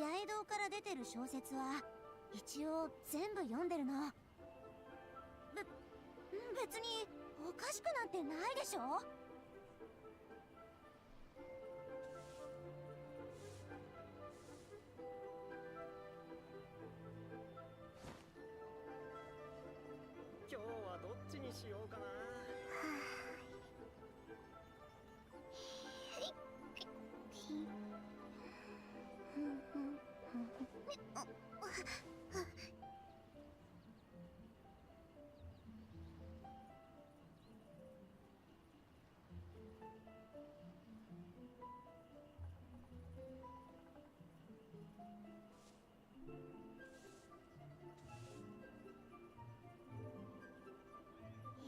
八重堂から出てる小説は一応全部読んでるの。別におかしくなんてないでしょ。今日はどっちにしようかな。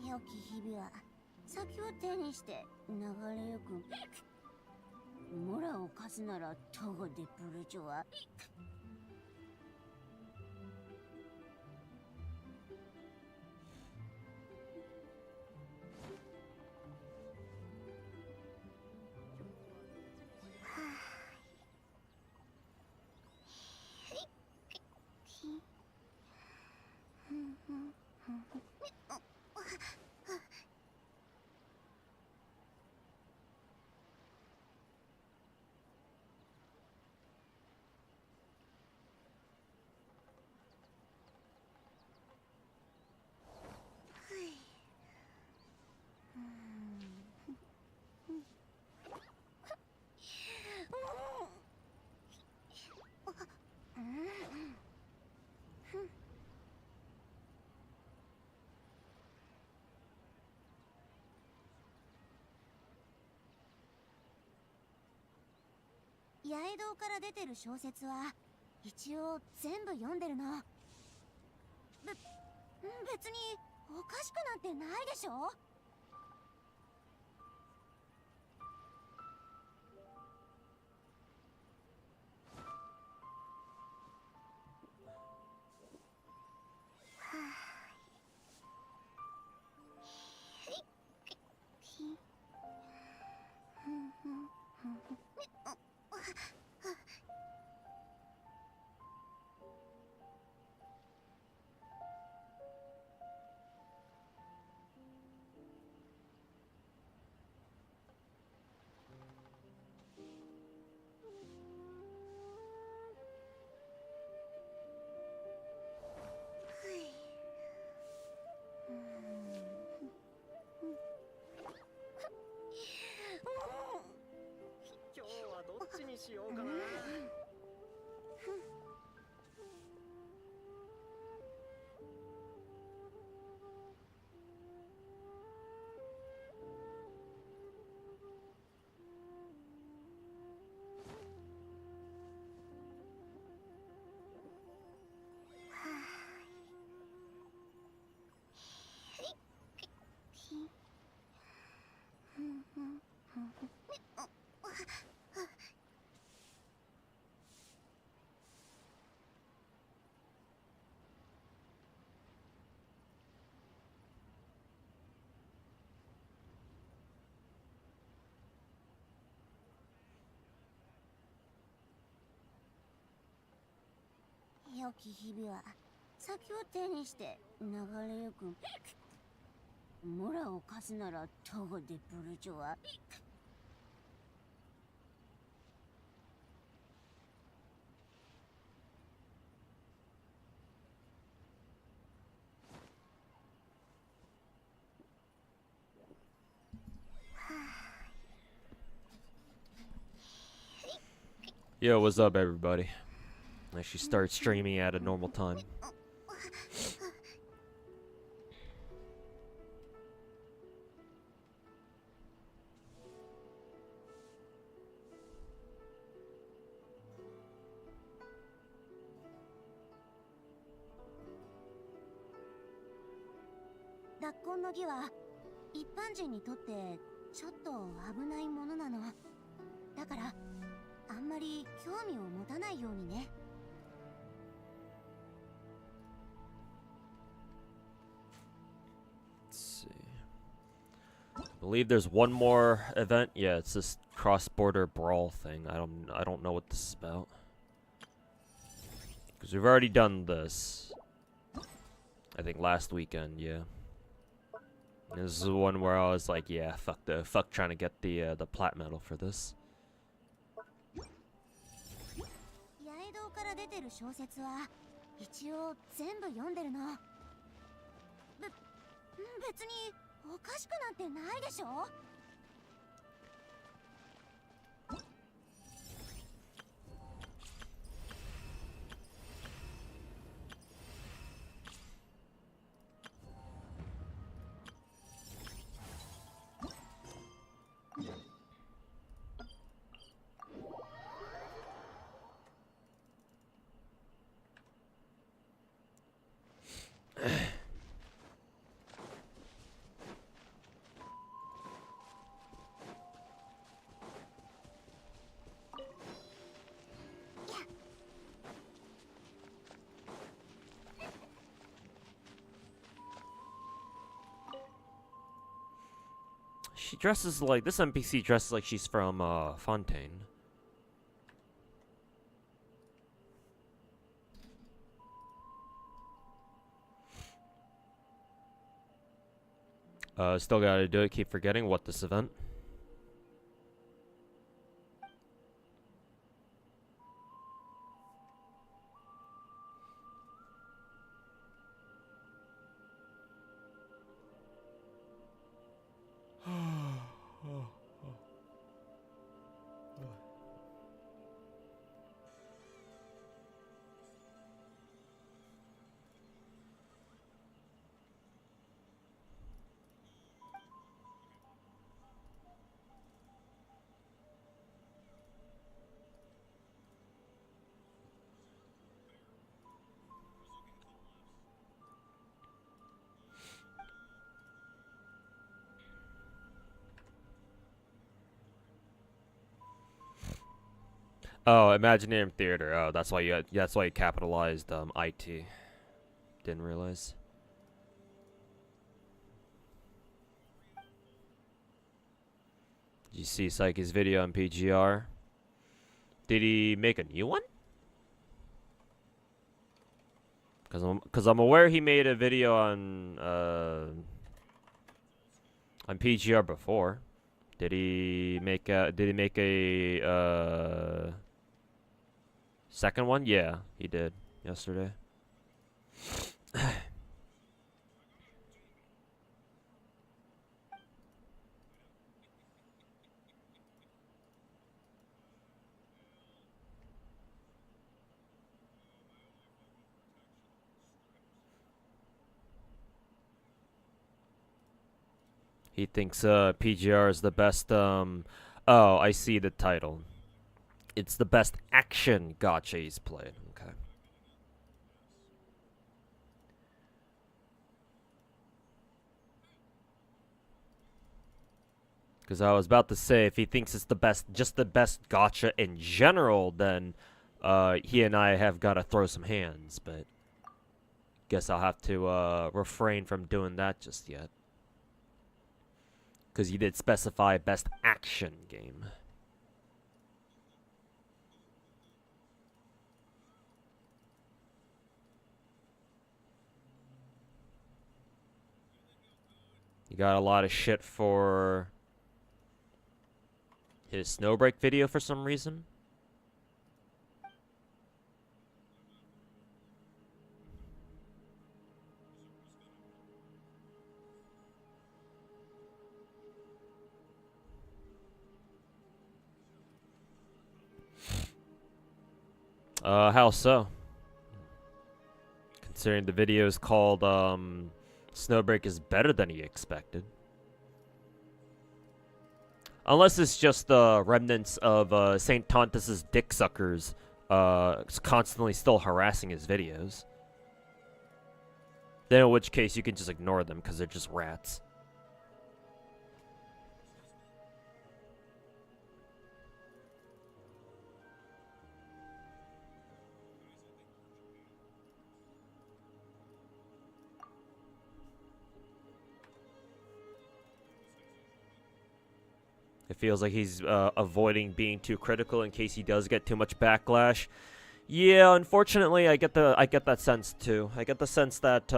良き日々は先を手にして流れゆく。村を貸すなら徒歩でプルジョは。八重堂から出てる小説は一応全部読んでるの。別におかしくなんてないでしょ。今日はどっちにしようかな。良き日々は先を手にして流れゆく。村を貸すなら徒歩でプルジョは。Yo, what's up, everybody? I should start streaming at a normal time.「脱婚の儀は一般人にとってちょっと危ないものなの。だからあんまり興味を持たないようにね。Let's see. I believe there's one more event. Yeah, it's this cross-border brawl thing. I don't know what this is about. Because we've already done this. I think last weekend, yeah. And this is the one where I was like, yeah, fuck trying to get the plat medal for this. 八重堂から出てる小説は一応全部読んでるの。別におかしくなんてないでしょ。She dresses like this NPC dresses like she's from Fontaine. Still gotta do it. Keep forgetting what this event. Oh, Imaginarium Theater. Oh, that's why you capitalized IT. Didn't realize. Did you see Psyche's video on PGR? Did he make a new one? Cause I'm aware he made a video on PGR before. Did he make a second one? Yeah, he did yesterday. He thinks PGR is the best oh, I see the title. It's the best action gacha he's played. Okay. Because I was about to say, if he thinks it's the best, just the best gacha in general, then he and I have got to throw some hands. But guess I'll have to refrain from doing that just yet. Because you did specify best action game. You got a lot of shit for his Snowbreak video for some reason. How so? Considering the video is called, Snowbreak is better than he expected. Unless it's just the remnants of, St. Tontus's dick suckers, constantly still harassing his videos. Then in which case you can just ignore them because they're just rats. It feels like he's avoiding being too critical in case he does get too much backlash. Yeah, unfortunately, I get that sense too. I get the sense that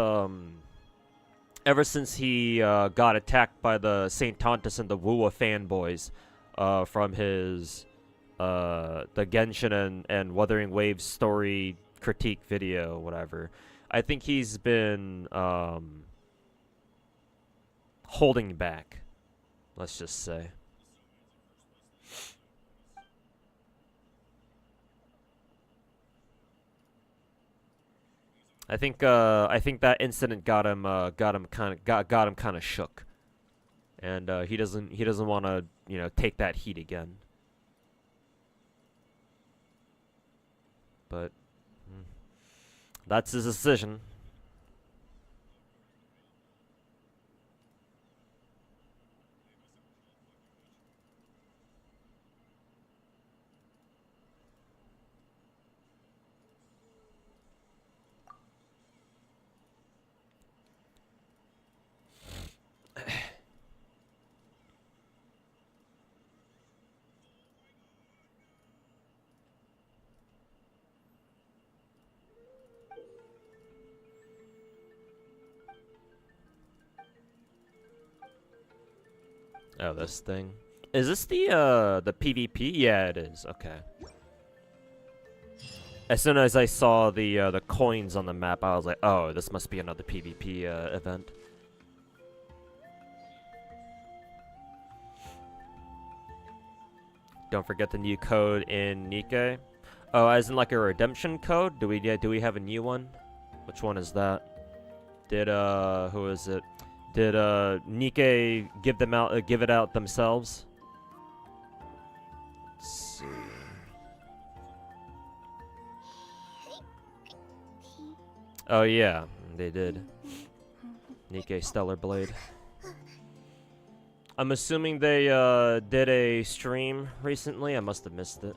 ever since he got attacked by the Saint Tontus and the Wuwa fanboys, from his the Genshin and Wuthering Waves story critique video, whatever, I think he's been holding back. Let's just say. I think that incident got him kind of shook, and he doesn't want to take that heat again. But that's his decision. Oh, this thing. Is this the PvP? Yeah, it is. Okay. As soon as I saw the coins on the map, I was like, oh, this must be another PvP event. Don't forget the new code in Nikkei. Oh, as in like a redemption code? Do we have a new one? Which one is that? Did who is it? Did Nikkei give it out themselves? Let's see. Oh yeah, they did. Nikkei Stellar Blade. I'm assuming they did a stream recently. I must have missed it.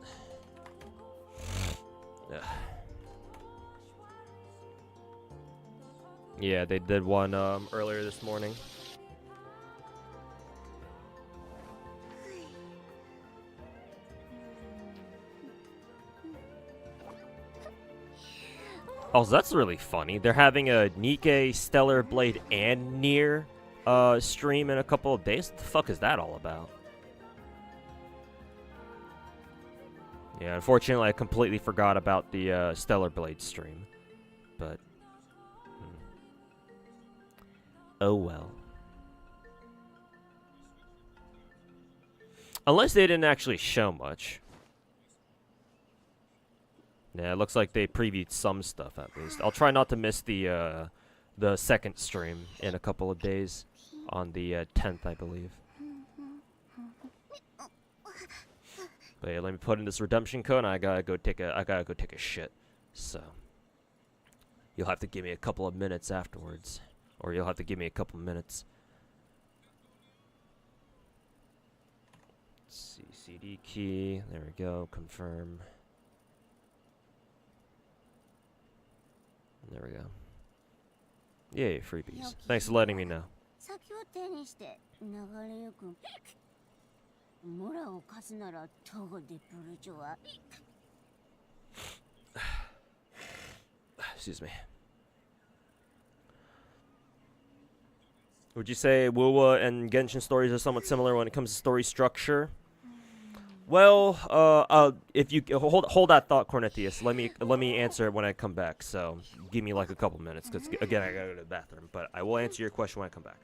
Ugh. Yeah, they did one earlier this morning. Oh, so that's really funny. They're having a Nikkei Stellar Blade and Nier stream in a couple of days. What the fuck is that all about? Yeah, unfortunately, I completely forgot about the Stellar Blade stream. But oh well. Unless they didn't actually show much. Yeah, it looks like they previewed some stuff at least. I'll try not to miss the second stream in a couple of days, on the 10th, I believe. But yeah, let me put in this redemption code, and I gotta go take a shit. So you'll have to give me a couple of minutes afterwards, or you'll have to give me a couple of minutes. Let's see, CD key. There we go. Confirm. There we go. Yay, freebies. Thanks for letting me know. Excuse me. Would you say Wuwa and Genshin stories are somewhat similar when it comes to story structure? Well, if you hold that thought, Cornethius. Let me answer it when I come back. So give me like a couple minutes, because again I gotta go to the bathroom. But I will answer your question when I come back.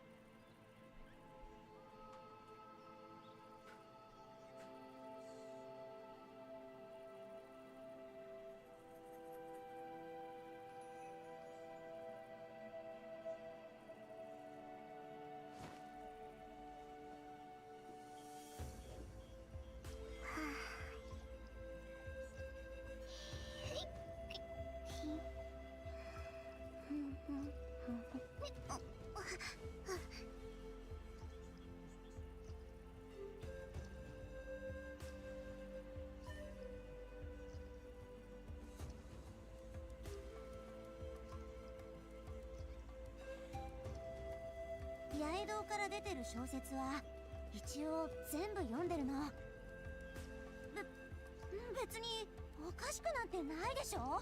てないでしょ。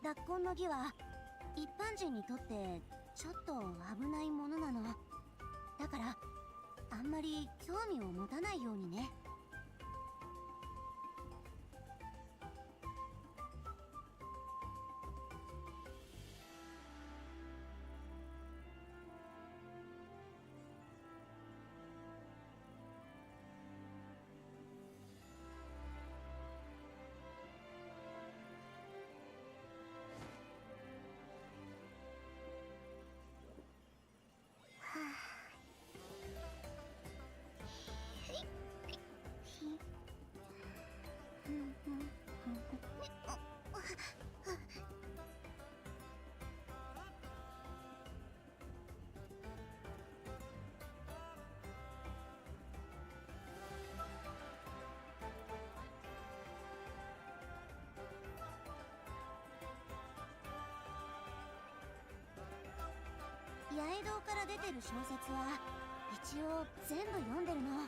脱婚の儀は一般人にとってちょっと危ないものなの。だからあんまり興味を持たないようにね。八重堂から出てる小説は一応全部読んでるの。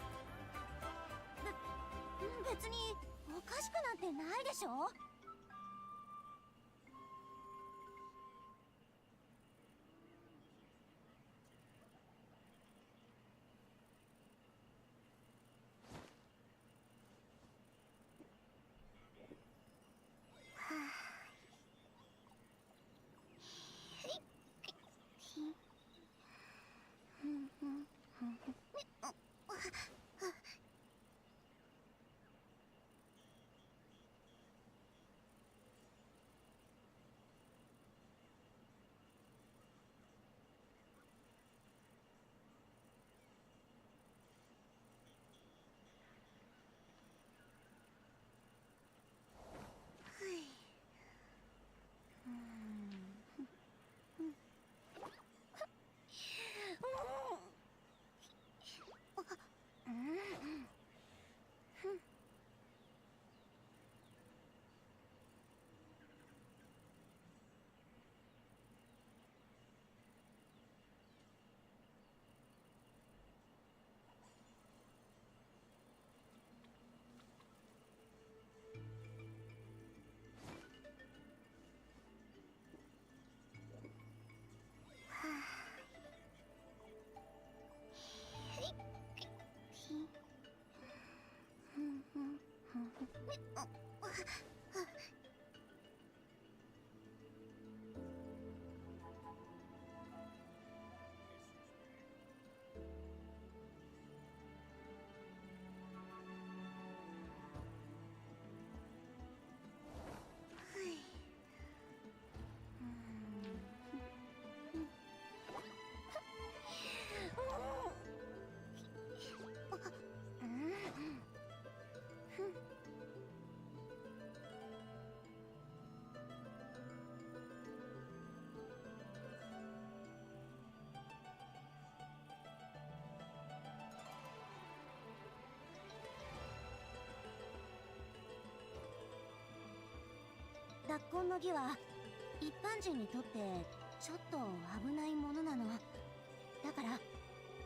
別におかしくなんてないでしょ。根の儀は一般人にとってちょっと危ないものなの。だから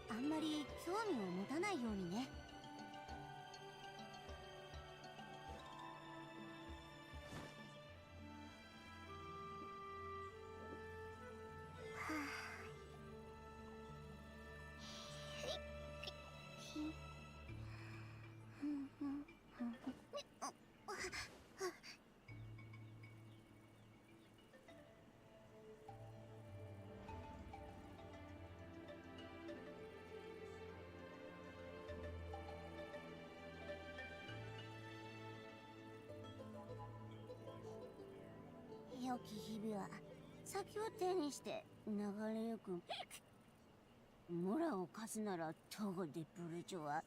あんまり興味を持たないようにね。良き日々は先を手にして流れゆく。村を貸すなら徒歩でブルジョワ。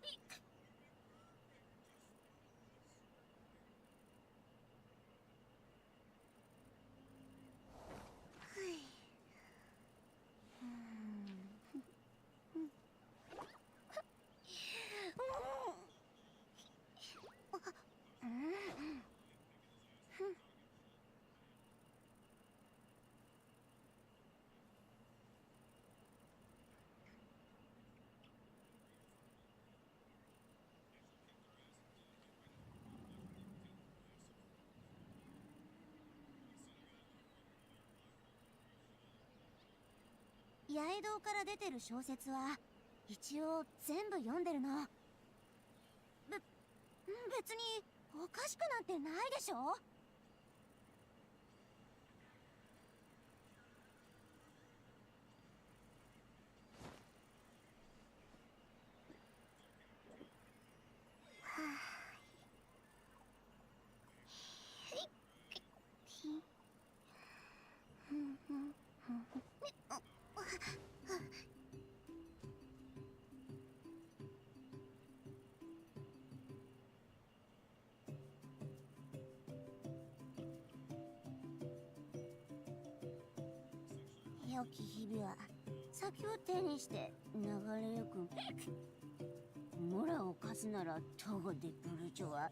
八重堂から出てる小説は一応全部読んでるの。別におかしくなんてないでしょ。良き日々は先を手にして流れゆく。村を貸すなら徒歩でブルジョワ。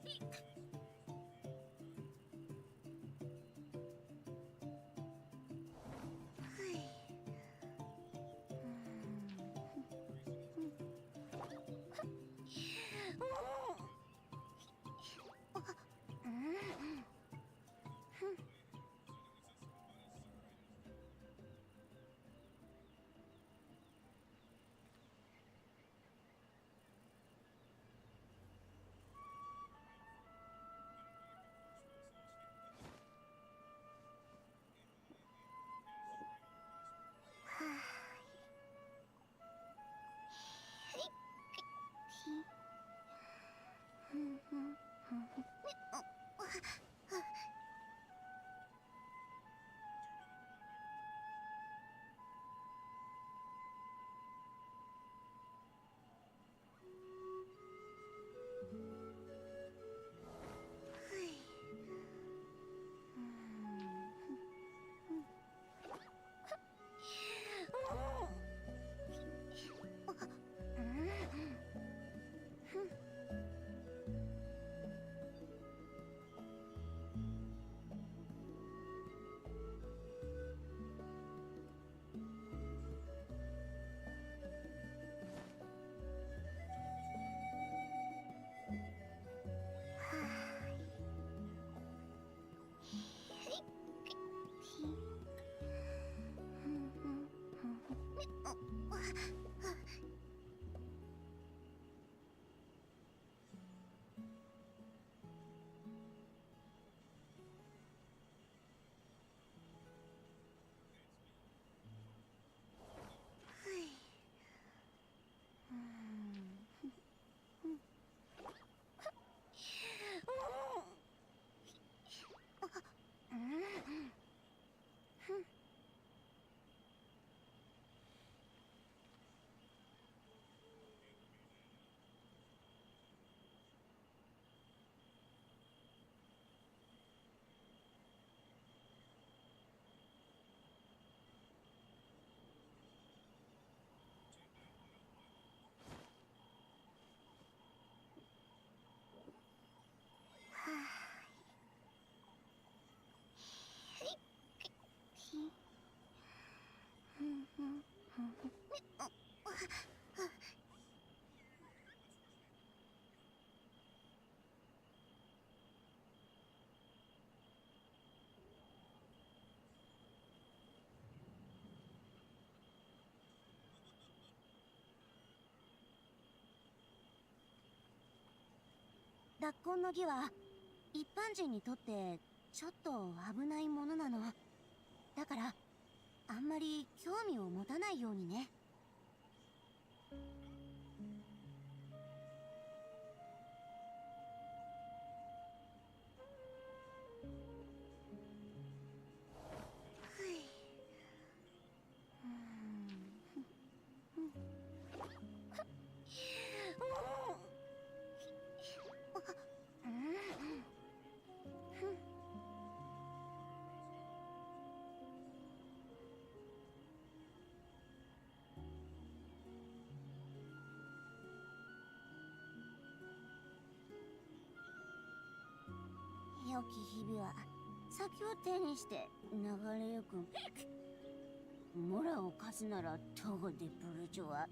脱婚の儀は一般人にとってちょっと危ないものなの。だからあんまり興味を持たないようにね。良き日々は先を手にして流れゆく。モラを貸すなら徒歩でプルジョは。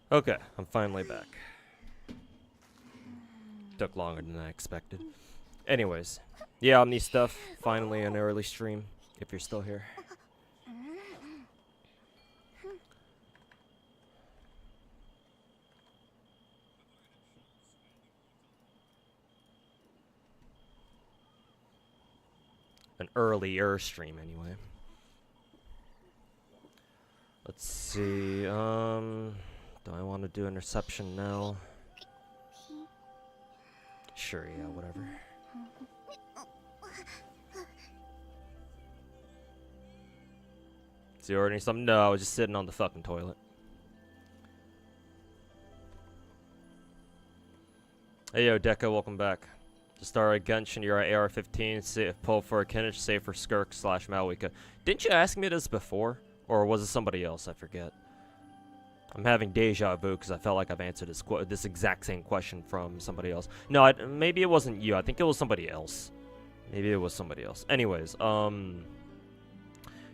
Okay, I'm finally back. Took longer than I expected. Anyways, yeah, Omni stuff. Finally an early stream, if you're still here. An earlier stream, anyway. Let's see, do I want to do interception now? Sure, yeah, whatever. Is he ordering something? No, I was just sitting on the fucking toilet. Hey yo, Deca, welcome back. Just started genshin, you're at AR-15, pull for a Kinich, save for Skirk / Malwika. Didn't you ask me this before? Or was it somebody else? I forget. I'm having deja vu because I felt like I've answered this exact same question from somebody else. No, maybe it wasn't you. I think it was somebody else. Maybe it was somebody else. Anyways, don't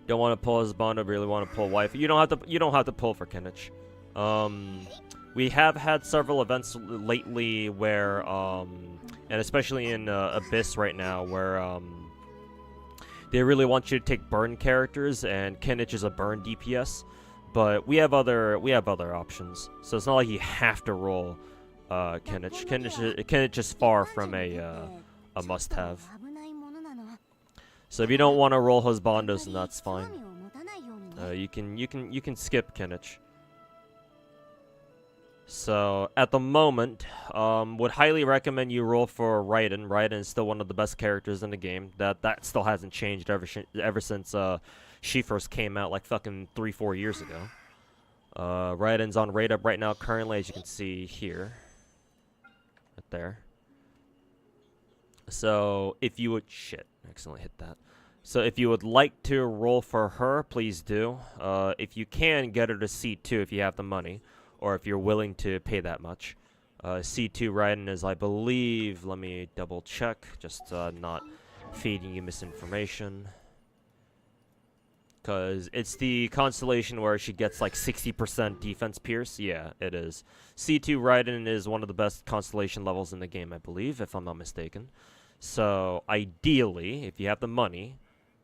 want to pull as Bondo, really want to pull wife. You don't have to pull for Kinich. We have had several events lately where and especially in Abyss right now where they really want you to take burn characters, and Kinich is a burn DPS. But we have other options, so it's not like you have to roll Kinich. Kinich is far from a must-have. So if you don't want to roll Husbandos, then that's fine. You can skip Kinich. So at the moment, would highly recommend you roll for Raiden. Raiden is still one of the best characters in the game. That still hasn't changed ever since she first came out, like fucking 3-4 years ago. Raiden's on rate up right now currently, as you can see here. Right there. So if you would accidentally hit that. So if you would like to roll for her, please do. If you can, get her to C2 if you have the money, or if you're willing to pay that much. C2 Raiden is, I believe, let me double check, just not feeding you misinformation. Because it's the constellation where she gets like 60% defense pierce. Yeah, it is. C2 Raiden is one of the best constellation levels in the game, I believe, if I'm not mistaken. So, ideally, if you have the money,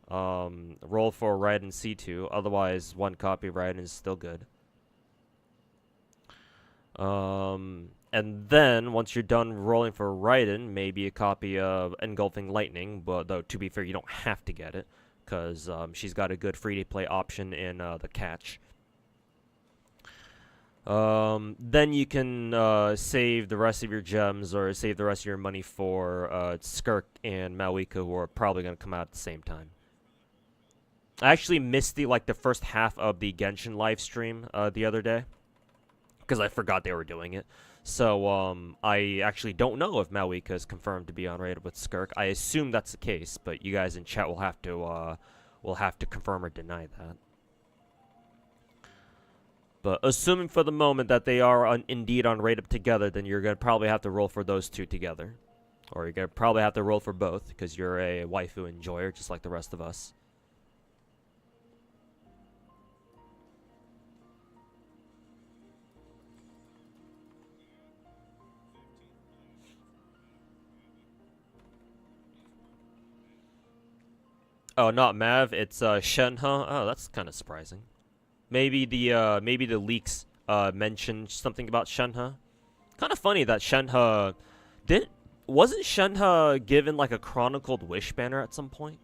roll for Raiden C2. Otherwise, one copy of Raiden is still good. And then, once you're done rolling for Raiden, maybe a copy of Engulfing Lightning. But, though, to be fair, you don't have to get it. Because she's got a good free-to-play option in the catch. Then you can save the rest of your gems or save the rest of your money for Skirk and Malika, who are probably going to come out at the same time. I actually missed the first half of the Genshin live stream the other day because I forgot they were doing it. So I actually don't know if Malika is confirmed to be on raid with Skirk. I assume that's the case, but you guys in chat will have to confirm or deny that. But assuming for the moment that they are indeed on raid up together, then you're gonna probably have to roll for those two together, or you're gonna probably have to roll for both because you're a waifu enjoyer just like the rest of us. Oh, not Mav, it's Shenhe. Oh, that's kind of surprising. Maybe the leaks mentioned something about Shenhe. Kind of funny that Shenhe wasn't Shenhe given like a chronicled wish banner at some point?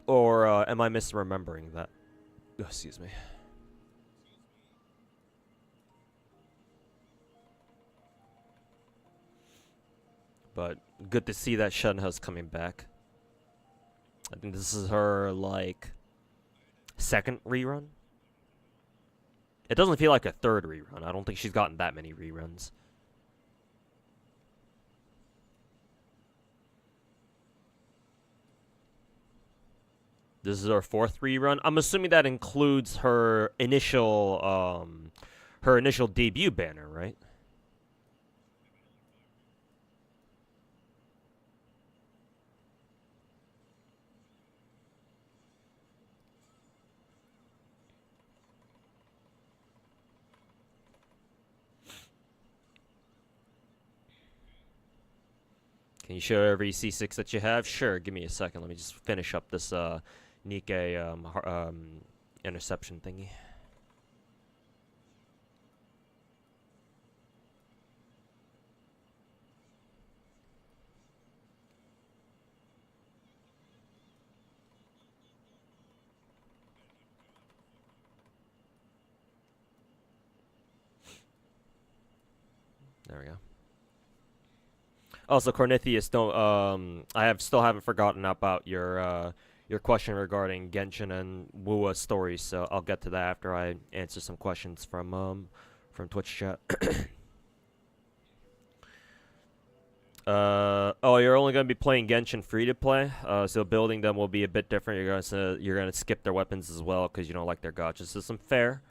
Or am I misremembering that? Oh, excuse me. But good to see that Shenhe's coming back. I think this is her, like, second rerun? It doesn't feel like a third rerun. I don't think she's gotten that many reruns. This is her fourth rerun. I'm assuming that includes her initial debut banner, right? Can you show every C6 that you have? Sure, give me a second. Let me just finish up this Nikkei interception thingy. There we go. Also, Cornithius, don't still haven't forgotten about your question regarding Genshin and Wua stories, so I'll get to that after I answer some questions from Twitch chat. Oh, you're only gonna be playing Genshin free to play, so building them will be a bit different. You're gonna skip their weapons as well because you don't like their gacha system. Fair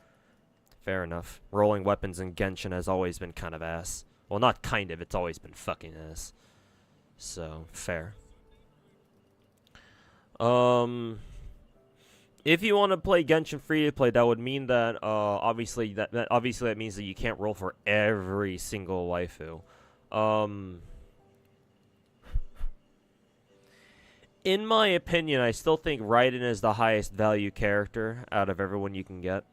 enough. Rolling weapons in Genshin has always been kind of ass. Well, not kind of, it's always been fucking ass. So, fair. If you want to play Genshin free to play, that would mean that obviously that means that you can't roll for every single waifu. In my opinion, I still think Raiden is the highest value character out of everyone you can get.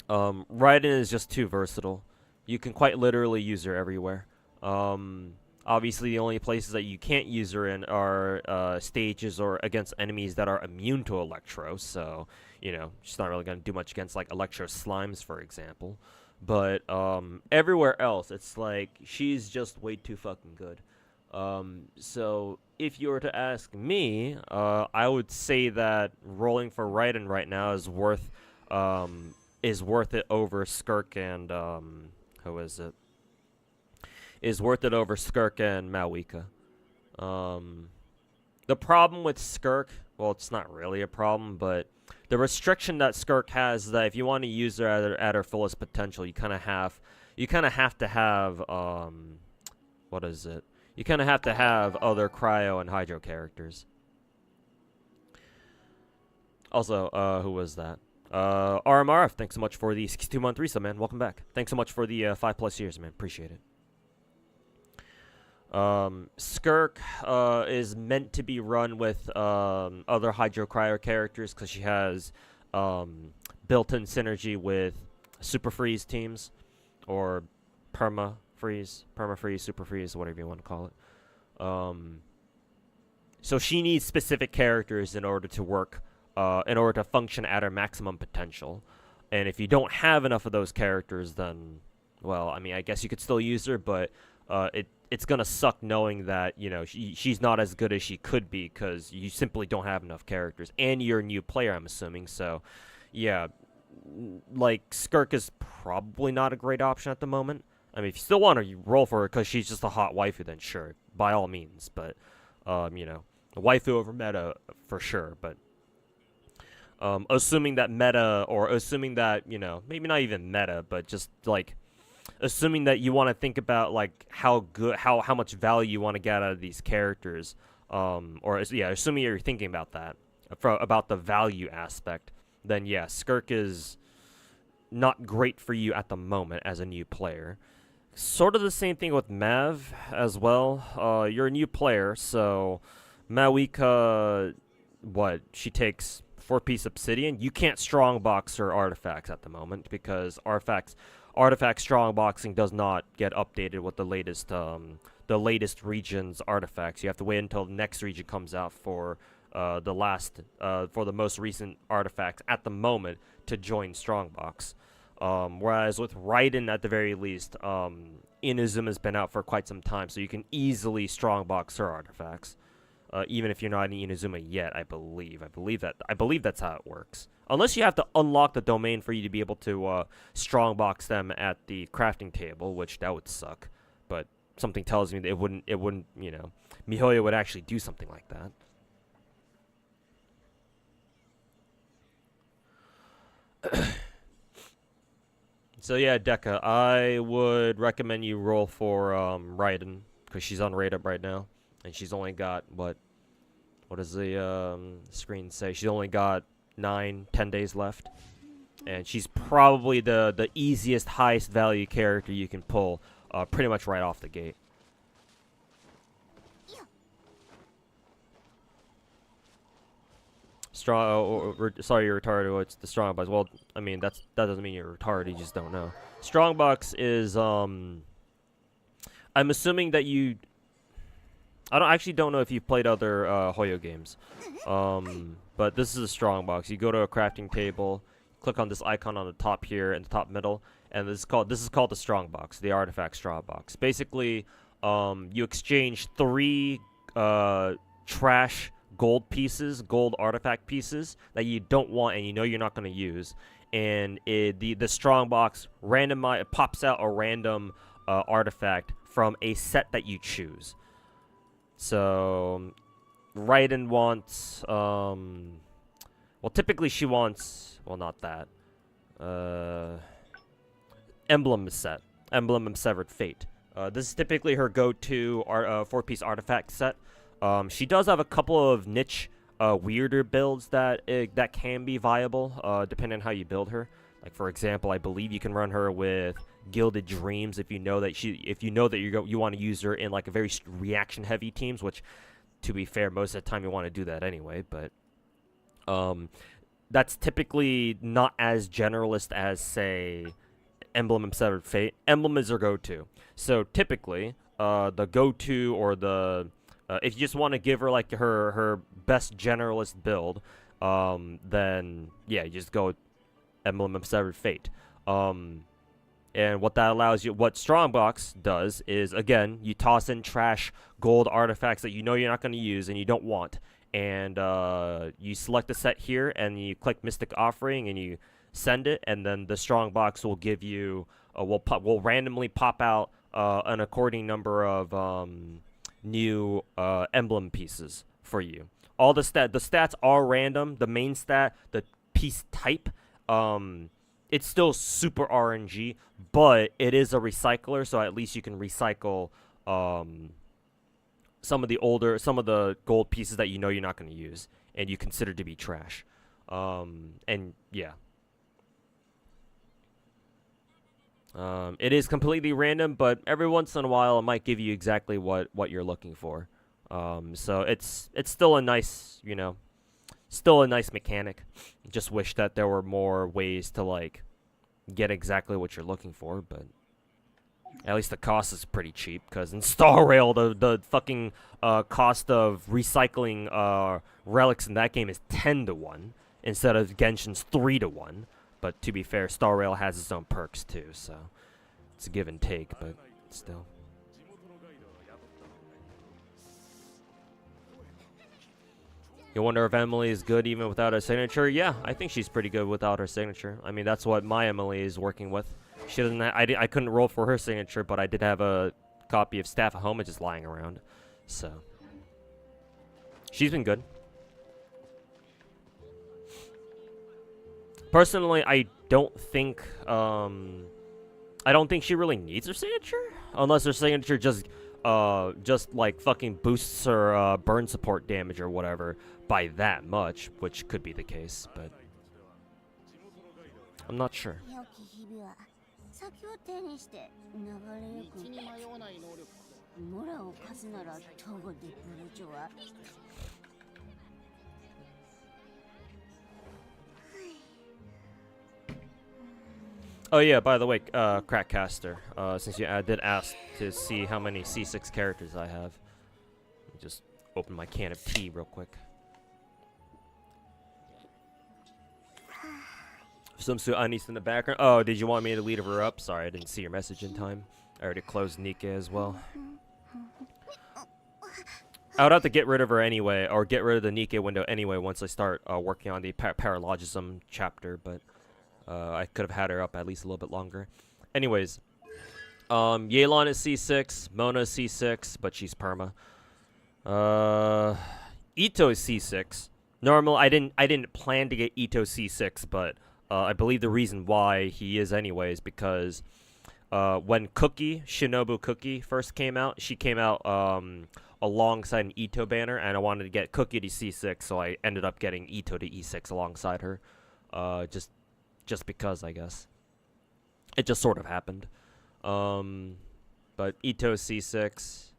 Raiden is just too versatile. You can quite literally use her everywhere. Obviously, the only places that you can't use her in are stages or against enemies that are immune to Electro. So, you know, she's not really going to do much against, like, Electro Slimes, for example. But everywhere else, it's like she's just way too fucking good. So, if you were to ask me, I would say that rolling for Raiden right now is worth it over Skirk and who is it? Is worth it over Skirk and Malika. The problem with Skirk, well, it's not really a problem, but the restriction that Skirk has is that if you want to use her at her fullest potential, you kind of have you kind of have to have what is it? You kind of have to have other cryo and hydro characters. Also, who was that? RMRF, thanks so much for the 62-month resub, man. Welcome back. Thanks so much for the 5+ years, man. Appreciate it. Skirk is meant to be run with other hydro cryo characters because she has built-in synergy with Super Freeze teams, or Perma Freeze, Super Freeze, whatever you want to call it. So she needs specific characters in order to work, in order to function at her maximum potential. And if you don't have enough of those characters, then, well, I mean, I guess you could still use her, but it's gonna suck knowing that, you know, she's not as good as she could be because you simply don't have enough characters, and you're a new player, I'm assuming. So, yeah, like, Skirk is probably not a great option at the moment. I mean, if you still want to roll for her because she's just a hot waifu, then sure, by all means. But, you know, a waifu over meta for sure. But assuming that meta, or assuming that, you know, maybe not even meta, but just like assuming that you want to think about like how much value you want to get out of these characters, or yeah, assuming you're thinking about that, about the value aspect, then yeah, Skirk is not great for you at the moment as a new player. Sort of the same thing with Mav as well. You're a new player, so Mawika, what, she takes 4-piece obsidian. You can't strongbox her artifacts at the moment because artifact strongboxing does not get updated with the latest region's artifacts. You have to wait until the next region comes out for the most recent artifacts at the moment to join strongbox. Whereas with Raiden, at the very least, Inazuma's been out for quite some time, so you can easily strongbox her artifacts, even if you're not in Inazuma yet. I believe that's how it works. Unless you have to unlock the domain for you to be able to strongbox them at the crafting table, which that would suck. But something tells me that it wouldn't. You know, MiHoYo would actually do something like that. So yeah, Deka, I would recommend you roll for Raiden, because she's on rate up right now, and she's only got what does the screen say? She's only got 9-10 days left, and she's probably the easiest, highest value character you can pull, pretty much right off the gate. Sorry, you're retarded. Oh, it's the strongbox. Well, I mean that doesn't mean you're retarded. You just don't know. Strongbox is I'm assuming that you. I actually don't know if you've played other Hoyo games, but this is a strongbox. You go to a crafting table, click on this icon on the top here in the top middle, and this is called the strongbox, the artifact strongbox. Basically, you exchange 3 trash gold artifact pieces that you don't want and you know you're not going to use, and the strongbox pops out a random artifact from a set that you choose. So Raiden wants typically she wants, well, not that, Emblem set, Emblem of Severed Fate. This is typically her go-to 4-piece artifact set. She does have a couple of niche, weirder builds that can be viable, depending on how you build her. Like, for example, I believe you can run her with Gilded Dreams if you know that you want to use her in like a very reaction-heavy teams. Which, to be fair, most of the time you want to do that anyway. But that's typically not as generalist as, say, Emblem of Severed Fate. Emblem is her go-to. So typically, the go-to, or the if you just want to give her like her best generalist build, then yeah, you just go Emblem of Severed Fate. And what that allows you, what Strongbox does is, again, you toss in trash gold artifacts that you know you're not going to use and you don't want, and you select a set here and you click Mystic Offering and you send it, and then the Strongbox will give you will randomly pop out an according number of new emblem pieces for you. All the stats are random. The main stat, the piece type, it's still super RNG, but it is a recycler, so at least you can recycle some of the gold pieces that you know you're not going to use and you consider to be trash. And yeah. It is completely random, but every once in a while it might give you exactly what you're looking for. So it's still a nice, still a nice mechanic. Just wish that there were more ways to like get exactly what you're looking for, but at least the cost is pretty cheap, because in Star Rail the fucking cost of recycling relics in that game is 10 to 1 instead of Genshin's 3 to 1. But to be fair, Star Rail has its own perks too, so it's a give and take, but still. You wonder if Emily is good even without her signature? Yeah, I think she's pretty good without her signature. I mean, that's what my Emily is working with. She doesn't. I couldn't roll for her signature, but I did have a copy of Staff of Homa just lying around, so she's been good. Personally, I don't think she really needs her signature, unless her signature just like fucking boosts her burn support damage or whatever by that much, which could be the case, but I'm not sure. 先を手にして流れゆくモラを貸すならトゴでブルジョは Oh yeah, by the way, Crackcaster, since you did ask to see how many C6 characters I have, let me just open my can of tea real quick. Some Anis in the background. Oh, did you want me to lead her up? Sorry, I didn't see your message in time. I already closed Nika as well. I would have to get rid of her anyway, or get rid of the Nika window anyway once I start working on the Paralogism chapter, but I could have had her up at least a little bit longer. Anyways, Yelan is C6, Mona is C6, but she's perma. Ito is C6. Normal, I didn't plan to get Ito C6, but I believe the reason why he is anyways because when Shinobu Cookie first came out, she came out alongside an Ito banner, and I wanted to get Cookie to C6, so I ended up getting Ito to E6 alongside her. Just because, I guess. It just sort of happened. But Ito is C6. Let's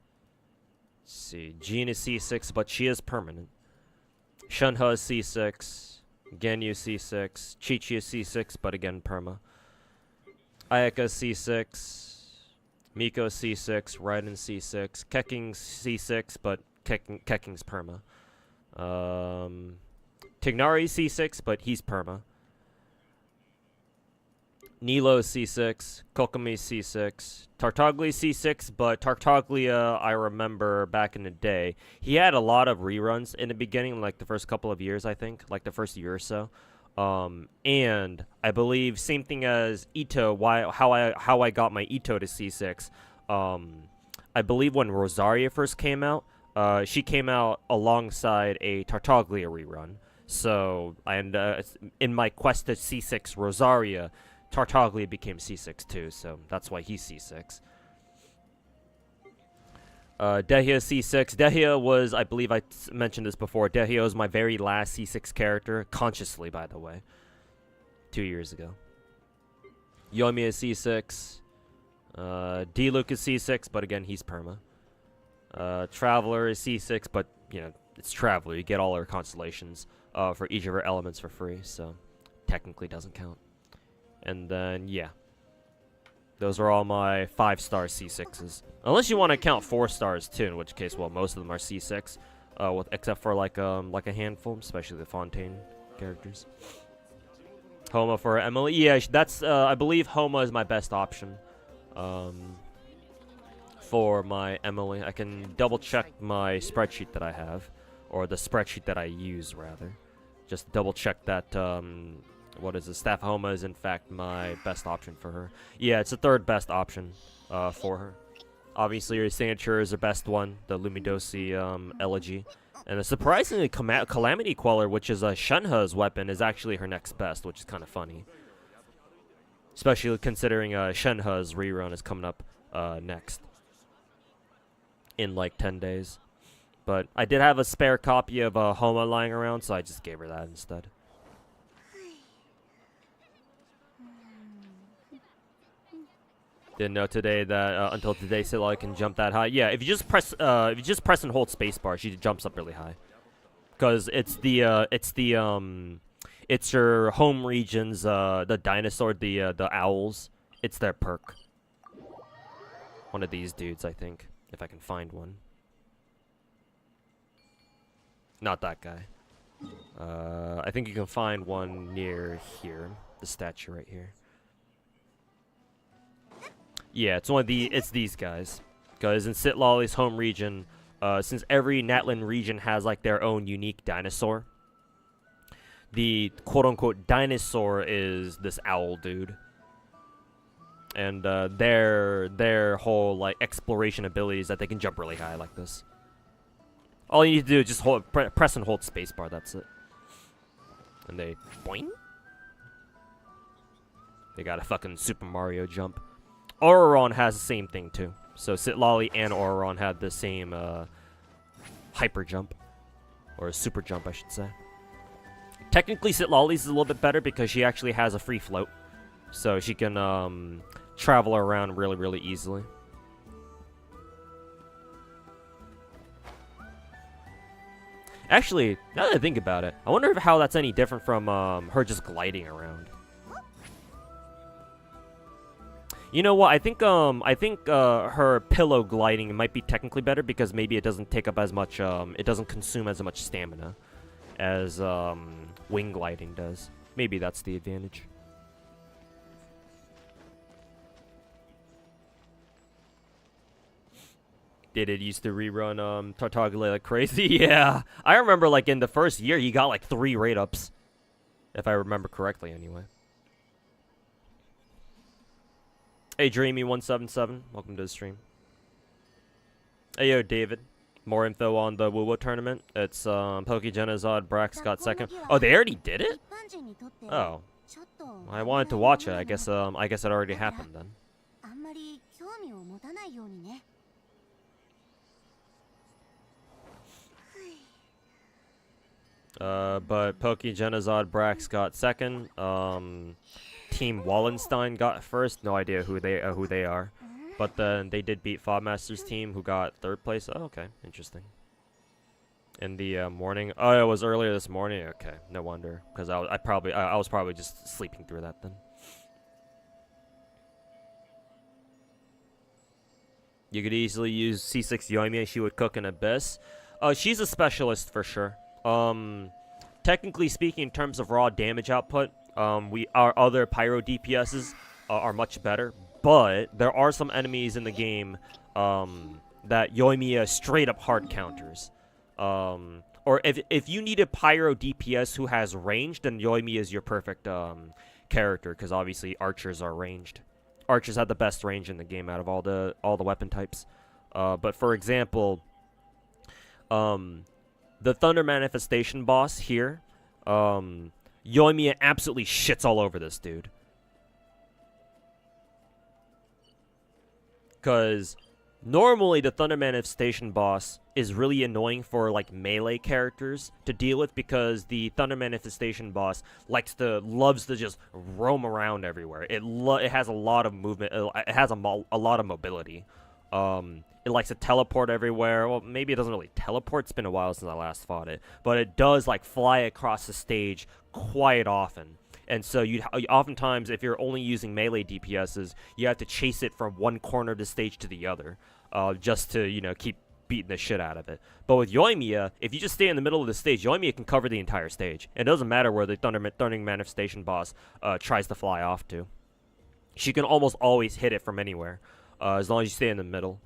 see. Jean is C6, but she is permanent. Shunha is C6. Genyu C6. Chi-Chi is C6, but again, perma. Ayaka C6. Miko C6. Raiden C6. Kekking's C6, but Kekking's perma. Tignari C6, but he's perma. Nilo C6, Kokomi C6, Tartaglia C6, but Tartaglia, I remember back in the day, he had a lot of reruns in the beginning, like the first couple of years, I think, like the first year or so. And I believe same thing as Ito, how I got my Ito to C6. I believe when Rosaria first came out, she came out alongside a Tartaglia rerun. So, and in my quest to C6 Rosaria, Tartaglia became C6 too, so that's why he's C6. Dehya C6. Dehya was, I believe I mentioned this before, Dehya was my very last C6 character, consciously by the way, 2 years ago. Yomi is C6. D-Luke is C6, but again, he's perma. Traveler is C6, but, it's Traveler. You get all her constellations for each of her elements for free, so technically doesn't count. And then, yeah. Those are all my 5-star C6s. Unless you want to count 4 stars too, in which case, well, most of them are C6. Except for like a handful, especially the Fontaine characters. Homa for Emily. Yeah, that's, I believe Homa is my best option. For my Emily. I can double check my spreadsheet that I have. Or the spreadsheet that I use, rather. Just double check that, what is it? Staff Homa is in fact my best option for her. Yeah, it's the 3rd best option for her. Obviously, her signature is her best one, the Lumidosi Elegy. And a surprisingly, Calamity Queller, which is Shunha's weapon, is actually her next best, which is kind of funny. Especially considering Shenhe's rerun is coming up next in like 10 days. But I did have a spare copy of Homa lying around, so I just gave her that instead. Didn't know today that until today Sitla can jump that high. Yeah, if you just press and hold spacebar, she jumps up really high. Cause it's your home region's the dinosaur, the owls. It's their perk. One of these dudes, I think, if I can find one. Not that guy. I think you can find one near here. The statue right here. Yeah, it's these guys. Because in Sitlolly's home region, since every Natlan region has like their own unique dinosaur, the quote-unquote dinosaur is this owl dude. And their whole like exploration abilities that they can jump really high like this. All you need to do is just press and hold spacebar. That's it. And they boing. They got a fucking Super Mario jump. Auroron has the same thing too. So Sitlolly and Auroron had the same hyper jump, or a super jump, I should say. Technically, Sitlolly's is a little bit better because she actually has a free float, so she can travel around really, really easily. Actually, now that I think about it, I wonder how that's any different from her just gliding around. You know what? I think her pillow gliding might be technically better because maybe it doesn't take up as much it doesn't consume as much stamina as wing gliding does. Maybe that's the advantage. Did it used to rerun Tartaglia like crazy? Yeah. I remember like in the first year he got like 3 rate ups. If I remember correctly anyway. Hey Dreamy177, welcome to the stream. Hey yo David, more info on the Woo tournament. It's Pokegenazod Brax got second. Oh, they already did it? Oh. I wanted to watch it. I guess it already happened then. But Pokegenazod Brax got second. Team Wallenstein got first. No idea who they are. But then they did beat Fobmaster's team, who got 3rd place. Oh, okay, interesting. In the morning. Oh, it was earlier this morning. Okay, no wonder, because I was probably just sleeping through that then. You could easily use C6 Yoimiya. She would cook an Abyss. She's a specialist for sure. Technically speaking, in terms of raw damage output, our other Pyro DPSs are much better, but there are some enemies in the game that Yoimiya straight up hard counters. Or if you need a Pyro DPS who has range, then Yoimiya is your perfect character, because obviously archers are ranged. Archers have the best range in the game out of all the weapon types. But for example, the Thunder Manifestation boss here, Yoimiya absolutely shits all over this dude. Because normally the Thunder Manifestation boss is really annoying for like melee characters to deal with, because the Thunder Manifestation boss loves to just roam around everywhere. It has a lot of movement. It has a lot of mobility. It likes to teleport everywhere. Well, maybe it doesn't really teleport. It's been a while since I last fought it. But it does, like, fly across the stage quite often. And so oftentimes, if you're only using melee DPSs, you have to chase it from one corner of the stage to the other. Just to, keep beating the shit out of it. But with Yoimiya, if you just stay in the middle of the stage, Yoimiya can cover the entire stage. It doesn't matter where the Thunder Manifestation boss tries to fly off to. She can almost always hit it from anywhere, as long as you stay in the middle.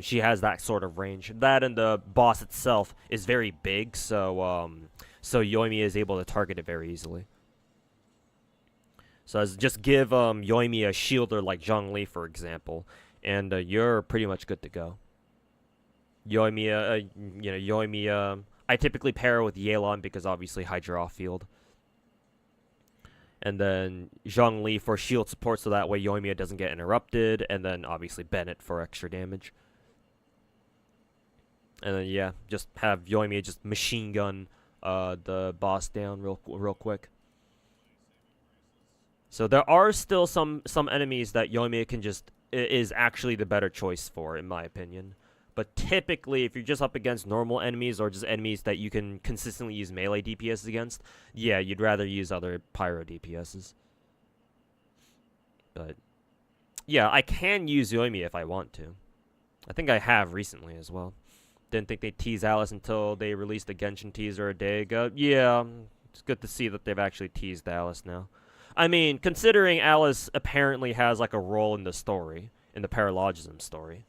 She has that sort of range. That and the boss itself is very big, so Yoimiya is able to target it very easily. So just give Yoimiya a shielder like Zhongli, for example, and you're pretty much good to go. Yoimiya, I typically pair with Yelan because obviously high draw field. And then Zhongli for shield support, so that way Yoimiya doesn't get interrupted. And then obviously Bennett for extra damage. And then yeah, just have Yoimiya just machine gun the boss down real quick. So there are still some enemies that Yoimiya can just is actually the better choice for, in my opinion. But typically, if you're just up against normal enemies or just enemies that you can consistently use melee DPS against, yeah, you'd rather use other pyro DPSs. But yeah, I can use Yoimiya if I want to. I think I have recently as well. Didn't think they'd tease Alice until they released the Genshin teaser a day ago. Yeah, it's good to see that they've actually teased Alice now. I mean, considering Alice apparently has like a role in the story, in the Paralogism story.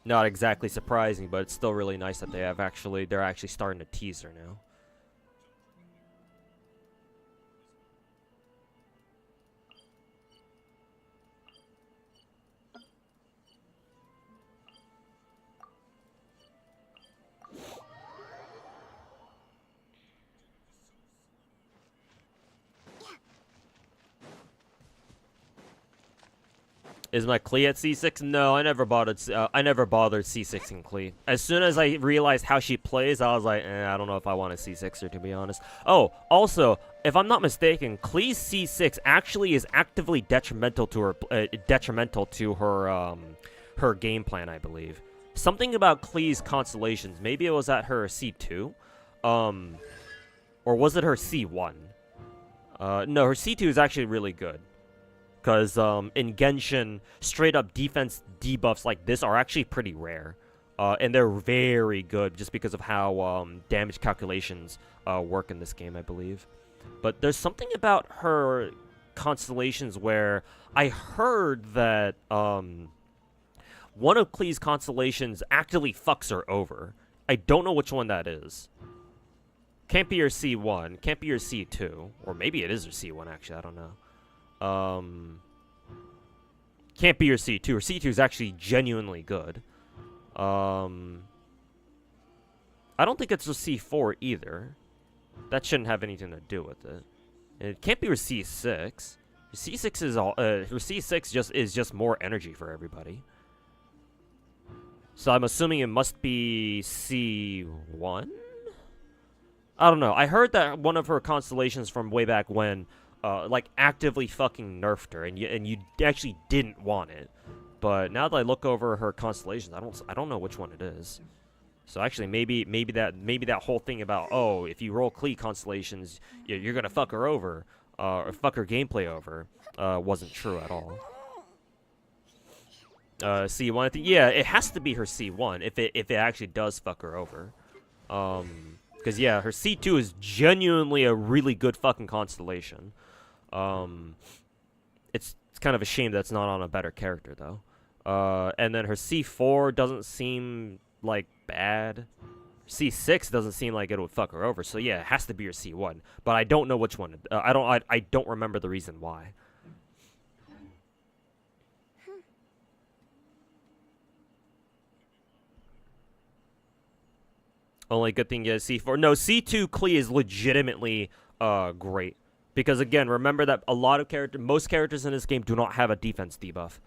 Not exactly surprising, but it's still really nice that they're actually starting to tease her now. Is my Klee at C6? No, I never bothered C6ing Klee. As soon as I realized how she plays, I was like, I don't know if I want to C6 her, to be honest. Oh, also, if I'm not mistaken, Klee's C6 actually is actively detrimental to her her game plan, I believe. Something about Klee's constellations. Maybe it was at her C2, or was it her C1? No, her C2 is actually really good. Because in Genshin, straight-up defense debuffs like this are actually pretty rare. And they're very good just because of how damage calculations work in this game, I believe. But there's something about her constellations where I heard that one of Klee's constellations actually fucks her over. I don't know which one that is. Can't be her C1, can't be her C2. Or maybe it is her C1, actually, I don't know. Can't be your C2. Her C2 is actually genuinely good. I don't think it's a C4 either. That shouldn't have anything to do with it. And it can't be her C6. Her C6 is all. Her C6 is just more energy for everybody. So I'm assuming it must be C1. I don't know. I heard that one of her constellations from way back when. Like actively fucking nerfed her, and you actually didn't want it. But now that I look over her constellations, I don't know which one it is. So actually, maybe that whole thing about if you roll Klee constellations, you're gonna fuck her over, or fuck her gameplay over, wasn't true at all. C1, I think, yeah, it has to be her C1 if it actually does fuck her over. Because yeah, her C2 is genuinely a really good fucking constellation. It's kind of a shame that's not on a better character though. And then her C4 doesn't seem like bad. C6 doesn't seem like it would fuck her over. So yeah, it has to be her C1. But I don't know which one. I don't remember the reason why. Only good thing is C4. No, C2 Klee is legitimately great. Because again, remember that most characters in this game do not have a defense debuff.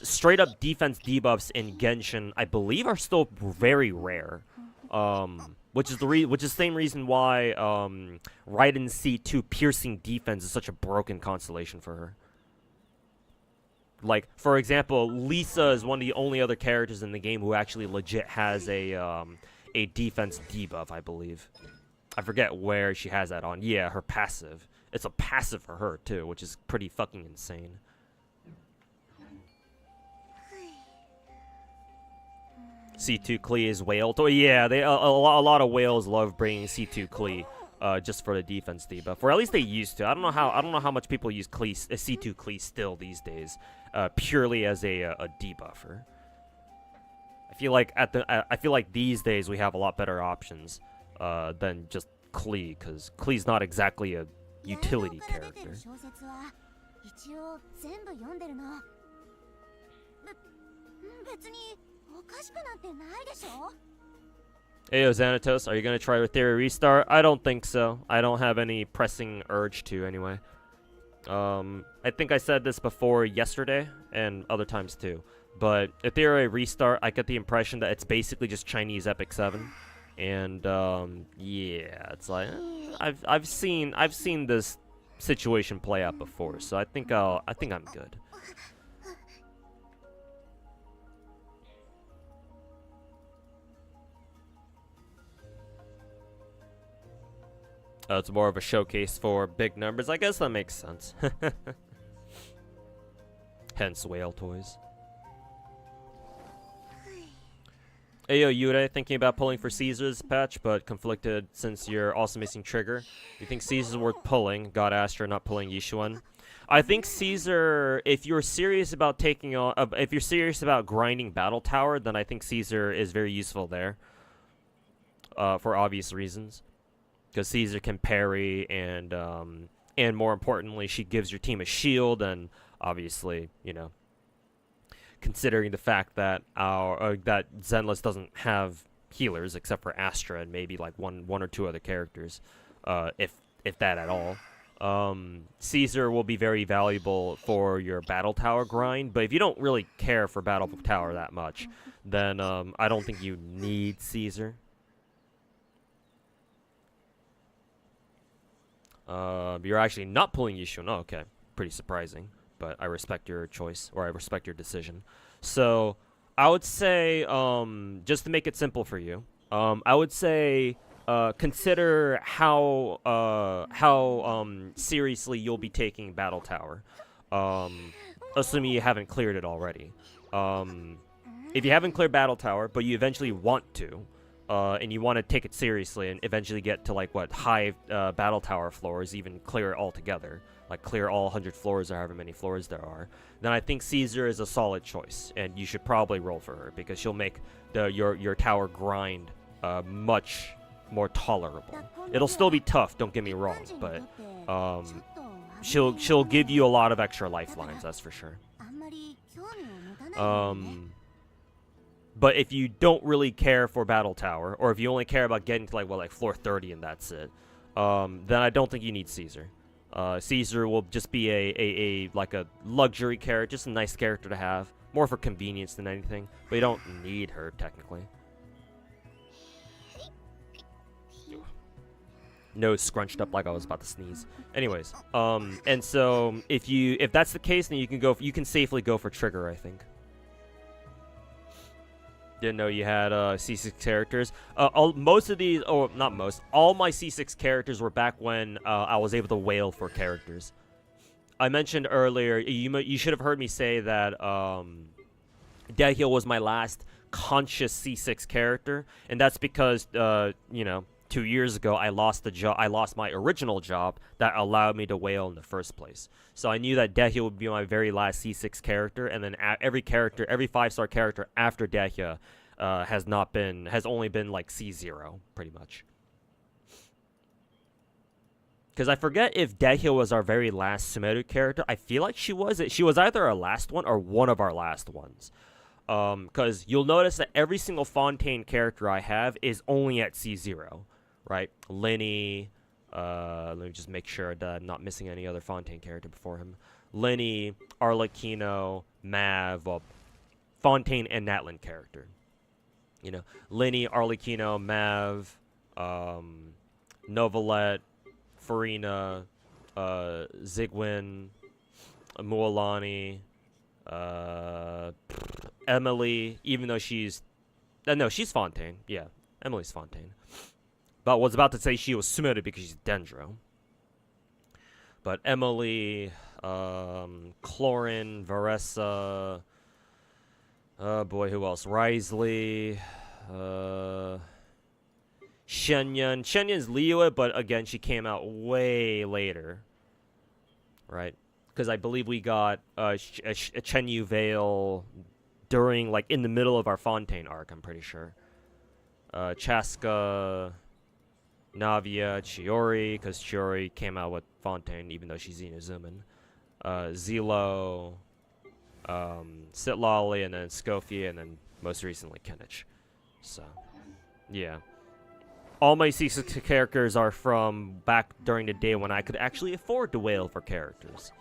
Straight up defense debuffs in Genshin, I believe, are still very rare. Which is the same reason why Raiden C2 piercing defense is such a broken constellation for her. Like, for example, Lisa is one of the only other characters in the game who actually legit has a defense debuff, I believe. I forget where she has that on. Yeah, her passive. It's a passive for her, too, which is pretty fucking insane. C2 Klee is whaled. Oh, yeah, a lot of whales love bringing C2 Klee. Just for the defense debuff, or at least they used to. I don't know how much people use C2 Klee still these days, purely as a debuffer. I feel like these days we have a lot better options than just Klee, because Klee's not exactly a utility character. Ayo Xanatos, are you gonna try with Theory Restart? I don't think so. I don't have any pressing urge to anyway. I think I said this before yesterday and other times too. But a Theory Restart, I get the impression that it's basically just Chinese Epic 7. And yeah, it's like I've seen this situation play out before, so I think I'm good. It's more of a showcase for big numbers. I guess that makes sense. Hence whale toys. Ayo Yurei, thinking about pulling for Caesar's patch, but conflicted since you're also missing Trigger. You think Caesar's worth pulling? God Astra not pulling Yishuan. I think Caesar, if you're serious about taking on, if you're serious about grinding Battle Tower, then I think Caesar is very useful there. For obvious reasons. Because Caesar can parry, and more importantly, she gives your team a shield, and obviously, you know, considering the fact that that Zenless doesn't have healers except for Astra and maybe like one or two other characters, if that at all, Caesar will be very valuable for your Battle Tower grind. But if you don't really care for Battle Tower that much, then I don't think you need Caesar. You're actually not pulling Yishun. Oh, okay. Pretty surprising, but I respect your choice, or I respect your decision. So, I would say, just to make it simple for you, I would say, consider how seriously you'll be taking Battle Tower, assuming you haven't cleared it already. If you haven't cleared Battle Tower, but you eventually want to, and you want to take it seriously and eventually get to like what high Battle Tower floors, even clear it altogether, like clear all 100 floors or however many floors there are, then I think Caesar is a solid choice, and you should probably roll for her because she'll make your tower grind much more tolerable. It'll still be tough, don't get me wrong, but she'll give you a lot of extra lifelines, that's for sure. But if you don't really care for Battle Tower, or if you only care about getting to like floor 30 and that's it, then I don't think you need Caesar. Caesar will just be a luxury character, just a nice character to have, more for convenience than anything. But you don't need her technically. Nose scrunched up like I was about to sneeze. Anyways, and so if that's the case, then you can safely go for Trigger, I think. Didn't know you had C6 characters. Most of these, or not most, all my C6 characters were back when I was able to whale for characters. I mentioned earlier, you should have heard me say that Dehyo was my last conscious C6 character, and that's because, you know, 2 years ago I lost my original job that allowed me to whale in the first place. So I knew that Dehyo would be my very last C6 character, and then every 5-star character after Dehyo has only been like C0 pretty much. Because I forget if Dehyo was our very last Sumeru character. I feel like she was. She was either our last one or one of our last ones. Because you'll notice that every single Fontaine character I have is only at C0, right? Lenny, let me just make sure that I'm not missing any other Fontaine character before him. Lenny, Arlecchino, Mav, well, Fontaine and Natlan character. You know, Lenny, Arlecchino, Mav, Novelette, Farina, Zigwin, Mualani, Emily, even though she's... no, she's Fontaine. Yeah, Emily's Fontaine. But was about to say she was Sumeru because she's Dendro. But Emily, Clorin, Varessa... oh boy, who else? Risley, Shenyan. Shenyan's Liyue, but again, she came out way later. Right? Because I believe we got Chenyu Vale during, like, in the middle of our Fontaine arc, I'm pretty sure. Chaska, Navia, Chiori, because Chiori came out with Fontaine, even though she's Inazuman. Zelo, Sitlali, and then Scofia, and then most recently Kinich. So, yeah. all my Caesar characters are from back during the day when I could actually afford to whale for characters.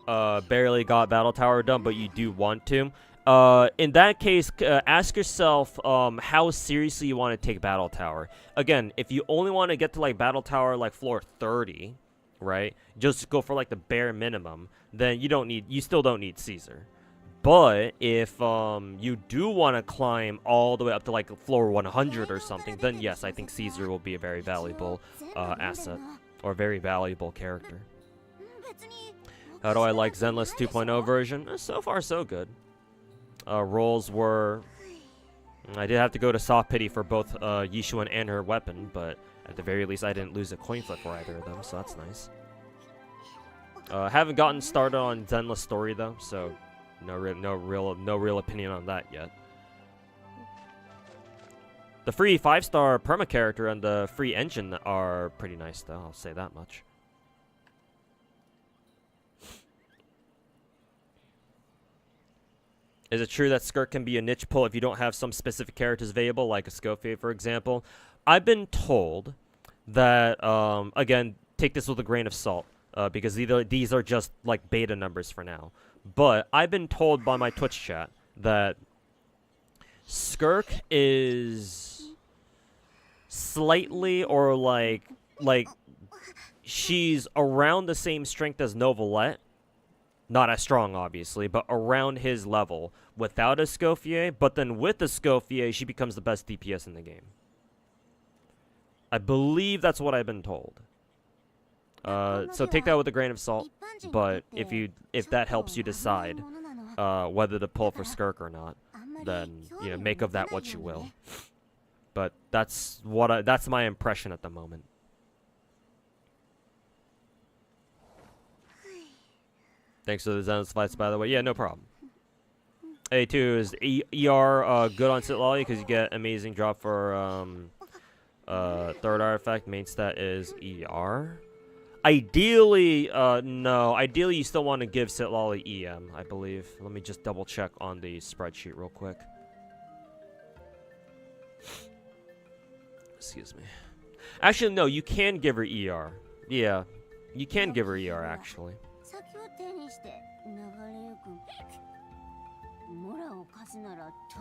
Barely got Battle Tower done, but you do want to. In that case, ask yourself how seriously you want to take Battle Tower. Again, if you only want to get to like Battle Tower like floor 30, right? Just go for like the bare minimum. Then you still don't need Caesar. But if you do want to climb all the way up to like floor 100 or something, then yes, I think Caesar will be a very valuable asset or very valuable character. How do I like Zenless 2.0 version? So far, so good. Rolls were... I did have to go to soft pity for both Yishuan and her weapon, but at the very least, I didn't lose a coin flip for either of them, so that's nice. Haven't gotten started on Zenless story though, so no real opinion on that yet. The free 5-star perma character and the free engine are pretty nice though, I'll say that much. Is it true that Skirt can be a niche pull if you don't have some specific characters available, like a Escoffier, for example? I've been told that, again, take this with a grain of salt, because these are just, like, beta numbers for now. But I've been told by my Twitch chat that Skirk is slightly, or, like, she's around the same strength as Novelette. Not as strong, obviously, but around his level without Escoffier. But then with Escoffier, she becomes the best DPS in the game. I believe that's what I've been told. So take that with a grain of salt. But if that helps you decide whether to pull for Skirk or not, then make of that what you will. But that's my impression at the moment. Thanks for the Zenless fights, by the way. Yeah, no problem. A2 is ER good on Sitlolly because you get amazing drop for third artifact. Main stat is ER. Ideally, no. Ideally, you still want to give Sitlolly EM, I believe. Let me just double check on the spreadsheet real quick. Excuse me. Actually, no. You can give her ER. Yeah, you can give her ER, actually.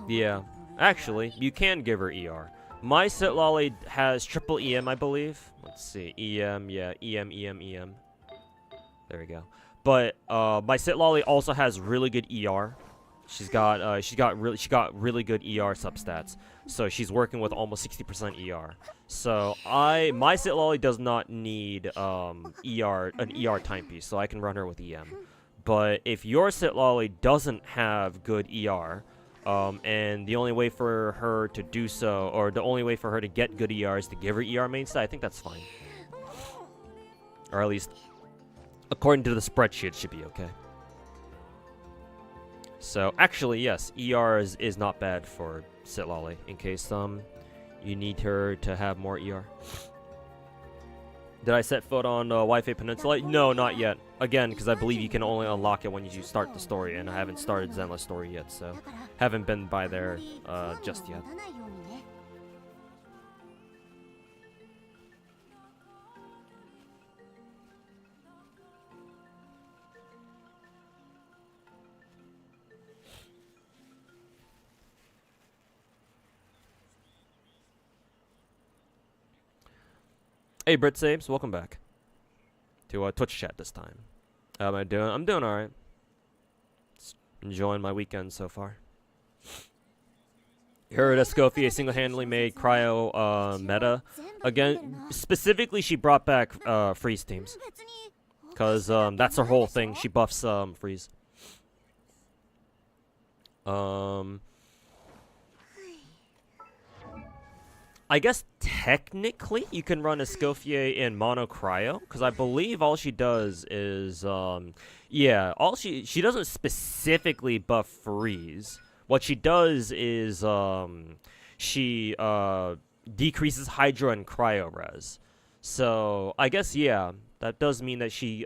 Yeah, actually, you can give her ER. My Sitlolly has triple EM, I believe. Let's see, EM, yeah, EM. There we go. But my Sitlolly also has really good ER. She got really good ER substats. So she's working with almost 60% ER. So my Sitlolly does not need an ER timepiece, so I can run her with EM. But if your Sitlolly doesn't have good ER, and the only way for her to do so, or the only way for her to get good ER is to give her ER main stat, I think that's fine. Or at least, according to the spreadsheet, it should be okay. So, actually, yes, ER is not bad for Sitlolly, in case you need her to have more ER. Did I set foot on Wi-Fi Peninsula? No, not yet. Again, because I believe you can only unlock it when you start the story, and I haven't started Zenless story yet, so haven't been by there just yet. Hey, Brit Sabes, welcome back to Twitch chat this time. How am I doing? I'm doing alright. Enjoying my weekend so far. You heard Escoffier single-handedly made Cryo meta. Again, specifically she brought back freeze teams. Because that's her whole thing. She buffs freeze. I guess technically you can run Escoffier in Mono Cryo, because I believe all she does is, yeah, she doesn't specifically buff freeze. What she does is, she decreases Hydra and Cryo res. So, I guess, yeah, that does mean that she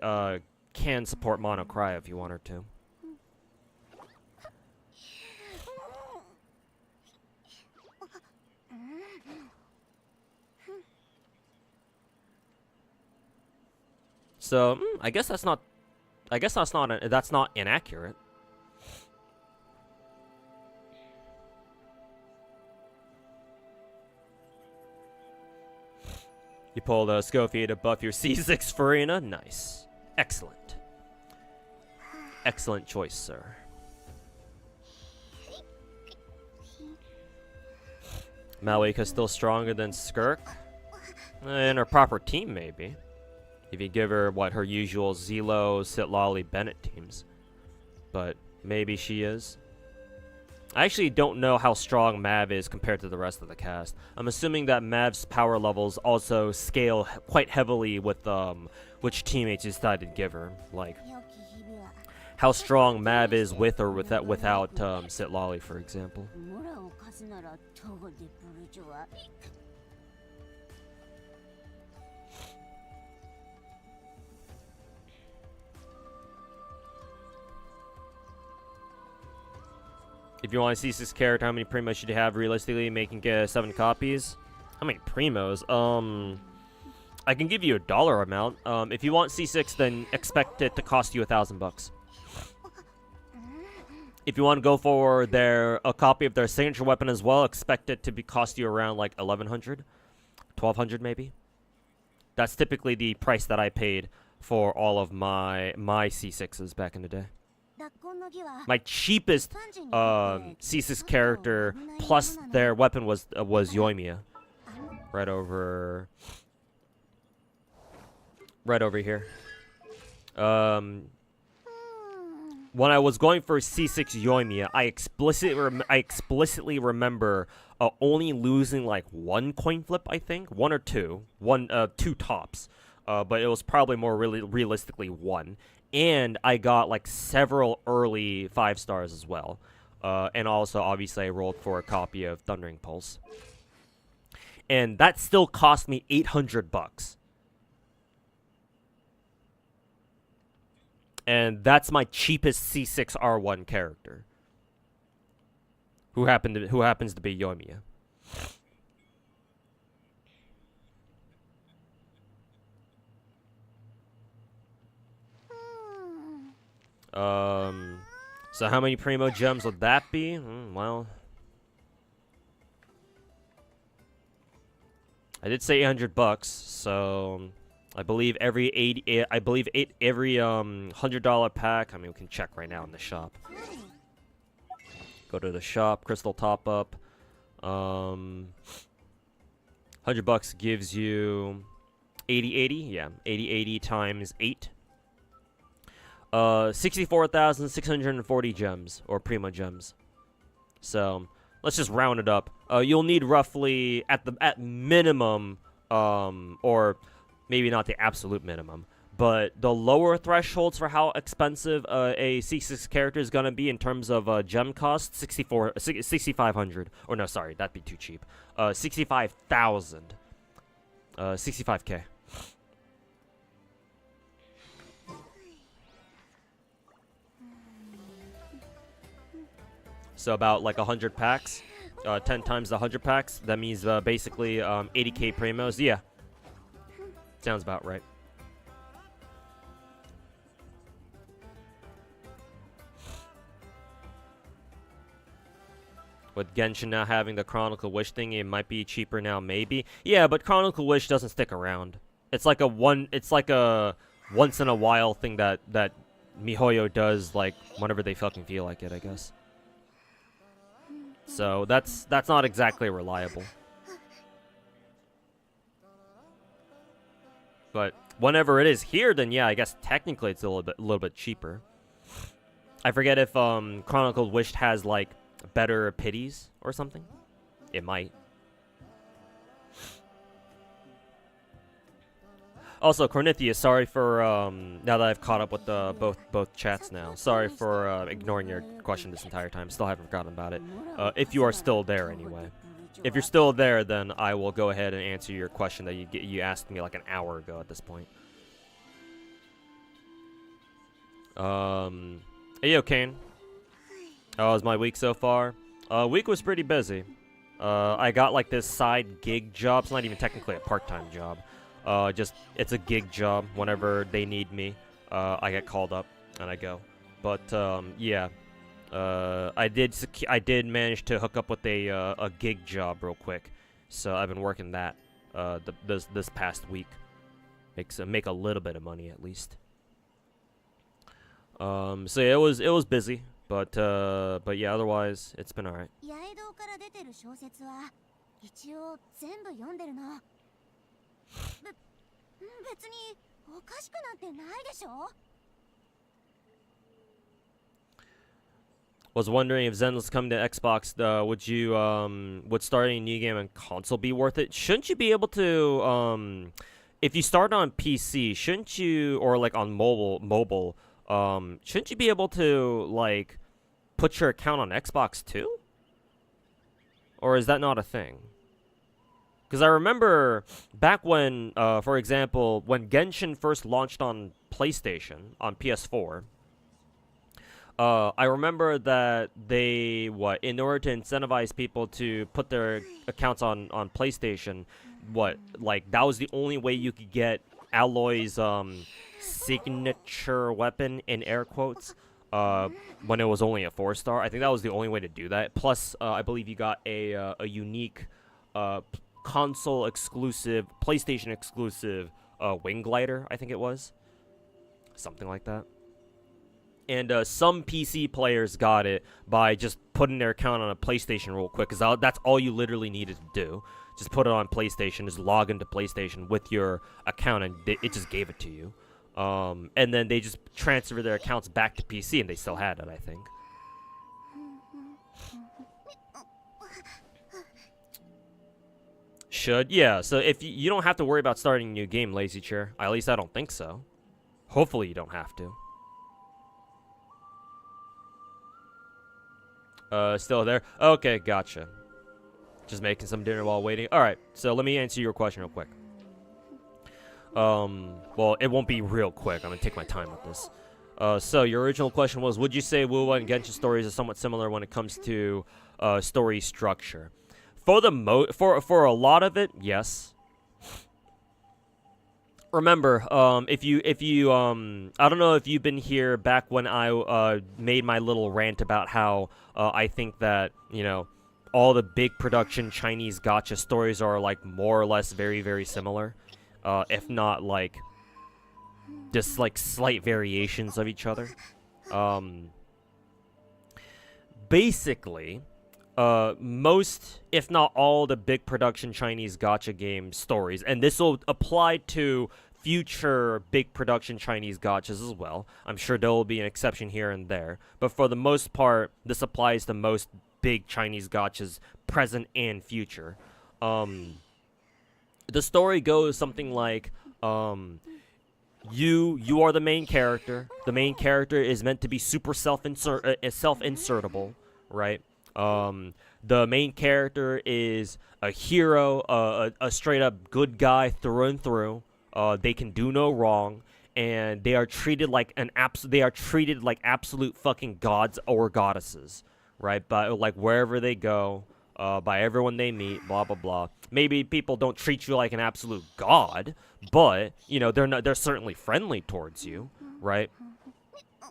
can support Mono Cryo if you want her to. So I guess that's not. That's not inaccurate. You pulled a Scofier to buff your C6 Farina. Nice. Excellent. Excellent choice, sir. Malwika's still stronger than Skirk. In her proper team, maybe. If you give her, what, her usual Zelo, Sitlali, Bennett teams. But maybe she is. I actually don't know how strong Mav is compared to the rest of the cast. I'm assuming that Mav's power levels also scale quite heavily with which teammates you decide to give her. Like, how strong Mav is with or without Sitlali, for example. If you want to see this character, how many primos should you have realistically? Making 7 copies. How many primos? I can give you a dollar amount. If you want C6, then expect it to cost you $1,000. If you want to go for a copy of their signature weapon as well, expect it to cost you around like 1,100, 1,200 maybe. That's typically the price that I paid for all of my C6s back in the day. My cheapest C6 character plus their weapon was Yoimiya. Right over here. When I was going for C6 Yoimiya, I explicitly remember only losing like 1 coin flip, I think, 1 or 2, 2 tops. But it was probably more realistically 1. And I got like several early 5 stars as well. And also, obviously, I rolled for a copy of Thundering Pulse. And that still cost me $800. And that's my cheapest C6 R1 character. Who happens to be Yoimiya. So how many primo gems would that be? Well, I did say $800, so I believe every $100 pack. I mean, we can check right now in the shop. Go to the shop, crystal top up. $100 gives you 80. Yeah, 80 times 8. 64,640 gems, or primo gems. So let's just round it up. You'll need roughly at minimum, or maybe not the absolute minimum, but the lower thresholds for how expensive a C6 character is gonna be in terms of gem cost, 6,500. Or no, sorry, that'd be too cheap. 65,000. 65K. So about like 100 packs, 10 times the 100 packs. That means basically 80k primos. Yeah, sounds about right. With Genshin now having the Chronicle Wish thing, it might be cheaper now, maybe. Yeah, but Chronicle Wish doesn't stick around. It's like a once in a while thing that MiHoYo does, like whenever they fucking feel like it, I guess. So that's not exactly reliable. But whenever it is here, then yeah, I guess technically it's a little bit cheaper. I forget if Chronicle Wish has like better pities or something. It might. Also, Cornithia, sorry for now that I've caught up with both chats now. Sorry for ignoring your question this entire time. Still haven't forgotten about it. If you are still there, anyway. If you're still there, then I will go ahead and answer your question that you asked me like an hour ago at this point. Hey, yo, Kane. How was my week so far? Week was pretty busy. I got like this side gig job. It's not even technically a part-time job. Just it's a gig job. Whenever they need me, I get called up and I go. But yeah, I did manage to hook up with a gig job real quick. So I've been working that this past week. Make a little bit of money at least. So yeah, it was busy, but yeah, otherwise it's been alright. 八重堂から出てる小説は一応全部読んでるの。別におかしくなんてないでしょ。Was wondering if Zenless come to Xbox, would starting a new game on console be worth it? Shouldn't you be able to, if you start on PC, shouldn't you, or like on mobile, shouldn't you be able to like put your account on Xbox too? Or is that not a thing? Because I remember back when, for example, when Genshin first launched on PlayStation, on PS4, I remember that they, in order to incentivize people to put their accounts on PlayStation, that was the only way you could get Alloy's signature weapon, in air quotes, when it was only a 4-star. I think that was the only way to do that. Plus, I believe you got a unique console exclusive, PlayStation exclusive wing glider, I think it was. Something like that. And some PC players got it by just putting their account on a PlayStation real quick, because that's all you literally needed to do. Just put it on PlayStation, just log into PlayStation with your account, and it just gave it to you. And then they just transfer their accounts back to PC, and they still had it, I think. Should, yeah. So if you don't have to worry about starting a new game, Lazy Chair. At least I don't think so. Hopefully you don't have to. Still there? Okay, gotcha. Just making some dinner while waiting. Alright, so let me answer your question real quick. Well, it won't be real quick. I'm gonna take my time with this. So your original question was, would you say WoW and Genshin stories are somewhat similar when it comes to story structure? For for a lot of it, yes. Remember, if you I don't know if you've been here back when I made my little rant about how I think that, you know, all the big production Chinese gacha stories are like more or less very, very similar, if not like just like slight variations of each other. Basically, most, if not all, the big production Chinese gacha game stories, and this will apply to future big production Chinese gachas as well. I'm sure there will be an exception here and there, but for the most part, this applies to most big Chinese gachas, present and future. The story goes something like, you are the main character. The main character is meant to be super self-insertable, right? The main character is a hero, a straight up good guy through and through. They can do no wrong, and they are treated like absolute fucking gods or goddesses, right? But like wherever they go, by everyone they meet, blah blah blah. Maybe people don't treat you like an absolute god, but you know they're certainly friendly towards you, right?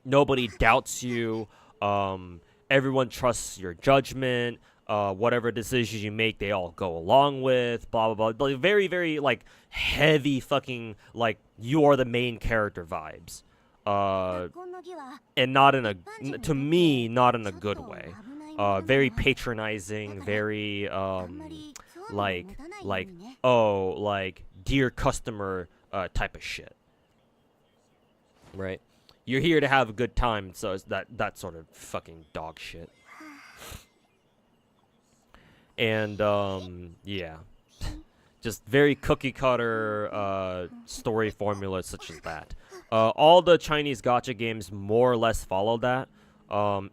Nobody doubts you. Everyone trusts your judgment. Whatever decisions you make, they all go along with, blah, blah, blah. Like, very, very, like, heavy fucking, like, you are the main character vibes. And not in a, to me, not in a good way. Very patronizing, very, like, dear customer, type of shit. Right? You're here to have a good time, so it's that sort of fucking dog shit. And, yeah. Just very cookie-cutter story formulas such as that. All the Chinese gacha games more or less follow that.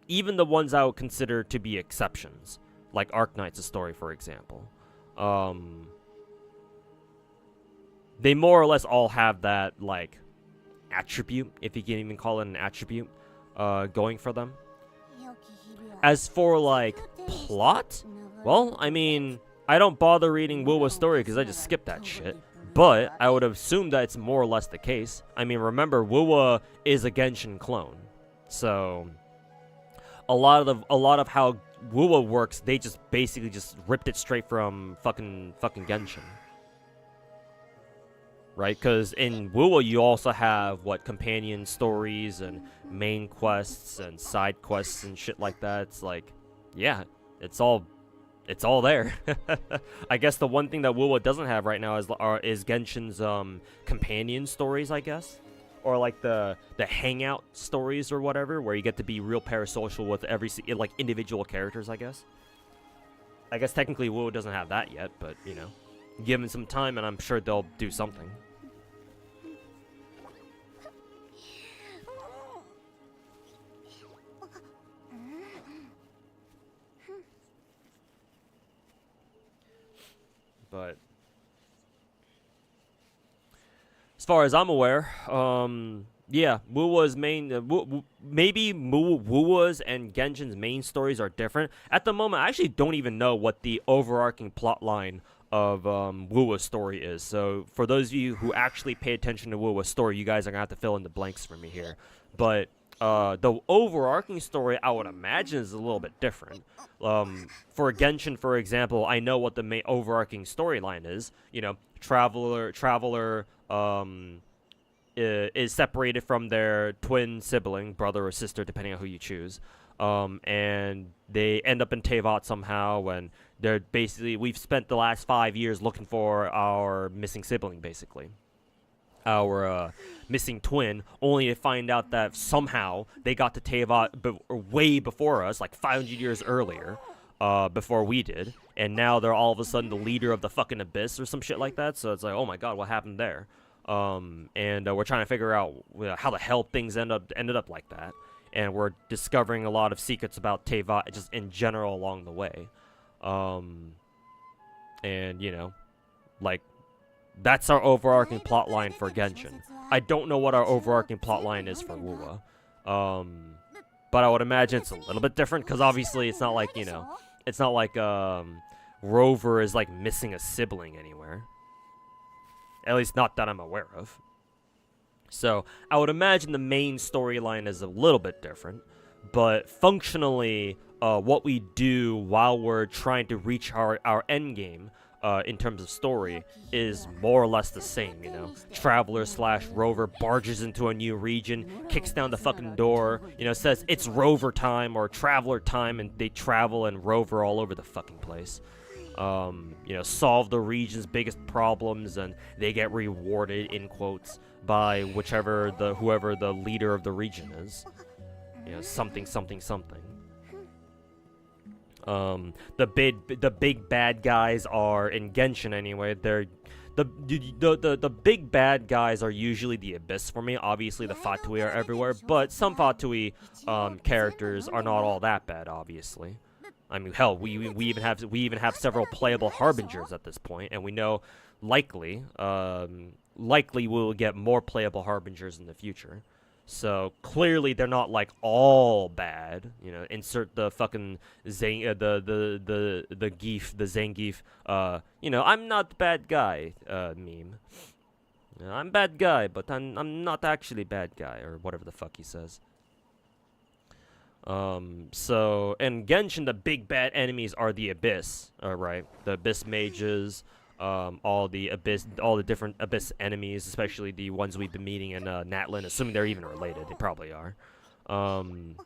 Even the ones I would consider to be exceptions. Like Arknight's story, for example. They more or less all have that, like, attribute, if you can even call it an attribute, going for them. As for, like, plot... Well, I mean, I don't bother reading Wuwa story because I just skip that shit. but I would assume that it's more or less the case. I mean, remember, Wuwa is a Genshin clone, so a lot of how Wuwa works, they just basically just ripped it straight from fucking Genshin. Right? Because in Wuwa, you also have, what, companion stories and main quests and side quests and shit like that. It's like, yeah, it's all there. I guess the one thing that Wuwa doesn't have right now is Genshin's companion stories, I guess. Or like the hangout stories or whatever, where you get to be real parasocial with like individual characters, I guess. I guess technically Wuwa doesn't have that yet, but, you know, give them some time and I'm sure they'll do something. But as far as I'm aware, yeah, Wuwa's maybe Wuwa's and Genshin's main stories are different. At the moment, I actually don't even know what the overarching plot line of Wuwa's story is. So for those of you who actually pay attention to Wuwa's story, you guys are gonna have to fill in the blanks for me here. But the overarching story, I would imagine, is a little bit different. For Genshin, for example, I know what the main overarching storyline is. You know, Traveler is separated from their twin sibling, brother or sister, depending on who you choose. And they end up in Teyvat somehow, and they're basically, we've spent the last 5 years looking for our missing sibling, basically. Our missing twin, only to find out that somehow they got to Teyvat way before us, like 500 years earlier, before we did, and now they're all of a sudden the leader of the fucking abyss or some shit like that. So it's like, oh my god, what happened there? And we're trying to figure out how the hell things ended up like that, and we're discovering a lot of secrets about Teyvat just in general along the way. And you know, like, that's our overarching plot line for Genshin. I don't know what our overarching plot line is for Wuwa. But I would imagine it's a little bit different, because obviously it's not like, you know, it's not like Rover is like missing a sibling anywhere. At least not that I'm aware of. So I would imagine the main storyline is a little bit different, but functionally, what we do while we're trying to reach our end game, in terms of story, is more or less the same, you know. Traveler / Rover barges into a new region, kicks down the fucking door, you know, says it's Rover time or Traveler time, and they travel and rover all over the fucking place. You know, solve the region's biggest problems, and they get rewarded, in quotes, by whoever the leader of the region is. You know, something. The big bad guys are, in Genshin anyway, they're the big bad guys are usually the Abyss for me. Obviously the Fatui are everywhere, but some Fatui characters are not all that bad, obviously. I mean, hell, we even have several playable harbingers at this point, and we know likely we'll get more playable harbingers in the future. So clearly they're not like all bad, you know. Insert the fucking the Geef, the Zangief, you know, I'm not the bad guy meme. I'm bad guy, but I'm not actually bad guy, or whatever the fuck he says. So in Genshin, the big bad enemies are the Abyss, right? The Abyss mages, all the different Abyss enemies, especially the ones we've been meeting in Natlin, assuming they're even related. They probably are. And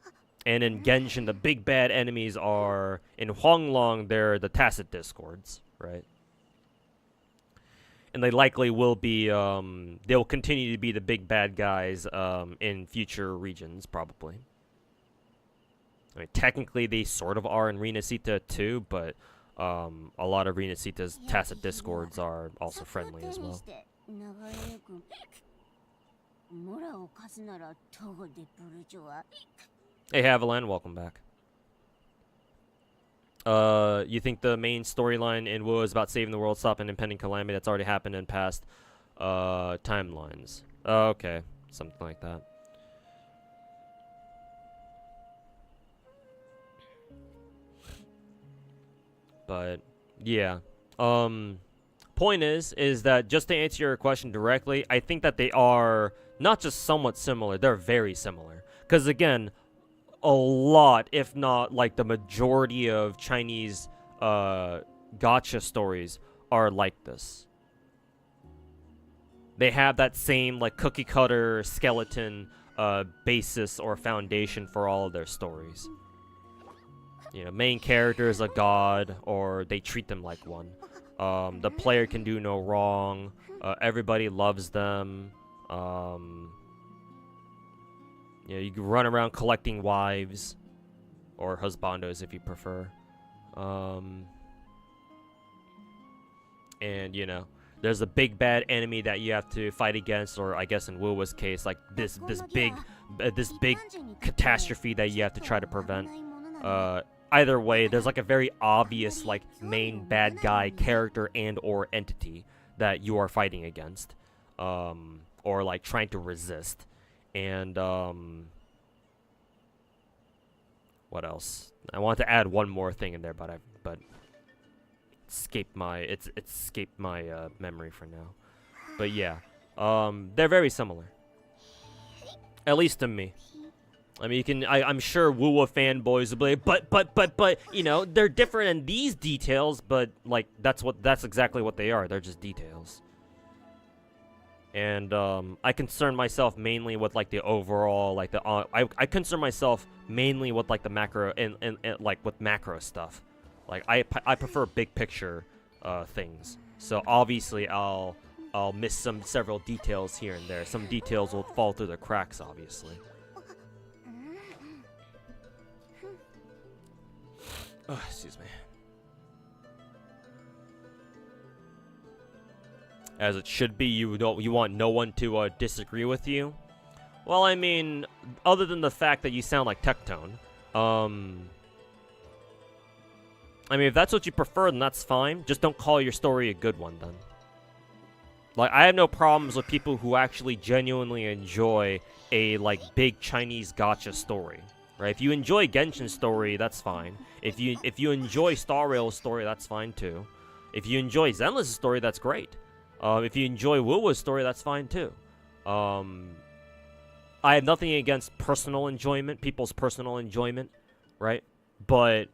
in Genshin, the big bad enemies are, in Huanglong, they're the Tacit Discords, right? And they likely will be, they'll continue to be the big bad guys in future regions, probably. I mean, technically they sort of are in Renacita too, but a lot of Renacita's Tacit Discords are also friendly as well. Hey Haviland, welcome back. You think the main storyline in WoW is about saving the world, stopping impending calamity that's already happened in past timelines? Okay, something like that. But yeah, Point is that just to answer your question directly, I think that they are not just somewhat similar, they're very similar. Because again, a lot, if not like the majority of Chinese gacha stories are like this. They have that same like cookie cutter skeleton basis or foundation for all of their stories. You know, main character is a god, or they treat them like one. The player can do no wrong. Everybody loves them. You know, you can run around collecting wives, or husbandos if you prefer. And you know, there's a big bad enemy that you have to fight against, or I guess in Wuwa's case, like this big catastrophe that you have to try to prevent. Either way, there's like a very obvious like main bad guy character and or entity that you are fighting against, or like trying to resist. And what else? I want to add one more thing in there, but escaped my escaped my memory for now. But yeah, they're very similar, at least to me. I mean, you can. I'm sure Wuwa fanboys will be like, but you know, they're different in these details. But like, that's exactly what they are. They're just details. And I concern myself mainly with like the overall, like the I concern myself mainly with like the macro and like with macro stuff. Like I prefer big picture things. So obviously I'll miss several details here and there. Some details will fall through the cracks, obviously. Oh, excuse me. As it should be, you want no one to disagree with you. Well, I mean, other than the fact that you sound like Tectone, I mean, if that's what you prefer, then that's fine. Just don't call your story a good one, then. Like, I have no problems with people who actually genuinely enjoy a like big Chinese gacha story. Right? If you enjoy Genshin's story, that's fine. If you enjoy Star Rail's story, that's fine too. If you enjoy Zenless' story, that's great. If you enjoy Wuwa's story, that's fine too. I have nothing against personal enjoyment, people's personal enjoyment, right? But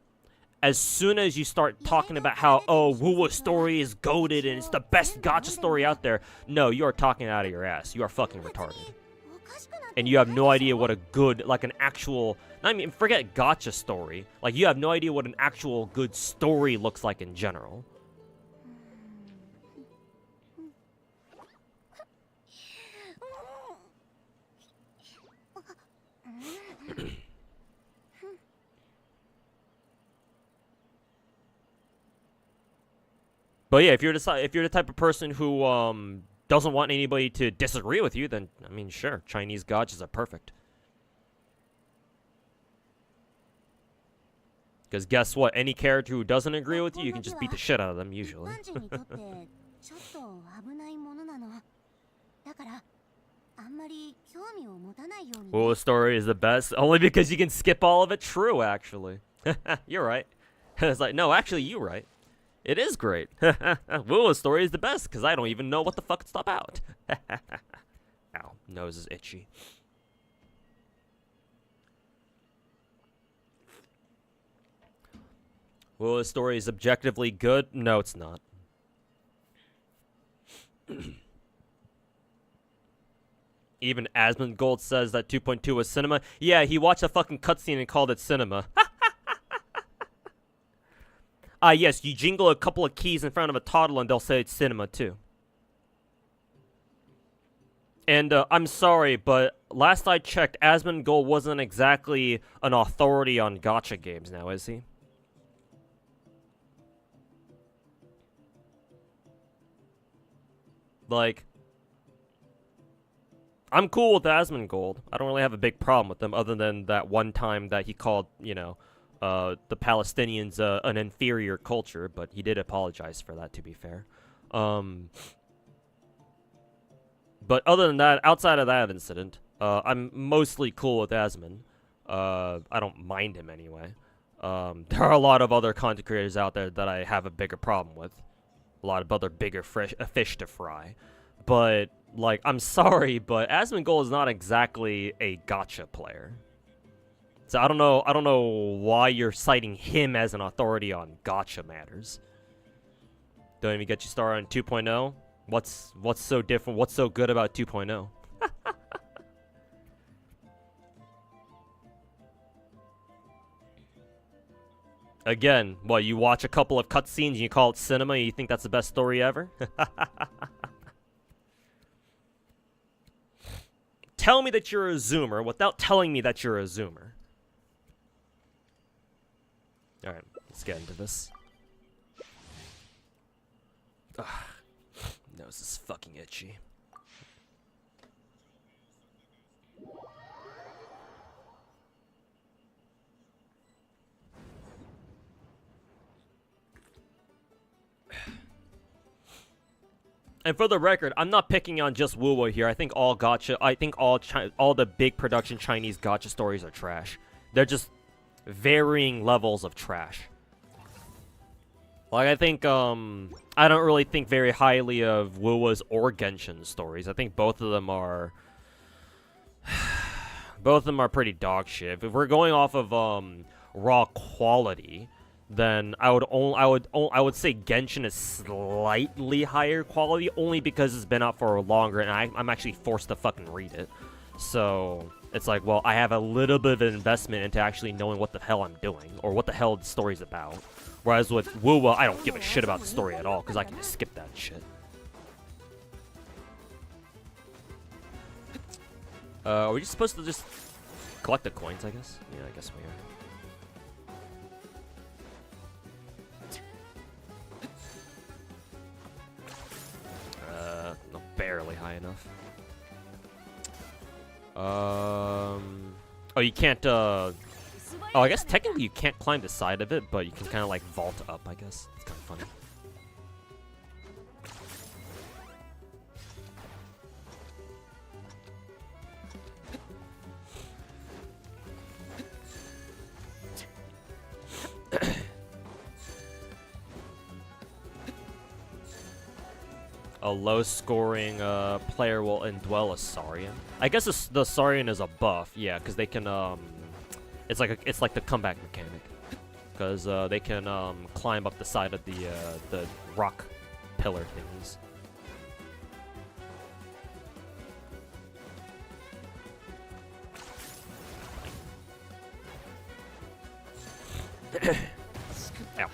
as soon as you start talking about how, oh, Wuwa's story is goated and it's the best gacha story out there, no, you are talking out of your ass. You are fucking retarded. And you have no idea what a good, like an actual, I mean, forget gacha story. Like, you have no idea what an actual good story looks like in general. But yeah, if you're the type of person who doesn't want anybody to disagree with you, then I mean, sure, Chinese gachas are perfect. Because guess what? Any character who doesn't agree with you, you can just beat the shit out of them usually. Well, the story is the best, only because you can skip all of it. True, actually. You're right. It's like, no, actually, you're right. It is great. Wuwa's story is the best, because I don't even know what the fuck it's about. Ow, nose is itchy. Wuwa's story is objectively good? No, it's not. Even Asmongold says that 2.2 was cinema. Yeah, he watched a fucking cutscene and called it cinema. Yes, you jingle a couple of keys in front of a toddler and they'll say it's cinema too. And I'm sorry, but last I checked, Asmongold wasn't exactly an authority on gacha games now, is he? Like, I'm cool with Asmongold. I don't really have a big problem with them, other than that one time that he called, you know, the Palestinians an inferior culture, but he did apologize for that, to be fair. But other than that, outside of that incident, I'm mostly cool with Asmon. I don't mind him anyway. There are a lot of other content creators out there that I have a bigger problem with. a lot of other bigger fish to fry. But like, I'm sorry, but Asmongold is not exactly a gacha player. So I don't know why you're citing him as an authority on gacha matters. Don't even get you started on 2.0. What's so different? What's so good about 2.0? Again, what, you watch a couple of cutscenes and you call it cinema and you think that's the best story ever? Tell me that you're a zoomer without telling me that you're a zoomer. Alright, let's get into this. Ugh. Nose is fucking itchy. And for the record, I'm not picking on just Wuwa here. I think all the big production Chinese gacha stories are trash. They're just varying levels of trash. Like, I think, I don't really think very highly of Wuwa's or Genshin's stories. I think both of them are pretty dog shit. If we're going off of, raw quality, then I would say Genshin is slightly higher quality, only because it's been out for longer and I'm actually forced to fucking read it. So it's like, well, I have a little bit of an investment into actually knowing what the hell I'm doing or what the hell the story's about. Whereas with Wuwa, I don't give a shit about the story at all because I can just skip that shit. Are we just supposed to just collect the coins, I guess? Yeah, I guess we are. No, barely high enough. Oh, you can't, oh, I guess technically you can't climb the side of it, but you can kind of like vault up, I guess. It's kind of funny. A low-scoring player will indwell a Saurian. I guess the Saurian is a buff, yeah, because they can it's like the comeback mechanic, because they can climb up the side of the rock pillar thingies. Ow.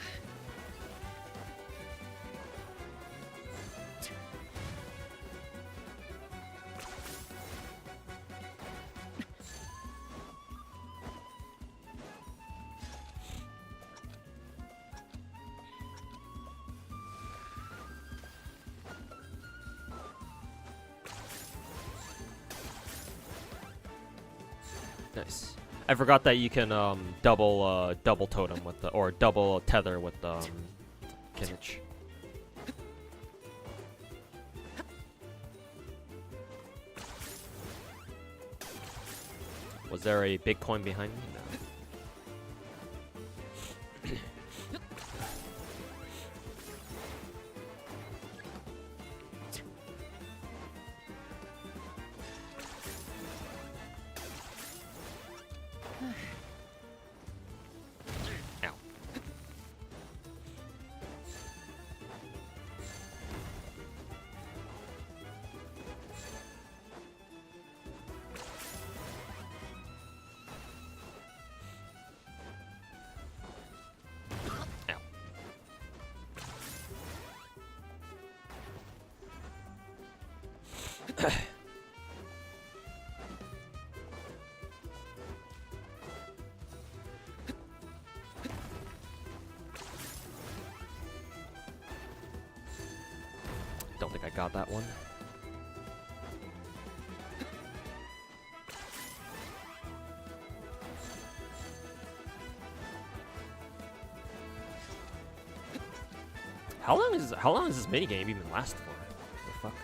Nice. I forgot that you can double totem with the, or double tether with Kimmich. Was there a big coin behind me? No. Don't think I got that one. How long is this minigame even last for? What the fuck?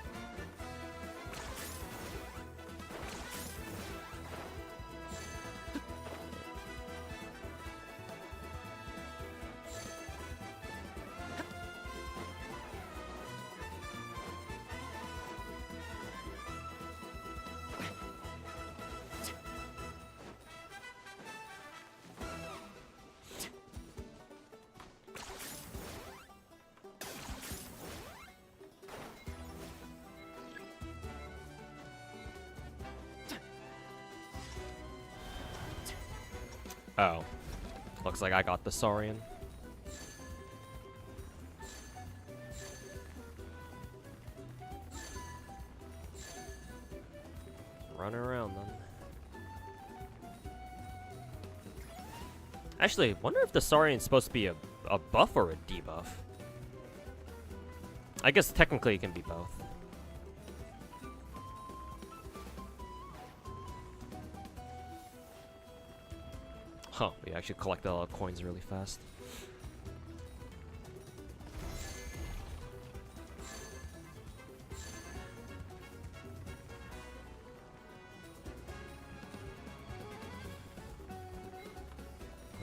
Oh. Looks like I got the Saurian. Run around then. Actually, wonder if the Saurian's supposed to be a buff or a debuff. I guess technically it can be both. Huh, we actually collected a lot of coins really fast.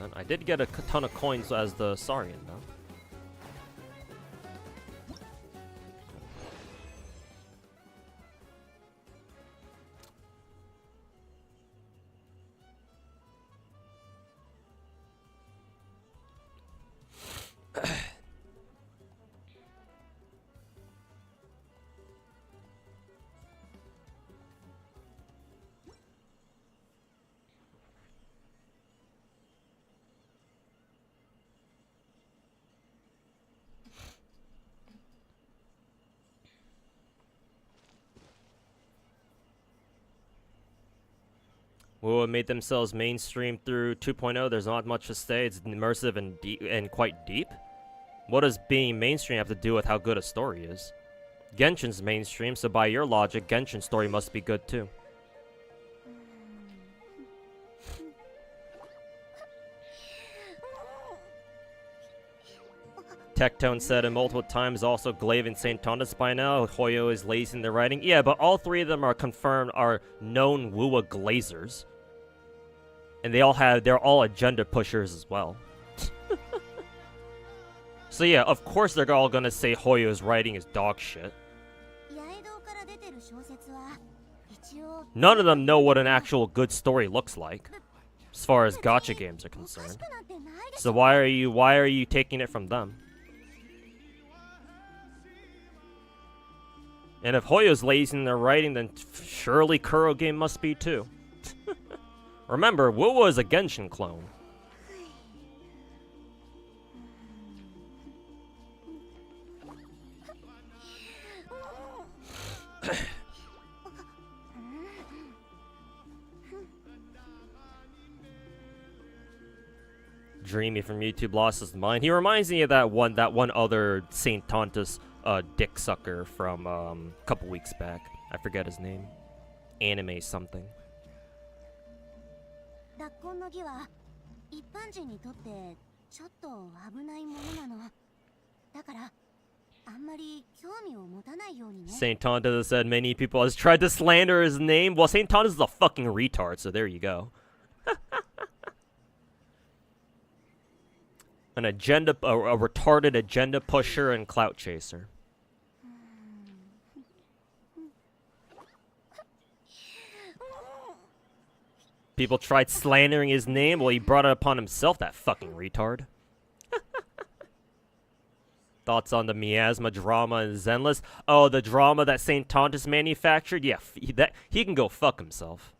And I did get a ton of coins as the Saurian, though. Well, made themselves mainstream through 2.0. There's not much to say. It's immersive and deep and quite deep. What does being mainstream have to do with how good a story is? Genshin's mainstream, so by your logic, Genshin's story must be good too. Tectone said it multiple times, also Glaive and St. Tondas by now. Hoyo is lazy in their writing. Yeah, but all three of them are confirmed, are known Wuwa Glazers. And they're all agenda pushers as well. So yeah, of course they're all gonna say Hoyo's writing is dog shit. None of them know what an actual good story looks like, as far as gacha games are concerned. So why are you taking it from them? And if Hoyo's lazy in their writing, then surely Kuro game must be too. Remember, Wuwa is a Genshin clone. Dreamy from YouTube lost his mind. He reminds me of that one other Saint Tontas dick sucker from a couple weeks back. I forget his name. Anime something. Saint Tontas said many people has tried to slander his name. Well, Saint Tontas is a fucking retard, so there you go. A retarded agenda pusher and clout chaser. People tried slandering his name. Well, he brought it upon himself, that fucking retard. Thoughts on the miasma drama and Zenless? Oh, the drama that St. Tontas manufactured? Yeah, he can go fuck himself.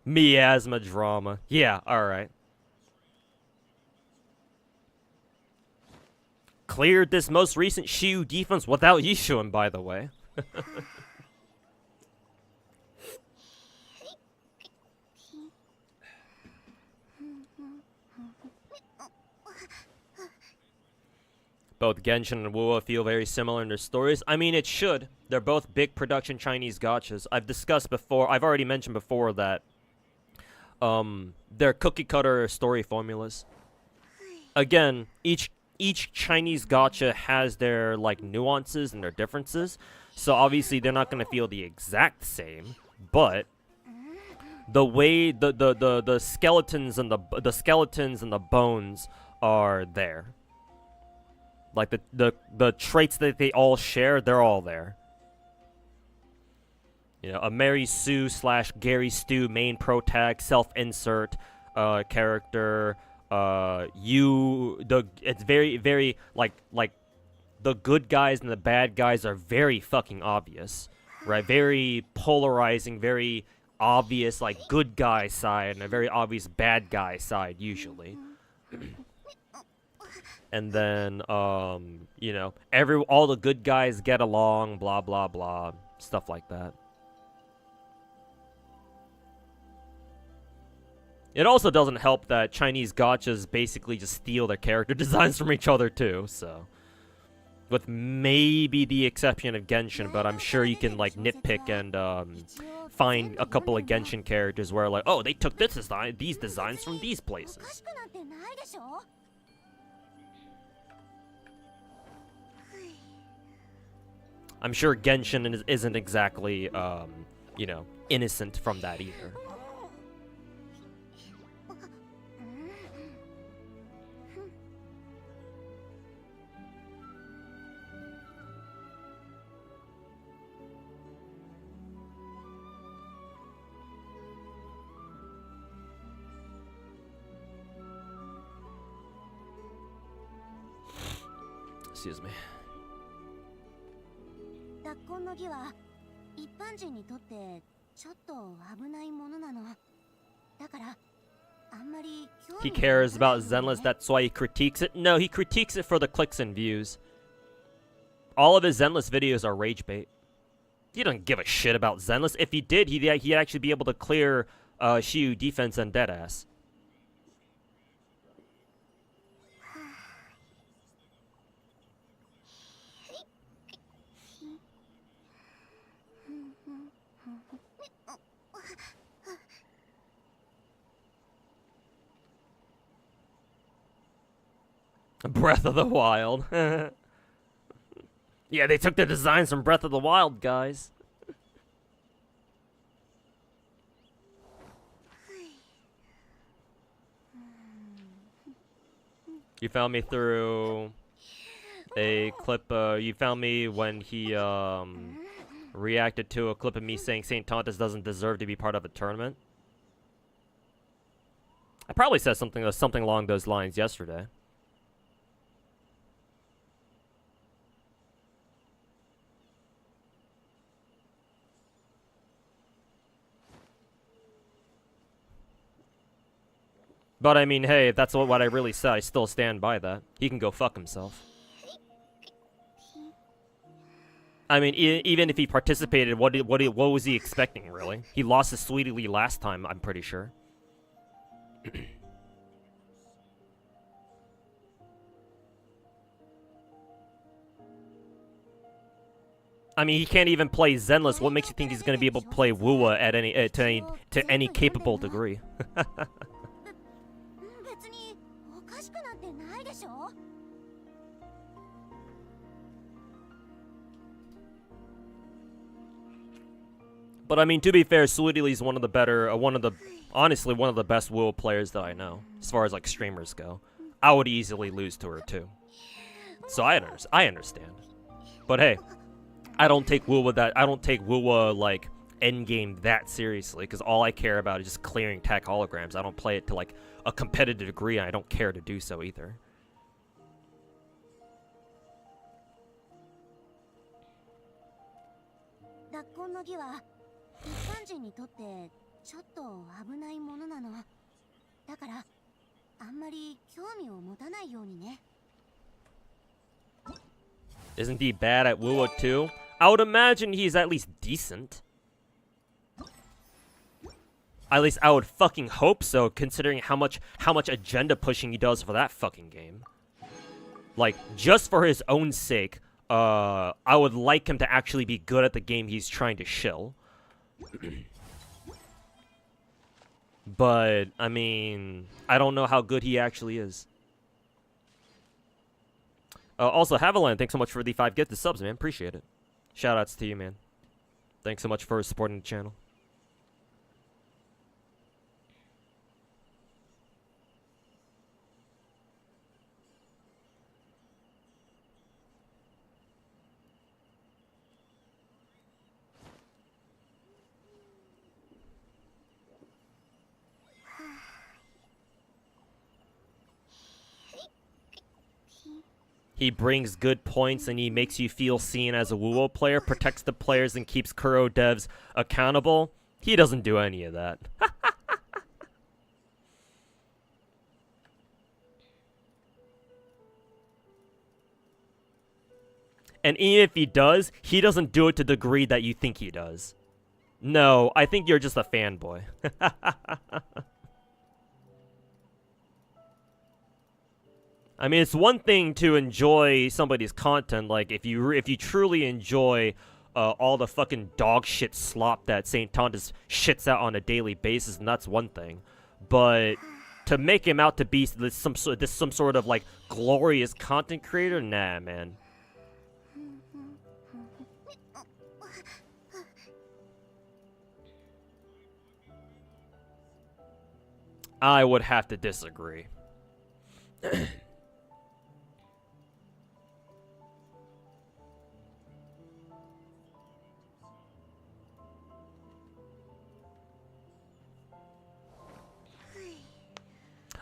Miasma drama. Yeah, alright. Cleared this most recent Shiyu defense without Yishuin, by the way. Both Genshin and Wuwa feel very similar in their stories. I mean, it should. They're both big production Chinese gachas. I've already mentioned before that they're cookie cutter story formulas. Again, each Chinese gacha has their like nuances and their differences. So obviously they're not going to feel the exact same, but the way the skeletons and the bones are there. Like the traits that they all share, they're all there. You know, a Mary Sue / Gary Stu main protag self-insert character. It's very like the good guys and the bad guys are very fucking obvious, right? Very polarizing, very obvious like good guy side and a very obvious bad guy side usually. And then you know, all the good guys get along, blah blah blah, stuff like that. It also doesn't help that Chinese gachas basically just steal their character designs from each other too, so. With maybe the exception of Genshin, but I'm sure you can like nitpick and find a couple of Genshin characters where like, oh, they took these designs from these places. I'm sure Genshin isn't exactly, you know, innocent from that either. Excuse me. He cares about Zenless, that's why he critiques it? No, he critiques it for the clicks and views. All of his Zenless videos are rage bait. He doesn't give a shit about Zenless. If he did, he'd actually be able to clear Shiyu defense and deadass. Breath of the Wild. Yeah, they took the designs from Breath of the Wild, guys. You found me through a clip, you found me when he, reacted to a clip of me saying St. Tontus doesn't deserve to be part of a tournament. I probably said something along those lines yesterday. But I mean, hey, if that's what I really said, I still stand by that. He can go fuck himself. I mean, even if he participated, what was he expecting, really? He lost to Sweetie Lee last time, I'm pretty sure. I mean, he can't even play Zenless. What makes you think he's going to be able to play Wuwa at to any capable degree? But I mean, to be fair, Sweetie Lee's one of the better, honestly, one of the best Wuwa players that I know, as far as like streamers go. I would easily lose to her too. So I understand. But hey, I don't take Wuwa like endgame that seriously, because all I care about is just clearing tech holograms. I don't play it to like a competitive degree, and I don't care to do so either. Isn't he bad at Wuwa too? I would imagine he's at least decent. At least I would fucking hope so, considering how much agenda pushing he does for that fucking game. Like, just for his own sake, I would like him to actually be good at the game he's trying to shill. But, I mean, I don't know how good he actually is. Also, Haviland, thanks so much for the 5 gifted subs, man. Appreciate it. Shoutouts to you, man. Thanks so much for supporting the channel. He brings good points and he makes you feel seen as a Wuwo player, protects the players and keeps Kuro devs accountable. He doesn't do any of that. And even if he does, he doesn't do it to the degree that you think he does. No, I think you're just a fanboy. I mean, it's one thing to enjoy somebody's content, like if you truly enjoy all the fucking dog shit slop that St. Tontas shits out on a daily basis, and that's one thing. But to make him out to be some sort of like glorious content creator, nah, man. I would have to disagree.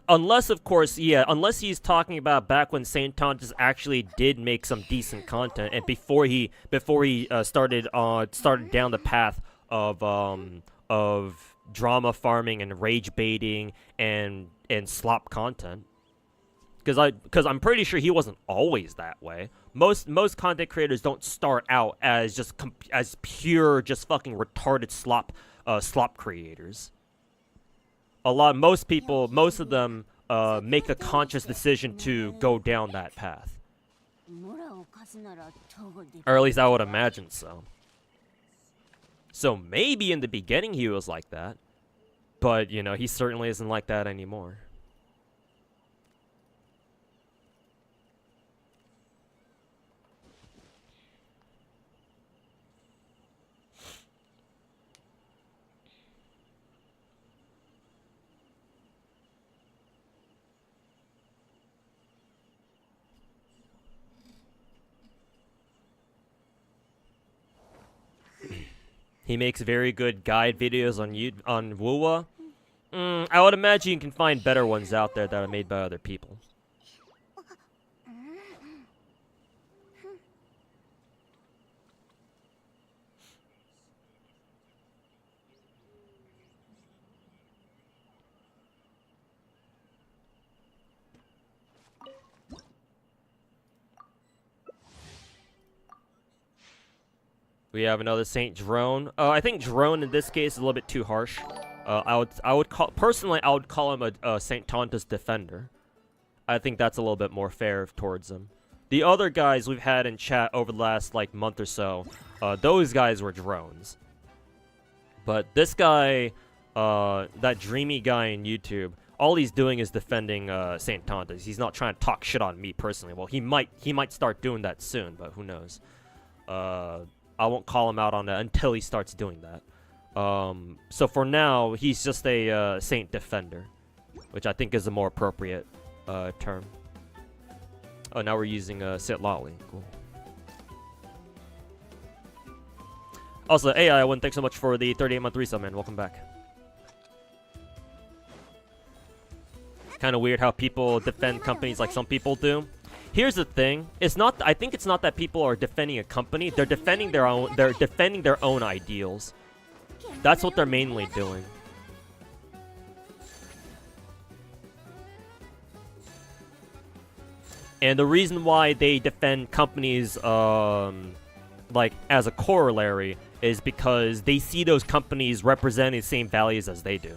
Unless, of course, yeah, unless he's talking about back when St. Tontas actually did make some decent content, and before he started down the path of drama farming and rage baiting and slop content. Because I'm pretty sure he wasn't always that way. Most content creators don't start out as just as pure just fucking retarded slop creators. Most of them make a conscious decision to go down that path. Or at least I would imagine so. So maybe in the beginning he was like that. But, you know, he certainly isn't like that anymore. He makes very good guide videos on Wuwa. I would imagine you can find better ones out there that are made by other people. We have another Saint Drone. I think Drone in this case is a little bit too harsh. I would call him a Saint Tontas defender. I think that's a little bit more fair towards him. The other guys we've had in chat over the last like month or so, those guys were drones. But this guy, that dreamy guy in YouTube, all he's doing is defending Saint Tontas. He's not trying to talk shit on me personally. Well, he might start doing that soon, but who knows? I won't call him out on that until he starts doing that. So for now, he's just a Saint Defender, which I think is a more appropriate term. Oh, now we're using Sit Lolly. Cool. Also, AI1, thanks so much for the 38-month resub, man. Welcome back. Kind of weird how people defend companies like some people do. Here's the thing: I think it's not that people are defending a company. They're defending their own. They're defending their own ideals. That's what they're mainly doing. And the reason why they defend companies, like as a corollary, is because they see those companies representing the same values as they do.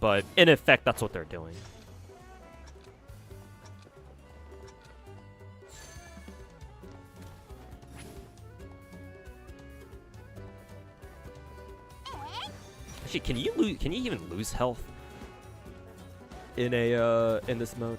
But in effect, that's what they're doing. Actually, can you even lose health in this mode?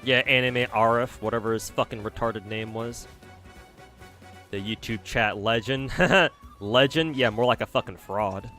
Yeah, Anime RF, whatever his fucking retarded name was. The YouTube chat legend. Legend? Yeah, more like a fucking fraud.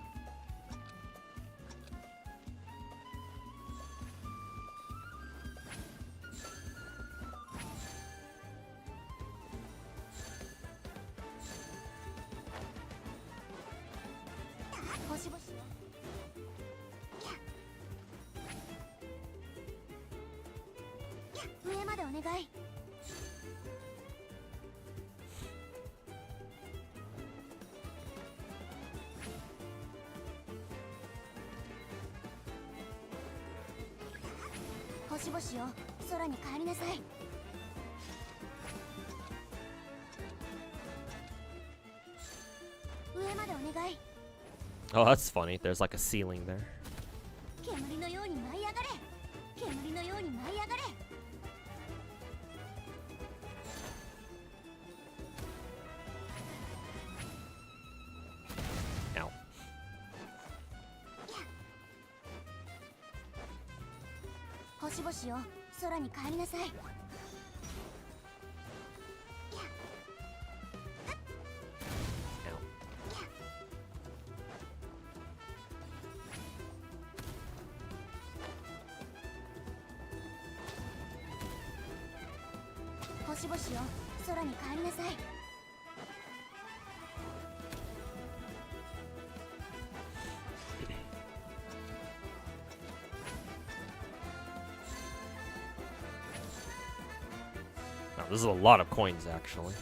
Oh, that's funny. There's like a ceiling there. Ow. Oh, this is a lot of coins, actually.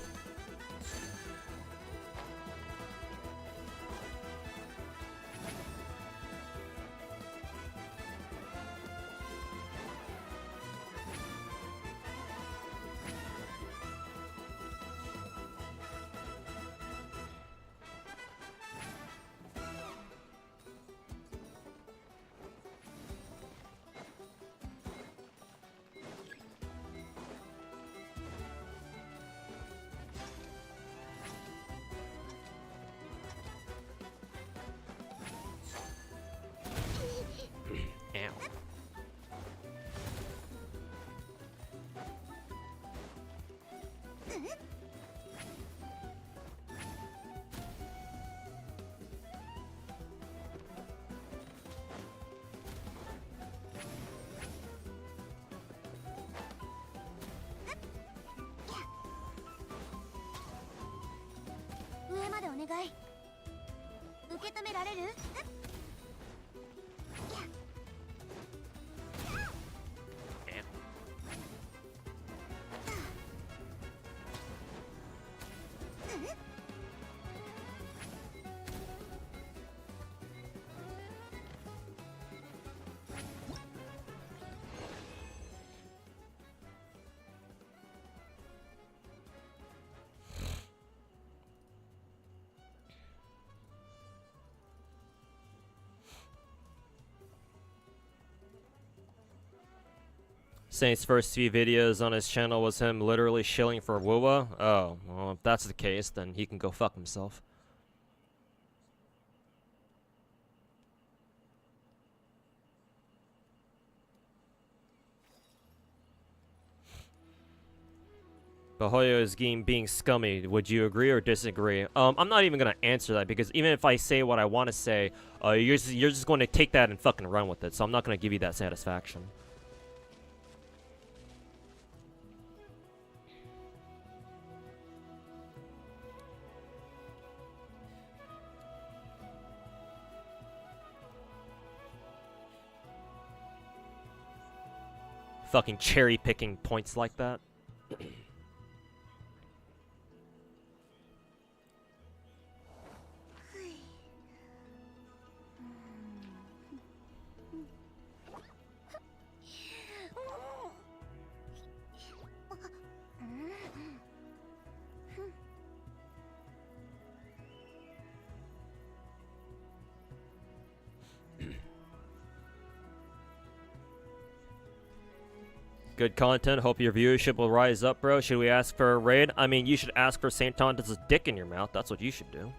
Saint's first few videos on his channel was him literally shilling for Wuwa. Oh, well, if that's the case, then he can go fuck himself. Bahoyo is being scummy. Would you agree or disagree? I'm not even gonna answer that because even if I say what I want to say, you're just going to take that and fucking run with it. So I'm not gonna give you that satisfaction. Fucking cherry picking points like that. Good content. Hope your viewership will rise up, bro. Should we ask for a raid? I mean, you should ask for St. Tonda's dick in your mouth. That's what you should do.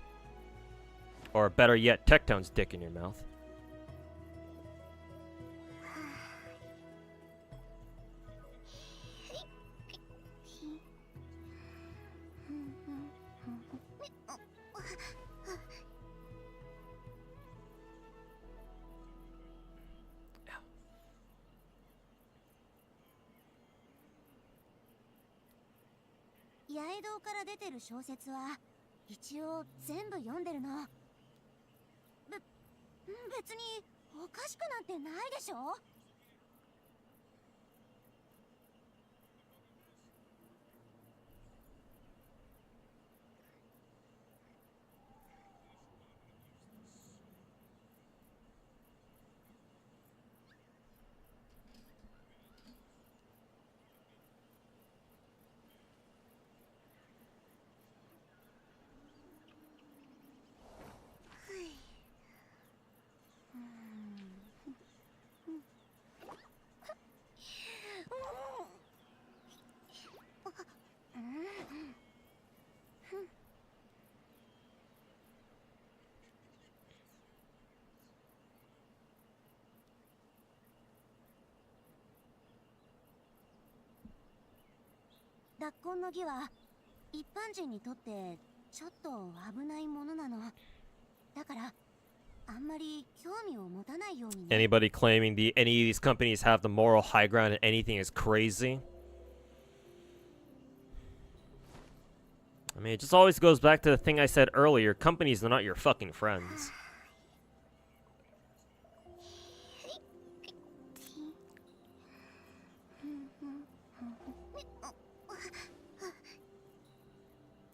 Or better yet, Tectone's dick in your mouth. 八重堂から出てる小説は一応全部読んでるの。別におかしくなんてないでしょ。脱婚の儀は一般人にとってちょっと危ないものなの。だからあんまり興味を持たないようにね。 Anybody claiming any of these companies have the moral high ground and anything is crazy? I mean, it just always goes back to the thing I said earlier. Companies are not your fucking friends.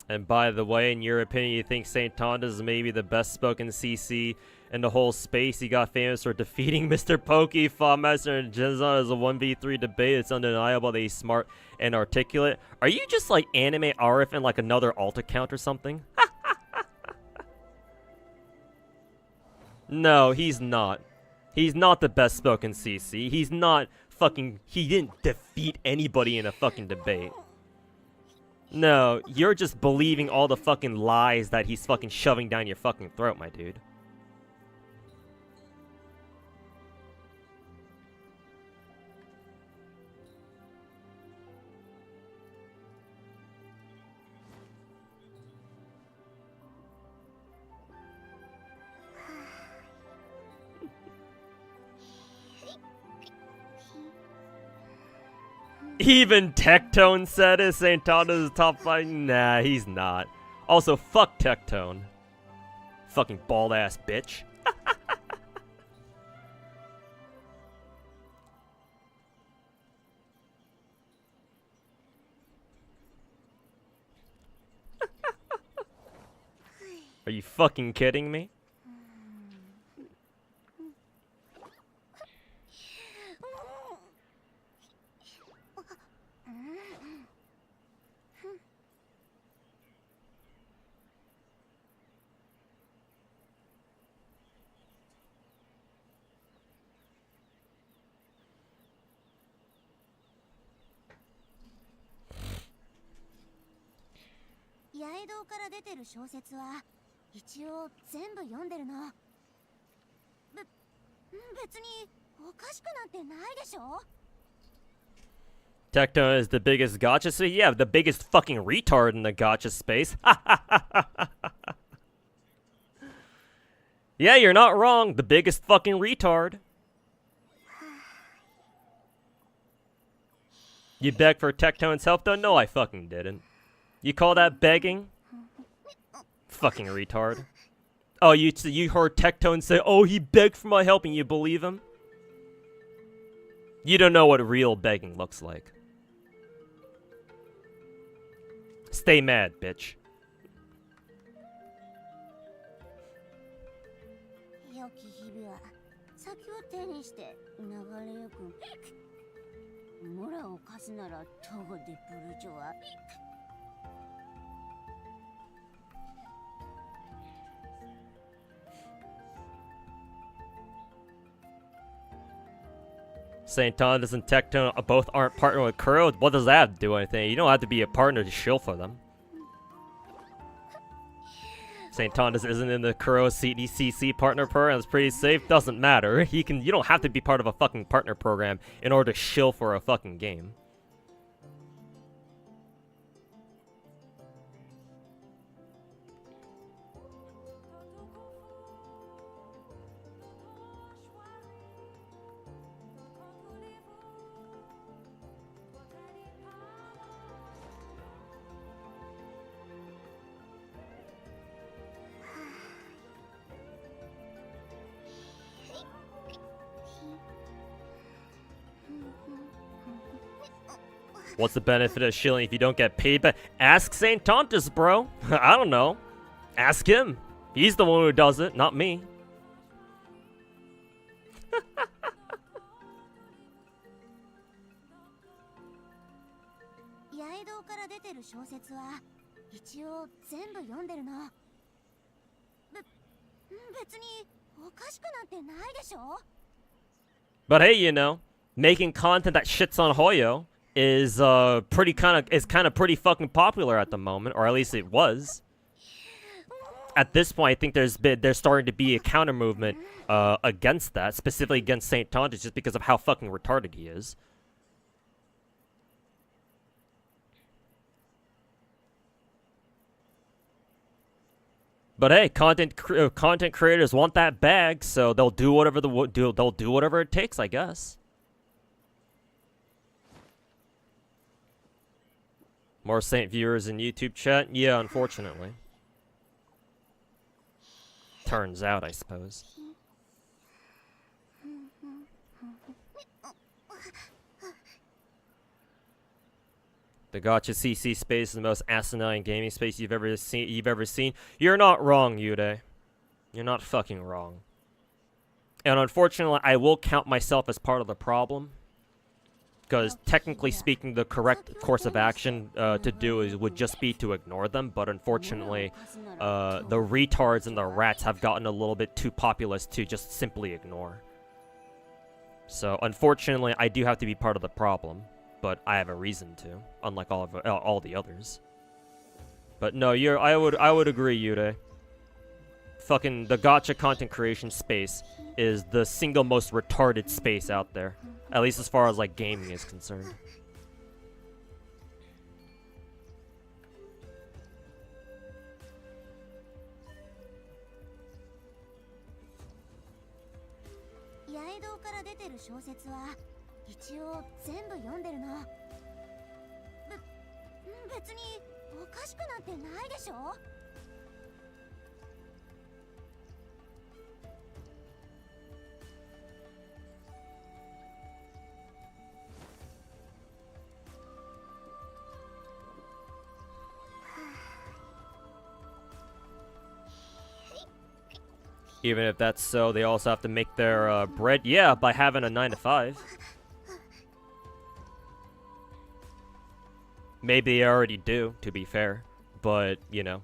And by the way, in your opinion, you think St. Tonda is maybe the best spoken CC in the whole space? He got famous for defeating Mr. Pokey, Fawmaster, and Genzon as a 1v3 debate. It's undeniable that he's smart and articulate. Are you just like anime Arif in like another alt account or something? No, he's not. He's not the best spoken CC. He's not fucking... He didn't defeat anybody in a fucking debate. No, you're just believing all the fucking lies that he's fucking shoving down your fucking throat, my dude. Even Tectone said it. St. Tonda's top 5. Nah, he's not. Also, fuck Tectone. Fucking bald ass bitch. Are you fucking kidding me?八重堂から出てる小説は一応全部読んでるの。別におかしくなんてないでしょ。 Tectone is the biggest gacha, so yeah, the biggest fucking retard in the gacha space. Yeah, you're not wrong. The biggest fucking retard. You begged for Tectone's help though? No, I fucking didn't. You call that begging? Fucking retard. Oh, you heard Tectone say, oh, he begged for my help and you believe him? You don't know what real begging looks like. Stay mad, bitch. 良き日々は先を手にして流れゆく。村を貸すならトゴでプルジョア。St. Tonda's and Tectone both aren't partnered with Kuro. What does that have to do with anything? You don't have to be a partner to shill for them. St. Tonda's isn't in the Kuro CDCC partner program. It's pretty safe. Doesn't matter. You don't have to be part of a fucking partner program in order to shill for a fucking game. What's the benefit of shilling if you don't get paid? But ask St. Tontus, bro. I don't know. Ask him. He's the one who does it, not me. 八重堂から出てる小説は一応全部読んでるの。別におかしくなんてないでしょ? But hey, you know, making content that shits on Hoyo is kind of pretty fucking popular at the moment, or at least it was. At this point, I think there's starting to be a counter movement against that, specifically against Saint Tontus, just because of how fucking retarded he is. But hey, content creators want that bag, so they'll do whatever they'll do whatever it takes, I guess. More Saint viewers in YouTube chat? Yeah, unfortunately. Turns out, I suppose. The Gacha CC space is the most asinine gaming space you've ever seen. You're not wrong, Yude. You're not fucking wrong. And unfortunately, I will count myself as part of the problem. Because technically speaking, the correct course of action to do would just be to ignore them. But unfortunately, the retards and the rats have gotten a little bit too populous to just simply ignore. So unfortunately, I do have to be part of the problem. But I have a reason to, unlike all the others. But no, I would agree, Yude. Fucking the gacha content creation space is the single most retarded space out there, at least as far as like gaming is concerned. Even if that's so, they also have to make their bread, yeah, by having a 9 to 5. Maybe they already do, to be fair. But, you know.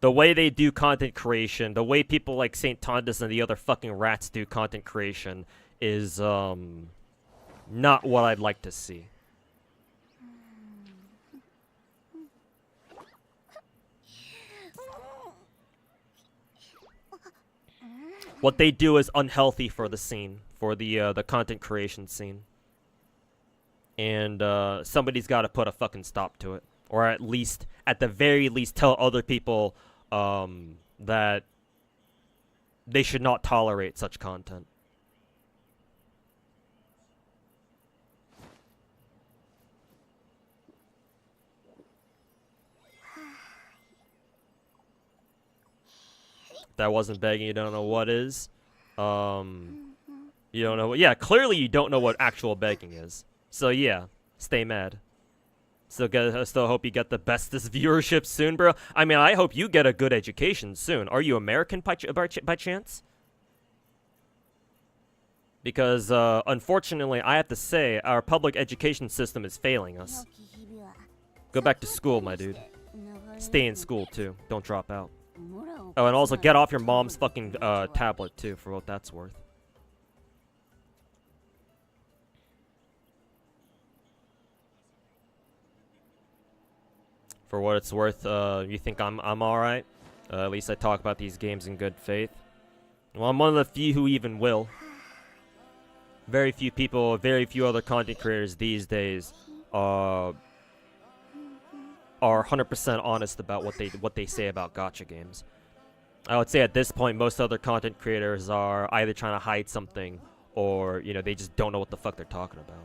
The way they do content creation, the way people like St. Tontus and the other fucking rats do content creation is, not what I'd like to see. What they do is unhealthy for the scene, for the content creation scene. And somebody's got to put a fucking stop to it, or at the very least, tell other people that they should not tolerate such content. That wasn't begging, you don't know what is. You don't know what, yeah, clearly you don't know what actual begging is. So yeah, stay mad. Still hope you get the bestest viewership soon, bro. I mean, I hope you get a good education soon. Are you American by chance? Because, unfortunately, I have to say, our public education system is failing us. Go back to school, my dude. Stay in school, too. Don't drop out. Oh, and also get off your mom's fucking tablet, too, for what that's worth. For what it's worth, you think I'm alright? At least I talk about these games in good faith. Well, I'm one of the few who even will. Very few people, very few other content creators these days are 100% honest about what they say about gacha games. I would say at this point, most other content creators are either trying to hide something, or, you know, they just don't know what the fuck they're talking about.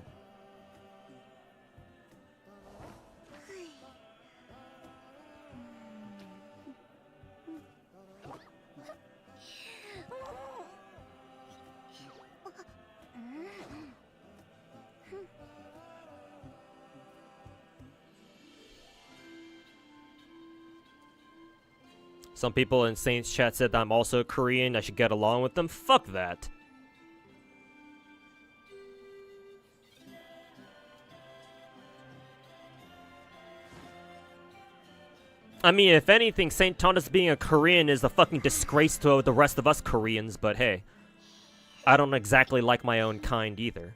Some people in Saints chat said that I'm also Korean. I should get along with them. Fuck that. I mean, if anything, St. Thomas being a Korean is a fucking disgrace to the rest of us Koreans, but hey. I don't exactly like my own kind either.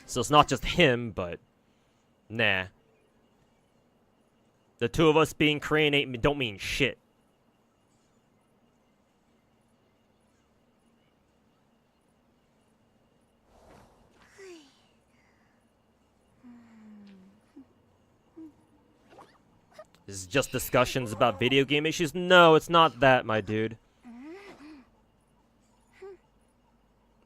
So it's not just him, but... Nah. The two of us being Korean don't mean shit. This is just discussions about video game issues? No, it's not that, my dude.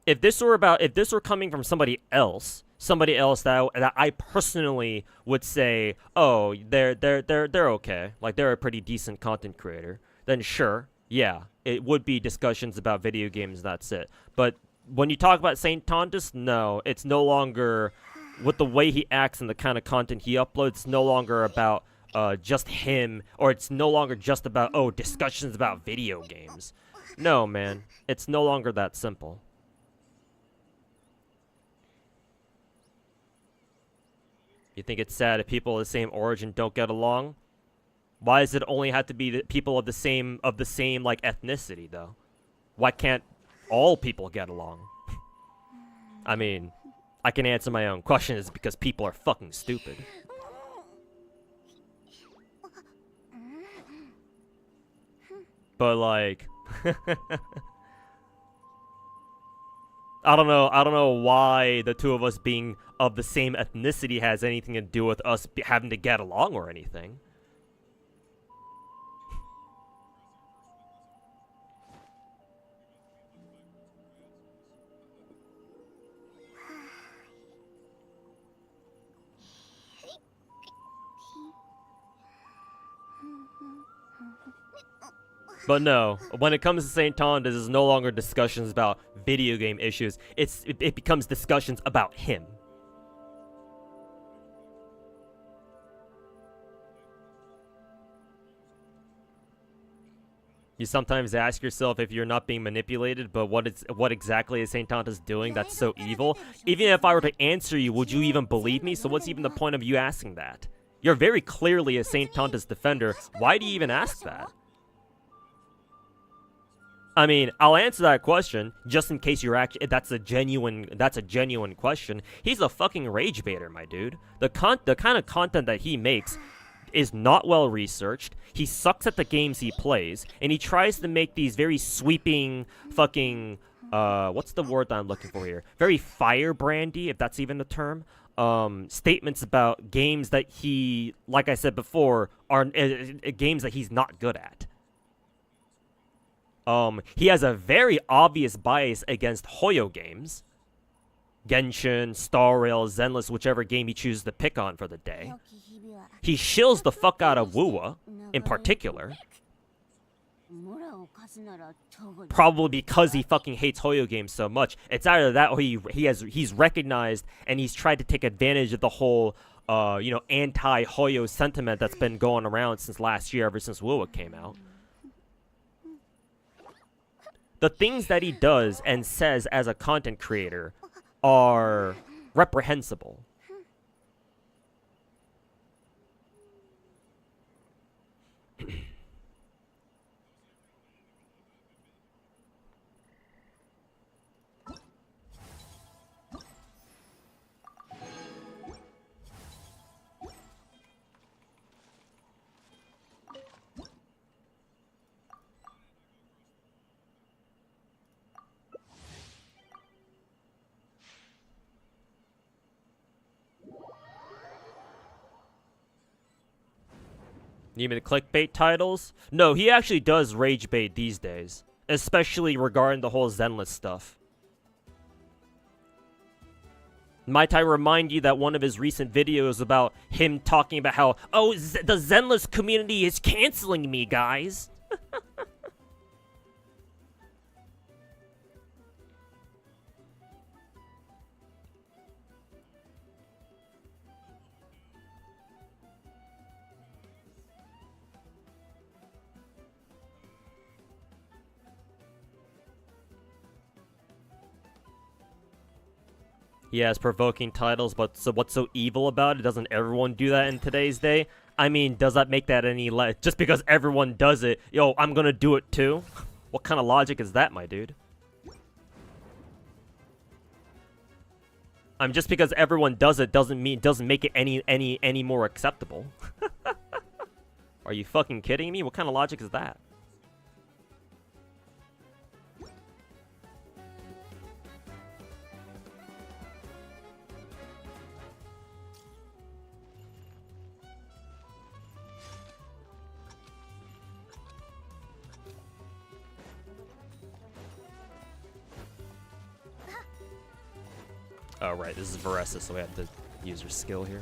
If this were coming from somebody else that I personally would say, oh, they're okay, like they're a pretty decent content creator, then sure, yeah, it would be discussions about video games. That's it. But when you talk about Saint Tontus, no, it's no longer with the way he acts and the kind of content he uploads. It's no longer about just him, or it's no longer just about discussions about video games. No, man, it's no longer that simple. You think it's sad if people of the same origin don't get along? Why does it only have to be the people of the same like ethnicity though? Why can't all people get along? I mean, I can answer my own question. Is because people are fucking stupid. But like I don't know why the two of us being of the same ethnicity has anything to do with us having to get along or anything. But no, when it comes to St. Tondas, it's no longer discussions about video game issues. It becomes discussions about him. You sometimes ask yourself if you're not being manipulated, but what exactly is St. Tontas doing that's so evil? Even if I were to answer you, would you even believe me? So what's even the point of you asking that? You're very clearly a St. Tontas defender. Why do you even ask that? I mean, I'll answer that question just in case you're actually that's a genuine question. He's a fucking rage baiter, my dude. The kind of content that he makes is not well researched. He sucks at the games he plays, and he tries to make these very sweeping fucking what's the word that I'm looking for here? Very firebrandy, if that's even a term. Statements about games that he, like I said before, are games that he's not good at. He has a very obvious bias against Hoyo games. Genshin, Star Rail, Zenless, whichever game he chooses to pick on for the day. He shills the fuck out of Wuwa, in particular. Probably because he fucking hates Hoyo games so much. It's either that or he's recognized and he's tried to take advantage of the whole, anti-Hoyo sentiment that's been going around since last year, ever since Wuwa came out. The things that he does and says as a content creator are reprehensible. You mean the clickbait titles? No, he actually does rage bait these days. Especially regarding the whole Zenless stuff. Might I remind you that one of his recent videos about him talking about how, the Zenless community is canceling me, guys. He has provoking titles, but so what's so evil about it? Doesn't everyone do that in today's day? I mean, does that make that any less? Just because everyone does it, yo, I'm gonna do it too? What kind of logic is that, my dude? Just because everyone does it doesn't make it any more acceptable. Are you fucking kidding me? What kind of logic is that? Oh, right, this is Varessa, so we have to use her skill here.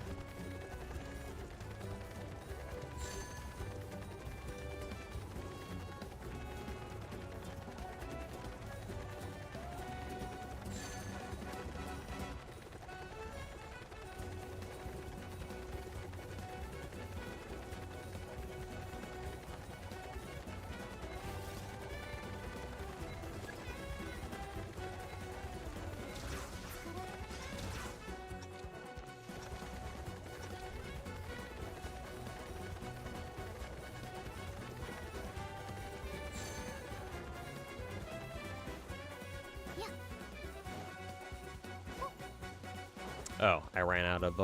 Oh, I ran out of,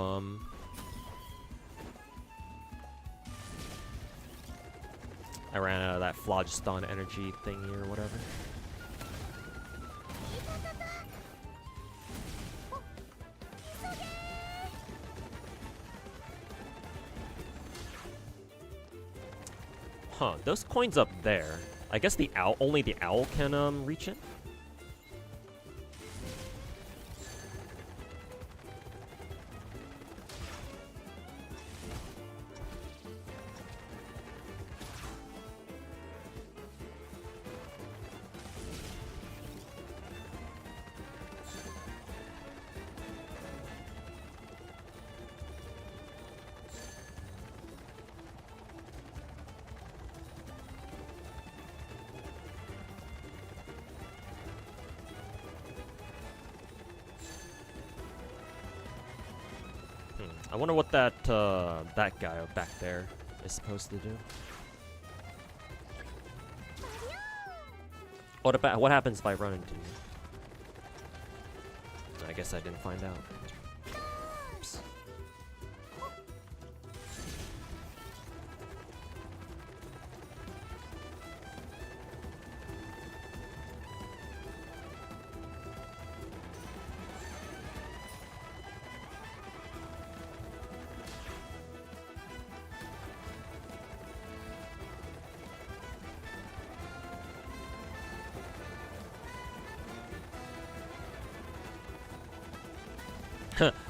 I ran out of that phlogiston energy thingy or whatever. Huh, those coins up there. I guess the owl, only the owl can, reach it? I wonder what that that guy back there is supposed to do. What happens if I run into you? I guess I didn't find out. Oops.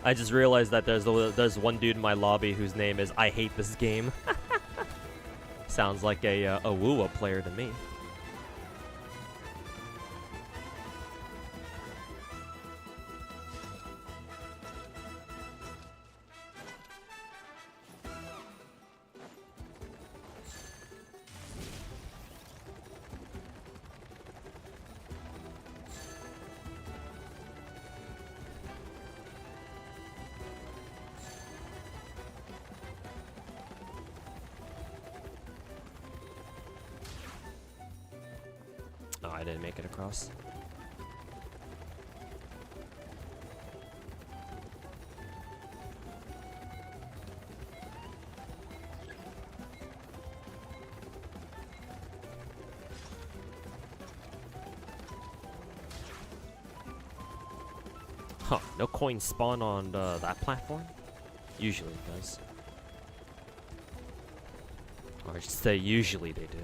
I just realized that there's one dude in my lobby whose name is I hate this game. Sounds like a WUA player to me. Oh, I didn't make it across. Huh, no coins spawn on that platform? Usually it does. Or I should say usually they do.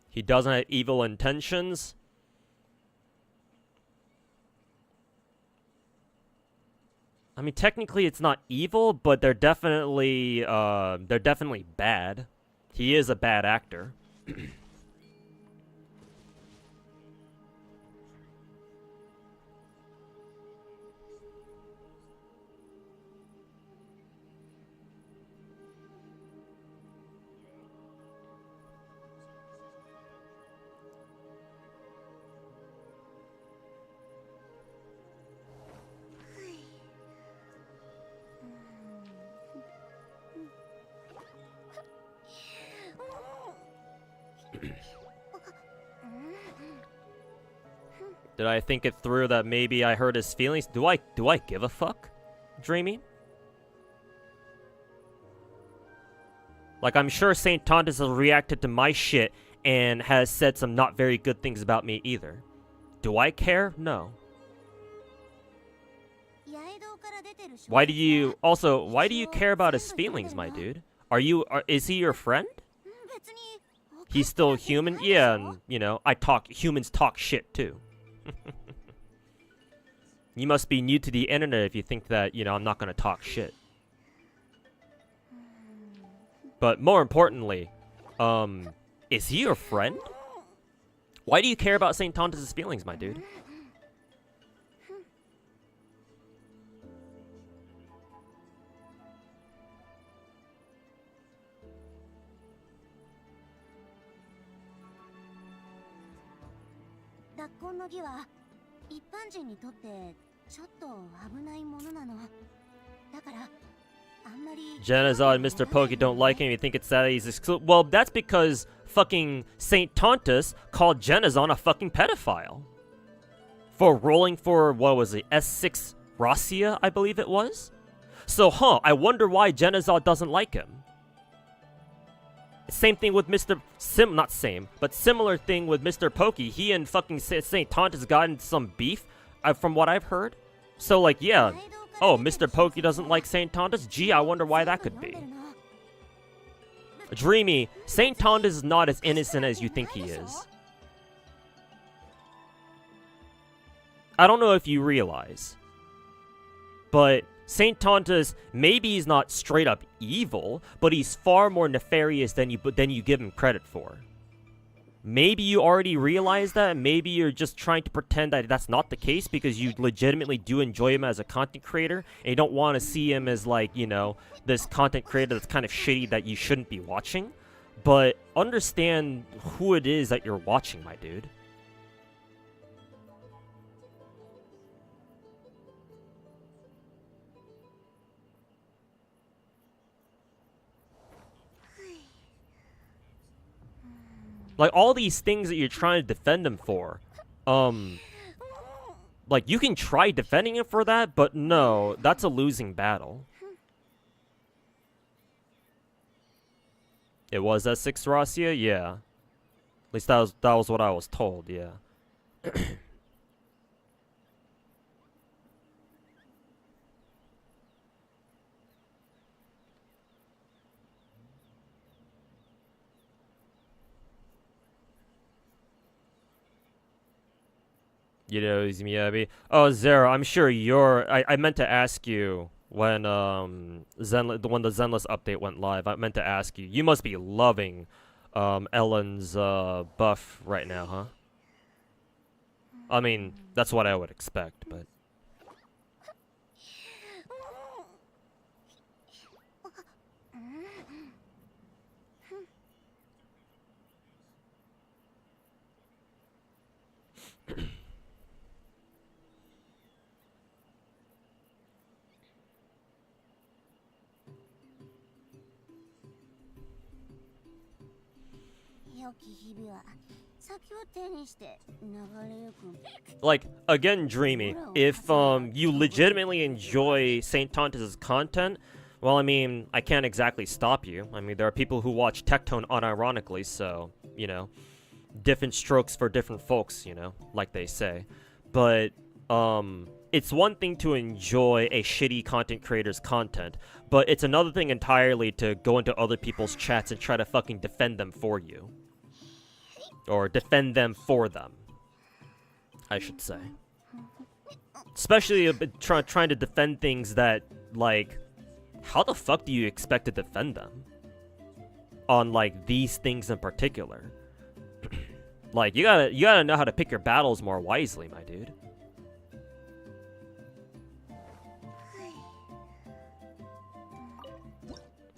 He doesn't have evil intentions. I mean, technically it's not evil, but they're definitely bad. He is a bad actor. Did I think it through that maybe I hurt his feelings? Do I give a fuck? Dreamy? Like, I'm sure St. Tontus has reacted to my shit and has said some not very good things about me either. Do I care? No. Why do you care about his feelings, my dude? Is he your friend? He's still human? Yeah, and, you know, humans talk shit too. You must be new to the internet if you think that, you know, I'm not gonna talk shit. But more importantly, is he your friend? Why do you care about St. Tontus' feelings, my dude? Genazar and Mr. Pokey don't like him. You think it's that he's exclusive? Well, that's because fucking St. Tontus called Genazon a fucking pedophile. For rolling for, what was it, S6 Racia, I believe it was? So, I wonder why Genazar doesn't like him. Same thing with not same, but similar thing with Mr. Pokey. He and fucking St. Tontus got into some beef, from what I've heard. So, like, yeah. Oh, Mr. Pokey doesn't like St. Tontus? Gee, I wonder why that could be. Dreamy, St. Tontus is not as innocent as you think he is. I don't know if you realize, but St. Tontus, maybe he's not straight up evil, but he's far more nefarious than you give him credit for. Maybe you already realize that, maybe you're just trying to pretend that that's not the case because you legitimately do enjoy him as a content creator, and you don't want to see him as, like, you know, this content creator that's kind of shitty that you shouldn't be watching. But understand who it is that you're watching, my dude. Like, all these things that you're trying to defend him for, like, you can try defending him for that, but no, that's a losing battle. It was S6 Racia? Yeah. At least that was what I was told, yeah. You know, Miyabi. Oh, Zero, I'm sure I meant to ask you when when the Zenless update went live. I meant to ask you. You must be loving Ellen's buff right now, huh? I mean, that's what I would expect, but like, again, Dreamy, if you legitimately enjoy St. Tontus' content, well, I mean, I can't exactly stop you. I mean, there are people who watch Tectone unironically, so, you know, different strokes for different folks, you know, like they say. But it's one thing to enjoy a shitty content creator's content, but it's another thing entirely to go into other people's chats and try to fucking defend them for you. Or defend them for them, I should say. Especially trying to defend things that, like, how the fuck do you expect to defend them? On, like, these things in particular. Like, you gotta know how to pick your battles more wisely, my dude.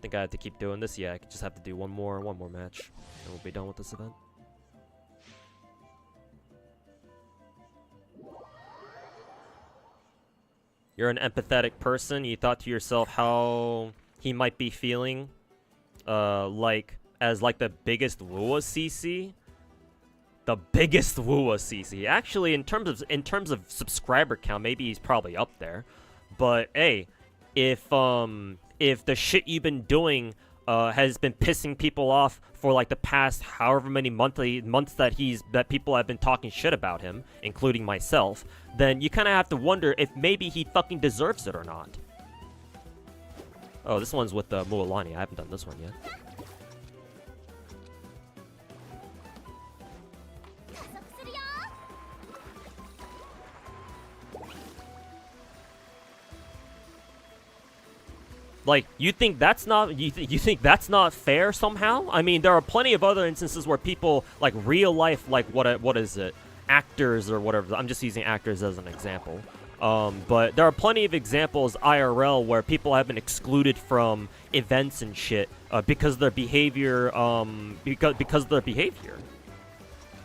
Think I have to keep doing this? Yeah, I just have to do one more match, and we'll be done with this event. You're an empathetic person. You thought to yourself how he might be feeling, like the biggest Wuwa CC. The biggest Wuwa CC. Actually, in terms of subscriber count, maybe he's probably up there. But hey, if the shit you've been doing has been pissing people off for like the past however many months that people have been talking shit about him, including myself, then you kind of have to wonder if maybe he fucking deserves it or not. Oh, this one's with Mualani. I haven't done this one yet. Like, you think that's not fair somehow? I mean, there are plenty of other instances where people, like, real life, like, what is it? Actors or whatever. I'm just using actors as an example. But there are plenty of examples IRL where people have been excluded from events and shit because of their behavior, because of their behavior.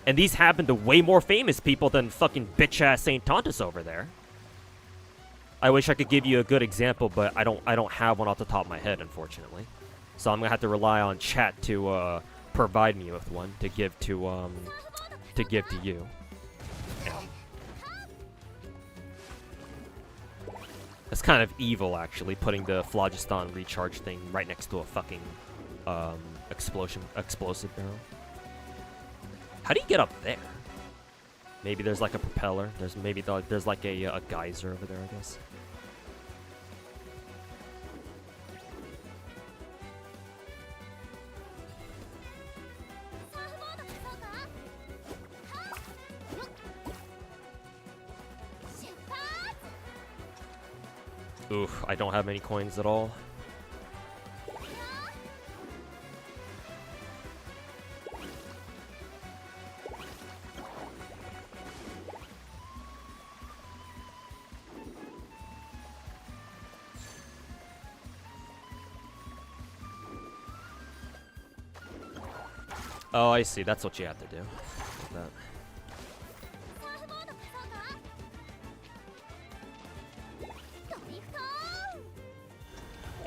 And these happen to way more famous people than fucking bitch-ass Saint Tontus over there. I wish I could give you a good example, but I don't have one off the top of my head, unfortunately. So I'm gonna have to rely on chat to provide me with one to give to you. Yeah. That's kind of evil, actually, putting the phlogiston recharge thing right next to a fucking explosive barrel. How do you get up there? Maybe there's like a propeller. There's like a geyser over there, I guess. Oof, I don't have many coins at all. Oh, I see. That's what you have to do. Like that.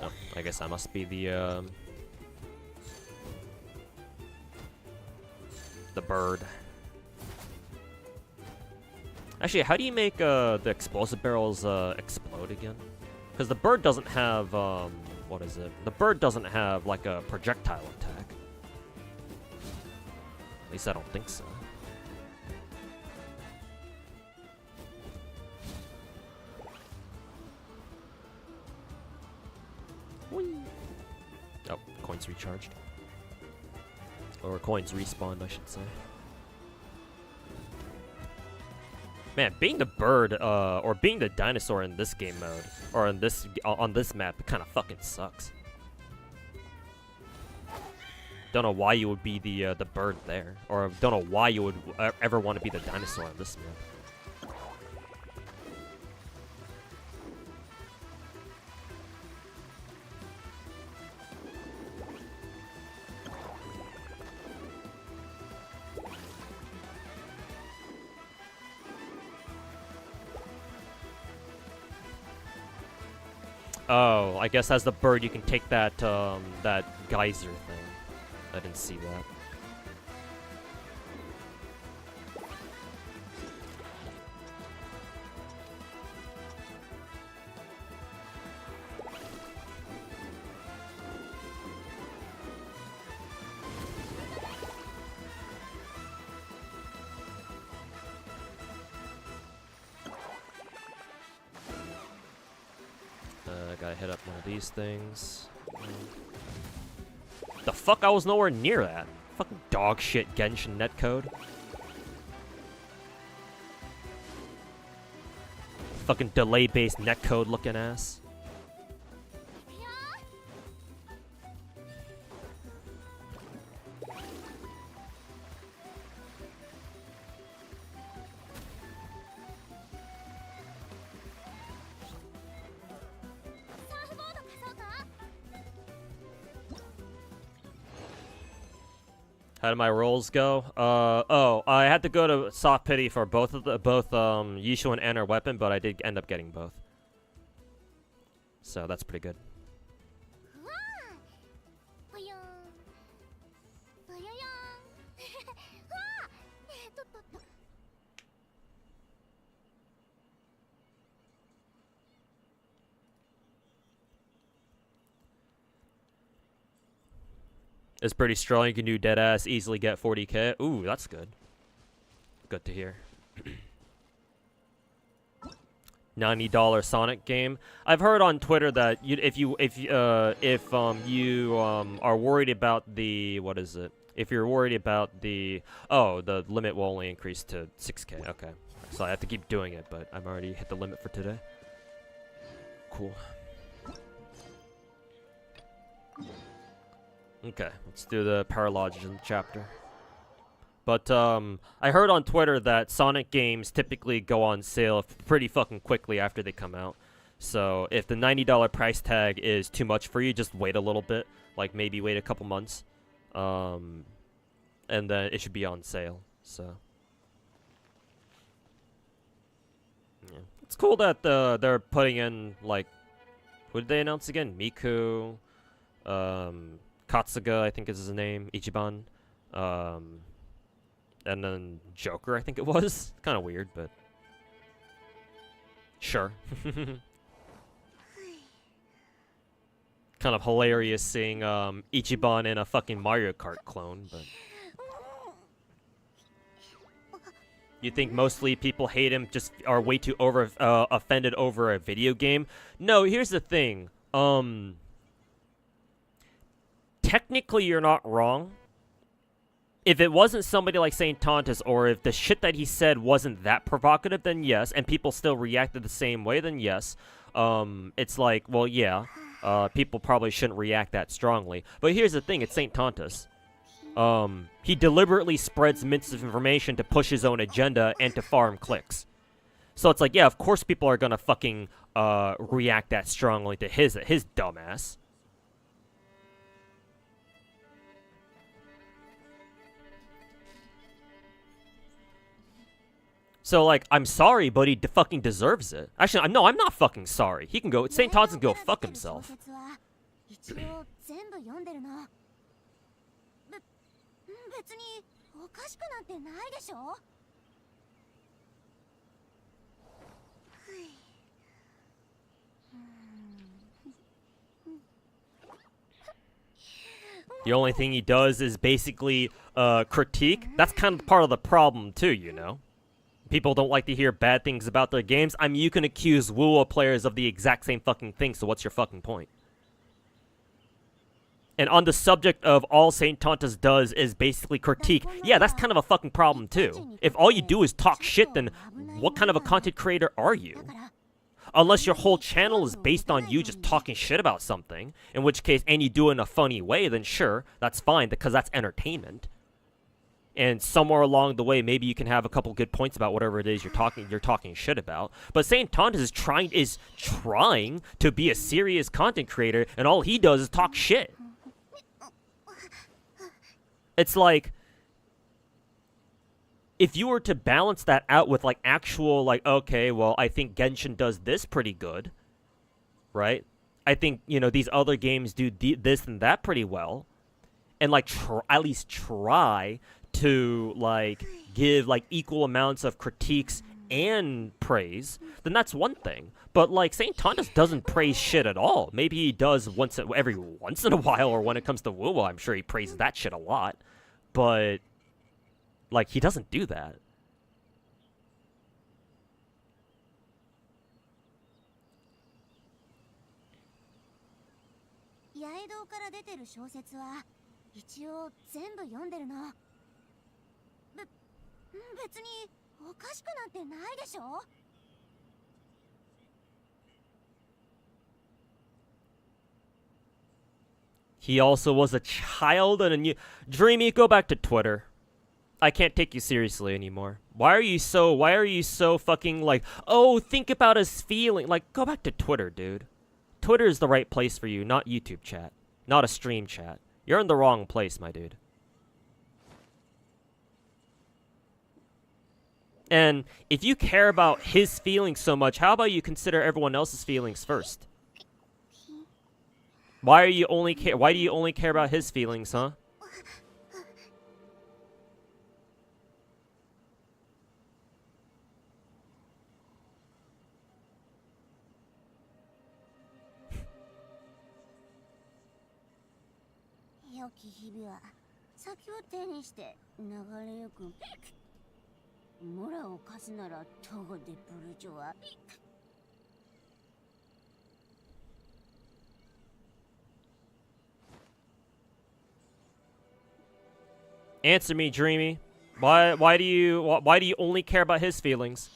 Oh, I guess I must be the bird. Actually, how do you make the explosive barrels explode again? Because the bird doesn't have what is it? The bird doesn't have like a projectile attack. At least I don't think so. Whee. Oh, coins recharged. Or coins respawned, I should say. Man, being the bird, or being the dinosaur in this game mode, or in this on this map, it kind of fucking sucks. Don't know why you would be the bird there, or don't know why you would ever want to be the dinosaur on this map. Oh, I guess as the bird you can take that that geyser thing. I didn't see that. Gotta hit up one of these things. The fuck? I was nowhere near that. Fucking dog shit Genshin netcode. Fucking delay-based netcode looking ass. How did my rolls go? I had to go to soft pity for both Yishu and Enter weapon, but I did end up getting both. So that's pretty good. It's pretty strong. You can do deadass, easily get 40k. Ooh, that's good. Good to hear. $90 Sonic game. I've heard on Twitter that if you are worried about the if you're worried about the limit will only increase to 6k. Okay, so I have to keep doing it, but I've already hit the limit for today. Cool. Okay, let's do the Paralogism chapter. But I heard on Twitter that Sonic games typically go on sale pretty fucking quickly after they come out. So if the $90 price tag is too much for you, just wait a little bit. Like maybe wait a couple months. And then it should be on sale. So yeah. It's cool that they're putting in, like, what did they announce again? Miku, Katsuga, I think is his name, Ichiban, and then Joker, I think it was. Kind of weird, but sure. Kind of hilarious seeing Ichiban in a fucking Mario Kart clone, but you think mostly people hate him, just are way too offended over a video game? No, here's the thing. Technically, you're not wrong. If it wasn't somebody like Saint Tontus, or if the shit that he said wasn't that provocative, then yes, and people still reacted the same way, then yes. It's like, well, yeah, people probably shouldn't react that strongly. But here's the thing, it's Saint Tontus. He deliberately spreads misinformation to push his own agenda and to farm clicks. So it's like, yeah, of course people are gonna fucking react that strongly to his dumbass. So, like, I'm sorry, but he fucking deserves it. Actually, no, I'm not fucking sorry. He can go, St. Todd's can go fuck himself. The only thing he does is basically critique. That's kind of part of the problem, too, you know? People don't like to hear bad things about their games. I mean, you can accuse WoW players of the exact same fucking thing, so what's your fucking point? And on the subject of all Saint Tontus does is basically critique, yeah, that's kind of a fucking problem too. If all you do is talk shit, then what kind of a content creator are you? Unless your whole channel is based on you just talking shit about something, in which case, and you do it in a funny way, then sure, that's fine, because that's entertainment. And somewhere along the way, maybe you can have a couple good points about whatever it is you're talking shit about. But Saint Tontus is trying to be a serious content creator, and all he does is talk shit. It's like, if you were to balance that out with, like, actual, like, okay, well, I think Genshin does this pretty good, right? I think, you know, these other games do this and that pretty well, and, like, at least try to, like, give, like, equal amounts of critiques and praise, then that's one thing. But, like, Saint Tontus doesn't praise shit at all. Maybe he does every once in a while, or when it comes to WoW, I'm sure he praises that shit a lot. But, like, he doesn't do that. 一応全部読んでるの。別におかしくなんてないでしょ。 He also was a child and a new... Dreamy, go back to Twitter. I can't take you seriously anymore. Why are you so fucking like, oh, think about his feeling? Like, go back to Twitter, dude. Twitter is the right place for you, not YouTube chat. Not a stream chat. You're in the wrong place, my dude. And if you care about his feelings so much, how about you consider everyone else's feelings first? Why do you only care about his feelings, huh? Answer me, Dreamy. Why do you only care about his feelings?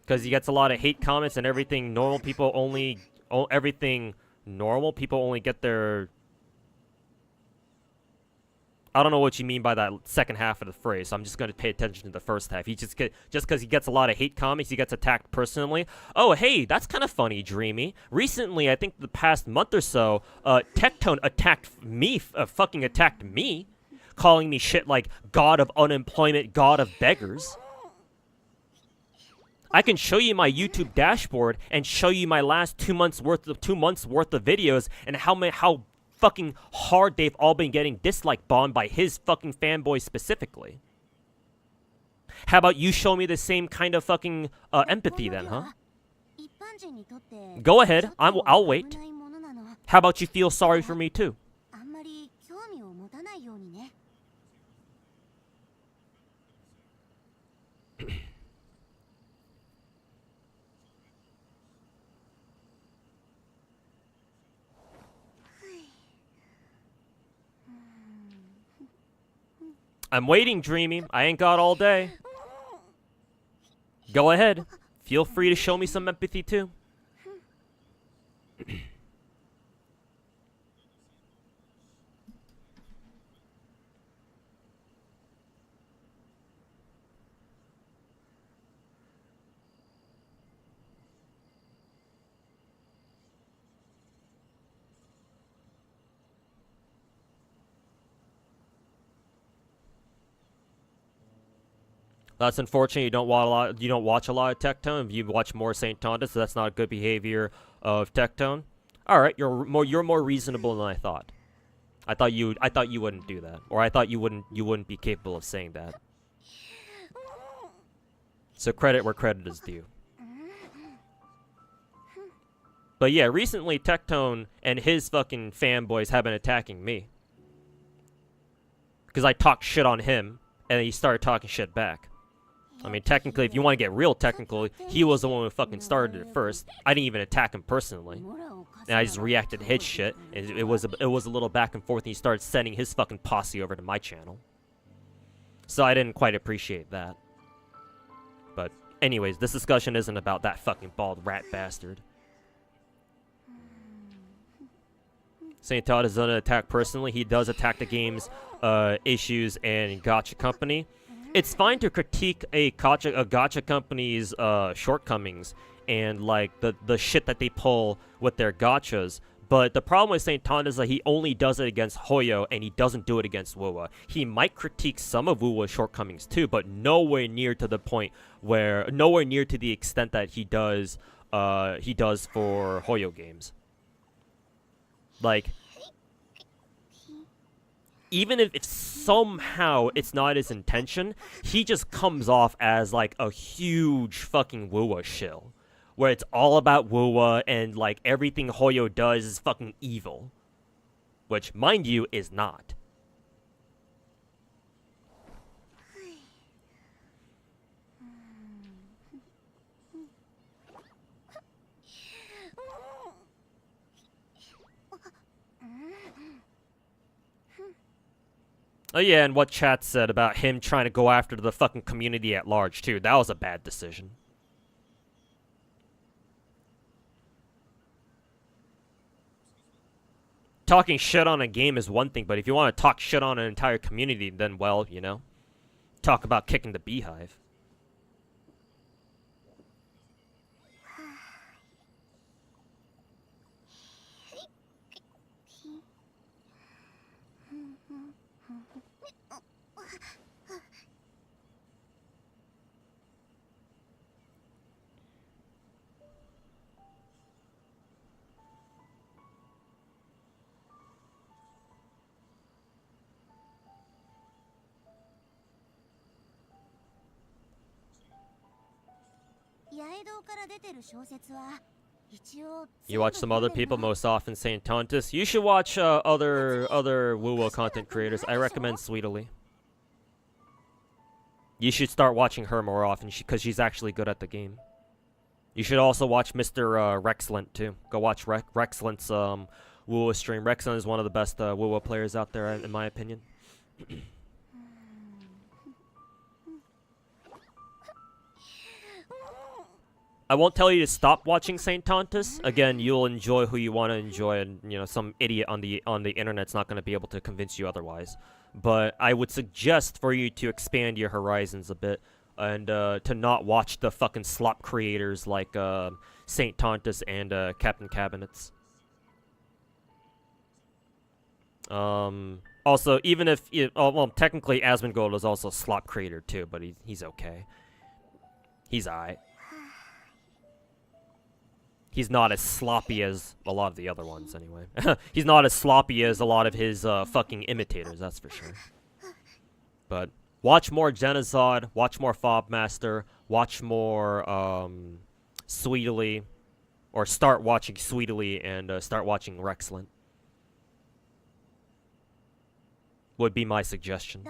Because he gets a lot of hate comments and everything. Everything normal people only get their... I don't know what you mean by that second half of the phrase, so I'm just going to pay attention to the first half. Just because he gets a lot of hate comments, he gets attacked personally. Oh, hey, that's kind of funny, Dreamy. Recently, I think the past month or so, Tectone fucking attacked me, calling me shit like God of Unemployment, God of Beggars. I can show you my YouTube dashboard and show you my last 2 months worth of videos and how fucking hard they've all been getting dislike bombed by his fucking fanboys specifically. How about you show me the same kind of fucking empathy then, huh? Go ahead, I'll wait. How about you feel sorry for me too? I'm waiting, Dreamy. I ain't got all day. Go ahead. Feel free to show me some empathy too. That's unfortunate. You don't watch a lot of Tectone. You watch more Saint Tonda, so that's not a good behavior of Tectone. All right, you're more reasonable than I thought. I thought you wouldn't do that, or I thought you wouldn't be capable of saying that. So credit where credit is due. But yeah, recently Tectone and his fucking fanboys have been attacking me because I talked shit on him, and he started talking shit back. I mean, technically, if you want to get real technical, he was the one who fucking started it first. I didn't even attack him personally, and I just reacted to his shit. And it was a little back and forth, and he started sending his fucking posse over to my channel. So I didn't quite appreciate that. But anyways, this discussion isn't about that fucking bald rat bastard. Saint Todd doesn't attack personally. He does attack the game's issues and gacha company. It's fine to critique a gacha company's shortcomings and like the shit that they pull with their gachas, but the problem with Saint Tonda is that he only does it against Hoyo and he doesn't do it against Wuwa. He might critique some of Wuwa's shortcomings too, but nowhere near to the extent that he does for Hoyo games. Like, even if somehow it's not his intention, he just comes off as like a huge fucking Wuwa shill, where it's all about Wuwa and like everything Hoyo does is fucking evil, which, mind you, is not. Oh yeah, and what chat said about him trying to go after the fucking community at large too. That was a bad decision. Talking shit on a game is one thing, but if you want to talk shit on an entire community, then well, you know, talk about kicking the beehive. You watch some other people, most often Saint Tontus. You should watch other Woo content creators. I recommend Sweetly. You should start watching her more often because she's actually good at the game. You should also watch Mr. Rexlent too. Go watch Rexlent's Woo stream. Rexlent is one of the best Woo players out there, in my opinion. I won't tell you to stop watching Saint Tontus. Again, you'll enjoy who you want to enjoy, and you know some idiot on the internet's not going to be able to convince you otherwise. But I would suggest for you to expand your horizons a bit and to not watch the fucking slop creators like Saint Tontus and Captain Cabinets. Also, even if well, technically Asmongold is also a slop creator too, but he's okay. He's alright. He's not as sloppy as a lot of the other ones, anyway. He's not as sloppy as a lot of his fucking imitators, that's for sure. But watch more Genocide, watch more Fobmaster, watch more Sweetly, or start watching Sweetly and start watching Rexlent. Would be my suggestion.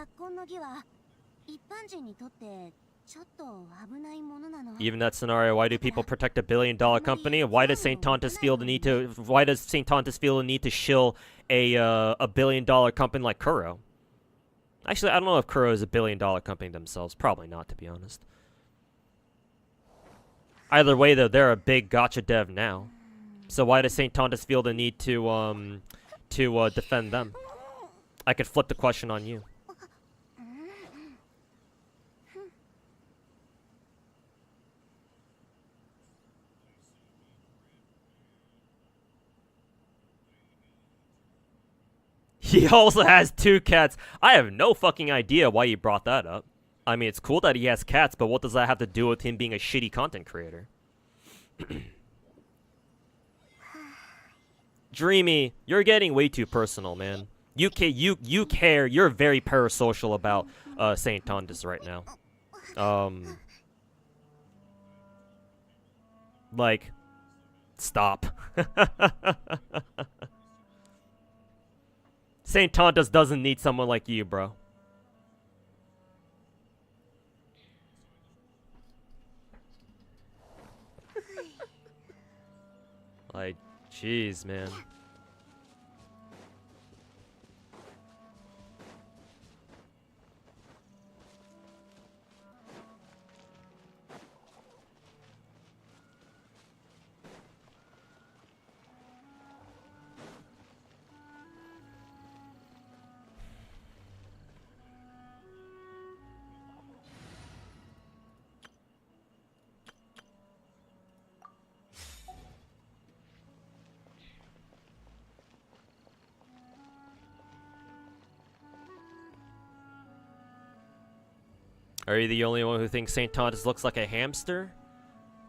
Even that scenario, why do people protect a billion-dollar company? Why does Saint Tontus feel the need to? Why does Saint Tontus feel the need to shill a billion-dollar company like Kuro? Actually, I don't know if Kuro is a billion-dollar company themselves. Probably not, to be honest. Either way, though, they're a big gacha dev now. So why does Saint Tontus feel the need to defend them? I could flip the question on you. He also has 2 cats. I have no fucking idea why you brought that up. I mean, it's cool that he has cats, but what does that have to do with him being a shitty content creator? Dreamy, you're getting way too personal, man. You care. You're very parasocial about Saint Tontus right now. Like, stop. Saint Tontus doesn't need someone like you, bro. Like, jeez, man. Are you the only one who thinks Saint Tontus looks like a hamster?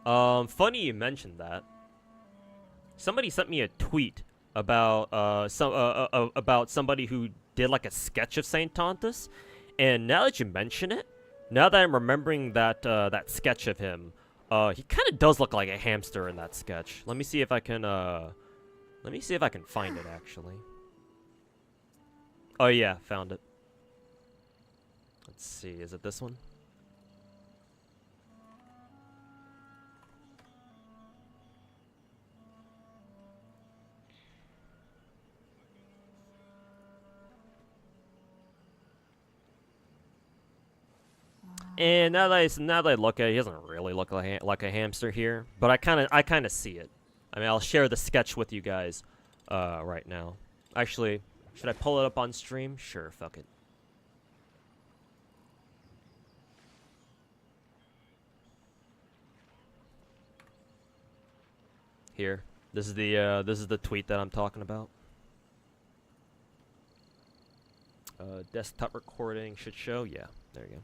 Funny you mentioned that. Somebody sent me a tweet about about somebody who did like a sketch of Saint Tontus, and now that you mention it, now that I'm remembering that that sketch of him, he kind of does look like a hamster in that sketch. Let me see if I can find it actually. Oh yeah, found it. Let's see, is it this one? And now that I look at it, he doesn't really look like a hamster here, but I kind of see it. I mean, I'll share the sketch with you guys right now. Actually, should I pull it up on stream? Sure, fuck it. Here. This is the tweet that I'm talking about. Desktop recording should show. Yeah, there you go.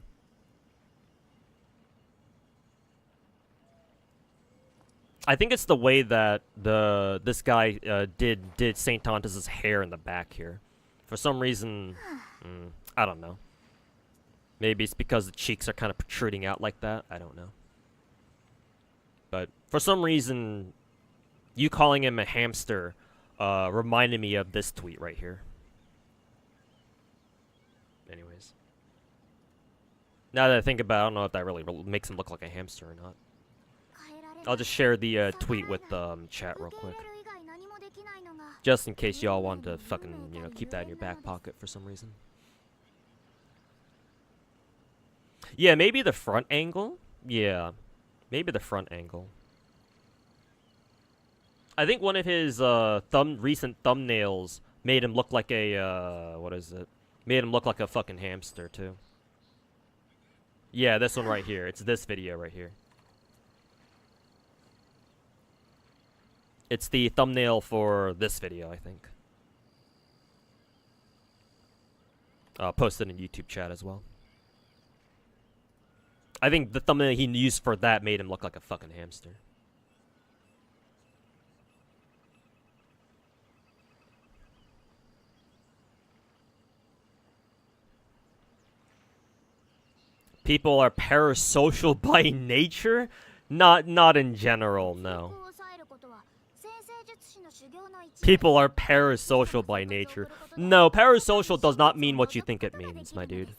I think it's the way that this guy did Saint Tontus's hair in the back here. For some reason, I don't know. Maybe it's because the cheeks are kind of protruding out like that. I don't know. But for some reason, you calling him a hamster reminded me of this tweet right here. Anyways. Now that I think about it, I don't know if that really makes him look like a hamster or not. I'll just share the tweet with chat real quick. Just in case y'all want to fucking, you know, keep that in your back pocket for some reason. Yeah, maybe the front angle? Yeah. Maybe the front angle. I think one of his recent thumbnails made him look like a what is it? Made him look like a fucking hamster too. Yeah, this one right here. It's this video right here. It's the thumbnail for this video, I think. Posted in YouTube chat as well. I think the thumbnail he used for that made him look like a fucking hamster. People are parasocial by nature? Not in general, no. People are parasocial by nature. No, parasocial does not mean what you think it means, my dude.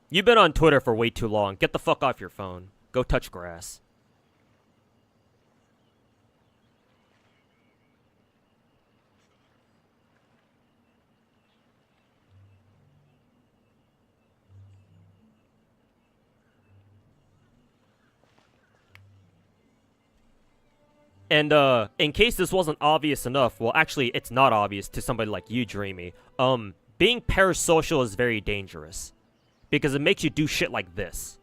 You've been on Twitter for way too long. Get the fuck off your phone. Go touch grass. And, in case this wasn't obvious enough, well, actually, it's not obvious to somebody like you, Dreamy. Being parasocial is very dangerous. Because it makes you do shit like this.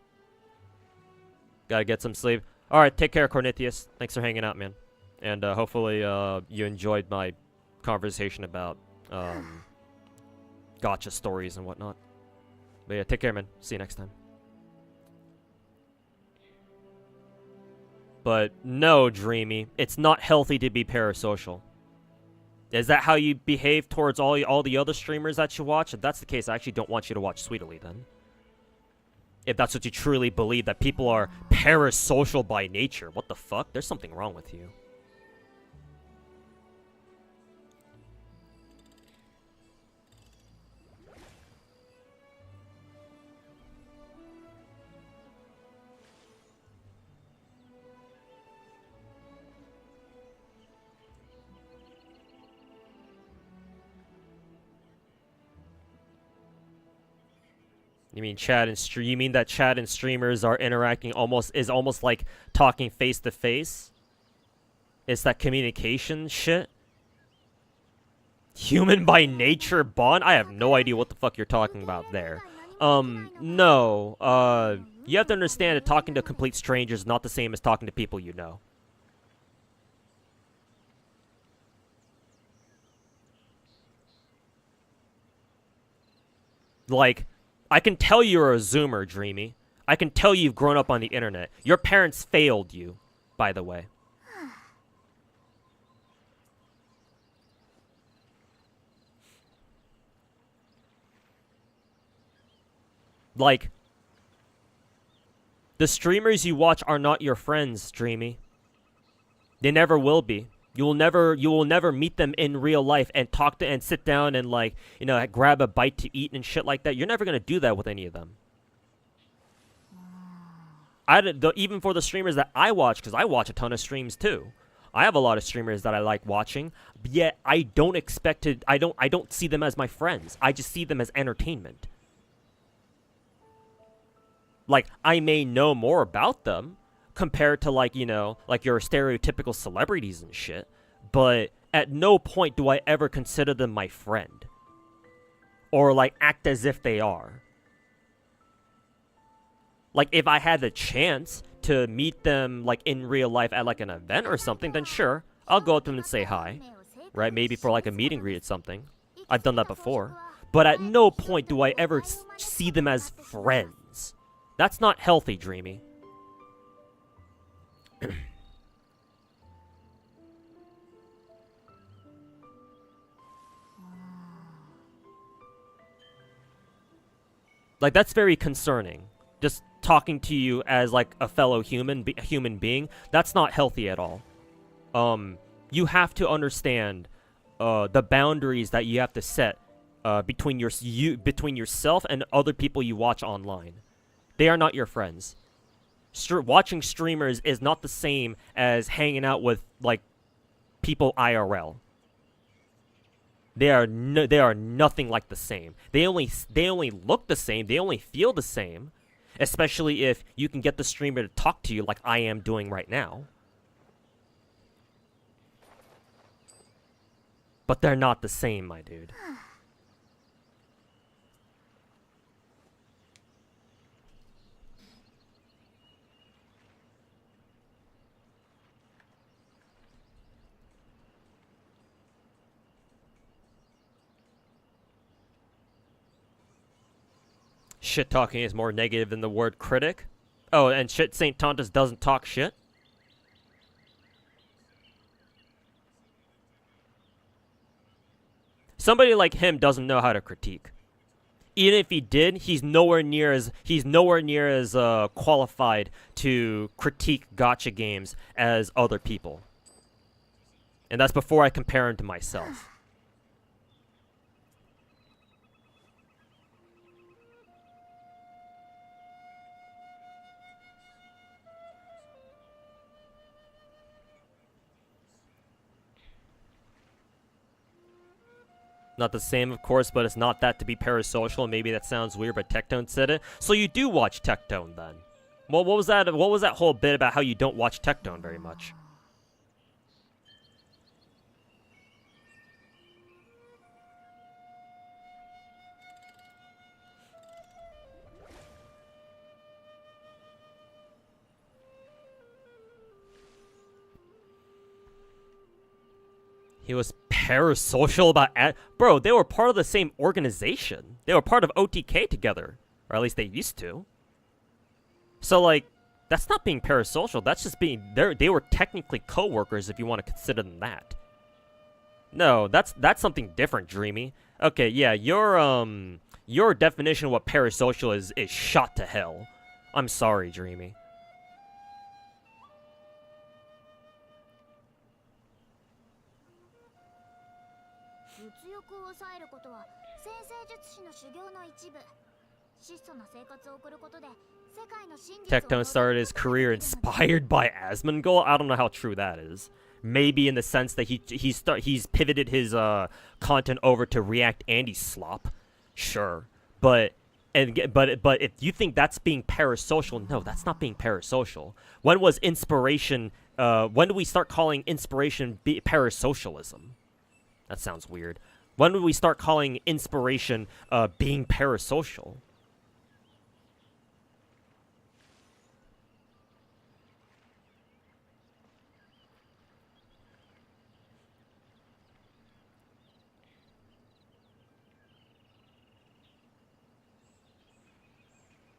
Gotta get some sleep. Alright, take care, Cornithius. Thanks for hanging out, man. And, hopefully, you enjoyed my conversation about, gacha stories and whatnot. But yeah, take care, man. See you next time. But no, Dreamy, it's not healthy to be parasocial. Is that how you behave towards all the other streamers that you watch? If that's the case, I actually don't want you to watch Sweetly then. If that's what you truly believe, that people are parasocial by nature. What the fuck? There's something wrong with you. You mean chat and you mean that chat and streamers are interacting almost like talking face to face? It's that communication shit? Human by nature bond? I have no idea what the fuck you're talking about there. No. You have to understand that talking to complete strangers is not the same as talking to people you know. Like, I can tell you're a Zoomer, Dreamy. I can tell you've grown up on the internet. Your parents failed you, by the way. Like, the streamers you watch are not your friends, Dreamy. They never will be. You will never meet them in real life and talk to and sit down and, like, you know, grab a bite to eat and shit like that. You're never gonna do that with any of them. Even for the streamers that I watch, because I watch a ton of streams too. I have a lot of streamers that I like watching, but yet I don't expect to. I don't see them as my friends. I just see them as entertainment. Like, I may know more about them compared to, like, you know, like your stereotypical celebrities and shit, but at no point do I ever consider them my friend. Or, like, act as if they are. Like, if I had the chance to meet them, like, in real life at, like, an event or something, then sure, I'll go up to them and say hi. Right? Maybe for, like, a meet and greet or something. I've done that before. But at no point do I ever see them as friends. That's not healthy, Dreamy. Like, that's very concerning. Just talking to you as, like, a fellow human being, that's not healthy at all. You have to understand the boundaries that you have to set between yourself and other people you watch online. They are not your friends. Watching streamers is not the same as hanging out with, like, people IRL. They are nothing like the same. They only look the same. They only feel the same, especially if you can get the streamer to talk to you like I am doing right now. But they're not the same, my dude. Shit talking is more negative than the word critic. Oh, and shit St. Tontus doesn't talk shit? Somebody like him doesn't know how to critique. Even if he did, he's nowhere near as qualified to critique gacha games as other people. And that's before I compare him to myself. Not the same, of course, but it's not that to be parasocial. Maybe that sounds weird, but Tectone said it. So you do watch Tectone, then? Well, what was that? What was that whole bit about how you don't watch Tectone very much? He was parasocial about... Bro, they were part of the same organization. They were part of OTK together. Or at least they used to. So, like, that's not being parasocial. That's just being... They were technically co-workers if you want to consider them that. No, that's something different, Dreamy. Okay, yeah, your definition of what parasocial is shot to hell. I'm sorry, Dreamy. Tectone started his career inspired by Asmongold. I don't know how true that is. Maybe in the sense that he's pivoted his content over to React Anti-Slop. Sure. But if you think that's being parasocial, no, that's not being parasocial. When was inspiration when do we start calling inspiration parasocialism? That sounds weird. When would we start calling inspiration being parasocial?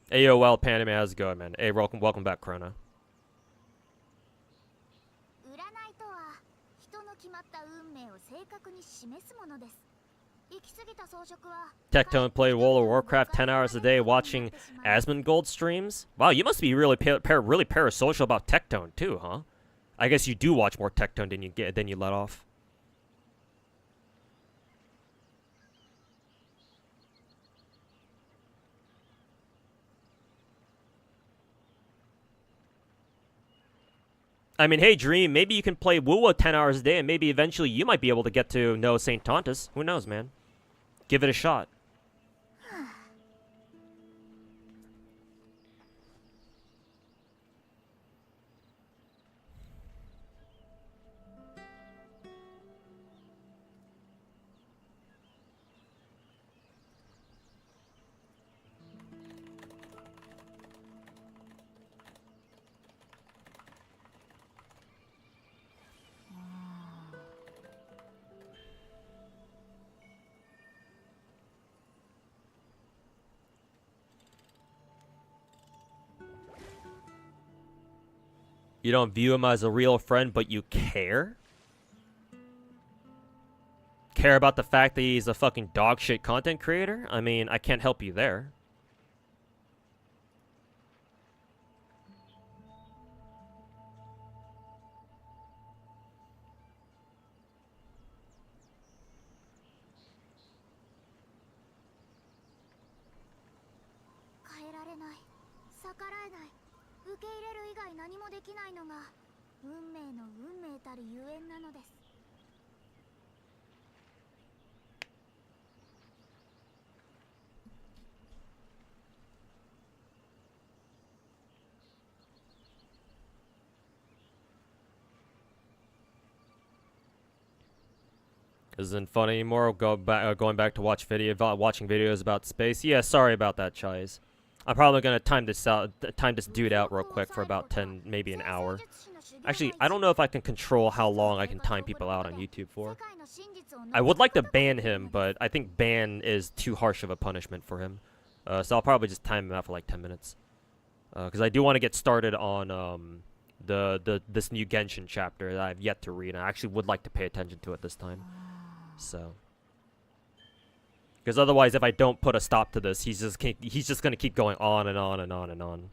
Hey, yo, well, Panama, how's it going, man? Hey, welcome back, Chrono. Tectone played World of Warcraft 10 hours a day watching Asmongold streams? Wow, you must be really really parasocial about Tectone too, huh? I guess you do watch more Tectone than you let off. I mean, hey, Dream, maybe you can play WoWo 10 hours a day, and maybe eventually you might be able to get to know St. Tontus. Who knows, man? Give it a shot. You don't view him as a real friend, but you care? Care about the fact that he's a fucking dog shit content creator? I mean, I can't help you there. Isn't fun anymore. Going back to watching videos about space. Yeah, sorry about that, Chais. I'm probably gonna time this dude out real quick for about 10, maybe an hour. Actually, I don't know if I can control how long I can time people out on YouTube for. I would like to ban him, but I think ban is too harsh of a punishment for him. So I'll probably just time him out for like 10 minutes. Because I do want to get started on this new Genshin chapter that I've yet to read. I actually would like to pay attention to it this time. So, because otherwise, if I don't put a stop to this, he's just gonna keep going on and on and on and on.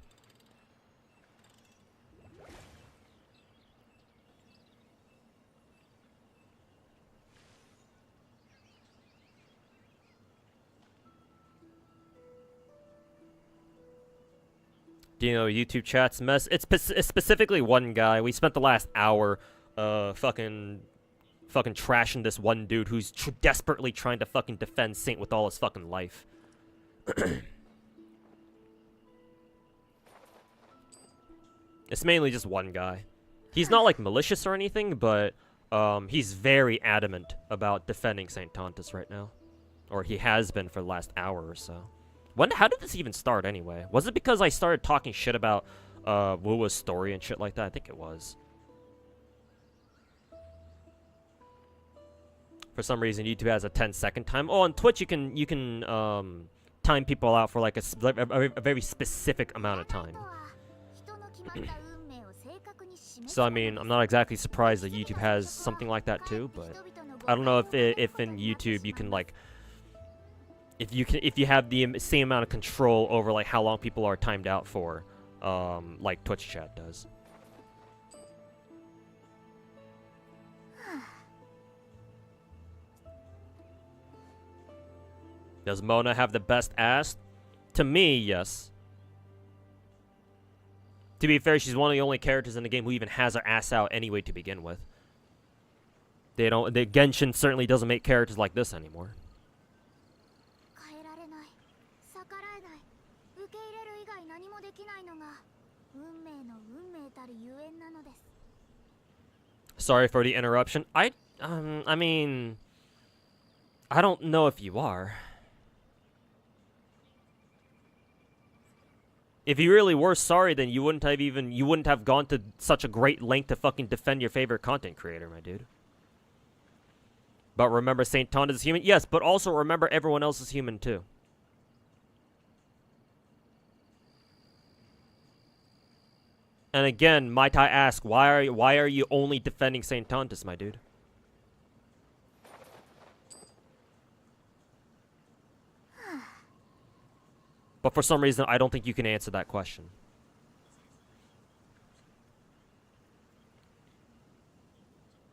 Do you know YouTube chat's mess? It's specifically one guy. We spent the last hour, fucking trashing this one dude who's desperately trying to fucking defend Saint with all his fucking life. It's mainly just one guy. He's not like malicious or anything, but he's very adamant about defending Saint Tontus right now, or he has been for the last hour or so. How did this even start anyway? Was it because I started talking shit about Wua's story and shit like that? I think it was. For some reason, YouTube has a 10-second time. Oh, on Twitch, you can time people out for like a very specific amount of time. So I mean, I'm not exactly surprised that YouTube has something like that too, but I don't know if in YouTube you can like if you have the same amount of control over like how long people are timed out for, like Twitch chat does. Does Mona have the best ass? To me, yes. To be fair, she's one of the only characters in the game who even has her ass out anyway to begin with. The Genshin certainly doesn't make characters like this anymore. Sorry for the interruption. I mean, I don't know if you are. If you really were sorry, then you wouldn't have gone to such a great length to fucking defend your favorite content creator, my dude. But remember, Saint Tonda is human? Yes, but also remember everyone else is human too. And again, might I ask, why are you only defending Saint Tontus, my dude? But for some reason, I don't think you can answer that question.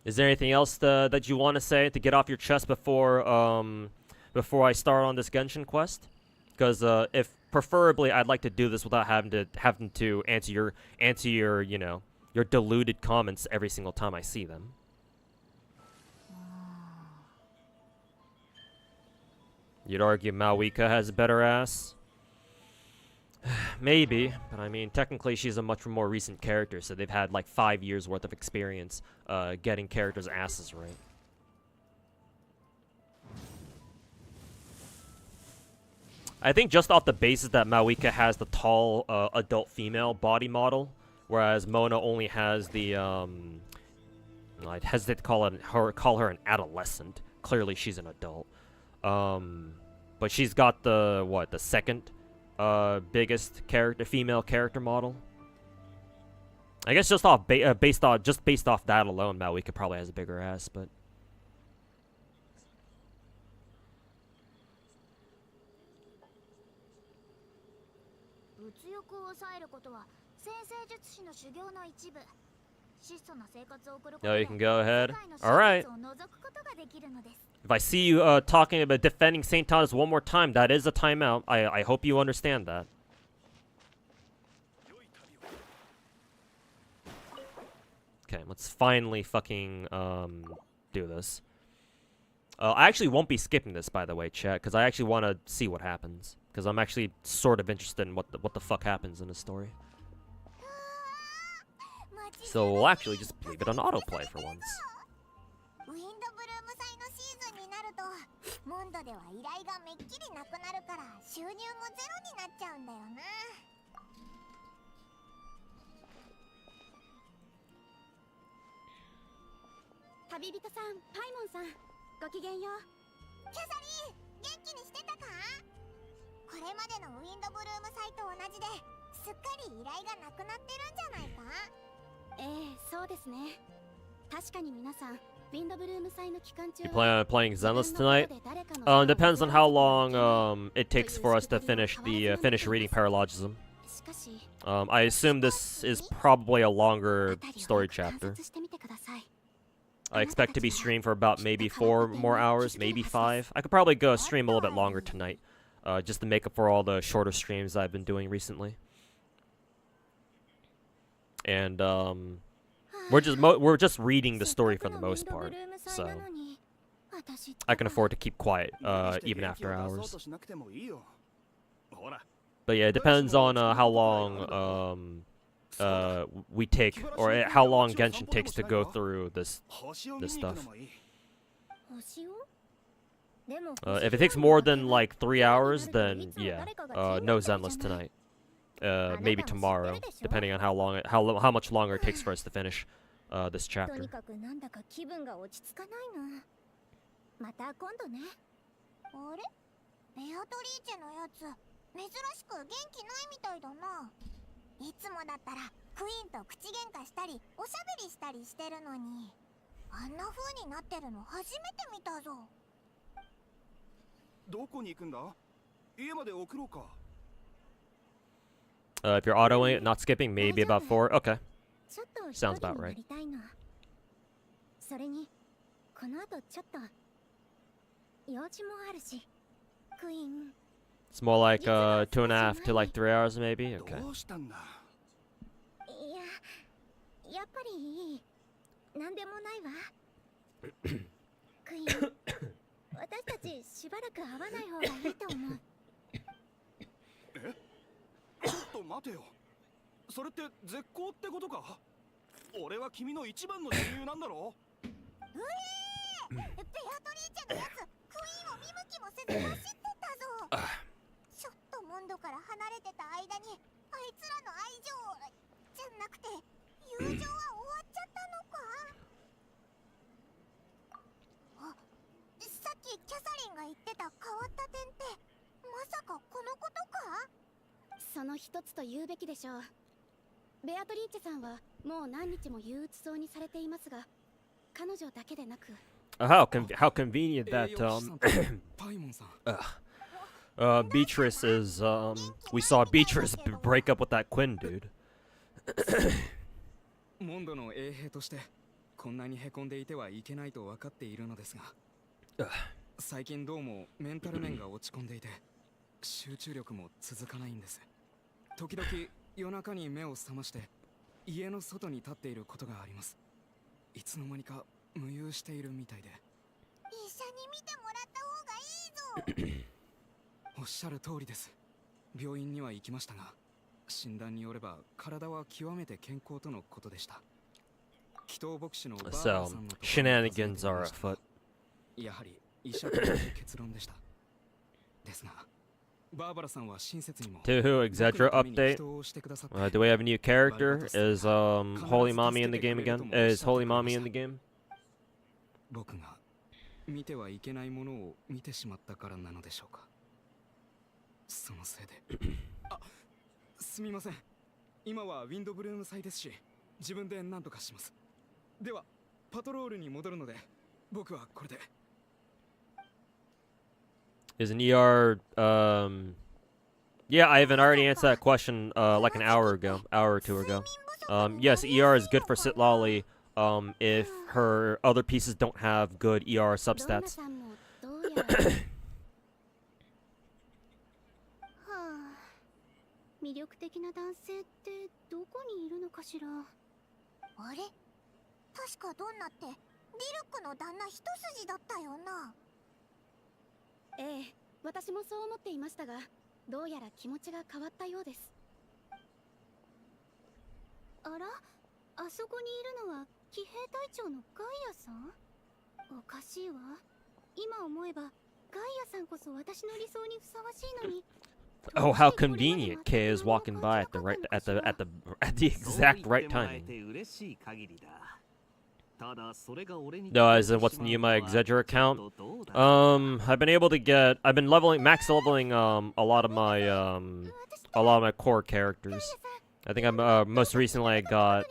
Is there anything else that you want to say to get off your chest before I start on this Genshin quest? Because if preferably, I'd like to do this without having to answer your your deluded comments every single time I see them. You'd argue Malwika has a better ass? Maybe, but I mean, technically she's a much more recent character, so they've had like 5 years worth of experience getting characters' asses right. I think just off the basis that Malwika has the tall adult female body model, whereas Mona only has the I'd hesitate to call her an adolescent. Clearly she's an adult. But she's got the second biggest female character model. I guess based off that alone, Maui could probably has a bigger ass, but 物欲を抑えることは先生術師の修行の一部。質素な生活を送ること yo, で you can go 世 ahead. 界の All right. 真実を覗くことができるのです。 If I see you talking about defending Saint Thomas one more time, that is a timeout. I hope you understand that. Okay, let's finally fucking do this. I actually won't be skipping this, by the way, chat, because I actually want to see what happens. Because I'm actually sort of interested in what the fuck happens in the story. So we'll actually just leave it on autoplay for once. ウィンドブルーム祭のシーズンになるとモンドでは依頼がめっきりなくなるから収入もゼロになっちゃうんだよな。旅人さん、パイモンさん、ごきげんよう。キャサリン、元気にしてたか？これまでのウィンドブルーム祭と同じですっかり依頼がなくなってるんじゃないか？そうですね。確かに皆さん、ウィンドブルーム祭の期間中 You plan on playing Zenless tonight? Depends on how long it takes for us to finish reading Paralogism. I assume this is probably a longer story chapter. I expect to be streamed for about maybe 4 more hours, maybe 5. I could probably go stream a little bit longer tonight, just to make up for all the shorter streams I've been doing recently. And we're just reading the story for the most part, so I can afford to keep quiet even after hours. But yeah, it depends on how long we take, or how long Genshin takes to go through this stuff. If it takes more than like 3 hours, then yeah, no Zenless tonight. Maybe tomorrow, depending on how much longer it takes for us to finish this chapter. また今度ね。あれ？ベアトリーチェのやつ、珍しく元気ないみたいだな。いつもだったらクイーンと口喧嘩したり、おしゃべりしたりしてるのに、あんな風になってるの初めて見たぞ。どこに行くんだ？家まで送ろうか。If you're autoing it, not skipping, maybe about 4. Okay. Sounds about right. それに、この後ちょっと用事もあるし、クイーン。It's more like 2.5 to like 3 hours, maybe. Okay. どうしたんだ？やっぱりいい。なんでもないわ。クイーン、私たちしばらく会わない方がいいと思う。ちょっと待てよ。それって絶好ってことか？俺は君の一番の親友なんだろ？ベアトリーチェのやつ、クイーンを見向きもせず走ってたぞ。ちょっとモンドから離れてた間に、あいつらの愛情じゃなくて友情は終わっちゃったのか？さっきキャサリンが言ってた変わった点って、まさかこのことか？その一つと言うべきでしょう。ベアトリーチェさんはもう何日も憂鬱そうにされていますが、彼女だけでなく。How convenient that Beatrice is we saw Beatrice break up with that Quinn dude. モンドの衛兵としてこんなにへこんでいてはいけないと分かっているのですが、最近どうもメンタル面が落ち込んでいて集中力も続かないんです。時々夜中に目を覚まして家の外に立っていることがあります。いつの間にか無遊しているみたいで。医者に見てもらった方がいいぞ。おっしゃる通りです。病院には行きましたが、診断によれば体は極めて健康とのことでした。祈祷牧師のバーバラさんのところに訪ねてみました。 shenanigans are afoot. やはり医者という結論でした。ですが、バーバラさんは親切にも To who, Exedra update. Do we have a new character? Is Holy Mommy in the game again? Is Holy Mommy in the game? 僕が見てはいけないものを見てしまったからなのでしょうか。そのせいで。あ、すみません。今はウィンドブルーム祭ですし、自分で何とかします。ではパトロールに戻るので、僕はこれで。 Is an ER Yeah, Ivan already answered that question like an hour or two ago. Yes, ER is good for Sitlolly if her other pieces don't have good ER substats. 魅力的な男性ってどこにいるのかしら。あれ、確かドンナってディルックの旦那一筋だったよな。ええ、私もそう思っていましたが、どうやら気持ちが変わったようです。あら、あそこにいるのは騎兵隊長のガイアさん？おかしいわ。今思えばガイアさんこそ私の理想にふさわしいのに。Oh, how convenient! Kay is walking by at the exact right time. No, as in what's new my Exedra account? I've been max leveling a lot of my core characters. I think I'm most recently I got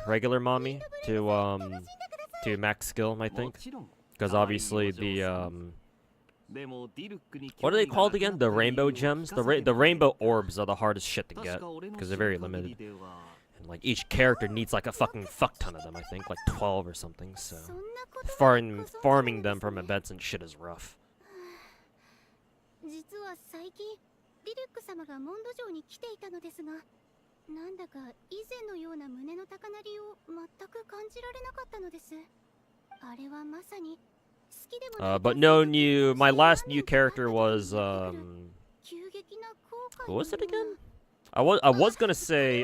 regular mommy to max skill, I think, because obviously the what are they called again? The rainbow gems? The rainbow orbs are the hardest shit to get because they're very limited. And like each character needs like a fucking fuck ton of them, I think, like 12 or something. So farming them from events and shit is rough. 実は最近ディルック様がモンド城に来ていたのですが、なんだか以前のような胸の高鳴りを全く感じられなかったのです。あれはまさに but no new. My last new character was what was it again? I was gonna say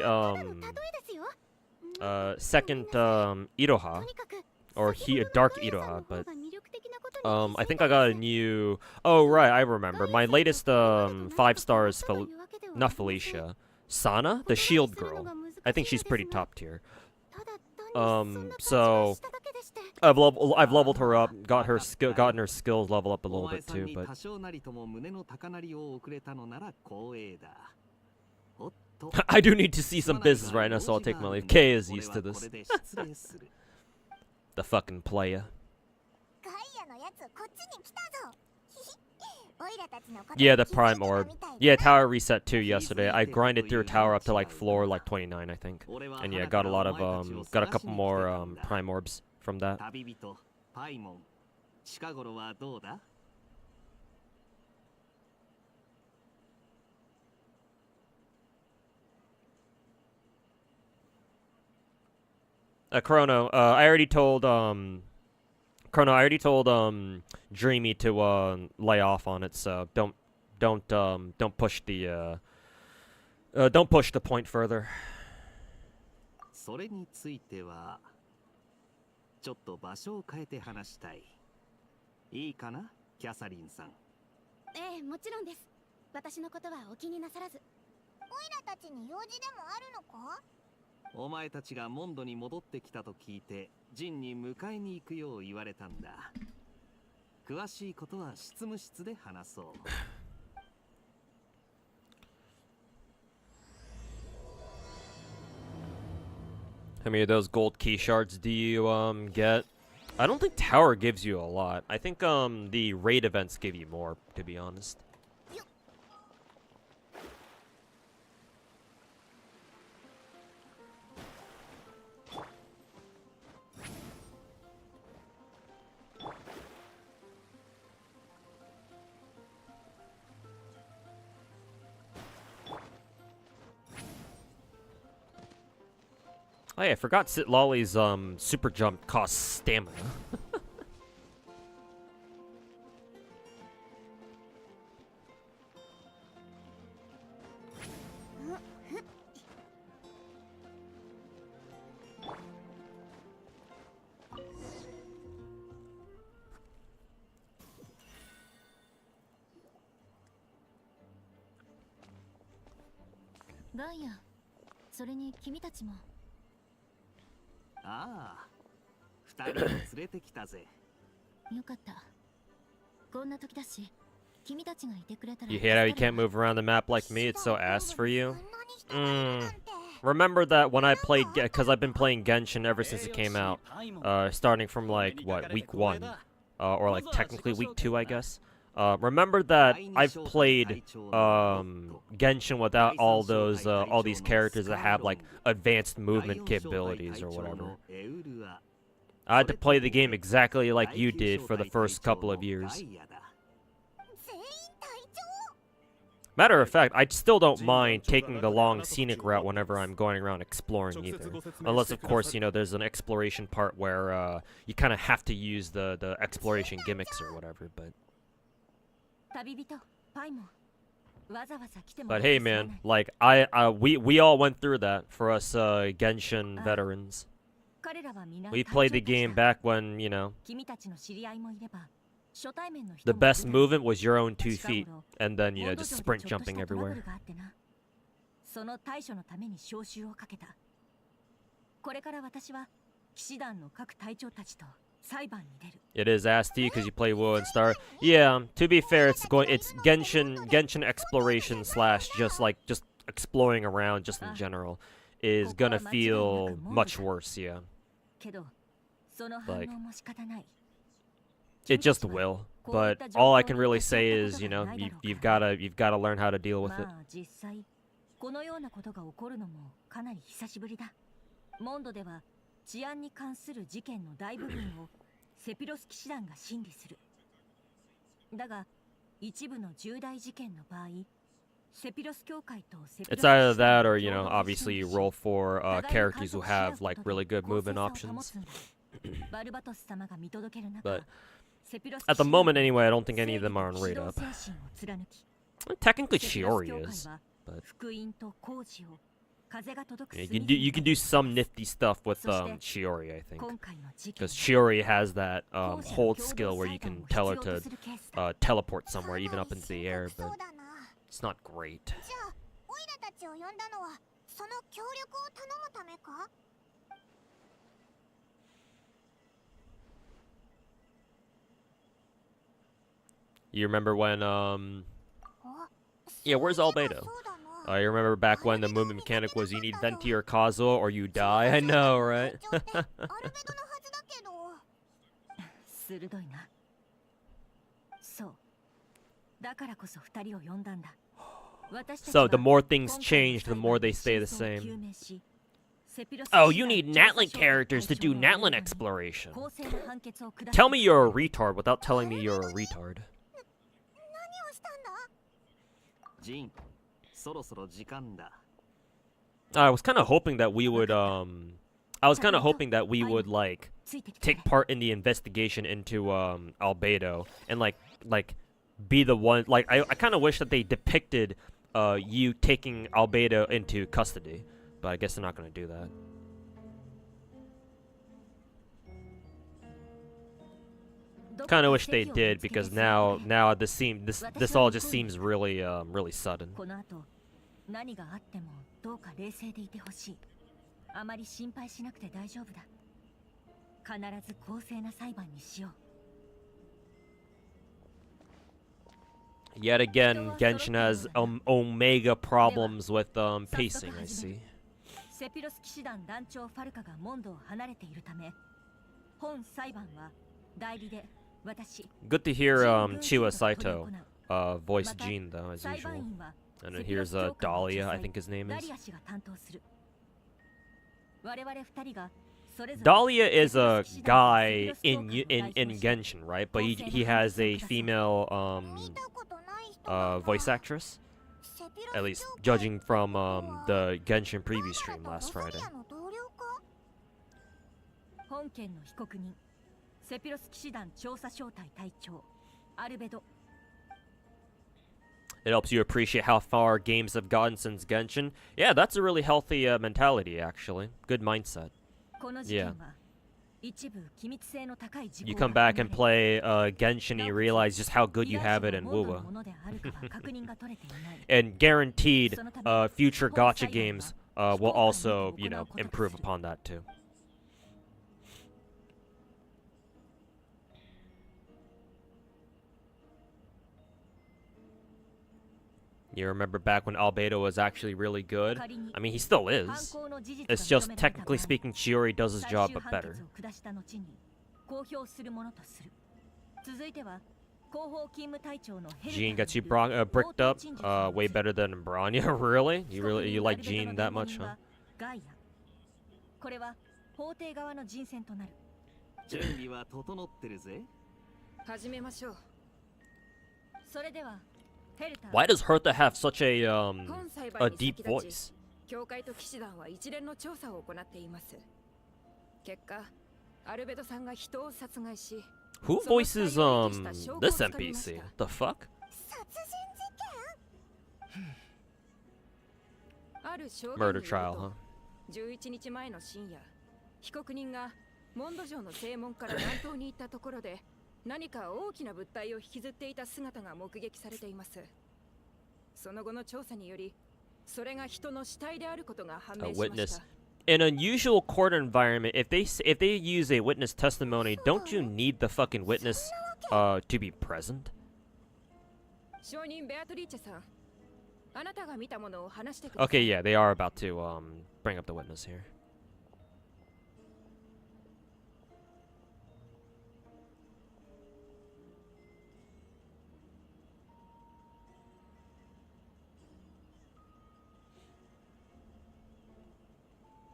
second Iroha or Dark Iroha, but I think I got a new. Oh right, I remember. My latest 5 stars, not Felicia, Sana, the Shield girl. I think she's pretty top tier. So I've leveled her up, gotten her skills level up a little bit too, but I do need to see some business right now, so I'll take my leave. Kay is used to this. The fucking player. Yeah, the prime orb. Yeah, tower reset too yesterday. I grinded through tower up to like floor like 29, I think. And yeah, got a lot of got a couple more prime orbs from that. Chrono, I already told Dreamy to lay off on it, so don't push the point further. それについてはちょっと場所を変えて話したい。いいかな、キャサリンさん。ええ、もちろんです。私のことはお気になさらず。オイラたちに用事でもあるのか？お前たちがモンドに戻ってきたと聞いて、ジンに迎えに行くよう言われたんだ。詳しいことは執務室で話そう。How many of those gold key shards do you get? I don't think tower gives you a lot. I think the raid events give you more, to be honest. Oh yeah, I forgot Sitlolly's super jump costs stamina. Gaia, それに君たちも。ああ、二人を連れてきたぜ。よかった。こんな時だし、君たちがいてくれたら。You hate how you can't move around the map like me? It's so ass for you. remember that when I played, because I've been playing Genshin ever since it came out, starting from like what, week 1, or like technically week 2, I guess. Remember that I've played Genshin without all those all these characters that have like advanced movement capabilities or whatever. I had to play the game exactly like you did for the first couple of years. Matter of fact, I still don't mind taking the long scenic route whenever I'm going around exploring either. Unless, of course, you know, there's an exploration part where you kind of have to use the exploration gimmicks or whatever, But hey, man, like, we all went through that for us Genshin veterans. We played the game back when, you know, the best movement was your own 2 feet, and then, you know, just sprint jumping everywhere. It is asked to you because you play WoW and Star. Yeah, to be fair, it's Genshin exploration slash just exploring around just in general is gonna feel much worse, yeah. Like, it just will. But all I can really say is, you know, you've gotta learn how to deal with it. It's either that or, you know, obviously you roll for characters who have like really good movement options. But at the moment anyway, I don't think any of them are on rate up. Technically Shiori is, but yeah, you can do some nifty stuff with Shiori, I think, because Shiori has that hold skill where you can tell her to teleport somewhere, even up into the air, but it's not great. You remember when yeah, where's Albedo? You remember back when the movement mechanic was you need Venti or Kazuo or you die? I know, right? So the more things change, the more they stay the same. Oh, you need Natlan characters to do Natlan exploration. Tell me you're a retard without telling me you're a retard. I was kind of hoping that we would like take part in the investigation into Albedo and like be the one, like I kind of wish that they depicted you taking Albedo into custody, but I guess they're not going to do that. Kind of wish they did, because now this all just seems really really sudden. Yet again, Genshin has omega problems with pacing, I see. Good to hear Chiwa Saito voice Jean, though, as usual. And then here's Dahlia, I think his name is. Dahlia is a guy in Genshin, right? But he has a female voice actress. At least judging from the Genshin preview stream last Friday. It helps you appreciate how far games have gotten since Genshin. Yeah, that's a really healthy mentality, actually. Good mindset. Yeah. You come back and play Genshin and you realize just how good you have it in WoW. And guaranteed, future gacha games will also, you know, improve upon that too. You remember back when Albedo was actually really good? I mean, he still is. It's just, technically speaking, Chiori does his job, but better. Jean gets you bricked up, way better than Branya. Really? You like Jean that much, huh? 準備は整ってるぜ。始めましょう。それでは、ヘルター。 Why does Hertha have such a 本裁 a 判に deep 先立ち voice? 教会と騎士団は一連の調査を行っています。結果、アルベドさんが人を殺害し、 Who voices this NPC? The fuck? ある証言に Murder よる trial, と huh? 11日前の深夜、被告人がモンド城の正門から南東に行ったところで何か大きな物体を引きずっていた姿が目撃されています。その後の調査により、それが人の死体であることが判明しました。 In an usual court environment, if they use a witness testimony, don't you need the fucking witness to be present? 証人ベアトリーチェさん、あなたが見たものを話してください。 Okay, yeah, they are about to bring up the witness here.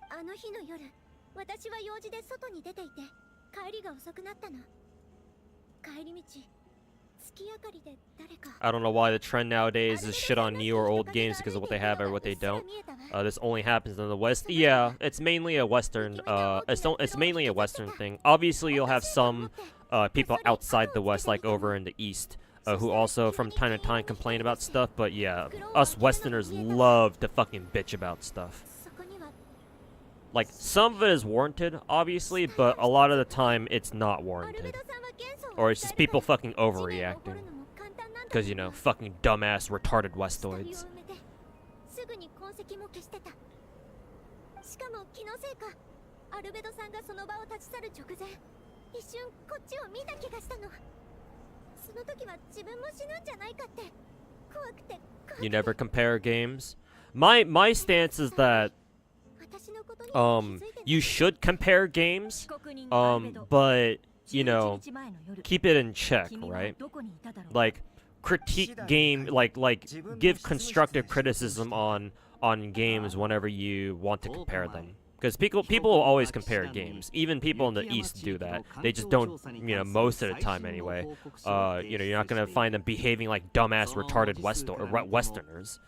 あの日の夜、私は用事で外に出ていて、帰りが遅くなったの。帰り道、月明かりで誰か。 I don't know why the trend nowadays is shit on new or old games because of what they have or what they don't. This only happens in the West. Yeah, it's mainly a Western. It's mainly a Western thing. Obviously, you'll have some people outside the West, like over in the East, who also from time to time complain about stuff. But yeah, us Westerners love to fucking bitch about stuff. Like, some of it is warranted, obviously, but a lot of the time it's not warranted. Or it's just people fucking overreacting. Because, you know, fucking dumbass retarded Westoids. すぐに痕跡も消してた。しかも気のせいか、アルベドさんがその場を立ち去る直前、一瞬こっちを見た気がしたの。その時は自分も死ぬんじゃないかって怖くて。You never compare games? My stance is that you should compare games, but you know, keep it in check, right? Like, critique game, like give constructive criticism on games whenever you want to compare them. Because people will always compare games. Even people in the East do that. They just don't, you know, most of the time anyway. You know, you're not gonna find them behaving like dumbass retarded Westerners.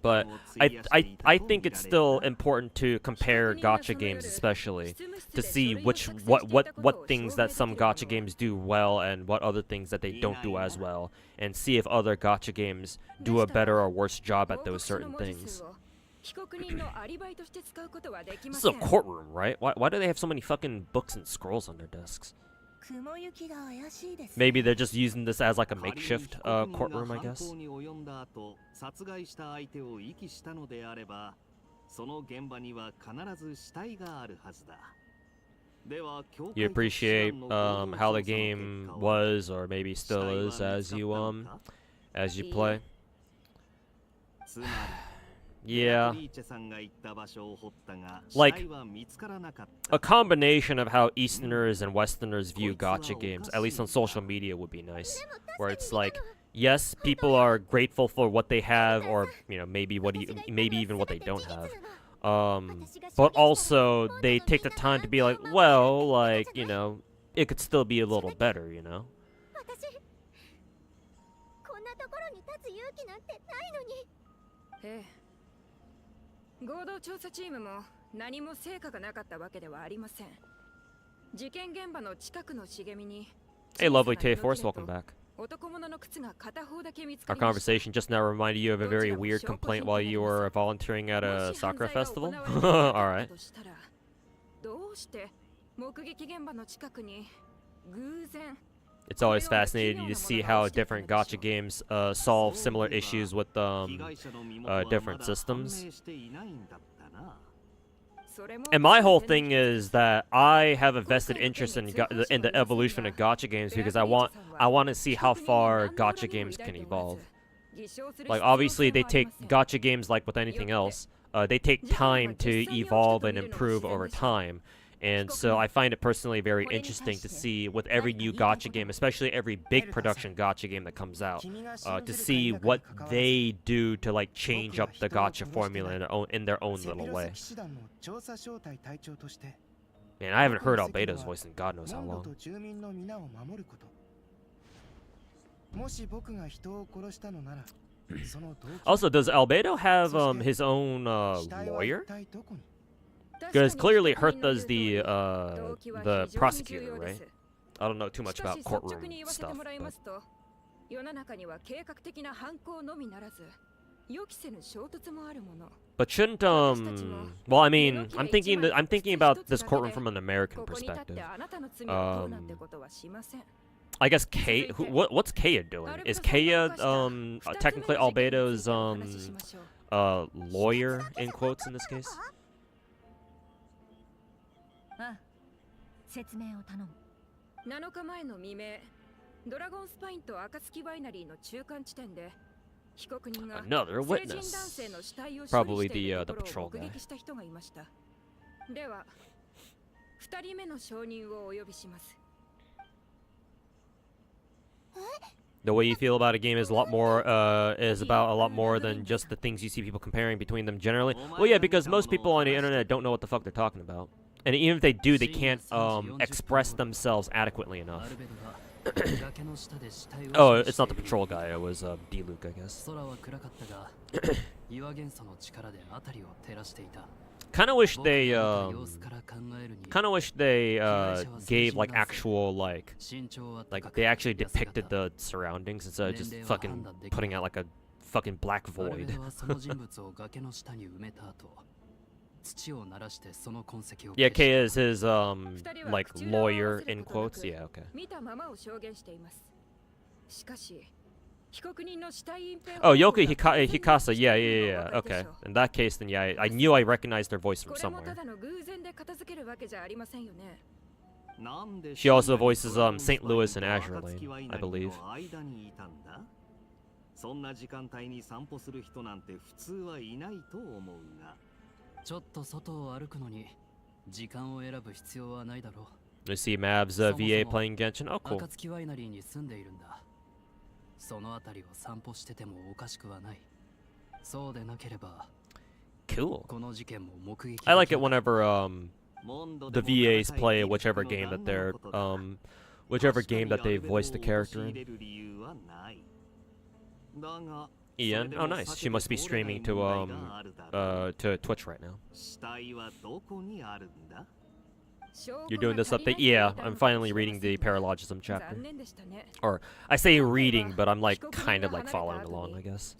But I think it's still important to compare gacha games, especially to see what things that some gacha games do well and what other things that they don't do as well, and see if other gacha games do a better or worse job at those certain things. This is a courtroom, right? Why do they have so many fucking books and scrolls on their desks? Maybe they're just using this as like a makeshift courtroom, I guess. You appreciate how the game was, or maybe still is, as you play. Yeah. Like, a combination of how Easterners and Westerners view gacha games, at least on social media, would be nice. Where it's like, yes, people are grateful for what they have, or, you know, maybe even what they don't have. But also, they take the time to be like, well, like, you know, it could still be a little better, you know? 合同調査チームも何も成果がなかったわけではありません。事件現場の近くの茂みに Hey, lovely Tay-Force, welcome back. 男物の靴が片方だけ見つ Our かりました。 conversation just now reminded you of a very weird complaint while you were volunteering at a Sakura festival? Alright. どうして目撃現場の近くに偶然 It's always fascinating to see how different gacha games solve similar issues with different systems. And my whole thing is that I have a vested interest in the evolution of gacha games because I want to see how far gacha games can evolve. Like obviously they take gacha games like with anything else. They take time to evolve and improve over time. And so I find it personally very interesting to see with every new gacha game, especially every big production gacha game that comes out, to see what they do to like change up the gacha formula in their own little way. Man, I haven't heard Albedo's voice in God knows how long. Also, does Albedo have his own lawyer? Because clearly Hertha's the prosecutor, right? I don't know too much about courtroom stuff. But... 世の中には計画的な犯行のみならず、予期せぬ衝突もあるもの。 But shouldn't well, I mean, I'm thinking about this courtroom from an American perspective. I guess what's Kaya doing? Is Kaya technically Albedo's lawyer in quotes in this case? 説明を頼む。7日前の未明、ドラゴンスパインと暁ワイナリーの中間地点で、被告人が Another 成人男 witness. 性の死体を処理 Probably している the とこ patrol ろを guy. 目撃した人がいました。では、2人目の証人をお呼びします。 The way you feel about a game is a lot more is about a lot more than just the things you see people comparing between them generally. Well, yeah, because most people on the internet don't know what the fuck they're talking about. And even if they do, they can't express themselves adequately enough. Oh, it's not the patrol guy, it was D-Luke, I guess. Kinda wish they gave like actual like they actually depicted the surroundings instead of just fucking putting out like a fucking black void. Yeah, K is his like lawyer in quotes. Yeah, okay. Oh, Yoku Hikasa. Yeah. Okay. In that case, then yeah, I knew I recognized her voice from somewhere. She also voices St. Louis and Azure Lane, I believe. そんな時間帯に散歩する人なんて普通はいないと思うが。ちょっと外を歩くのに時間を選ぶ必要はないだろう。 You see Mav's VA playing Genshin. Oh, cool. 暁ワイナリーに住んでいるんだ。そのあたりを散歩しててもおかしくはない。そうでなければ。 Cool. この事件も目撃。 I like it whenever the VAs play whichever game that they're they voice the character in. Ian, oh nice. She must be streaming to Twitch right now. You're doing this update? Yeah, I'm finally reading the Paralogism chapter. Or I say reading, but I'm like kind of like following along, I guess.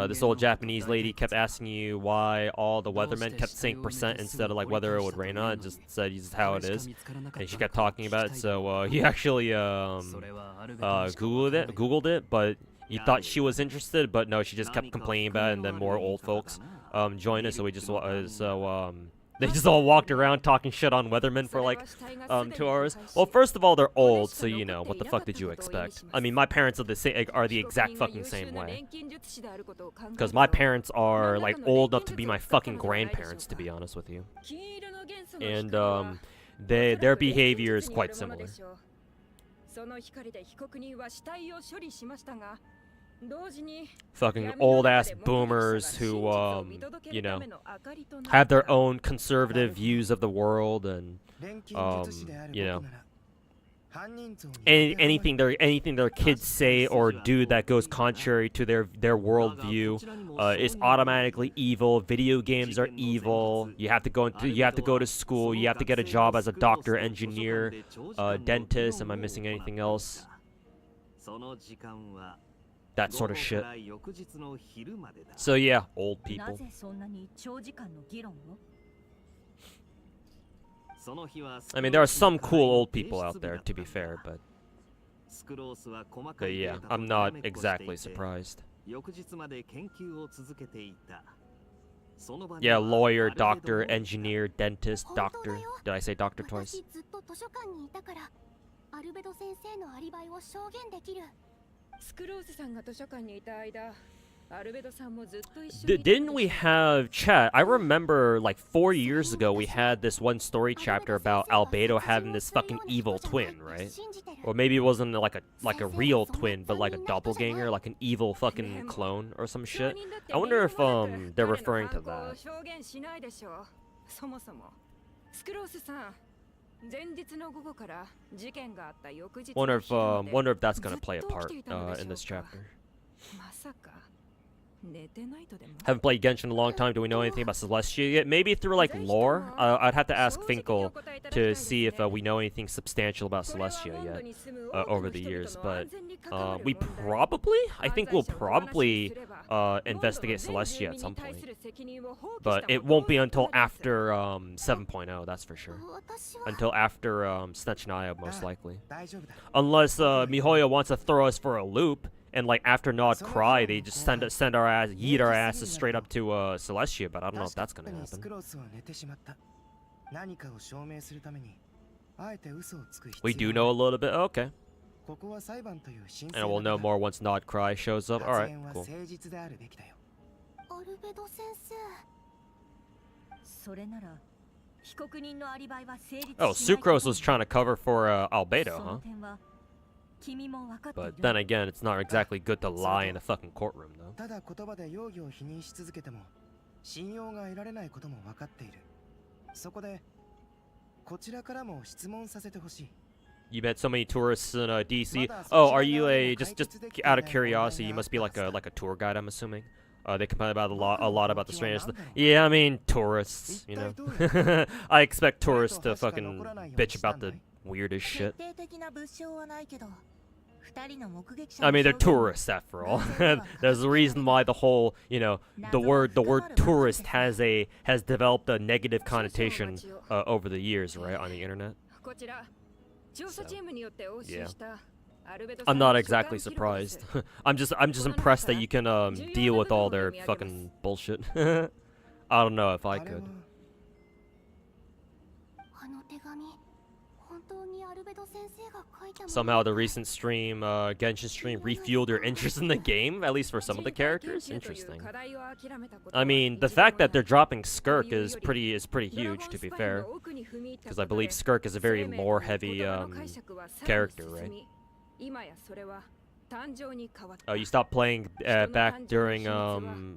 This old Japanese lady kept asking you why all the weathermen kept saying percent instead of like whether it would rain on it. Just said this is how it is, and she kept talking about it. So he actually googled it, but you thought she was interested, but no, she just kept complaining about it, and then more old folks joined us. So we just they just all walked around talking shit on weathermen for like 2 hours. Well, first of all, they're old, so you know what the fuck did you expect? I mean, my parents are the exact fucking same way. Because my parents are like old enough to be my fucking grandparents, to be honest with you. And their behavior is quite similar. Fucking old ass boomers who you know have their own conservative views of the world, and you know anything their kids say or do that goes contrary to their worldview is automatically evil. Video games are evil. You have to go to school. You have to get a job as a doctor, engineer, dentist. Am I missing anything else? That sort of shit. So yeah, old people. I mean, there are some cool old people out there, to be fair, but yeah, I'm not exactly surprised. Yeah, lawyer, doctor, engineer, dentist, doctor. Did I say doctor twice? 私ずっと図書館にいたからアルベド先生のアリバイを証言できる。スクローズさんが図書館にいた間、アルベドさんもずっと一緒にいた Didn't we have chat? I remember like 4 years ago we had this one story chapter about Albedo having this fucking evil twin, right? Or maybe it wasn't like a real twin, but like a doppelganger, like an evil fucking clone or some shit. I wonder if they're referring to that. 証言しないでしょう。そもそもスクロースさん、前日の午後から事件があった翌日の Wonder 昼ま if で wonder if that's gonna ずっと play a 起き part ていたのでしょうか。 in this chapter. まさか寝てないとでも。 Haven't played Genshin in a long time. Do we know anything about Celestia yet? Maybe through like lore. I'd have to ask Finkel to see if we know anything substantial about Celestia yet over the years. But we probably, I think we'll probably investigate Celestia at some point. But it won't be until after 7.0, that's for sure. 私は Until after Snechnaya, most likely. 大丈夫だ。 Unless Mihoyo wants to throw us for a loop. And like after Nod Cry, they just send our ass, yeet our asses straight up to Celestia. But I don't know if that's gonna ス happen. クロースは寝てしまった。何かを証明するためにあえて嘘をつく必要 We do know a little bit. Okay. ここは裁判という神 And we'll know more once Nod Cry shows up. 発 Alright, 言は cool. 誠実であるべきだよ。アルベド先生。それなら被告人のアリバイは成立し Oh, ない Sucrose was trying to cover for Albedo, その huh? 点は君も分かっている But then again, it's not exactly good to lie in a fucking courtroom, though. ただ言葉で容疑を否認し続けても信用が得られないことも分かっている。そこでこちらからも質問させてほしい。 You met so many tourists in DC. Oh, are you just out of curiosity? You must be like a tour guide, I'm assuming. They complain about a lot about the strange. Yeah, I mean tourists, you know. I expect tourists to fucking bitch about the weirdest shit. 決定的な物証はないけど二人の目撃者 I の mean, they're 証言 tourists after all. There's a reason why the whole, you know, the word tourist has developed a negative connotation over the years, right, on the internet. こちら調査チームによって押収したアルベド I'm さん not の exactly 書簡記録です surprised. I'm just impressed that you can deal with all their fucking bullshit. I don't know if I あれは could. あの手紙本当にアルベド先生が書いたもの Somehow the recent stream, Genshin stream, refueled your interest in the game, at least for some of the characters. Interesting. I mean, the fact that they're dropping Skirk is pretty huge, to be fair, because I believe Skirk is a very lore-heavy character, right? Oh, you stopped playing back during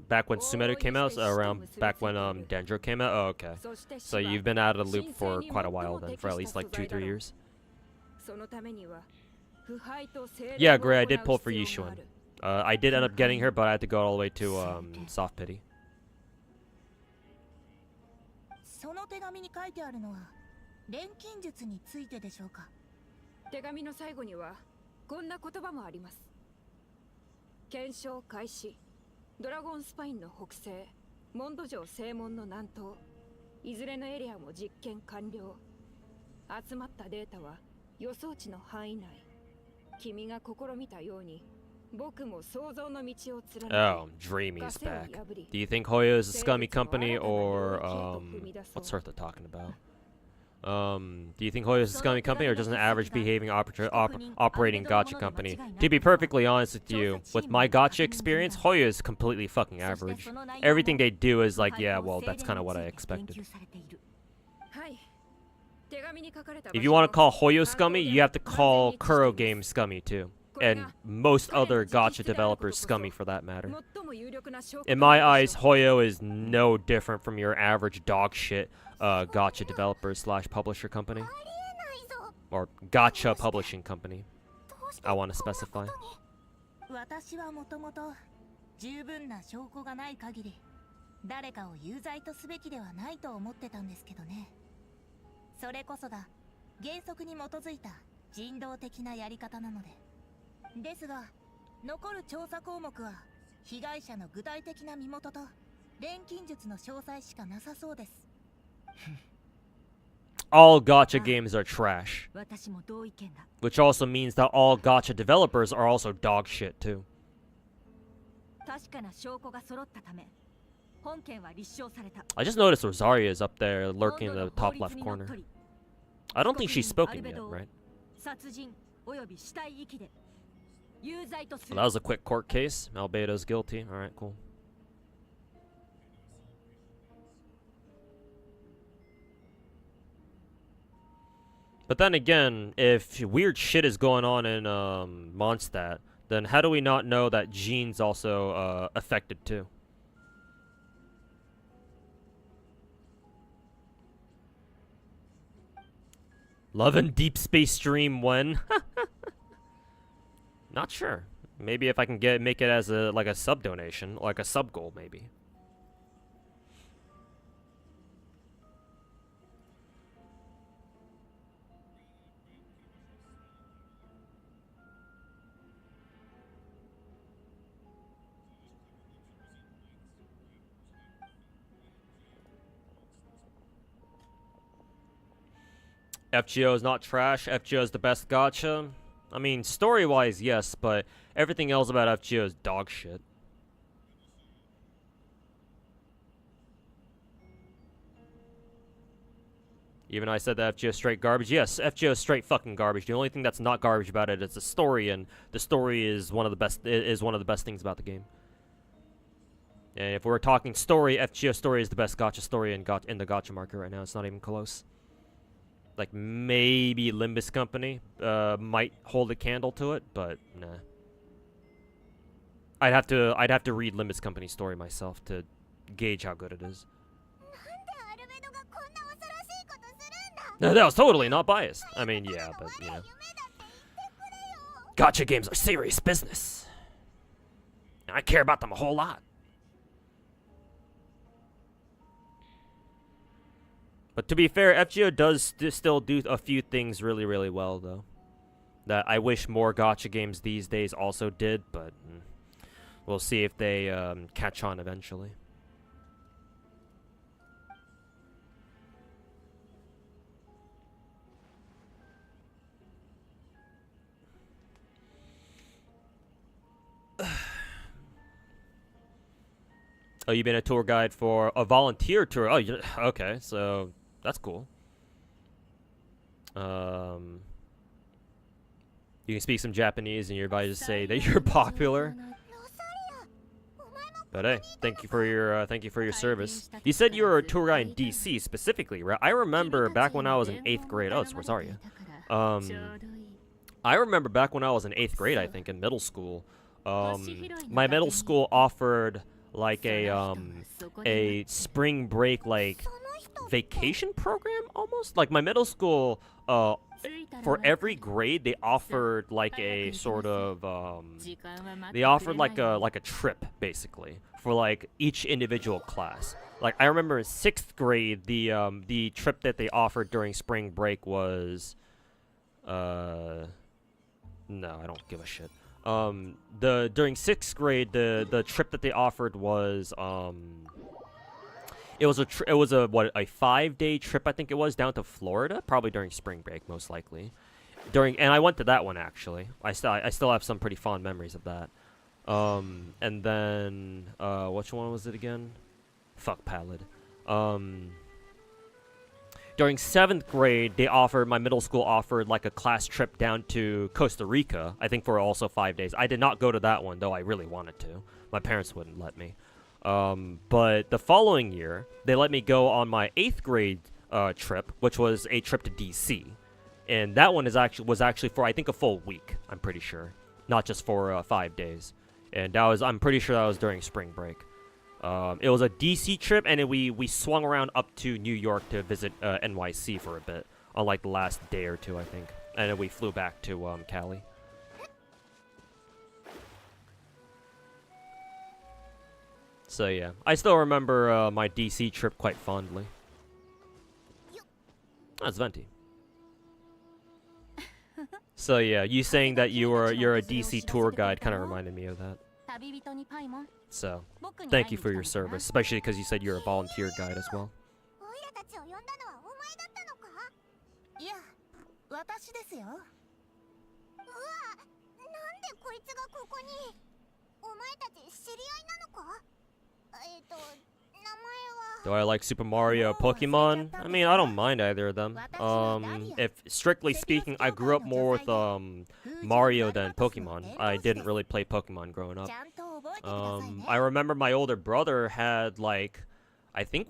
back when Sumeru came out, around back when Dendro came out. Oh, okay. So you've been out of the loop for quite a while then, for at least like 2-3 years. Yeah, Gray, I did pull for Yishuan. I did end up getting her, but I had to go all the way to Soft Pity. その手紙に書いてあるのは錬金術についてでしょうか。手紙の最後にはこんな言葉もあります。検証開始。ドラゴンスパインの北西、モンド城正門の南東、いずれのエリアも実験完了。集まったデータは予想値の範囲内。君が試みたように、僕も想像の道を貫き、 Oh, Dreamy's back. Do you think Hoyo is a scummy company, or what's Hertha talking about? Do you think Hoyo is a scummy company, or just an average behaving operating gacha company? To be perfectly honest with you, with my gacha experience, Hoyo is completely fucking average. Everything they do is like, yeah, well, that's kind of what I expected. If you want to call Hoyo scummy, you have to call Kuro Games scummy too. And most other gacha developers scummy for that matter. In my eyes, Hoyo is no different from your average dog shit gacha developer / publisher company. Or gacha publishing company. I want to specify. 私はもともと十分な証拠がない限り誰かを有罪とすべきではないと思ってたんですけどね。それこそが原則に基づいた人道的なやり方なので。ですが残る調査項目は被害者の具体的な身元と錬金術の詳細しかなさそうです。All gacha games are trash. 私も同意見だ。 Which also means that all gacha developers are also dog shit too. 確かな証拠が揃ったため本件は立証された。 I just noticed Rosaria is up there lurking in the top left corner. I don't think she's spoken yet, right? 殺人および死体遺棄で有罪とす Well, る。 that was a quick court case. Albedo's guilty. Alright, cool. But then again, if weird shit is going on in Mondstadt, then how do we not know that Jean's also affected too? Love and Deep Space Stream when? Not sure. Maybe if I can make it as a like a sub donation, like a sub goal maybe. FGO is not trash. FGO is the best gacha. I mean, story-wise, yes, but everything else about FGO is dog shit. Even I said that FGO is straight garbage. Yes, FGO is straight fucking garbage. The only thing that's not garbage about it is the story, and the story is one of the best things about the game. And if we're talking story, FGO story is the best gacha story in the gacha market right now. It's not even close. Like maybe Limbus Company might hold a candle to it, but nah. I'd have to read Limbus Company's story myself to gauge how good it is. No, that was totally not biased. I mean, yeah, but you know, gacha games are serious business. And I care about them a whole lot. But to be fair, FGO does still do a few things really, really well, though. That I wish more gacha games these days also did, but we'll see if they catch on eventually. Oh, you've been a tour guide for a volunteer tour. Oh, okay, so that's cool. You can speak some Japanese, and you're invited to say that you're popular. But hey, thank you for your service. You said you were a tour guide in DC specifically, right? I remember back when I was in 8th grade. Oh, it's Rosaria. I remember back when I was in 8th grade, I think, in middle school. My middle school offered like a spring break like vacation program almost. Like my middle school for every grade they offered like a sort of they offered like a trip basically for like each individual class. Like I remember in 6th grade the trip that they offered during spring break was no, I don't give a shit. During 6th grade the trip that they offered was it was a 5-day trip, I think it was, down to Florida, probably during spring break most likely. And I went to that one actually. I still have some pretty fond memories of that. And then which one was it again? Fuck Pallid. During 7th grade, my middle school offered like a class trip down to Costa Rica, I think for also 5 days. I did not go to that one, though I really wanted to. My parents wouldn't let me. But the following year, they let me go on my 8th grade trip, which was a trip to DC. And that one was actually for, I think, a full week, I'm pretty sure. Not just for 5 days. And I'm pretty sure that was during spring break. It was a DC trip, and we swung around up to New York to visit NYC for a bit on like the last day or two, I think, and then we flew back to Cali. So yeah, I still remember my DC trip quite fondly. That's Venti. So yeah, you saying that you're a DC tour guide kind of reminded me of that. So, thank you for your service, especially because you said you're a volunteer guide as well. Do I like Super Mario or Pokemon? I mean, I don't mind either of them. If strictly speaking, I grew up more with Mario than Pokemon. I didn't really play Pokemon growing up. I remember my older brother had like, I think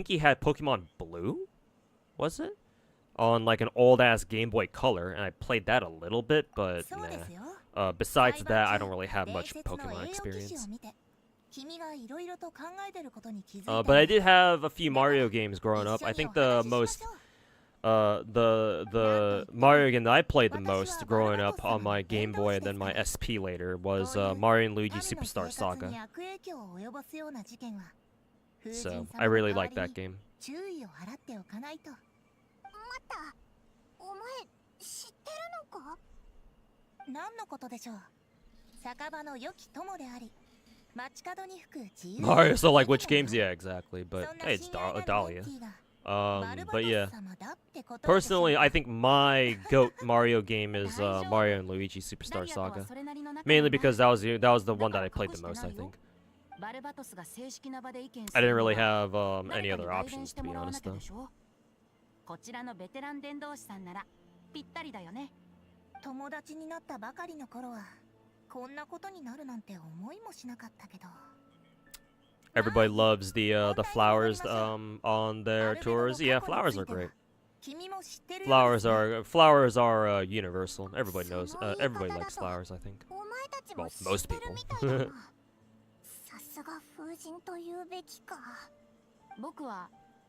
he had Pokemon Blue, was it? On like an old ass Game Boy Color, and I played that a little bit, but nah. Besides that, I don't really have much Pokemon experience. But I did have a few Mario games growing up. I think the most the Mario game that I played the most growing up on my Game Boy and then my SP later was Mario and Luigi Superstar Saga. So I really like that game. 待ったお前知ってるのか何のことでしょう酒場の良き友であり街角に吹く自由 Mario, so like which games? Yeah, exactly. But hey, it's Dahlia. But yeah. Personally, I think my GOAT Mario game is Mario and Luigi Superstar Saga. Mainly because that was the one that I played the most, I think. I didn't really have any other options, to be honest, though. こちらのベテラン伝道師さんならぴったりだよね。友達になったばかりの頃はこんなことになるなんて思いもしなかったけど。Everybody loves the flowers on their tours. Yeah, flowers are great. Flowers are universal. Everybody knows. Everybody likes flowers, I think. Well, most people. さすが風神と言うべきか。僕は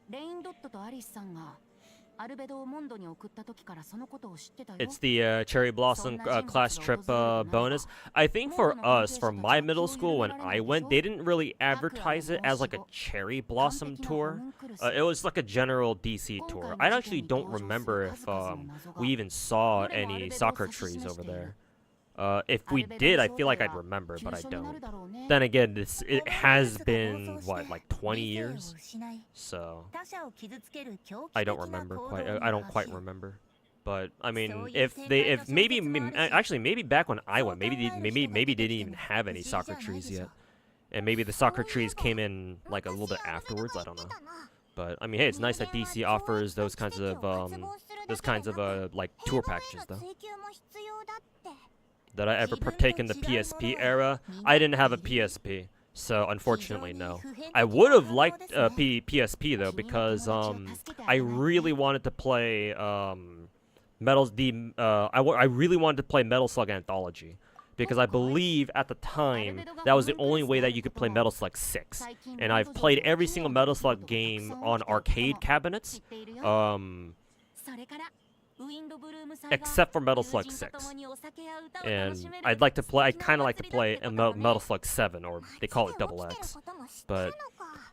レインドットとアリスさんが It's the Cherry Blossom class trip bonus. I think for us, for my middle school when I went, they didn't really advertise it as like a Cherry Blossom tour. It was like a general DC tour. I actually don't remember if we even saw any sakura trees over there. If we did, I feel like I'd remember, but I don't. Then again, it has been, what, like 20 years? So, I don't remember quite, I don't quite remember. But, I mean, maybe back when I went, maybe they didn't even have any sakura trees yet. And maybe the sakura trees came in, like, a little bit afterwards, I don't know. But, I mean, hey, it's nice that DC offers those kinds of, like, tour packages, though. Did I ever partake in the PSP era? I didn't have a PSP, so unfortunately no. I would have liked PSP though, because I really wanted to play I really wanted to play Metal Slug Anthology, because I believe at the time that was the only way that you could play Metal Slug 6. And I've played every single Metal Slug game on arcade cabinets. Except for Metal Slug 6. And I kind of like to play Metal Slug 7, or they call it Double X. But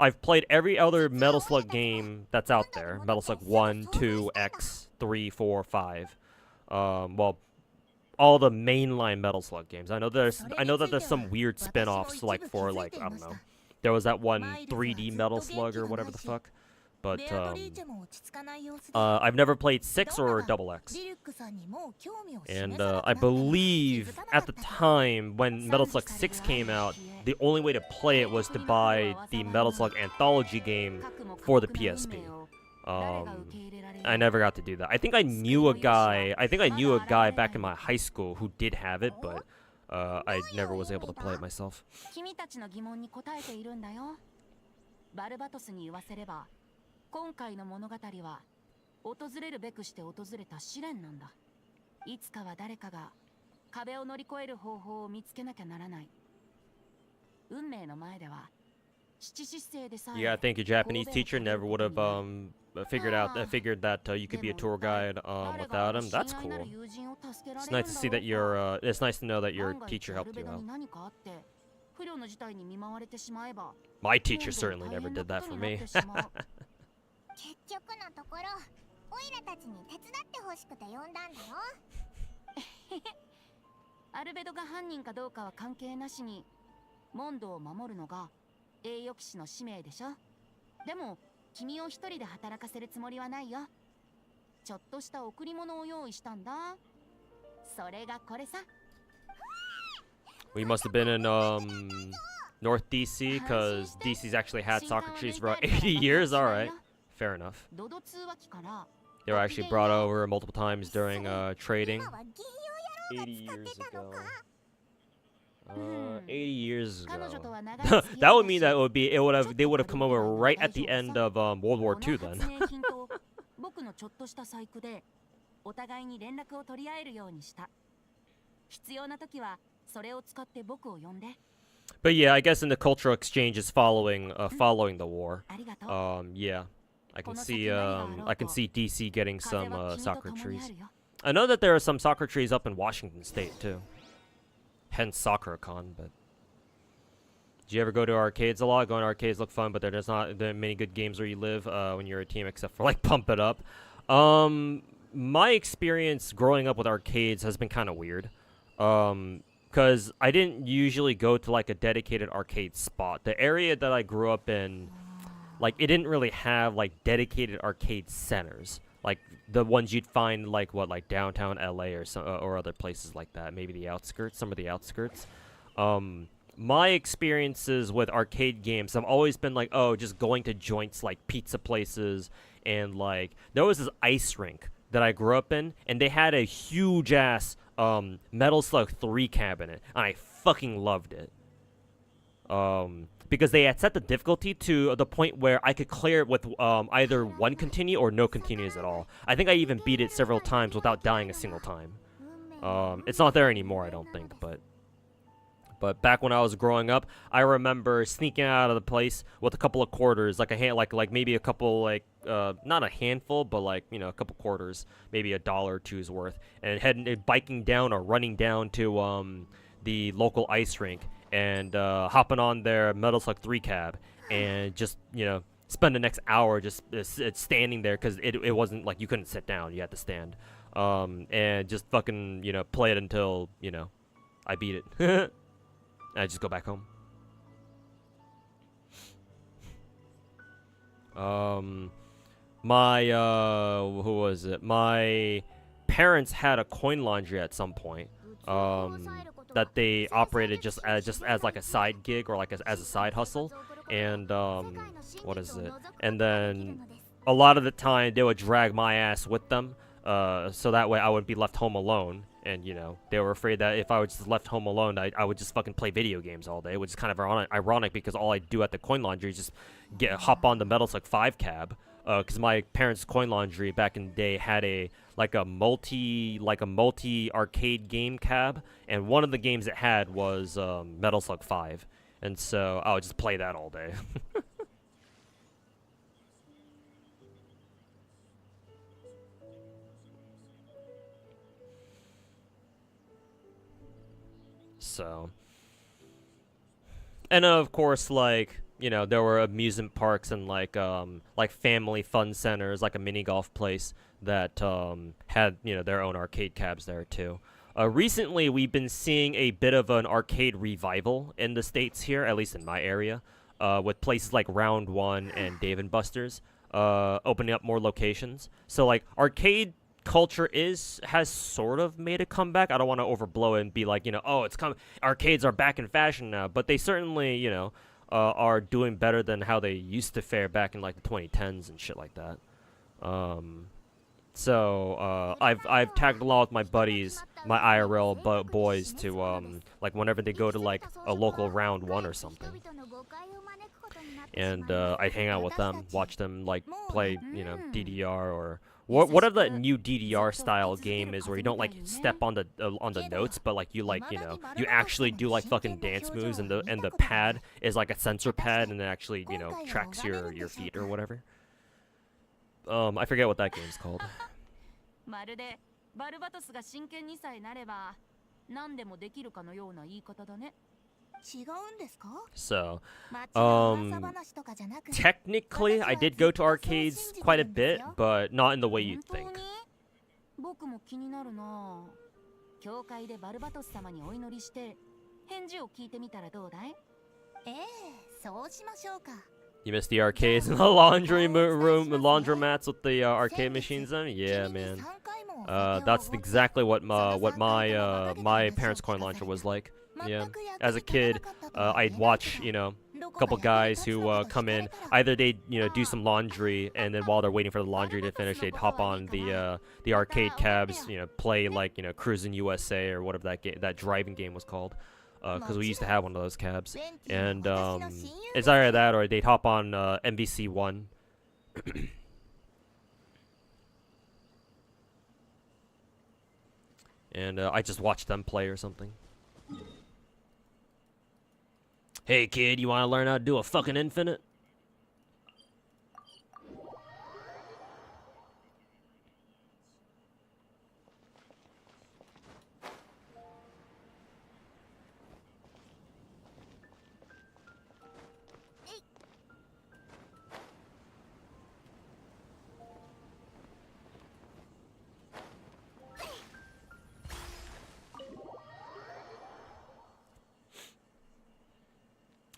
I've played every other Metal Slug game that's out there. Metal Slug 1, 2, X, 3, 4, 5. Well, all the mainline Metal Slug games. I know that there's some weird spin-offs, like for like, I don't know. There was that one 3D Metal Slug or whatever the fuck. But I've never played 6 or Double X. And I believe at the time when Metal Slug 6 came out, the only way to play it was to buy the Metal Slug Anthology game for the PSP. I never got to do that. I think I knew a guy back in my high school who did have it, but I never was able to play it myself. 今回の物語は訪れるべくして訪れた試練なんだ。いつかは誰かが壁を乗り越える方法を見つけなきゃならない。運命の前では七姿勢でさえ Yeah, I think your Japanese teacher never would have figured that you could be a tour guide without him. That's cool. It's nice to see that it's nice to know that your teacher helped you out. My teacher certainly never did that for me. 結局のところ、オイラたちに手伝ってほしくて呼んだんだよ。アルベドが犯人かどうかは関係なしに、モンドを守るのが栄誉騎士の使命でしょ。でも、君を一人で働かせるつもりはないよ。ちょっとした贈り物を用意したんだ。それがこれさ。We must have been in North DC, because DC's actually had Socrates for about 80 years. Alright, fair enough. ドド通話機から They were actually brought over multiple times during trading. 今は銀曜野郎が 80 使って years たの ago. か 80 years 彼女 ago. とは長い付き合いだし That would mean that they would have come over right at the end of World War II この then. 発明品と僕のちょっとした細工でお互いに連絡を取り合えるようにした。必要な時はそれを使って僕を呼んで。 But yeah, I guess in the cultural exchanges following following the war. ありがとう。 Yeah, I can この see 先何があろうと I can see DC getting 風 some は君と soccer 共に trees. あるよ。 I know that there are some soccer trees up in Washington State too. Hence SoccerCon, but do you ever go to arcades a lot? Going to arcades look fun, but there's not there many good games where you live when you're a team except for like Pump It Up. My experience growing up with arcades has been kind of weird. Because I didn't usually go to like a dedicated arcade spot. The area that I grew up in, like it didn't really have like dedicated arcade centers. Like the ones you'd find like downtown LA or other places like that. Maybe the outskirts, some of the outskirts. My experiences with arcade games have always been like, oh, just going to joints like pizza places, and like there was this ice rink that I grew up in, and they had a huge ass Metal Slug 3 cabinet, and I fucking loved it. Because they had set the difficulty to the point where I could clear it with either one continue or no continues at all. I think I even beat it several times without dying a single time. It's not there anymore, I don't think, but back when I was growing up, I remember sneaking out of the place with a couple of quarters, like like maybe a couple, like not a handful, but like, you know, a couple quarters, maybe $1 or $2's worth, and biking down or running down to the local ice rink and hopping on their Metal Slug 3 cab and just, you know, spend the next hour just standing there, because it wasn't like you couldn't sit down, you had to stand, and just fucking, you know, play it until, you know, I beat it. I just go back home. Who was it? My parents had a coin laundry at some point. That they operated just as like a side gig or like as a side hustle, and what is it? And then a lot of the time they would drag my ass with them, so that way I would be left home alone. And, you know, they were afraid that if I was just left home alone, I would just fucking play video games all day, which is kind of ironic because all I do at the coin laundry is just hop on the Metal Slug 5 cab. Because my parents' coin laundry back in the day had a multi arcade game cab, and one of the games it had was Metal Slug 5, and so I would just play that all day. So, and of course, like, you know, there were amusement parks and like family fun centers, like a mini golf place that had, you know, their own arcade cabs there too. Recently, we've been seeing a bit of an arcade revival in the States here, at least in my area, with places like Round One and Dave & Buster's opening up more locations. So like arcade culture has sort of made a comeback. I don't want to overblow it and be like, you know, oh, arcades are back in fashion now, but they certainly, you know, are doing better than how they used to fare back in like the 2010s and shit like that. So I've tagged along with my buddies, my IRL boys, to like whenever they go to like a local Round One or something, and I hang out with them, watch them like play, you know, DDR or whatever that new DDR style game is, where you don't like step on the notes, but like you you actually do like fucking dance moves, and the pad is like a sensor pad, and it actually, you know, tracks your feet or whatever. I forget what that game's called. まるでバルバトスが真剣にさえなれば何でもできるかのような言い方だね。違うんですか？ So, 街の噂話とかじゃなく、 technically, I did go to arcades quite a bit, but not in the way you'd think. 僕も気になるな。教会でバルバトス様にお祈りして返事を聞いてみたらどうだい？ええ、そうしましょうか。 You missed the arcades and the laundromats with the arcade machines in? Yeah, man. That's exactly what my parents' coin launcher was like. Yeah. As a kid, I'd watch, you know, a couple guys who come in. Either they'd, you know, do some laundry, and then while they're waiting for the laundry to finish, they'd hop on the arcade cabs, you know, play like, you know, Cruisin' USA or whatever that driving game was called. Because we used to have one of those cabs. And it's either that or they'd hop on NBC One. And I just watched them play or something. Hey kid, you wanna learn how to do a fucking infinite?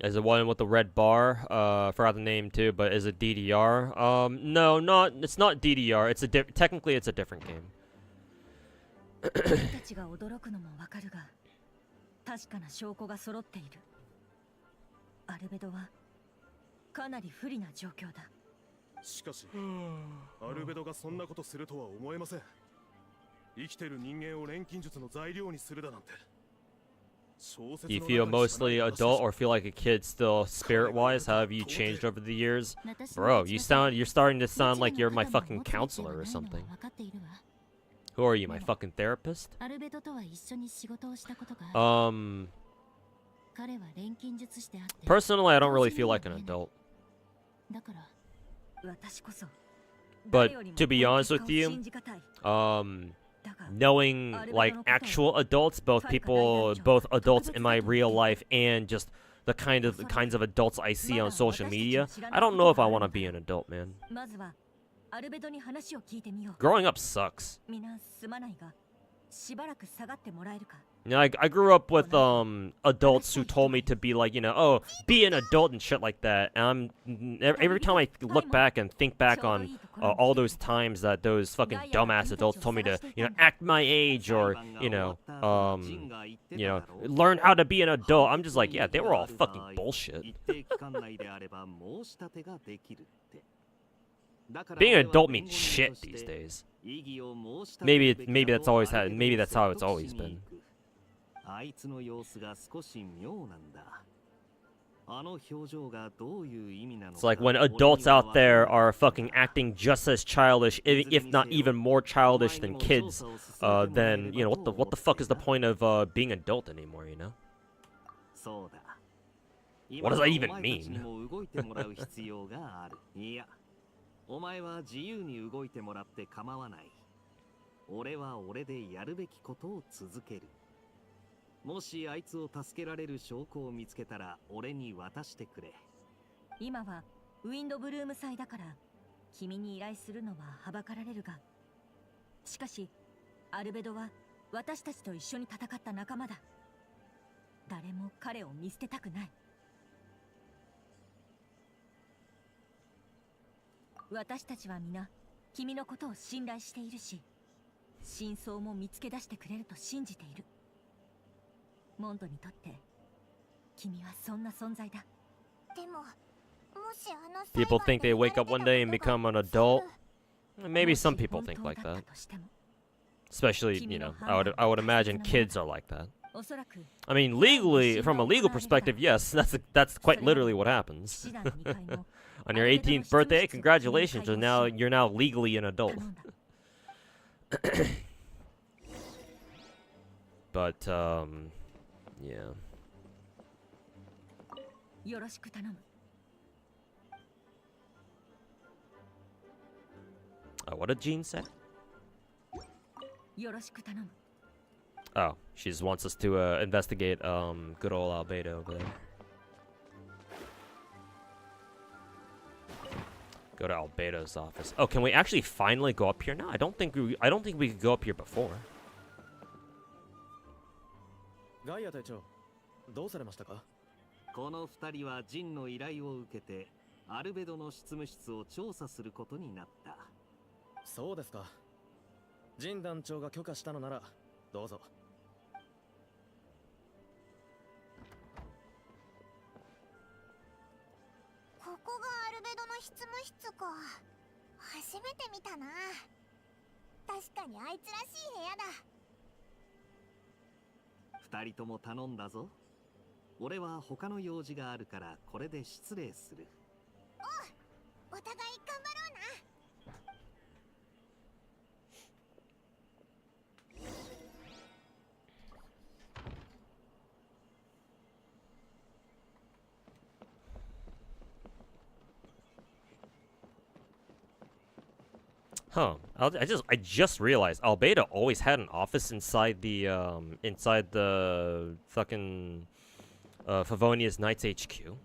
Is it one with the red bar? Forgot the name too, but is it DDR? No, it's not DDR. Technically it's a different game. たちが驚くのもわかるが、確かな証拠が揃っている。アルベドはかなり不利な状況だ。しかし、アルベドがそんなことするとは思えません。生きてる人間を錬金術の材料にするだなんて。Do you feel mostly adult or feel like a kid still spirit-wise? How have you changed over the years? Bro, you're starting to sound like you're my fucking counselor or something. Who are you, my fucking therapist? Personally, I don't really feel like an adult. But to be honest with you, knowing like actual adults, both adults in my real life and just the kinds of adults I see on social media, I don't know if I want to be an adult, man. Growing up sucks. You know, I grew up with adults who told me to be like, you know, oh, be an adult and shit like that. And every time I look back and think back on all those times that those fucking dumbass adults told me to, you know, act my age or, you know, learn how to be an adult, I'm just like, yeah, they were all fucking bullshit. Being an adult means shit these days. Maybe that's how it's always been. It's like when adults out there are fucking acting just as childish, if not even more childish than kids, then, you know, what the fuck is the point of being adult anymore, you know? What does that even mean? お前は自由に動いてもらって構わない。俺は俺でやるべきことを続ける。もしあいつを助けられる証拠を見つけたら俺に渡してくれ。今はウィンドブルーム祭だから君に依頼するのははばかられるが、しかしアルベドは私たちと一緒に戦った仲間だ。誰も彼を見捨てたくない。私たちは皆君のことを信頼しているし、真相も見つけ出してくれると信じている。モンドにとって君はそんな存在だ。でも、もしPeople think they wake up one day and become an adult. Maybe some people think like that. Especially, you know, I would imagine kids are like that. I mean, legally, from a legal perspective, yes, that's quite literally what happens. On your 18th birthday, congratulations, you're now legally an adult. But yeah. What did Jean say? Oh, she just wants us to investigate good old Albedo over there. Go to Albedo's office. Oh, can we actually finally go up here now? I don't think we could go up here before. ガイア隊長、どうされましたか？この2人はジンの依頼を受けてアルベドの執務室を調査することになった。そうですか。ジン団長が許可したのならどうぞ。ここがアルベドの執務室か。初めて見たな。確かにあいつらしい部屋だ。二人とも頼んだぞ。俺は他の用事があるからこれで失礼する。お互い頑張ろうな。Huh. I just realized Albedo always had an office inside the fucking Favonia's Knights HQ.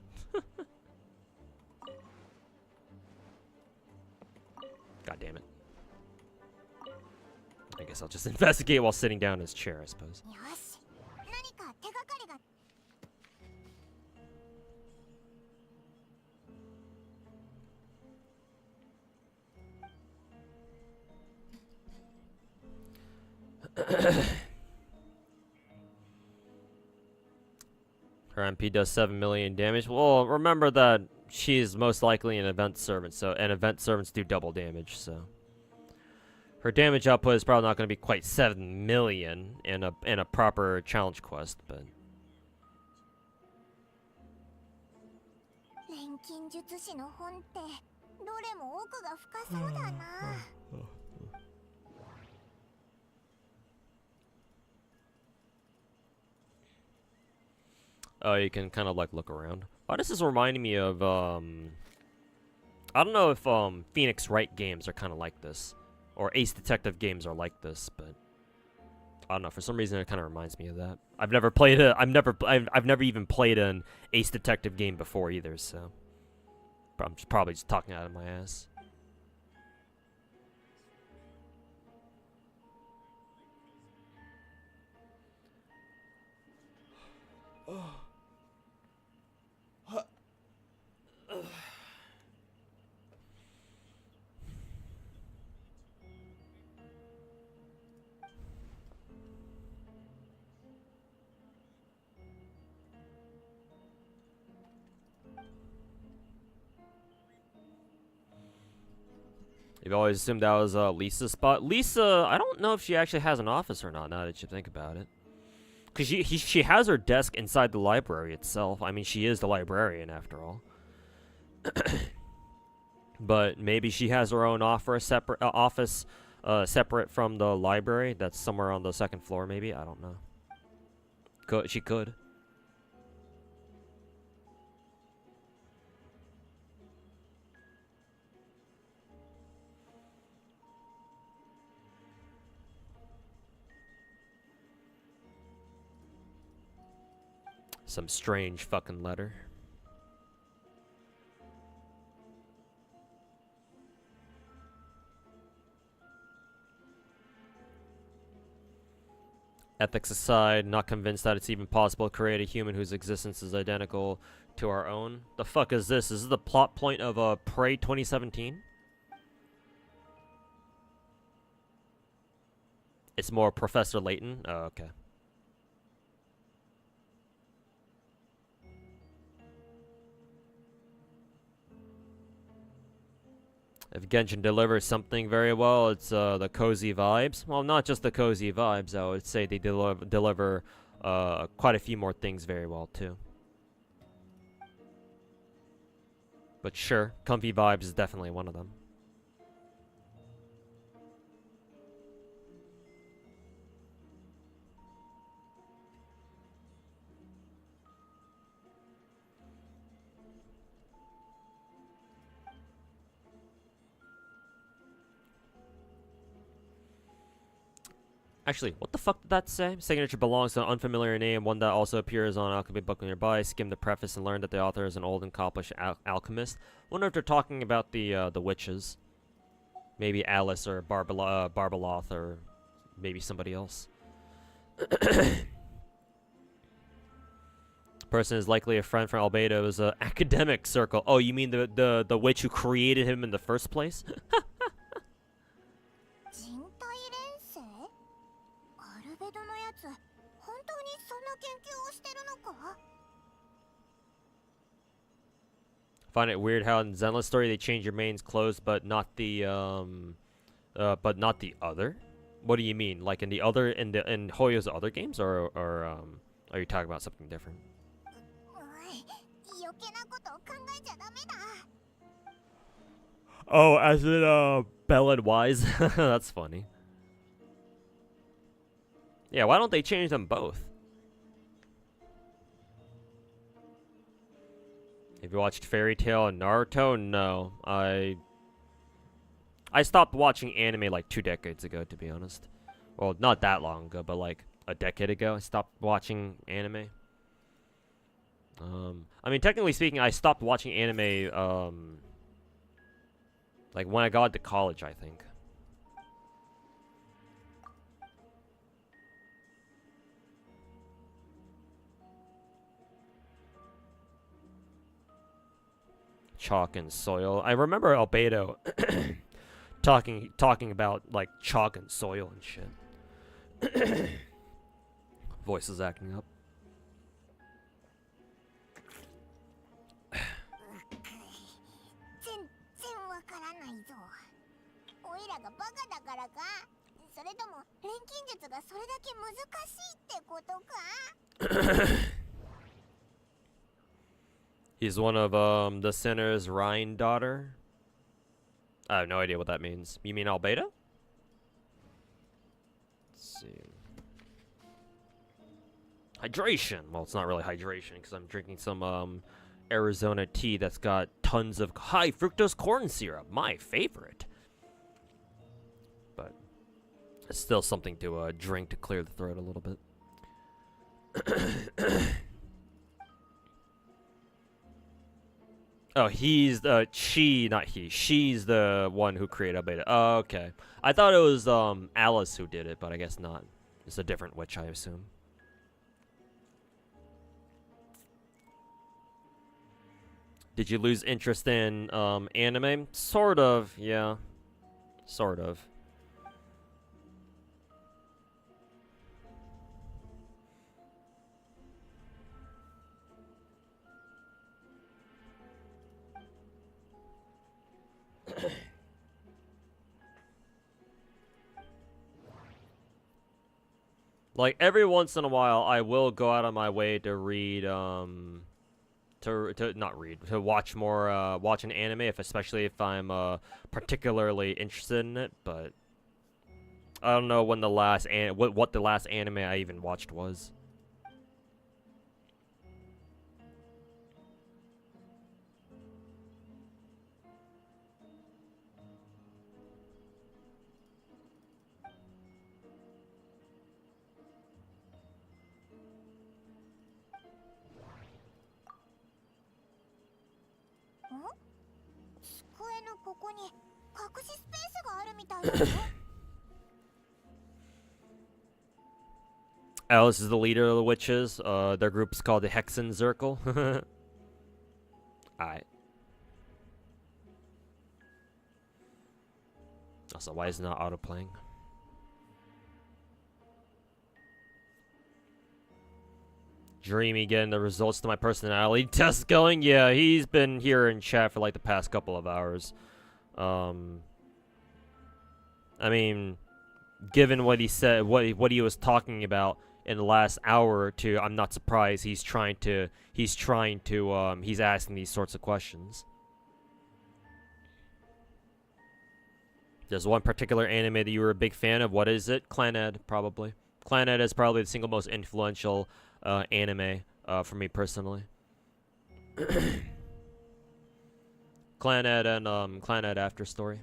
God damn it. I guess I'll just investigate while sitting down in his chair, I suppose. よし、何か手がかりが。Her MP does 7 million damage. Well, remember that she's most likely an event servant, and event servants do double damage, so her damage output is probably not going to be quite 7 million in a proper challenge quest, but 錬金術師の本ってどれも奥が深そうだな。you can kind of like look around. Oh, this is reminding me of I don't know if Phoenix Wright games are kind of like this, or Ace Detective games are like this, but I don't know. For some reason, it kind of reminds me of that. I've never played it. I've never even played an Ace Detective game before either, so I'm probably just talking out of my ass. You've always assumed that was Lisa's spot. Lisa, I don't know if she actually has an office or not, now that you think about it. Because she has her desk inside the library itself. I mean, she is the librarian, after all. But maybe she has her own office separate from the library. That's somewhere on the second floor, maybe? I don't know. She could. Some strange fucking letter. Ethics aside, not convinced that it's even possible to create a human whose existence is identical to our own. The fuck is this? Is this the plot point of Prey 2017? It's more Professor Layton? Oh, okay. If Genshin delivers something very well, it's the cozy vibes. Well, not just the cozy vibes, I would say they deliver quite a few more things very well, too. But sure, comfy vibes is definitely one of them. Actually, what the fuck did that say? Signature belongs to an unfamiliar name, one that also appears on an alchemy book nearby. Skim the preface and learn that the author is an old and accomplished alchemist. Wonder if they're talking about the witches. Maybe Alice or Barbaloth or maybe somebody else. Person is likely a friend from Albedo's academic circle. Oh, you mean the witch who created him in the first place? 人体錬成？アルベドのやつ、本当にそんな研究をしてるのか？ Find it weird how in Zenless story they change your main's clothes, but not the other. What do you mean? Like in the other in Hoyo's other games, or are you talking about something different? おい、余計なことを考えちゃダメだ。 Oh, as in Bell and Wise. That's funny. Yeah, why don't they change them both? Have you watched Fairy Tail and Naruto? No, I stopped watching anime like 2 decades ago, to be honest. Well, not that long ago, but like a decade ago, I stopped watching anime. I mean, technically speaking, I stopped watching anime, like when I got to college, I think. Chalk and soil. I remember Albedo talking about like chalk and soil and shit. Voice is acting up. 全然わからないぞ。おいらがバカだからか、それとも錬金術がそれだけ難しいってことか。 He's one of the sinner's Rhine daughter. I have no idea what that means. You mean Albedo? Let's see. Hydration. Well, it's not really hydration because I'm drinking some Arizona tea that's got tons of high fructose corn syrup. My favorite. But it's still something to drink to clear the throat a little bit. Oh, he's the not he. She's the one who created Albedo. Oh, okay. I thought it was Alice who did it, but I guess not. It's a different witch, I assume. Did you lose interest in anime? Sort of, yeah. Sort of. Like every once in a while, I will go out of my way to read, to watch more, watch an anime, especially if I'm particularly interested in it. But I don't know when the last what the last anime I even watched was. Alice is the leader of the witches. Their group is called the Hexen Circle. Alright. Also, why is it not auto-playing? Dreamy getting the results to my personality test going. Yeah, he's been here in chat for like the past couple of hours. I mean, given what he said, what he was talking about in the last hour or two, I'm not surprised he's asking these sorts of questions. There's one particular anime that you were a big fan of. What is it? Clannad, probably. Clannad is probably the single most influential anime for me personally. Clannad and Clannad After Story.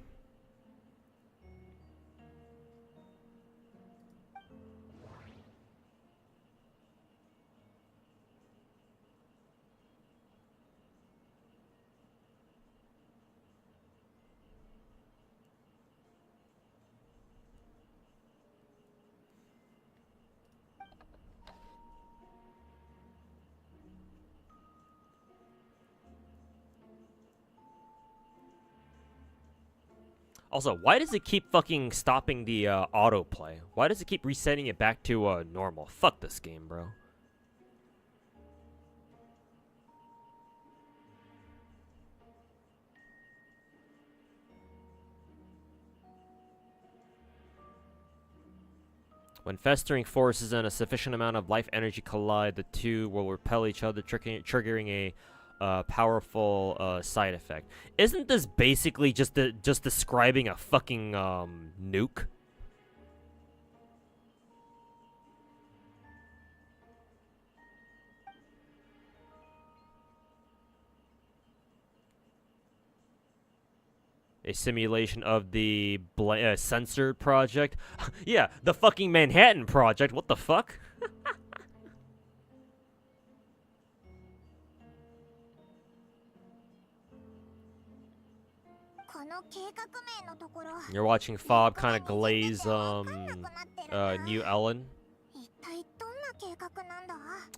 Also, why does it keep fucking stopping the autoplay? Why does it keep resetting it back to normal? Fuck this game, bro. When festering forces and a sufficient amount of life energy collide, the two will repel each other, triggering a powerful side effect. Isn't this basically just describing a fucking nuke? A simulation of the censored project. Yeah, the fucking Manhattan Project. What the fuck? You're watching Fob kind of glaze new Ellen.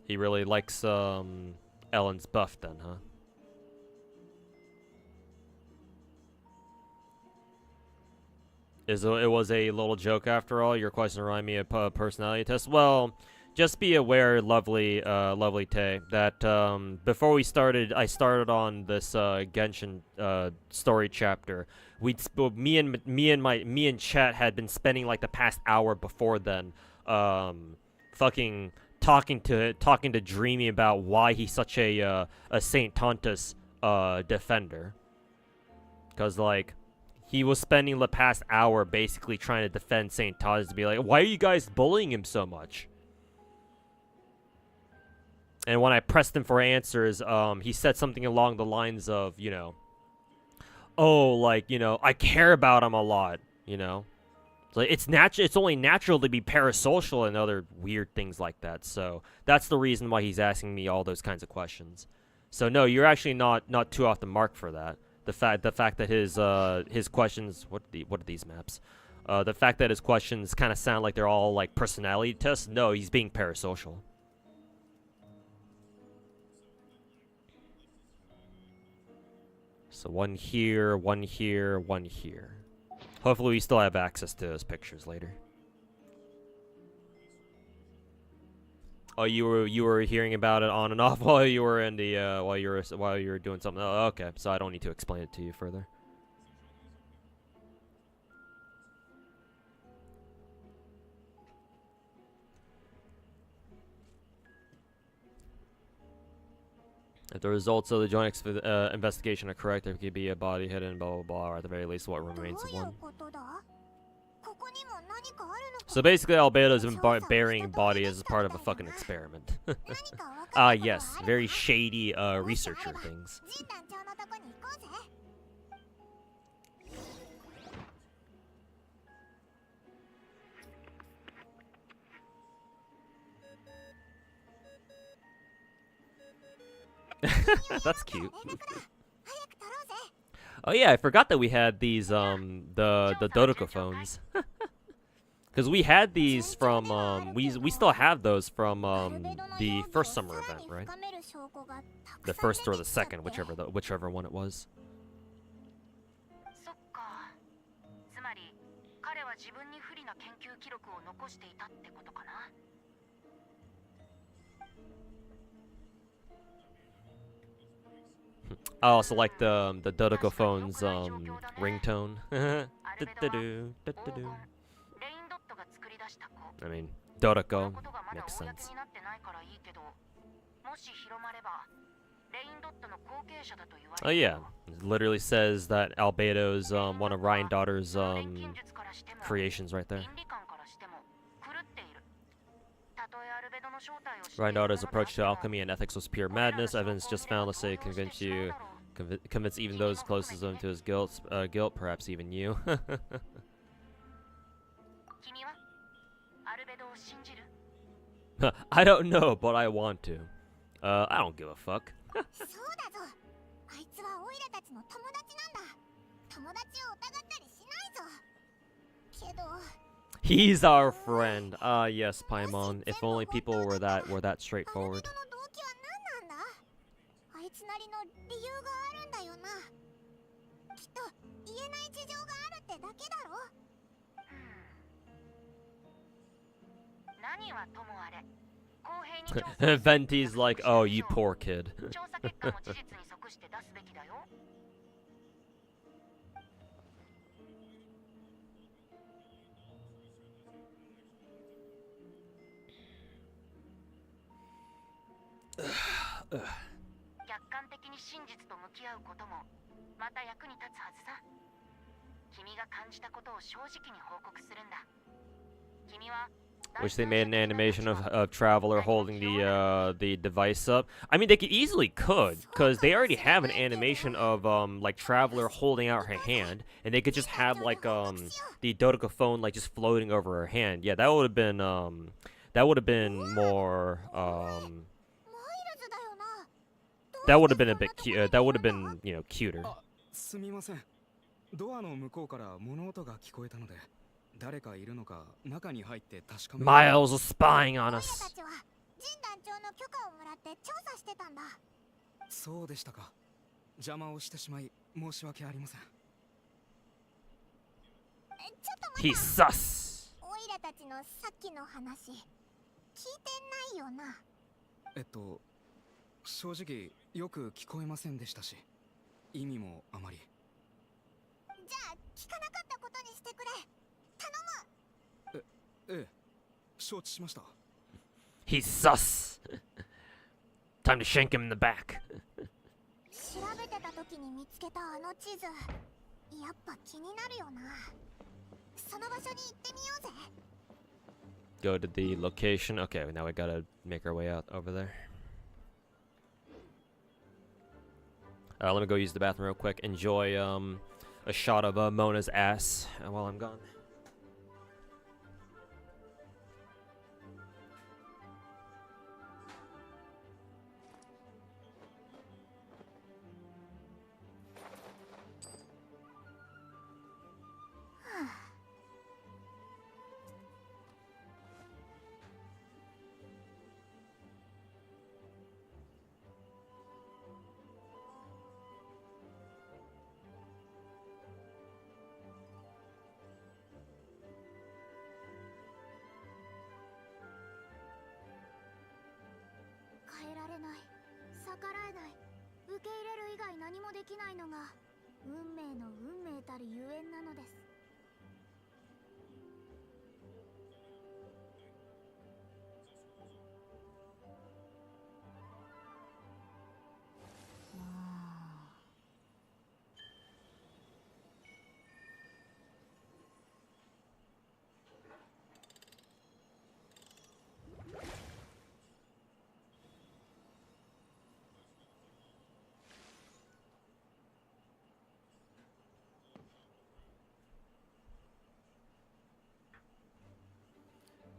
He really likes Ellen's buff then, huh? It was a little joke after all. Your question reminded me of a personality test. Well, just be aware, lovely Tay, that before we started, I started on this Genshin story chapter. Me and chat had been spending like the past hour before then, fucking talking to Dreamy about why he's such a Saint Tontus defender, cause like. He was spending the past hour basically trying to defend St. Todd's to be like, why are you guys bullying him so much? And when I pressed him for answers, he said something along the lines of, you know, oh, like, you know, I care about him a lot, you know? So it's only natural to be parasocial and other weird things like that. So that's the reason why he's asking me all those kinds of questions. So no, you're actually not too off the mark for that. The fact that his questions, what are these maps? The fact that his questions kind of sound like they're all like personality tests. No, he's being parasocial. So one here, one here, one here. Hopefully we still have access to those pictures later. Oh, you were hearing about it on and off while you were in the while you were doing something. Oh, okay. So I don't need to explain it to you further. If the results of the joint investigation are correct, there could be a body hidden, blah blah blah, or at the very least, what remains of one. So basically, Albedo's been burying a body as part of a fucking experiment. Yes, very shady researcher things. That's cute. Oh yeah, I forgot that we had these the Dodoko phones. Because we had these from we still have those from the first summer event, right? The first or the second, whichever one it was. I also like the Dodoko phone's ringtone. I mean, Dodoko makes sense. Oh yeah, it literally says that Albedo's one of Ryan Daughter's creations right there. Ryan Daughter's approach to alchemy and ethics was pure madness. Evidence just found, let's say, convince even those closest to him to his guilt, perhaps even you. I don't know, but I want to. I don't give a fuck. He's our friend. Ah, yes, Paimon. If only people were that straightforward. Venti's like, oh, you poor kid. 客観的に真実と向き合うこともまた役に立つはずさ。君が感じたことを正直に報告するんだ。君は Wish they made an animation of Traveler holding the device up. I mean, they could, because they already have an animation of like Traveler holding out her hand, and they could just have like the Dodeka phone like just floating over her hand. Yeah, that would have been more that would have been a bit cute. That would have been, you know, cuter. すみません。ドアの向こうから物音が聞こえたので、誰かいるのか中に入って確かめ。Miles is spying on us. たちはジン団長の許可をもらって調査してたんだ。そうでしたか。邪魔をしてしまい申し訳ありません。ちょっと待 He's sus. オイラたちのさっきの話聞いてないよな。正直よく聞こえませんでしたし、意味もあまり。じゃあ聞かなかったことにしてくれ。頼む。ええ、承知しました。He's sus. Time to shank him in the back. 調べてた時に見つけたあの地図、やっぱ気になるよな。その場所に行ってみようぜ。Go to the location. Okay, now we gotta make our way out over there. Let me go use the bathroom real quick. Enjoy a shot of Mona's ass while I'm gone.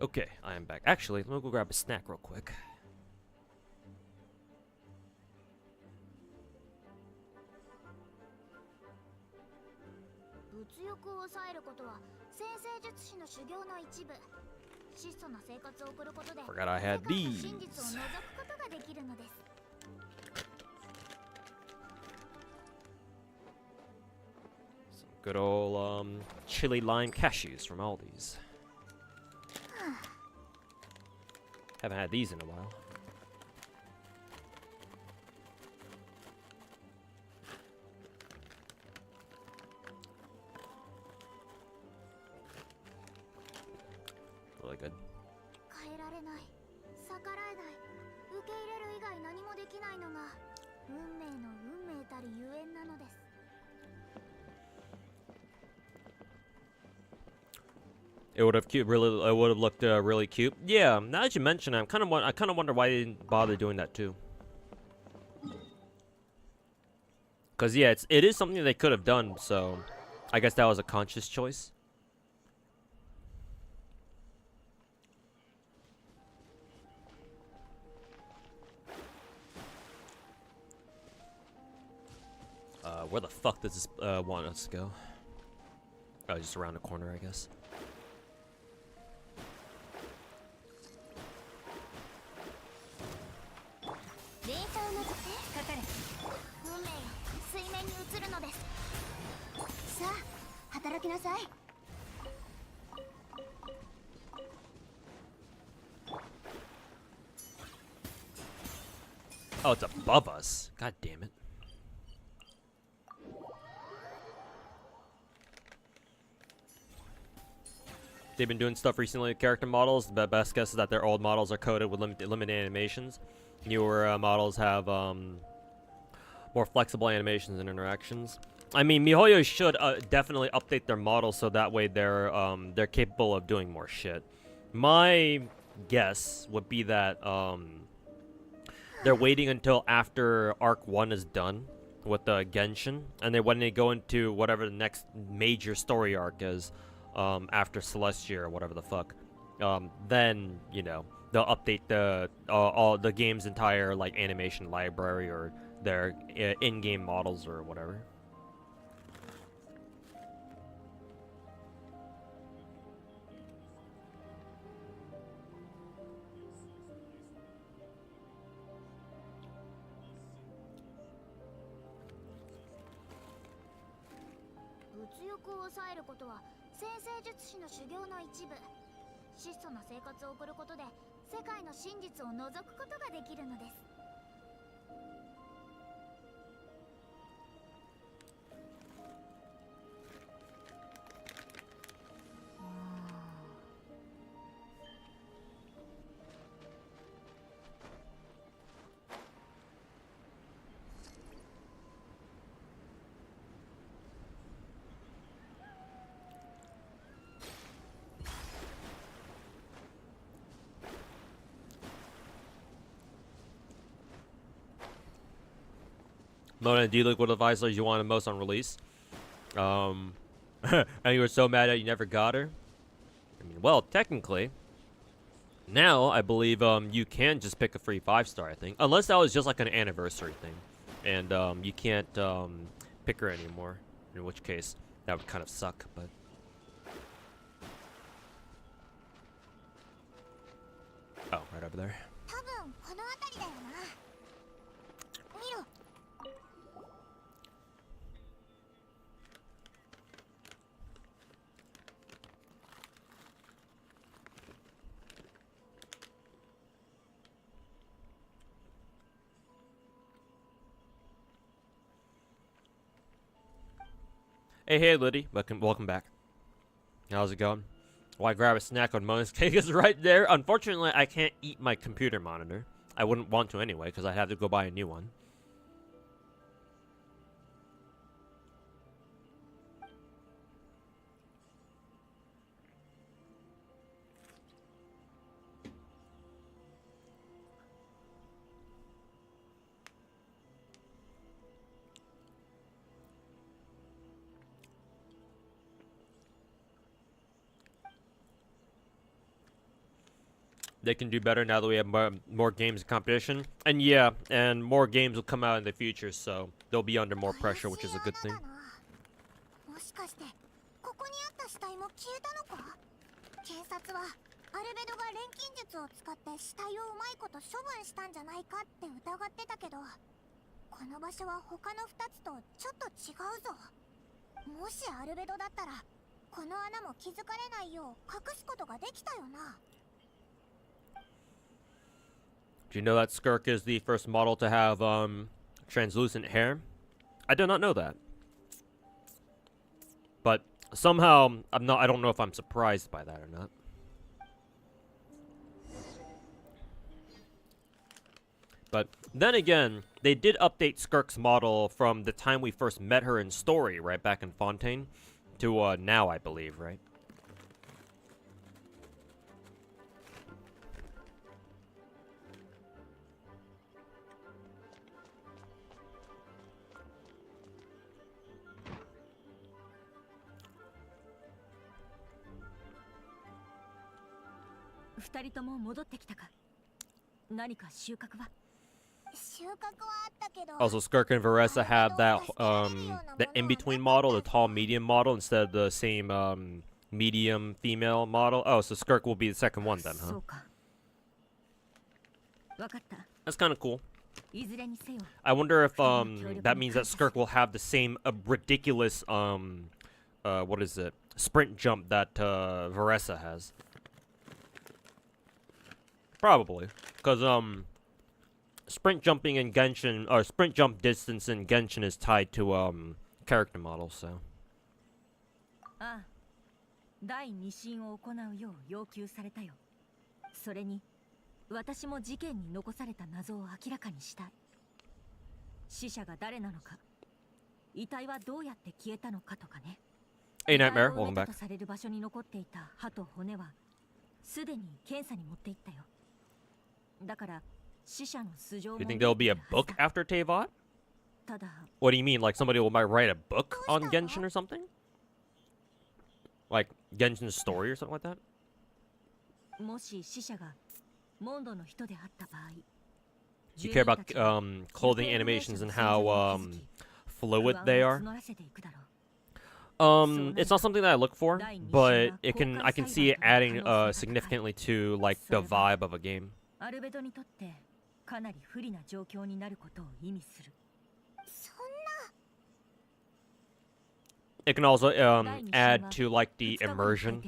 Okay, I am back. Actually, let me go grab a snack real quick. 物欲を抑えることは先生術師の修行の一部。質素な生活を送ることで Forgot I had 世界の these. 真実を覗くことができるのです。 Some good old chili lime cashews from Aldi's. Haven't had these in a while. Really good. 変えられない、逆らえない、受け入れる以外何もできないのが運命の運命たるゆえんなのです。 It would have really. It would have looked really cute. Yeah. Now that you mention it, I kind of wonder why they didn't bother doing that too. Cause yeah, it is something they could have done. So, I guess that was a conscious choice. Where the fuck does this want us to go? Oh, just around the corner, I guess. 連射をなぞってかかれ。運命よ、水面に映るのです。さあ、働きなさい。 Oh, it's above us. God damn it. They've been doing stuff recently with character models. The best guess is that their old models are coded with limited animations. newer models have more flexible animations and interactions. I mean, MiHoYo should definitely update their models so that way they're capable of doing more shit. My guess would be that they're waiting until after Arc 1 is done with the Genshin, and then when they go into whatever the next major story arc is, after Celestia or whatever the fuck, then, you know, they'll update the all the game's entire like animation library or their in-game models or whatever. Mona, do you look what advisors you wanted most on release? And you were so mad that you never got her? I mean, well, technically, now I believe you can just pick a free 5-star, I think. Unless that was just like an anniversary thing. And you can't pick her anymore. In which case, that would kind of suck, but... Oh, right over there. Hey, Liddy. Welcome back. How's it going? Why grab a snack on Mona's cake is right there. Unfortunately, I can't eat my computer monitor. I wouldn't want to anyway, because I'd have to go buy a new one. They can do better now that we have more games in competition. And yeah, and more games will come out in the future, so they'll be under more pressure, which is a good thing. Do you know that Skirk is the first model to have translucent hair? I did not know that. But somehow I don't know if I'm surprised by that or not. But then again, they did update Skirk's model from the time we first met her in story, right back in Fontaine, to now, I believe, right? Also, Skirk and Varessa have that the in-between model, the tall medium model, instead of the same medium female model. Oh, so Skirk will be the second one then, huh? That's kind of cool. I wonder if that means that Skirk will have the same ridiculous what is it, sprint jump that Varessa has. Probably, because sprint jumping in Genshin, or sprint jump distance in Genshin is tied to character models, so. 私も事件に残された謎を明らかにしたい。死者が誰なのか、遺体はどうやって消えたのかとかね。 Hey 遺体 Nightmare, を埋 welcome めた back. とされる場所に残っていた歯と骨はすでに検査に持っていったよ。だから死者の素性も You think there'll be a 見えてるは book ずだ。 after Teyvat? ただ What do you mean? Like somebody might write a book on Genshin or something? Like Genshin's story or something like that? もし死者がモンドの人であった場合、 Do you care about clothing animations and how fluid they are? It's not something that I look for, but I can see it adding significantly to like the vibe of a game. アルベドにとってかなり不利な状況になることを意味する。 It can also add to like the immersion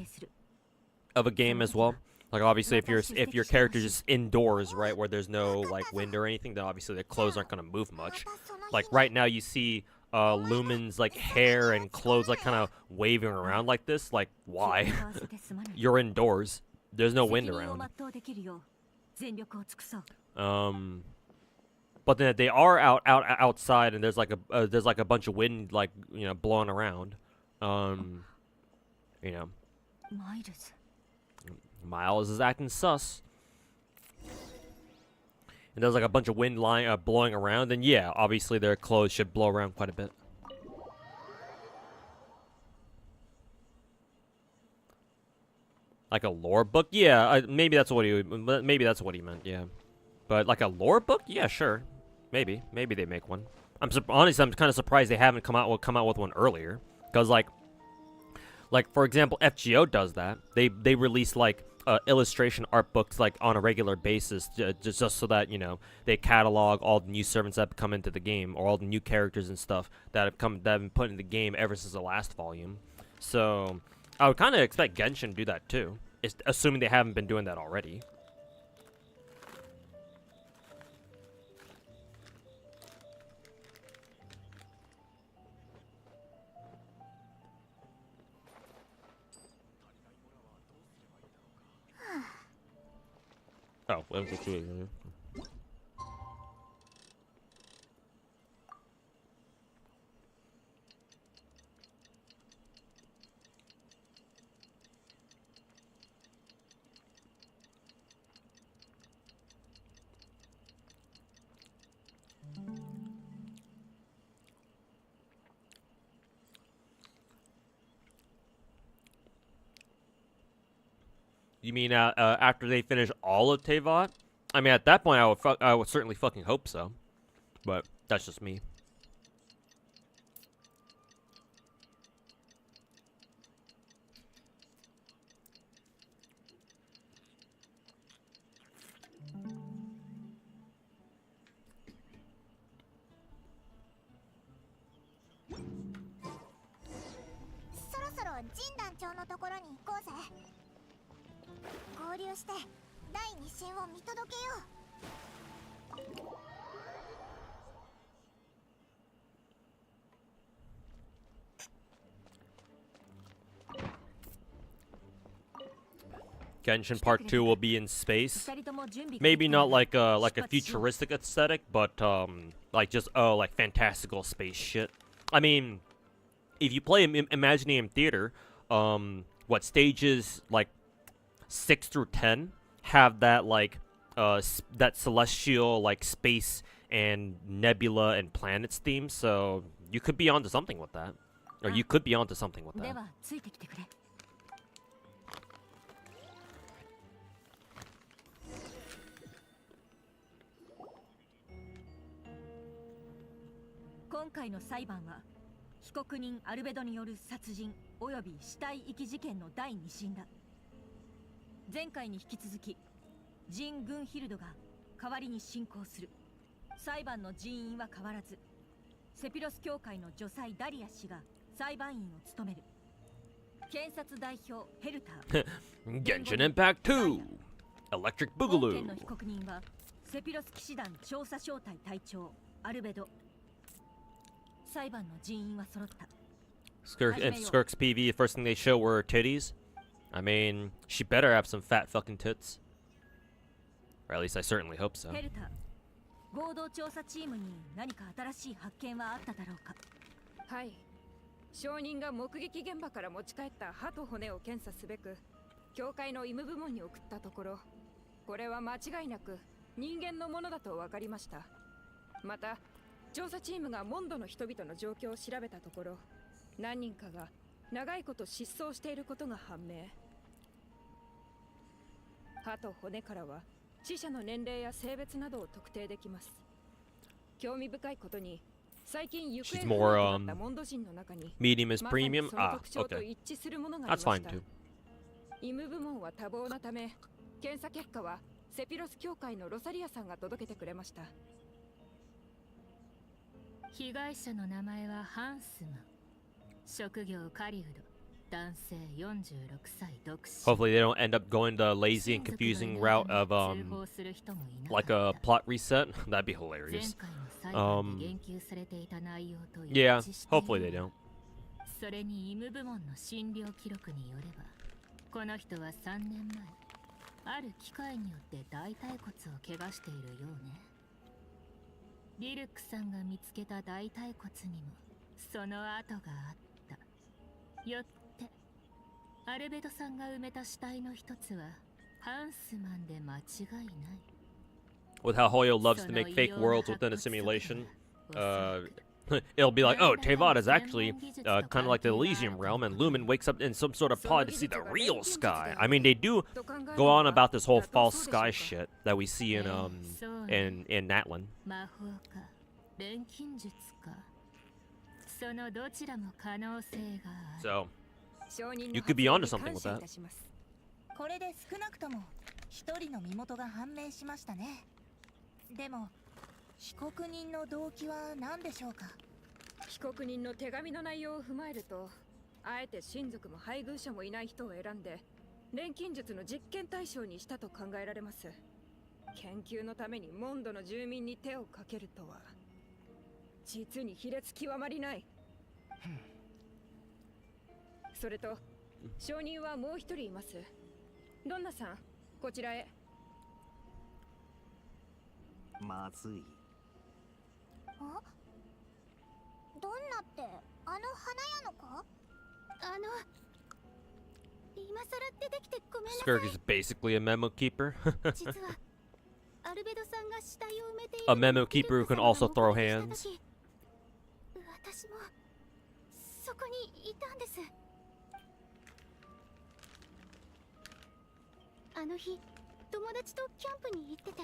of a game as well. Like obviously if your character's just indoors, right, where there's no like wind or anything, then obviously their clothes aren't gonna move much. Like right now you see Lumen's like hair and clothes like kind of waving around like this. Like why? You're indoors. There's no wind around. But then they are outside, and there's like a bunch of wind, like, you know, blowing around. You know, Miles is acting sus. And there's like a bunch of wind blowing around, and yeah, obviously their clothes should blow around quite a bit. Like a lore book, yeah. Maybe that's what he meant, yeah. But like a lore book, yeah, sure. Maybe they make one. Honestly, I'm kind of surprised they haven't come out with one earlier. Cause like for example, FGO does that. They release like illustration art books like on a regular basis, just so that, you know, they catalog all the new servants that have come into the game, or all the new characters and stuff that have been put in the game ever since the last volume. So I would kind of expect Genshin to do that too, assuming they haven't been doing that already. Oh, well, You mean after they finish all of Teyvat? I mean, at that point, I would certainly fucking hope so. But that's just me. Genshin Part 2 will be in space. Maybe not like a futuristic aesthetic, but like just like fantastical space shit. I mean, if you play Imagineum Theater, what stages like 6 through 10 have that like that celestial like space and nebula and planets theme, so you could be onto something with that. Or you could be onto something with that. 今回の裁判は被告人アルベドによる殺人および死体遺棄事件の第2審だ。前回に引き続きジン・グンヒルドが代わりに進行する。裁判の人員は変わらず、セピロス教会の女裁ダリア氏が裁判員を務める。検察代表ヘルターGenshin Impact 2 Electric 本件 Boogaloo の被告人はセピロス騎士団調査小隊隊長アルベド。裁判の人員は揃った。Skirk's PV, the first thing they show were titties. I mean, she better have some fat fucking tits. Or at least I certainly hope so. ヘルタ合同調査チームに何か新しい発見はあっただろうか。はい。証人が目撃現場から持ち帰った歯と骨を検査すべく教会の医務部門に送ったところ、これは間違いなく人間のものだと分かりました。また調査チームがモンドの人々の状況を調べたところ、何人かが長いこと失踪していることが判明。歯と骨からは死者の年齢や性別などを特定できます。興味深いことに最近行方不明となったモンド人の中に Medium is まさに premium? その Ah, 特徴と okay. 一致するものがあり That's ま fine した。 too. 医務部門は多忙なため検査結果はセピロス教会のロサリアさんが届けてくれました。被害者の名前はハンスマン、職業カリウド、男性46歳独身。 Hopefully they don't end up going the lazy and confusing route of like a plot reset. That'd be hilarious. Yeah, hopefully they don't. それに医務部門の診療記録によれば、この人は3年前ある機械によって大腿骨を怪我しているようね。リルックさんが見つけた大腿骨にもその跡があった。よってアルベドさんが埋めた死体の一つはハンスマンで間違いない。 With how Hoyo loves to make fake worlds within a simulation, it'll be like, oh, Tevat is actually kind of like the Elysium realm, and Lumen wakes up in some sort of pod to see the real sky. I mean, they do go on about this whole false sky shit that we see in Natlin. 魔法か錬金術か、そのどちらも可能性がある。 So you could be onto something with that. これで少なくとも一人の身元が判明しましたね。でも被告人の動機は何でしょうか。被告人の手紙の内容を踏まえると、あえて親族も配偶者もいない人を選んで錬金術の実験対象にしたと考えられます。研究のためにモンドの住民に手をかけるとは実に卑劣極まりない。それと証人はもう一人います。ドンナさん、こちらへ。まずい。あ、どんなってあの花屋のか。今さら出てきてごめんなさい。 Skirk is basically a memo keeper. 実はアルベドさんが死体を埋めている A memo keeper who can also throw hands. 私もそこにいたんです。あの日友達とキャンプに行ってて、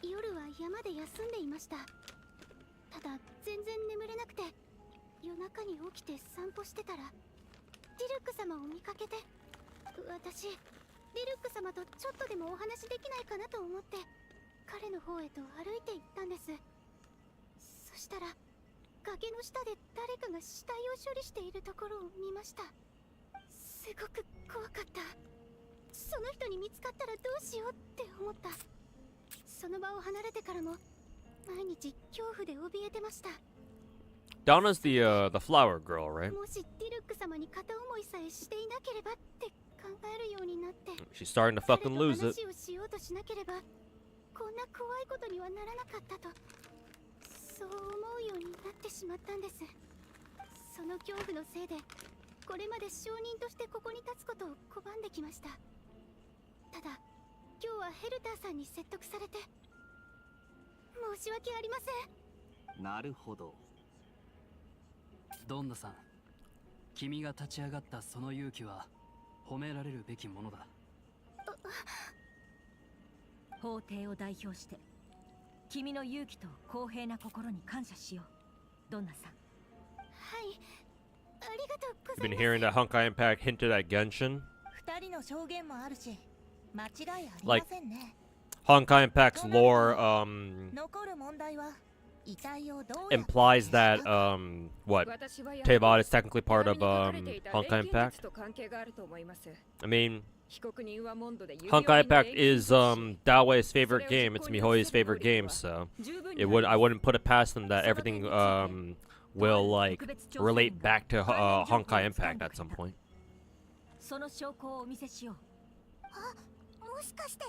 夜は山で休んでいました。ただ全然眠れなくて夜中に起きて散歩してたらディルック様を見かけて、私ディルック様とちょっとでもお話できないかなと思って彼の方へと歩いて行ったんです。そしたら崖の下で誰かが死体を処理しているところを見ました。すごく怖かった。その人に見つかったらどうしようって思った。その場を離れてからも毎日恐怖で怯えてました。 Donna's the flower girl, right? もしディルック様に片思いさえしていなければって考えるようになって、 She's starting to fucking lose it. 話をしようとしなければこんな怖いことにはならなかったと、そう思うようになってしまったんです。その恐怖のせいでこれまで証人としてここに立つことを拒んできました。ただ今日はヘルターさんに説得されて申し訳ありません。なるほど。ドンナさん、君が立ち上がったその勇気は褒められるべきものだ。法廷を代表して君の勇気と公平な心に感謝しよう、ドンナさん。はい、ありがとうござ I've い been ます。 hearing that Honkai Impact hinted at Genshin. 二人の証言もあるし間違いありま Like せんね。 Honkai Impact's lore 残る問題は遺体をどうやって implies that what 私はやはり Tevat is technically part 手 of 紙に書かれていた Honkai 錬金 Impact. 術と関係があると思います。 I mean, 被告人はモンドで指 Honkai 折りの Impact 錬金 is 術師 Daoi's favorite game. It's Mihoi's favorite game, so I wouldn't put it past them that everything will like relate back to Honkai Impact at some point. その証拠をお見せしよう。あ、もしかして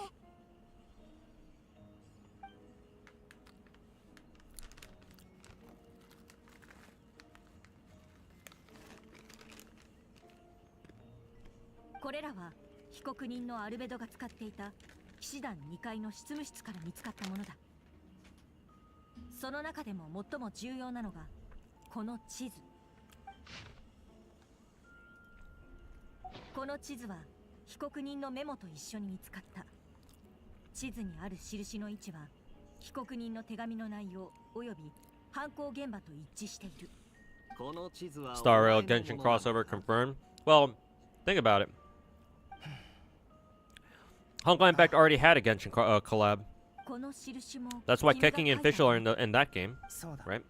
これらは被告人のアルベドが使っていた騎士団2階の執務室から見つかったものだ。その中でも最も重要なのがこの地図。この地図は被告人のメモと一緒に見つかった。地図にある印の位置は被告人の手紙の内容および犯行現場と一致している。 Star Rail Genshin crossover confirmed. Well, think about it. Honkai Impact already had a Genshin collab. That's why Keking and Fischl are in that game, right?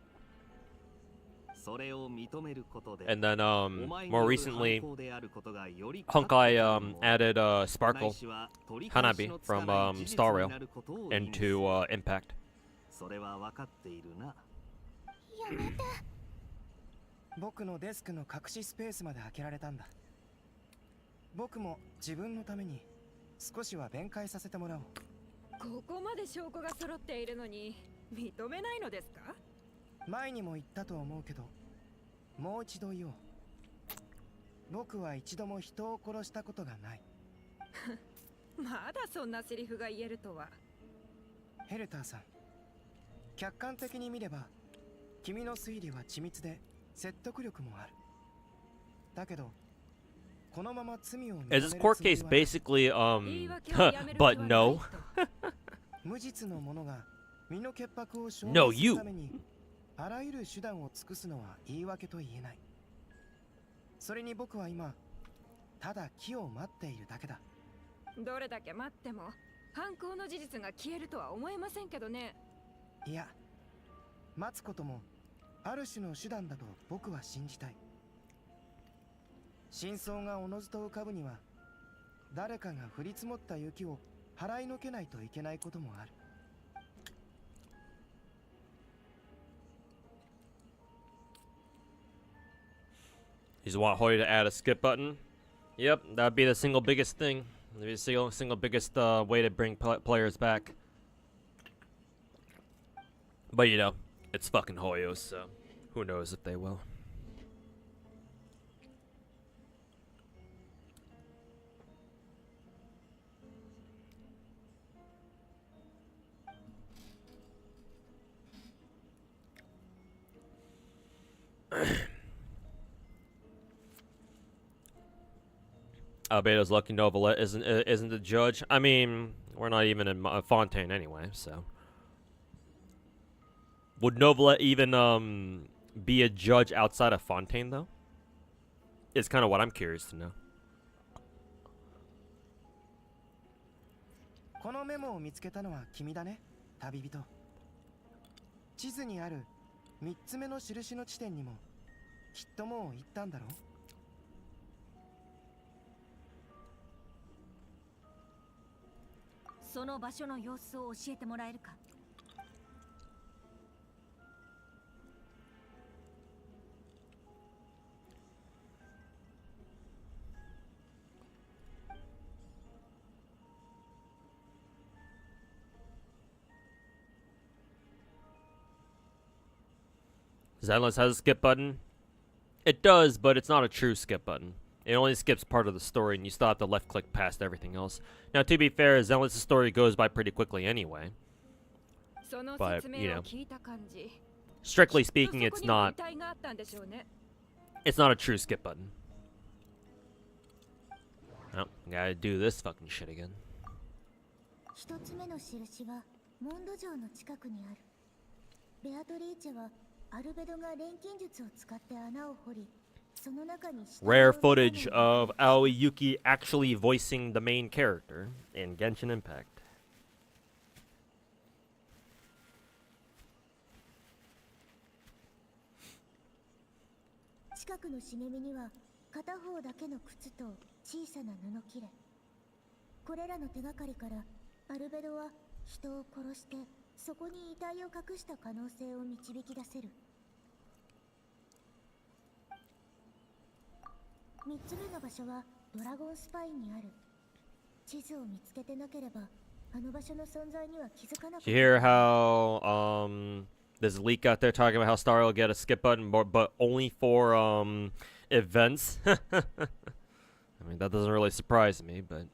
And then more recently, Honkai added Sparkle Hanabi from Star Rail into Impact. 僕のデスクの隠しスペースまで開けられたんだ。僕も自分のために少しは弁解させてもらおう。ここまで証拠が揃っているのに認めないのですか？前にも言ったと思うけど、もう一度言おう。僕は一度も人を殺したことがない。まだそんなセリフが言えるとは。ヘルターさん、客観的に見れば君の推理は緻密で説得力もある。だけどこのまま罪を Is this court case basically but no? 無実の者が身の潔白を証 No, 明す you. るためにあらゆる手段を尽くすのは言い訳と言えない。それに僕は今ただ木を待っているだけだ。どれだけ待っても犯行の事実が消えるとは思えませんけどね。いや、待つこともある種の手段だと僕は信じたい。真相がおのずと浮かぶには誰かが降り積もった雪を払いのけないといけないこともある。You just want Hoya to add a skip button? Yep, that'd be the single biggest thing. That'd be the single biggest way to bring players back. But you know, it's fucking Hoyos, so who knows if they will. Albedo's lucky Novelette isn't the judge. I mean, we're not even in Fontaine anyway, so. Would Novelette even be a judge outside of Fontaine though? It's kind of what I'm curious to know. このメモを見つけたのは君だね、旅人。地図にある3つ目の印の地点にもきっともう行ったんだろう。その場所の様子を教えてもらえるか。Zenless has a skip button. It does, but it's not a true skip button. It only skips part of the story, and you still have to left click past everything else. Now, to be fair, Zenless' story goes by pretty quickly anyway. But, you know, strictly speaking, it's not a true skip button. Oh, gotta do this fucking shit again. 一つ目の印はモンド城の近くにある。ベアトリーチェはアルベドが錬金術を使って穴を掘り、その中に Rare footage of Aoi Yuki actually voicing the main character in Genshin Impact. 近くの茂みには片方だけの靴と小さな布切れ。これらの手がかりからアルベドは人を殺してそこに遺体を隠した可能性を導き出せる。3つ目の場所はドラゴンスパインにある。地図を見つけてなければあの場所の存在には気づかなかった。 You hear how there's a leak out there talking about how Star will get a skip button, but only for events. I I mean, that doesn't really surprise me, but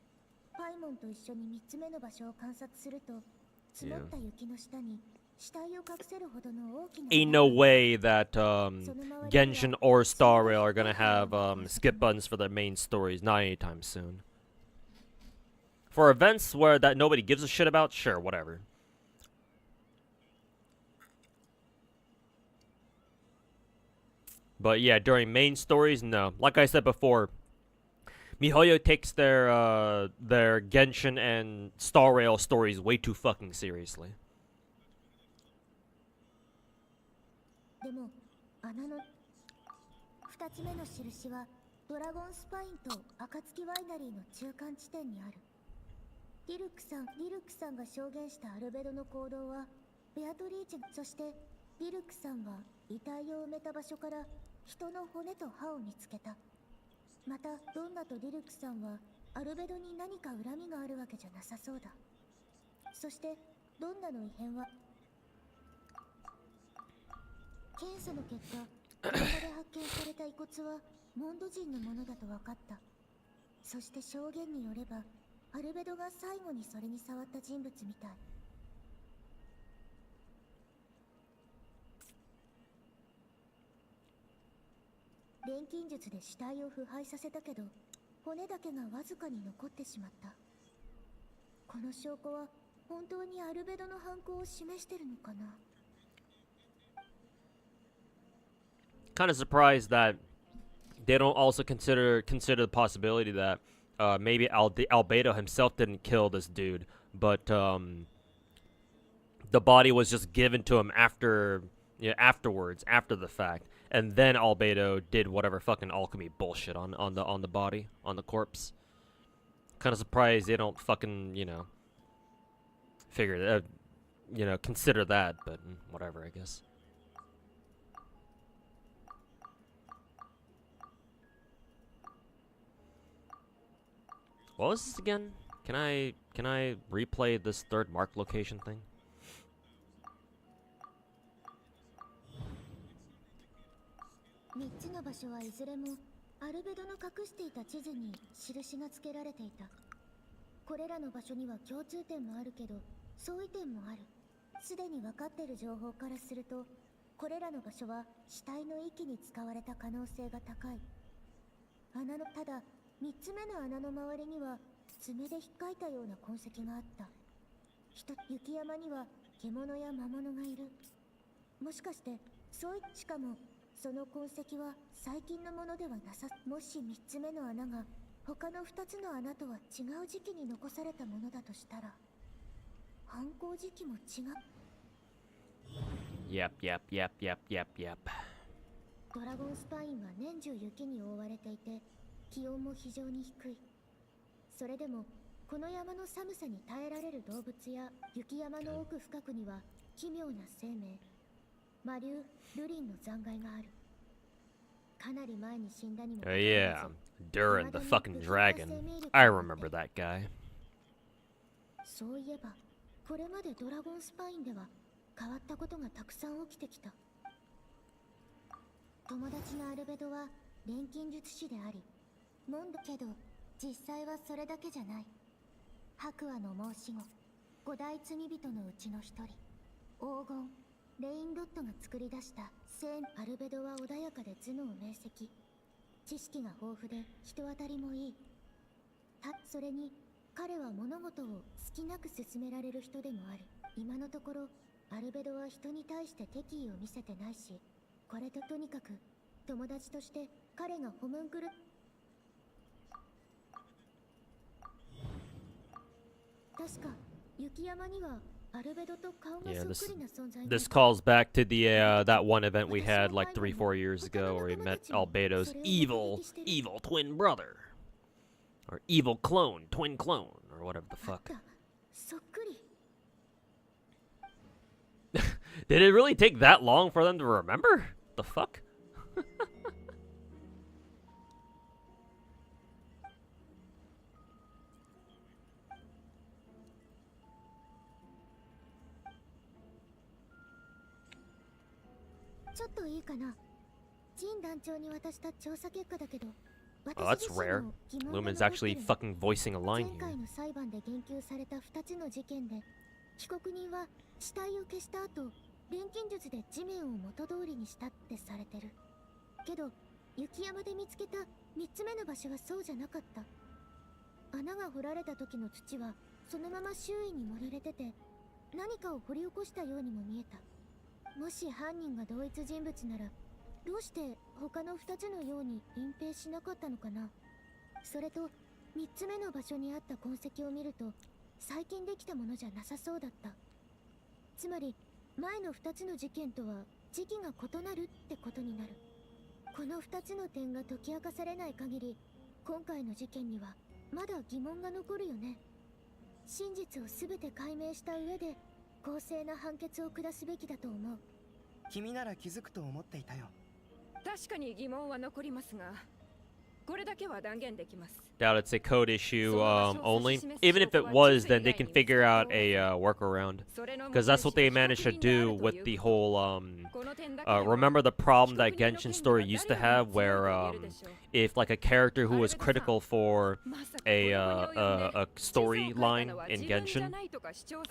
パイモンと一緒に3つ目の場所を観察すると、積もった雪の下に死体を隠せるほどの大きな ain't no way that Genshin or Star Rail are gonna have skip buttons for their main stories, not anytime soon. For events where that nobody gives a shit about, sure, whatever. But yeah, during main stories, no. Like I said before, MiHoYo takes their Genshin and Star Rail stories way too fucking seriously. でも穴の2つ目の印はドラゴンスパインと暁ワイナリーの中間地点にある。リルクさんが証言したアルベドの行動はベアトリーチェ、そしてリルクさんは遺体を埋めた場所から人の骨と歯を見つけた。またドンナとリルクさんはアルベドに何か恨みがあるわけじゃなさそうだ。そしてドンナの異変は検査の結果、現場で発見された遺骨はモンド人のものだと分かった。そして証言によればアルベドが最後にそれに触った人物みたい。錬金術で死体を腐敗させたけど、骨だけがわずかに残ってしまった。この証拠は本当にアルベドの犯行を示してるのかな。Kind of surprised that they don't also consider the possibility that maybe Albedo himself didn't kill this dude, but the body was just given to him afterwards, after the fact, and then Albedo did whatever fucking alchemy bullshit on the body, on the corpse. Kind of surprised they don't fucking figure consider that, but whatever, I guess. What was this again? Can I replay this third mark location thing? 3つの場所はいずれもアルベドの隠していた地図に印がつけられていた。これらの場所には共通点もあるけど相違点もある。すでに分かっている情報からすると、これらの場所は死体の遺棄に使われた可能性が高い。ただ3つ目の穴の周りには爪で引っかいたような痕跡があった。雪山には獣や魔物がいる。もしかしてしかもその痕跡は最近のものではなさ。もし3つ目の穴が他の2つの穴とは違う時期に残されたものだとしたら、犯行時期も違う。Yep. ドラゴンスパインは年中雪に覆われていて、気温も非常に低い。それでもこの山の寒さに耐えられる動物や雪山の奥深くには奇妙な生命、魔竜ルリンの残骸がある。かなり前に死んだにもかかわらず、Yeah, Durin the fucking dragon. I remember that guy. そういえばこれまでドラゴンスパインでは変わったことがたくさん起きてきた。友達のアルベドは錬金術師であり、けど実際はそれだけじゃない。白亜の申し子、五大罪人のうちの一人、黄金レインドットが作り出したアルベドは穏やかで頭脳明晰、知識が豊富で人当たりもいい。それに彼は物事を隙なく進められる人でもある。今のところアルベドは人に対して敵意を見せてないし、これとにかく友達として彼がホムンクル。確か雪山にはアルベドと顔がそっくりな存在がいた。 This calls back to the that one event we had like 3-4 years ago where we met Albedo's evil twin brother, or evil clone, twin clone, or whatever the fuck. そっくり。 Did it really take that long for them to remember? The fuck? ちょっといいかな。ジン団長に渡した調査結果だけど、Oh, that's rare. Lumen's actually fucking voicing a line 前 here. 回の裁判で言及された2つの事件で被告人は死体を消した後錬金術で地面を元通りにしたってされてるけど雪山で見つけた3つ目の場所はそうじゃなかった。穴が掘られた時の土はそのまま周囲に盛られてて何かを掘り起こしたようにも見えた。もし犯人が同一人物ならどうして他の2つのように隠蔽しなかったのかな。それと3つ目の場所にあった痕跡を見ると最近できたものじゃなさそうだった。つまり前の2つの事件とは時期が異なるってことになる。この2つの点が解き明かされない限り今回の事件にはまだ疑問が残るよね。真実を全て解明した上で公正な判決を下すべきだと思う。君なら気づくと思っていたよ。確かに疑問は残りますが、これだけは断言できます。 Doubt it's a code issue only. Even if it was, then they can figure out a workaround. Because that's what they managed to do with the whole remember the problem that Genshin story used to have, where if like a character who was critical for a storyline in Genshin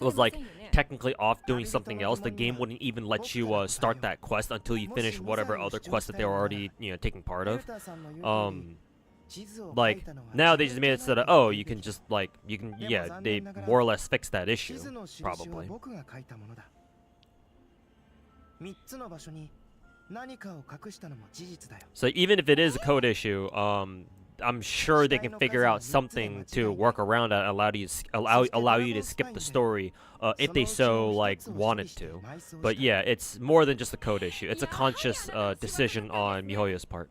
was like technically off doing something else, the game wouldn't even let you start that quest until you finish whatever other quest that they were already taking part of. Like now they just made it so that oh you can just like yeah they more or less fixed that issue probably. So even if it is a code issue, I'm sure they can figure out something to work around that allow you to skip the story if they so like wanted to. But yeah, it's more than just a code issue. It's a conscious decision on Mihoyo's part.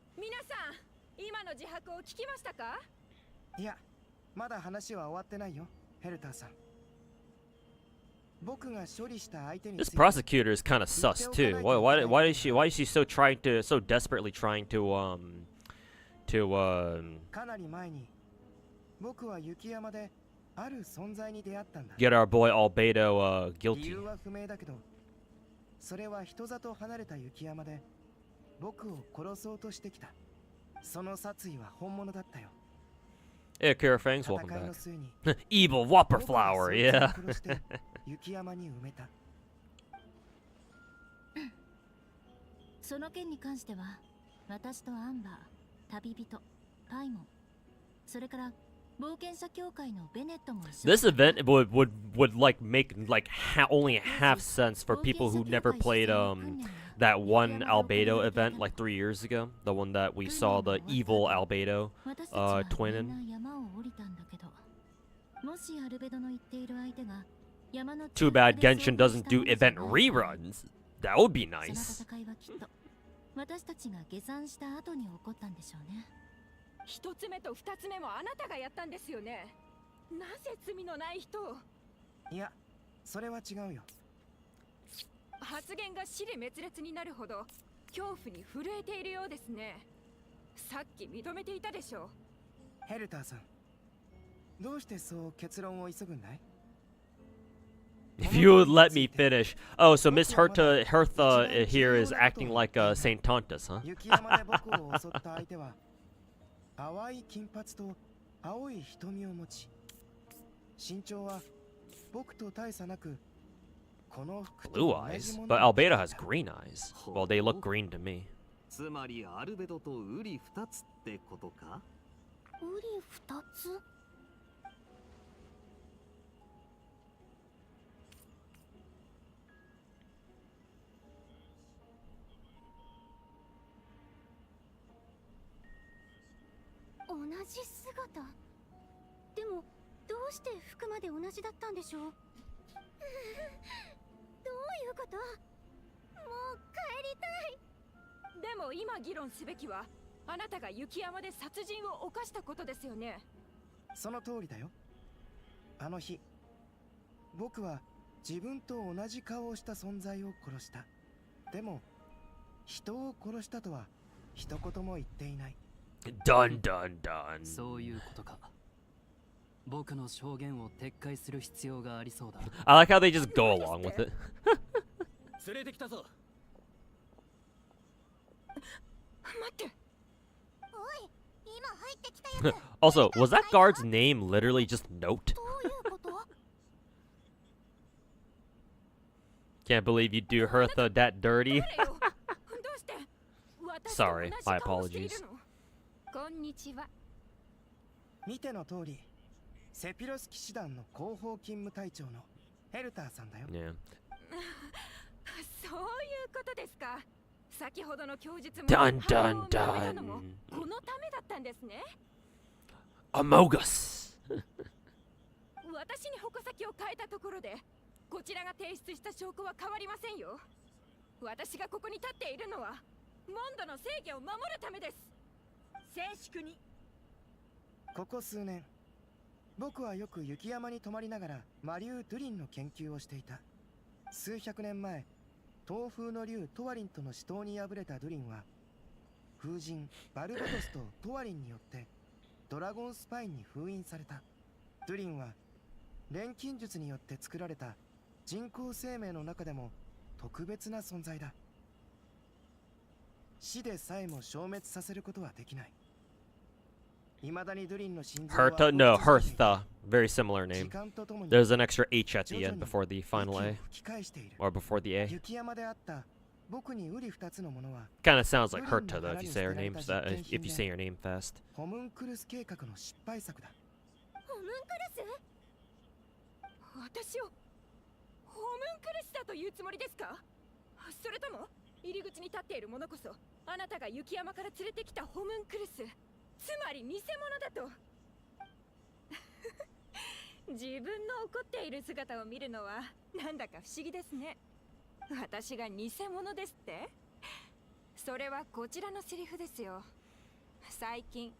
自白を聞きましたか？いや、まだ話は終わってないよ、ヘルターさん。僕が処理した相手に This prosecutor is kind of sus too. Why is she so desperately trying to かなり前に僕は雪山である存在に出会ったんだ。 get our boy Albedo 理 guilty. 由は不明だけど、それは人里離れた雪山で僕を殺そうとしてきた。 その殺意は本物だったよ。 Yeah, Kara Fangs, welcome back. Evil Whopper Flower, yeah. 雪山に埋めた。その件に関しては、私とアンバー、旅人、パイモン、それから冒険者協会のベネットも一緒。 This event would like make like only half sense for people who never played that one Albedo event like 3 years ago, the one that we saw the evil Albedo twin in. Too bad Genshin doesn't do event reruns. That would be nice. 私たちが下山した後に起こったんでしょうね。一つ目と二つ目もあなたがやったんですよね。なぜ罪のない人を。いや、それは違うよ。発言が支離滅裂になるほど恐怖に震えているようですね。さっき認めていたでしょう。ヘルターさん、どうしてそう結論を急ぐんだい？ If you would let me finish. Oh, so Miss Hertha here is acting like Saint Tontus, huh? 雪山で僕を襲った相手は淡い金髪と青い瞳を持ち、身長は僕と大差なく。 Blue eyes, but Albedo has green eyes. Well, they look green to me. つまりアルベドとウリ二つってことか？ウリ二つ？同じ姿。でもどうして服まで同じだったんでしょう？どういうこと？もう帰りたい。でも今議論すべきはあなたが雪山で殺人を犯したことですよね。その通りだよ。あの日、僕は自分と同じ顔をした存在を殺した。でも人を殺したとは一言も言っていない。Dun dun dun. そういうことか。僕の証言を撤回する必要がありそうだ。I like how they just go along with it. 連れてきたぞ。待って。おい、今入ってきたやつ Also, was that guard's name literally just Note? どういうこと Can't believe you do Hertha that dirty. どうして私と同 Sorry, じ my 顔をしてい apologies. るのこんにちは。見ての通りセピロス騎士団の広報勤務隊長のヘルターさんだよ。 Yeah. そういうことですか。先ほどの供述も Dun 反応を dun 認めたのも dun. このためだったんですね。 Amogus. 私に矛先を変えたところでこちらが提出した証拠は変わりませんよ。私がここに立っているのはモンドの正義を守るためです。静粛に。ここ数年僕はよく雪山に泊まりながら魔竜ドゥリンの研究をしていた。数百年前東風の竜トワリンとの死闘に敗れたドゥリンは風神バルバトスとトワリンによってドラゴンスパインに封印された。ドゥリンは錬金術によって作られた人工生命の中でも特別な存在だ。死でさえも消滅させることはできない。未だにドゥリンの心臓は Hertha? No, Hertha. Very similar 時 name. 間とともに There's an extra H at the end before the final 息を A. 吹き返している。 Or before the A. 雪山であった僕に瓜二つのものは Kinda sounds like Hertha though if you say her name if you say your name fast. ホムンクルス計画の失敗作だ。ホムンクルス私をホムンクルスだというつもりですか。それとも入り口に立っている者こそあなたが雪山から連れてきたホムンクルス、つまり偽物だと。自分の怒っている姿を見るのはなんだか不思議ですね。私が偽物ですって。それはこちらのセリフですよ。最近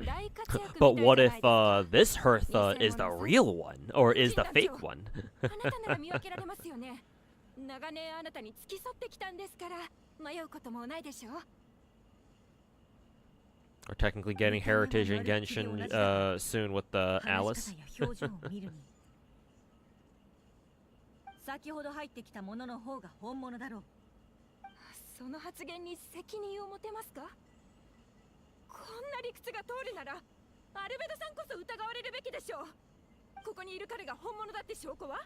大活躍みたい But じ what ゃ if ないですか。 this Hertha is the real one? Or is the fake one? あなたなら見分けられますよね。長年あなたに付き添ってきたんですから迷うこともないでしょう。 We're technically getting Heritage and Genshin soon with Alice. 話し方や表情を見るに先ほど入ってきたものの方が本物だろう。その発言に責任を持てますか。こんな理屈が通るならアルベドさんこそ疑われるべきでしょう。ここにいる彼が本物だって証拠は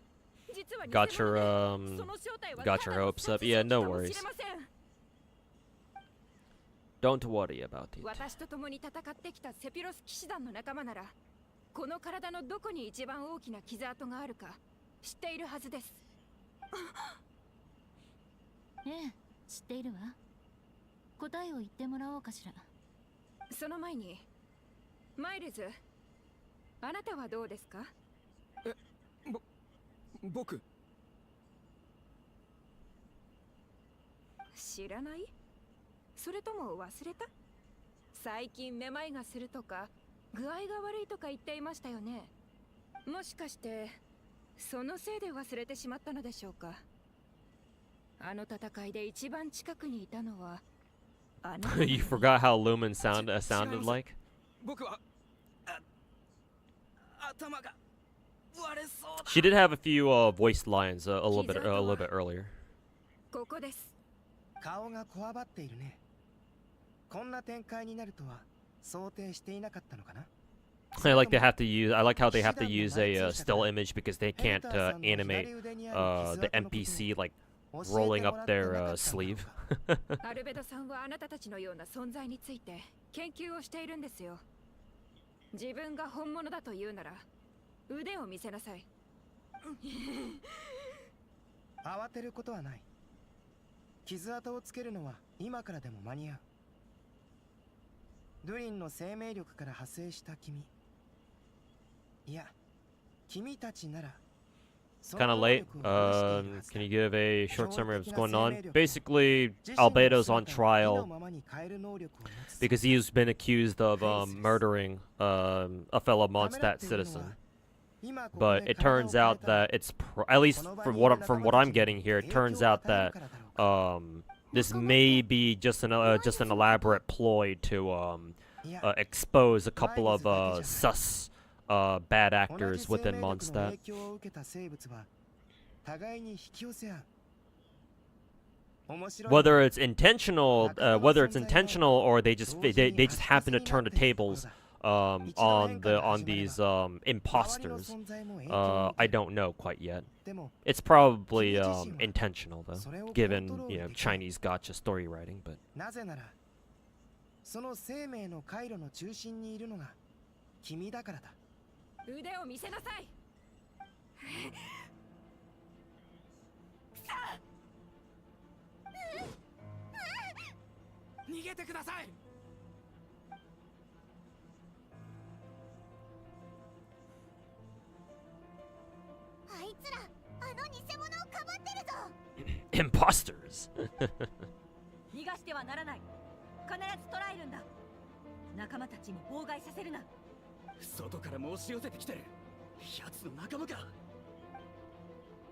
実は偽物 Got で your その正体は got た your だの hopes up. 殺 Yeah, 人 no 鬼かもし worries. れません。 Don't worry about it. 私と共に戦ってきたセピロス騎士団の仲間ならこの体のどこに一番大きな傷跡があるか知っているはずです。ええ、知っているわ。答えを言ってもらおうかしら。その前にマイルズ、あなたはどうですか。僕知らない？それとも忘れた？最近めまいがするとか具合が悪いとか言っていましたよね。もしかしてそのせいで忘れてしまったのでしょうか。あの戦いで一番近くにいたのはあなた。 You forgot how Lumen sounded like? 僕は頭が割れそうだ。 She did have a few voiced lines a little bit earlier. ここです。顔がこわばっているね。こんな展開になるとは想定していなかったのかな。I like how they have to use a still image because they can't animate the NPC like rolling up their sleeve. アルベドさんはあなたたちのような存在について研究をしているんですよ。自分が本物だと言うなら腕を見せなさい。慌てることはない。傷跡をつけるのは今からでも間に合う。ドゥリンの生命力から派生した君。いや、君たちなら。 Kind of late. Can you give a short summary of what's going on? Basically, Albedo's on trial because he's been accused of murdering a fellow Mondstadt citizen. But it turns out that it's at least from what I'm getting here, it turns out that this may be just an elaborate ploy to expose a couple of sus bad actors within Mondstadt. whether it's intentional, or they just happen to turn the tables on these imposters. I don't know quite yet. It's probably intentional though, given Chinese gacha story writing. But なぜならその生命の回路の中心にいるのが君だからだ。腕を見せなさい。逃げてください。あいつらあの偽物をかばってるぞ。 imposters. 逃がしてはならない。必ず捕らえるんだ。仲間たちに妨害させるな。外から申し寄せてきてる。奴の仲間か。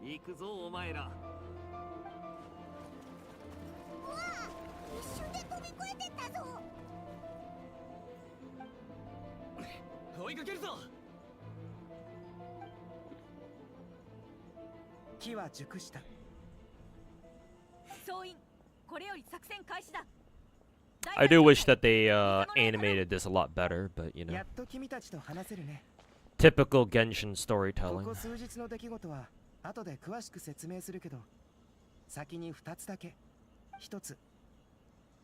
行くぞお前ら。うわあ、一瞬で飛び越えてったぞ。追いかけるぞ。木は熟した。総員、これより作戦開始だ。 I do wish that they animated this a lot better, but you know, やっと君たちと話せるね。 typical Genshin こ storytelling. こ数日の出来事は後で詳しく説明するけど、先に2つだけ。1つ、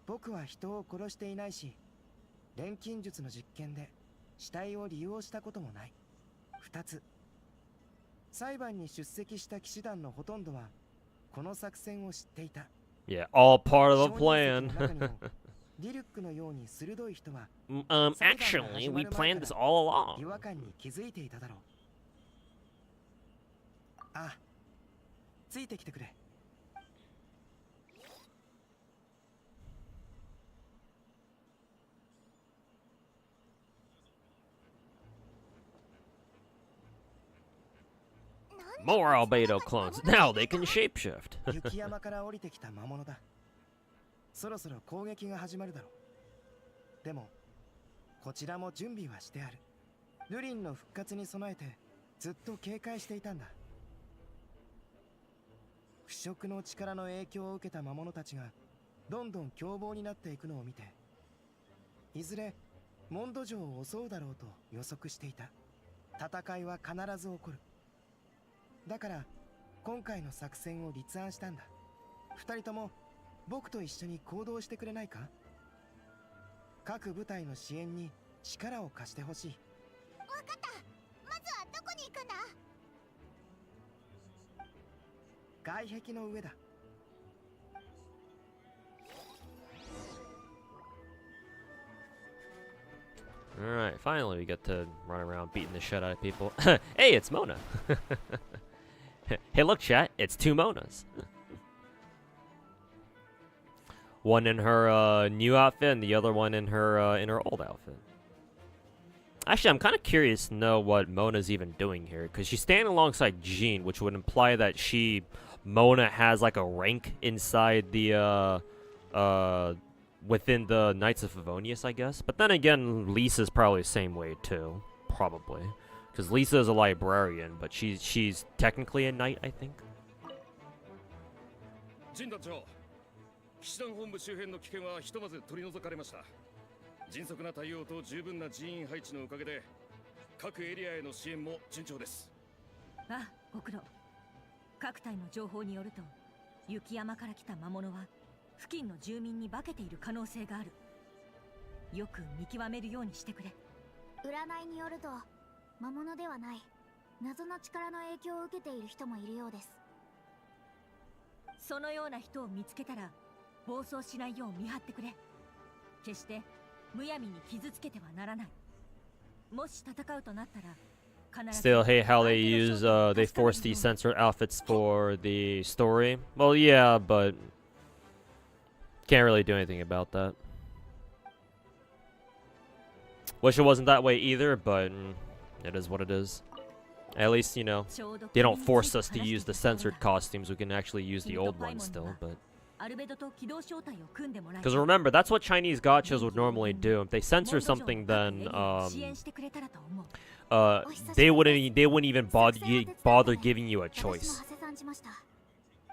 僕は人を殺していないし、錬金術の実験で死体を利用したこともない。2つ、裁判に出席した騎士団のほとんどはこの作戦を知っていた。 Yeah, all part of the plan. リルックのように鋭い人は Actually, we planned this all 違 along. 和感に気づいていただろう。あ、ついてきてくれ。More albedo clones. Now they can shapeshift. 雪山から降りてきた魔物だ。そろそろ攻撃が始まるだろう。でもこちらも準備はしてある。ルリンの復活に備えてずっと警戒していたんだ。腐食の力の影響を受けた魔物たちがどんどん凶暴になっていくのを見て、いずれモンド城を襲うだろうと予測していた。戦いは必ず起こる。だから今回の作戦を立案したんだ。二人とも僕と一緒に行動してくれないか？各部隊の支援に力を貸してほしい。わかった。まずはどこに行くんだ？外壁の上だ。Alright, finally we get to run around beating the shit out of people. Hey, it's Mona. Hey, look, chat, it's two Monas. One in her new outfit and the other one in her old outfit. Actually, I'm kind of curious to know what Mona's even doing here, because she's standing alongside Jean, which would imply that Mona has like a rank inside the within the Knights of Favonius, I guess. But then again, Lisa's probably the same way too, probably, because Lisa is a librarian, but she's technically a knight, I think. 陣団長、騎士団本部周辺の危険はひとまず取り除かれました。迅速な対応と十分な人員配置のおかげで各エリアへの支援も順調です。あ、ご苦労。各隊の情報によると、雪山から来た魔物は付近の住民に化けている可能性がある。よく見極めるようにしてくれ。占いによると魔物ではない、謎の力の影響を受けている人もいるようです。そのような人を見つけたら暴走しないよう見張ってくれ。決してむやみに傷つけてはならない。もし戦うとなったら Still hate how they force these censored outfits for the story. Well, yeah, but can't really do anything about that. Wish it wasn't that way either, but it is what it is. At least, you know, they don't force us to use the censored costumes. We can actually use the old ones still, but... Because remember, that's what Chinese gachas would normally do. If they censor something, then they wouldn't even bother giving you a choice.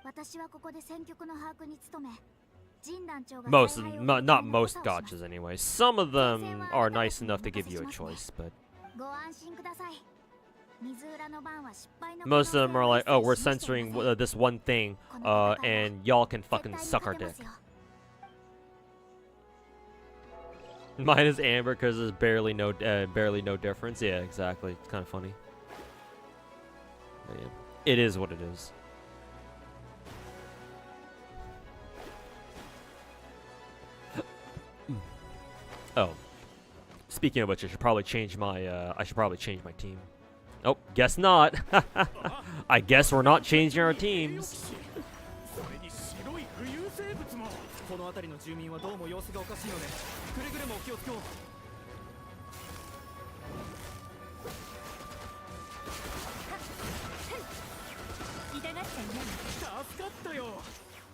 私はここで戦局の把握に努め、陣団長が Most, not most gotchas anyway. Some of them are nice enough to give you a choice, but ご安心ください。水浦の番は失敗の most of them are like, oh, we're censoring this one thing, and y'all can fucking suck our dick. Mine is amber because there's barely no difference. Yeah, exactly. It's kind of funny. But yeah, it is what it is. Oh, speaking of which, I should probably change my team. Oh, guess not. I guess we're not changing our teams. この辺りの住民はどうも様子がおかしいので、くれぐれもお気をつけを。痛がっちゃいない。助かったよ。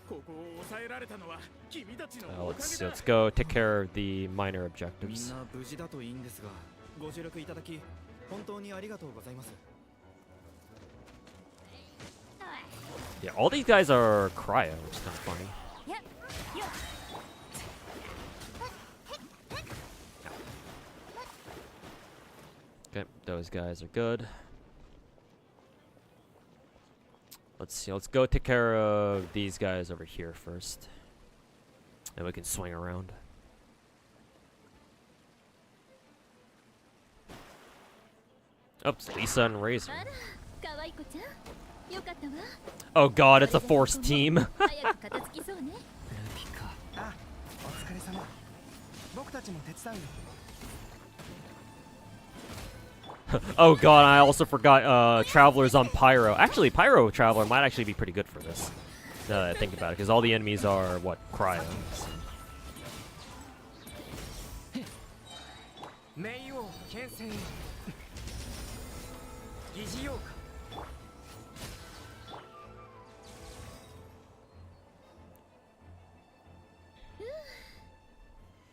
ここを抑えられたのは君たちのおかげだ。Let's go take care of the minor みん objectives. な無事だといいんですが、ご助力いただき本当にありがとうございます。 Yeah, all these guys are cryo, which is kind of funny. Okay, those guys are good. Let's see, let's go take care of these guys over here first. And we can swing around. Oops, Lisa and Razor. Oh god, it's a forced team. あ、お疲れ様。僕たちも手伝うよ。 Oh god, I also forgot Travelers on Pyro. Actually, Pyro Traveler might actually be pretty good for this. Now that I think about it, because all the enemies are, what, cryo. So. 冥王牽制。疑似妖か。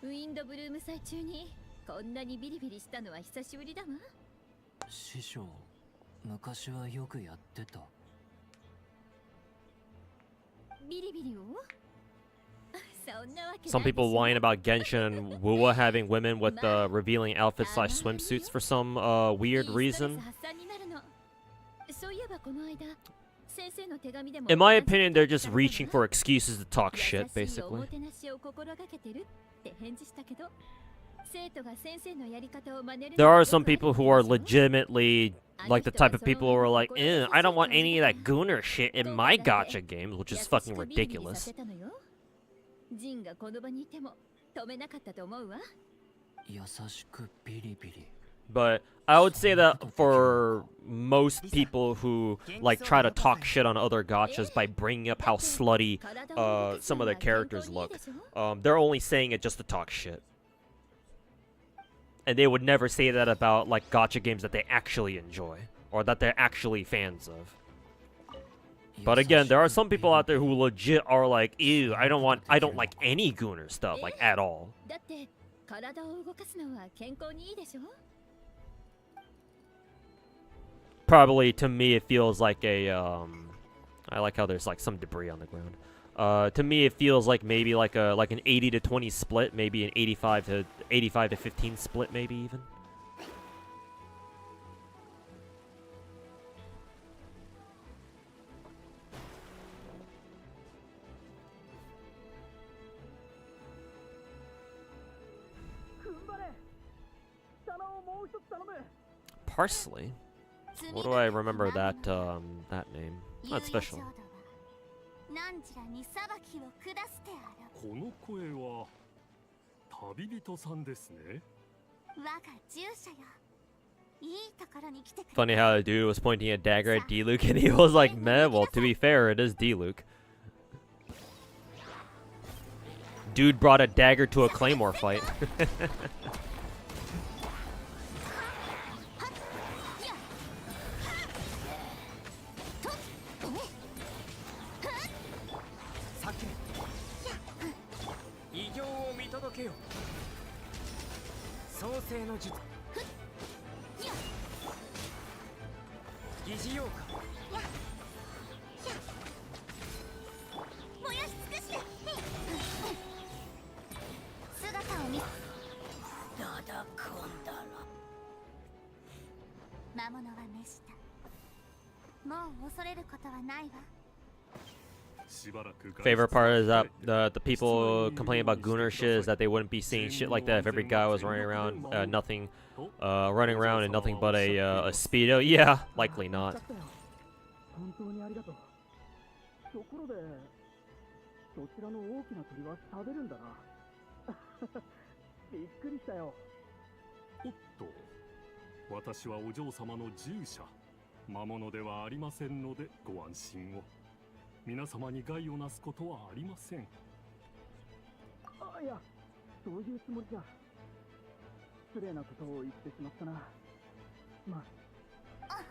ウィンドブルーム祭中にこんなにビリビリしたのは久しぶりだわ。師匠、昔はよくやってた。ビリビリを Some people whine about Genshin and Wuwa having women with revealing outfits / swimsuits for some weird reason. In my opinion, they're just reaching for excuses to talk shit, basically. There are some people who are legitimately like the type of people who are like, I don't want any of that gooner shit in my gacha games, which is fucking ridiculous. But I would say that for most people who like try to talk shit on other gachas by bringing up how slutty some of their characters look, they're only saying it just to talk shit. And they would never say that about like gacha games that they actually enjoy or that they're actually fans of. But again, there are some people out there who legit are like, ew, I don't like any gooner stuff, like, at all. Probably, to me, it feels like a, I like how there's, like, some debris on the ground. To me, it feels like maybe like an 80 to 20 split, maybe an 85 to 15 split, maybe even. Parsley? What do I remember that that name? That's special. この声は旅人さんですね。 Funny how the dude was pointing a dagger at D-Luke and he was like, meh, well, to be fair, it is D-Luke. Dude brought a dagger to a claymore fight. もう恐れることはないわ。 Favorite part is that the people complaining about Gooner shit is that they wouldn't be seeing shit like that if every guy was running around running around in nothing but a speedo. Yeah, likely not. 本当にありがとう。ところで、そちらの大きな鳥は喋るんだな。びっくりしたよ。おっと、私はお嬢様の従者、魔物ではありませんのでご安心を。皆様に害をなすことはありません。あ、いや、そういうつもりじゃ。失礼なことを言ってしまったな。まあ。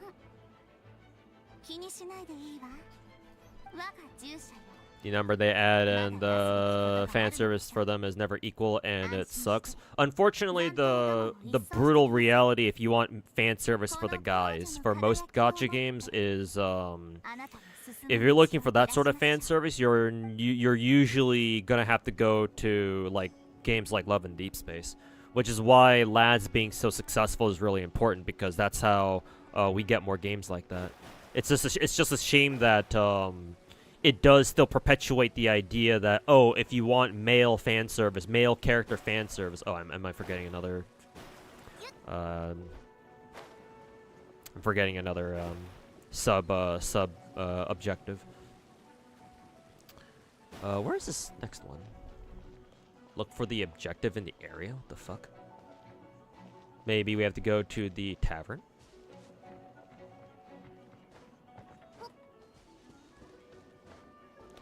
気にしないでいいわ。我が従者よ。 The number they add and the fan service for them is never equal, and it sucks. Unfortunately, the brutal reality, if you want fan service for the guys, for most gacha games, is if you're looking for that sort of fan service, you're usually gonna have to go to like games like Love and Deep Space, which is why lads being so successful is really important, because that's how we get more games like that. It's just a shame that it does still perpetuate the idea that, oh, if you want male fan service, male character fan service. Oh, am I forgetting another? I'm forgetting another sub objective. Where's this next one? Look for the objective in the area. What the fuck? Maybe we have to go to the tavern.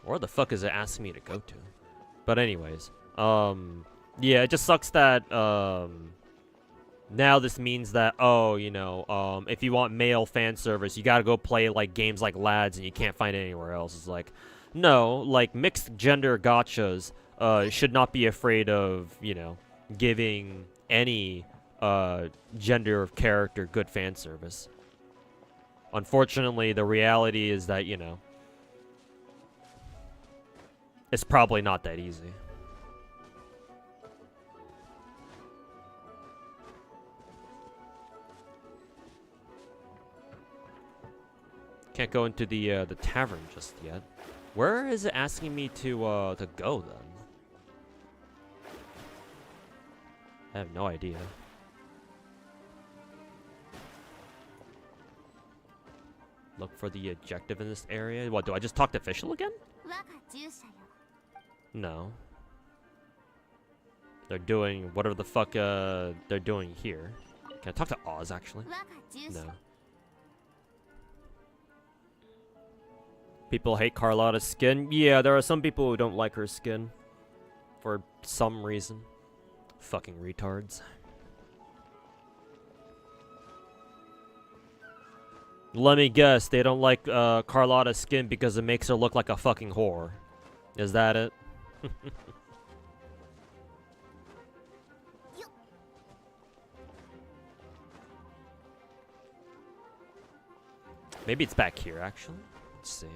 Where the fuck is it asking me to go to? But anyways, yeah, it just sucks that, now this means that, oh, you know, if you want male fan service, you gotta go play, like, games like Lads, and you can't find it anywhere else. It's like, no, like, mixed gender gachas, should not be afraid of, you know, giving any, gender of character good fan service. Unfortunately, the reality is that, you know, it's probably not that easy. Can't go into the tavern just yet. Where is it asking me to go then? I have no idea. Look for the objective in this area. What, do I just talk to Fischl again? No. They're doing whatever the fuck they're doing here. Can I talk to Oz actually? No. People hate Carlotta's skin. Yeah, there are some people who don't like her skin. For some reason. Fucking retards. Let me guess, they don't like Carlotta's skin because it makes her look like a fucking whore. Is that it? Maybe it's back here, actually. Let's see.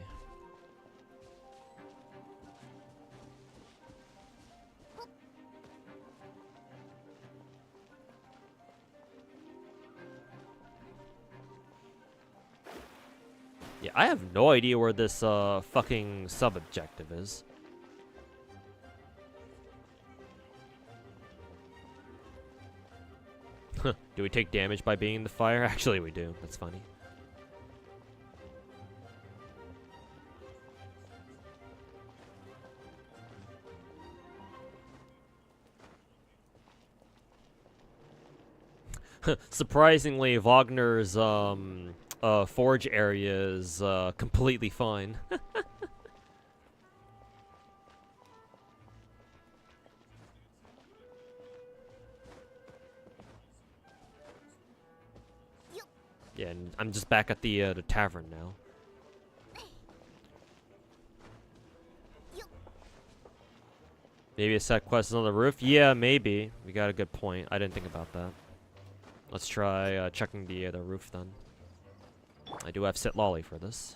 Yeah, I have no idea where this fucking sub-objective is. Do we take damage by being in the fire? Actually, we do. That's funny. Surprisingly, Wagner's forge area is completely fine. Yeah, and I'm just back at the tavern now. Maybe a set quest is on the roof? Yeah, maybe. We got a good point. I didn't think about that. Let's try checking the roof then. I do have sit lolly for this.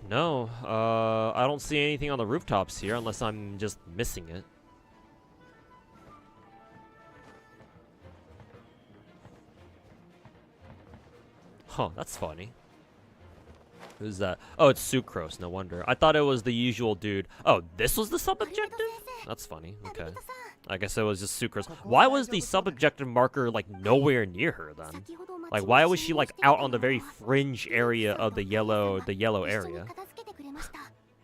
No, I don't see anything on the rooftops here unless I'm just missing it. Huh, that's funny. Who's that? Oh, it's Sucrose, no wonder. I thought it was the usual dude. Oh, this was the sub-objective? That's funny, okay. I guess it was just Sucrose. Why was the sub-objective marker, like, nowhere near her, then? Like, why was she, like, out on the very fringe area of the yellow area?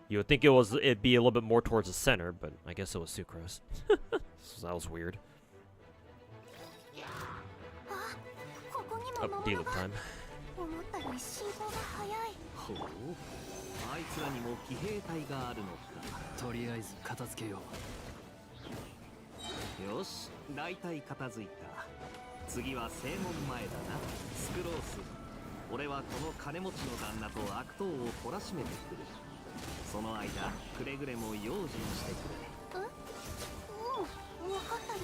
You would think it'd be a little bit more towards the center, but I guess it was Sucrose. So that was weird. Oh, D-loop time. ほう、あいつらにも騎兵隊があるのか。とりあえず片付けよよし、大体片付いた。次は正門前だな。スクロース。俺はこの金持ちの旦那と悪党を懲らしめてくる。その間、くれぐれも用心してくれ。うん、分かったよ。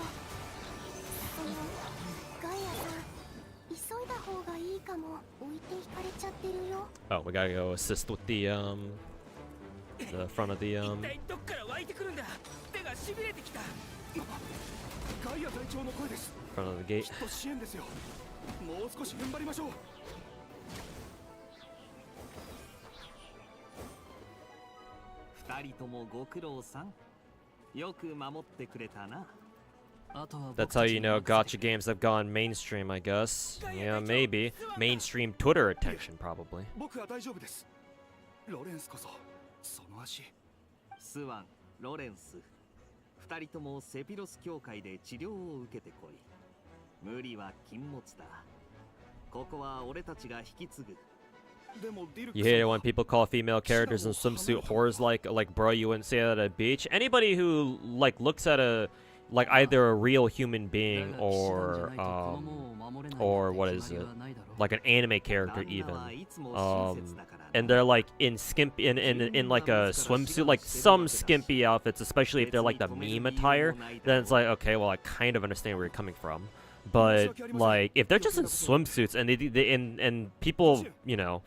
ガイアさん、急いだ方がいいかも。置いて引かれちゃってるよ。 Oh, we gotta go assist with the front of the 一体どっから湧いてくるんだ。手がしびれてきた。ガイア隊長の声です。 front of the gate. きっと支援ですよ。もう少し踏ん張りましょう。二人ともご苦労さん。よく守ってくれたな。 That's how you know gacha games have gone mainstream, I guess. Yeah, maybe. Mainstream Twitter attention, probably. 僕は大丈夫です。ロレンスこそその足。スワン、ロレンス。二人ともセピロス教会で治療を受けてこい。無理は禁物だ。ここは俺たちが引き継ぐ。 You hate it when people call female characters in swimsuit whores like bro, you wouldn't say that at a beach. Anybody who like looks at like either a real human being or what is it? Like an anime character even. And they're like in like a swimsuit, like some skimpy outfits, especially if they're like the meme attire, then it's like, okay, well I kind of understand where you're coming from. But like if they're just in swimsuits and people, you know,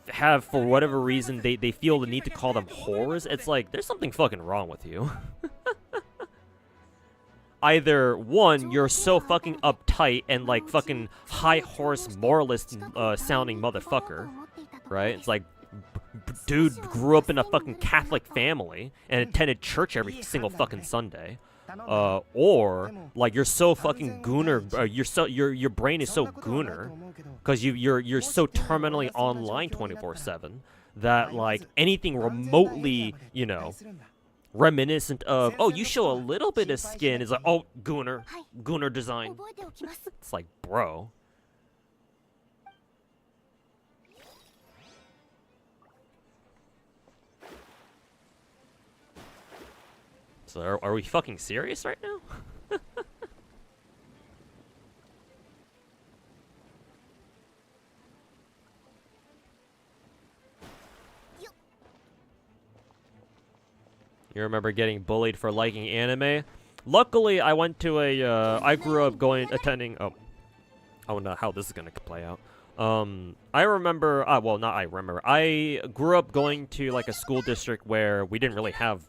have for whatever reason they feel the need to call them whores, it's like there's something fucking wrong with you. Either one, you're so fucking uptight and like fucking high horse moralist sounding motherfucker, right? It's like dude grew up in a fucking Catholic family and attended church every single fucking Sunday. Or like you're so fucking gooner, your brain is so gooner because you're so terminally online 24/7 that like anything remotely, you know, reminiscent of, oh, you show a little bit of skin is like, oh, gooner design. It's like, bro. So are we fucking serious right now? You remember getting bullied for liking anime? Luckily, I went to I grew up attending, oh, I don't know how this is gonna play out. I remember, well, not I remember, I grew up going to like a school district where we didn't really have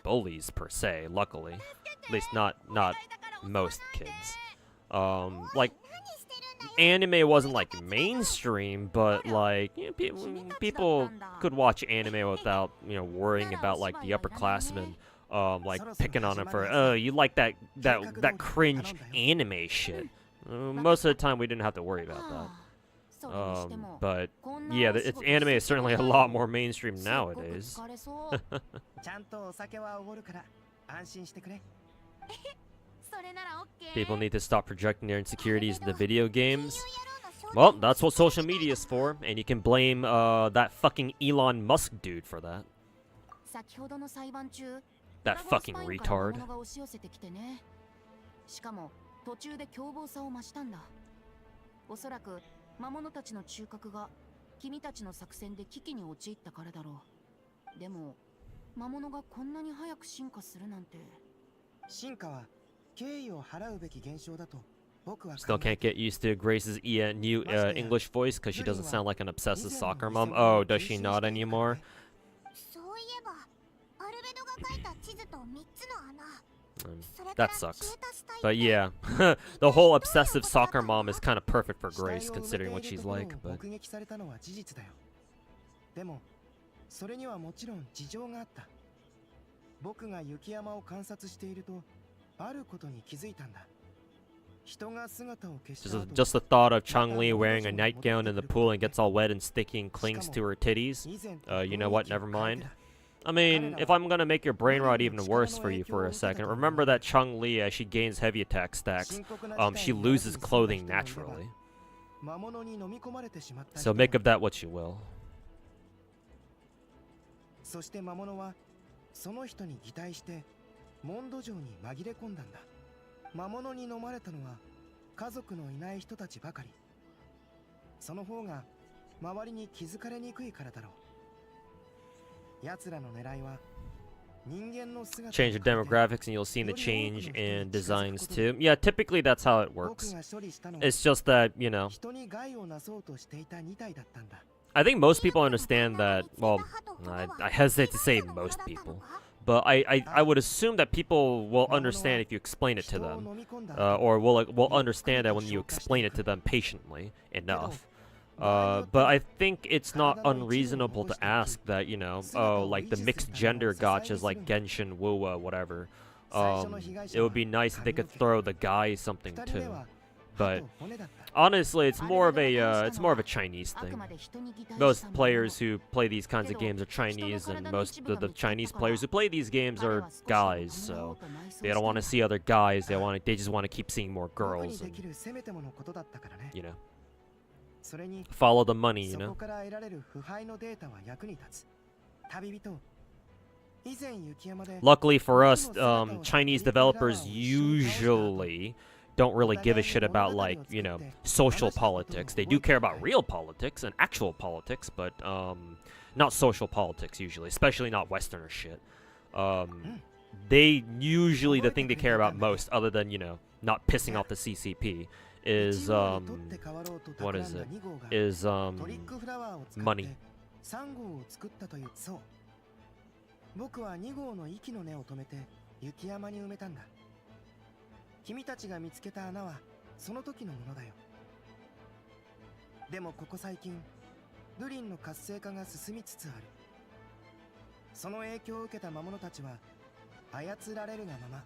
bullies per se, luckily. At least not most kids. Like, anime wasn't like mainstream, but like, you know, people could watch anime without, you know, worrying about like the upperclassmen like picking on them for, oh, you like that cringe anime shit. Most of the time we didn't have to worry about that. But yeah, anime is certainly a lot more mainstream nowadays. People need to stop projecting their insecurities into video games. Well, that's what social media is for, and you can blame that fucking Elon Musk dude for that. That fucking retard. しかも途中で凶暴さを増したんだ。おそらく魔物たちの中核が君たちの作戦で危機に陥ったからだろう。でも魔物がこんなに早く進化するなんて。進化は敬意を払うべき現象だと Still can't get used to Grace's new English voice because she doesn't sound like an obsessive soccer mom. Oh, does she not anymore? そういえばアルベドが描いた地図と3つの穴 That sucks. But yeah, the whole obsessive soccer mom is kind of perfect for Grace considering what she's like. But 目撃されたのは事実だよ。でもそれにはもちろん事情があった。僕が雪山を観察しているとあることに気づいたんだ。人が姿を消した後 just the thought of Chang-Li wearing a nightgown in the pool and gets all wet and sticky and clings to her titties. You know what? Never mind. I mean, if I'm gonna make your brain rot even worse for you for a second, remember that Chang-Li, as she gains heavy attack stacks, she loses clothing naturally. So make of that what you will. そして魔物はその人に擬態してモンド城に紛れ込んだんだ。魔物に飲まれたのは家族のいない人たちばかり。その方が周りに気づかれにくいからだろう。奴らの狙いは Change the demographics and you'll see the change in designs too. Yeah, typically that's how it works. It's just that, you know, I think most people understand that. Well, I hesitate to say most people, but I would assume that people will understand if you explain it to them, or will understand that when you explain it to them patiently enough. But I think it's not unreasonable to ask that, you know, oh, like the mixed gender gachas like Genshin, Wuwa, whatever. It would be nice if they could throw the guy something too. But honestly, it's more of a Chinese thing. Most players who play these kinds of games are Chinese, and most of the Chinese players who play these games are guys. So they don't want to see other guys. They just want to keep seeing more girls. And, you know. Follow the money, you know. Luckily for us, Chinese developers usually don't really give a shit about, like, you know, social politics. They do care about real politics and actual politics, but not social politics usually, especially not Westerner shit. They usually, the thing they care about most, other than, you know, not pissing off the CCP, is what is it? Is money. 僕は2号の息の根を止めて雪山に埋めたんだ。君たちが見つけた穴はその時のものだよ。でもここ最近、ルリンの活性化が進みつつある。その影響を受けた魔物たちは操られるがまま。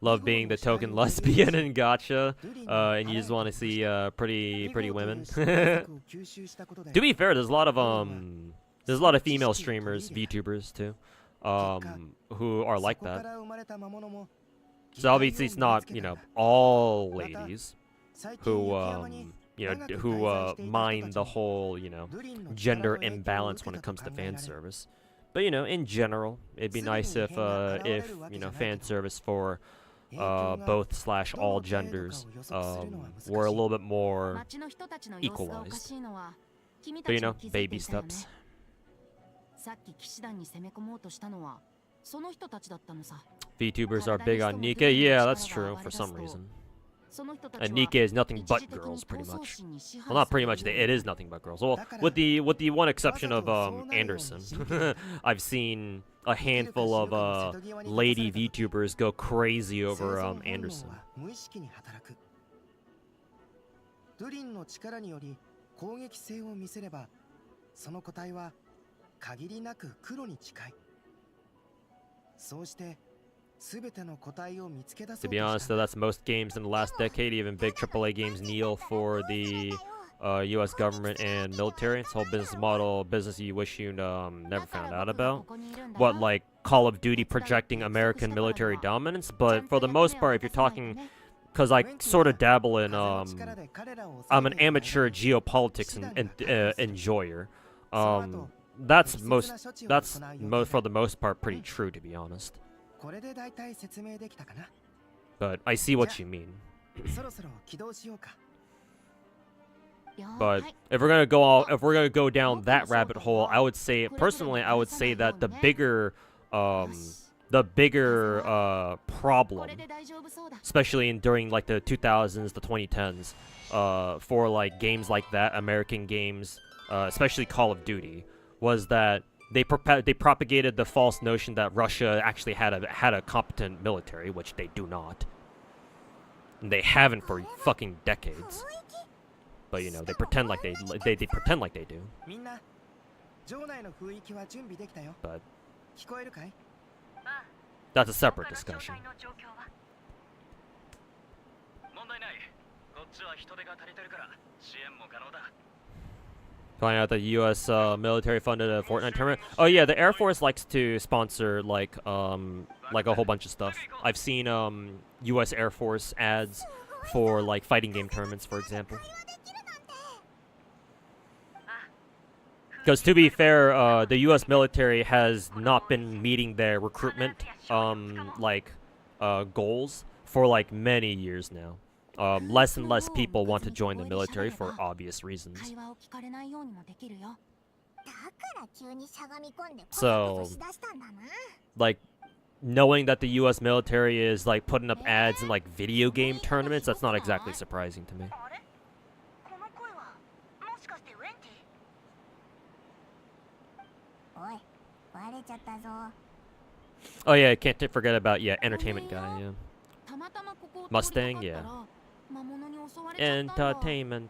Love being the token lesbian in gacha, and you just want to see pretty women. To be fair, there's a lot of female streamers, VTubers too, who are like that. So obviously it's not, you know, all ladies who mind the whole, you know, gender imbalance when it comes to fan service. But you know, in general, it'd be nice if you know, fan service for both/all genders were a little bit more equalized. But you know, baby steps. VTubers are big on Nikke. Yeah, that's true for some reason. And Nikke is nothing but girls, pretty much. Well, not pretty much. It is nothing but girls. Well, with the one exception of Anderson, I've seen a handful of lady VTubers go crazy over Anderson. ドリンの力により攻撃性を見せれば、その個体は限りなく黒に近い。そうして。To be honest, though, that's most games in the last decade. Even big AAA games kneel for the U.S. government and military. It's a whole business model, business you wish you never found out about. What, like Call of Duty projecting American military dominance? But for the most part, if you're talking, because I sort of dabble in, I'm an amateur geopolitics enjoyer. That's for the most part pretty true, to be honest. But I see what you mean. But if we're gonna go down that rabbit hole, I would say personally, I would say that the bigger the bigger problem, especially during like the 2000s, the 2010s, for like games like that, American games, especially Call of Duty, was that they propagated the false notion that Russia actually had a competent military, which they do not. And they haven't for fucking decades. But you know, they pretend like they pretend like they do. But that's a separate discussion. Finding out that U.S. military funded a Fortnite tournament. Oh yeah, the Air Force likes to sponsor like a whole bunch of stuff. I've seen U.S. Air Force ads for like fighting game tournaments, for example. Because to be fair, the U.S. military has not been meeting their recruitment goals for like many years now. Less and less people want to join the military for obvious reasons. So, like, knowing that the U.S. military is like putting up ads in like video game tournaments, that's not exactly surprising to me. Oh yeah, can't forget about entertainment guy, yeah. Mustang, yeah. Entertainment.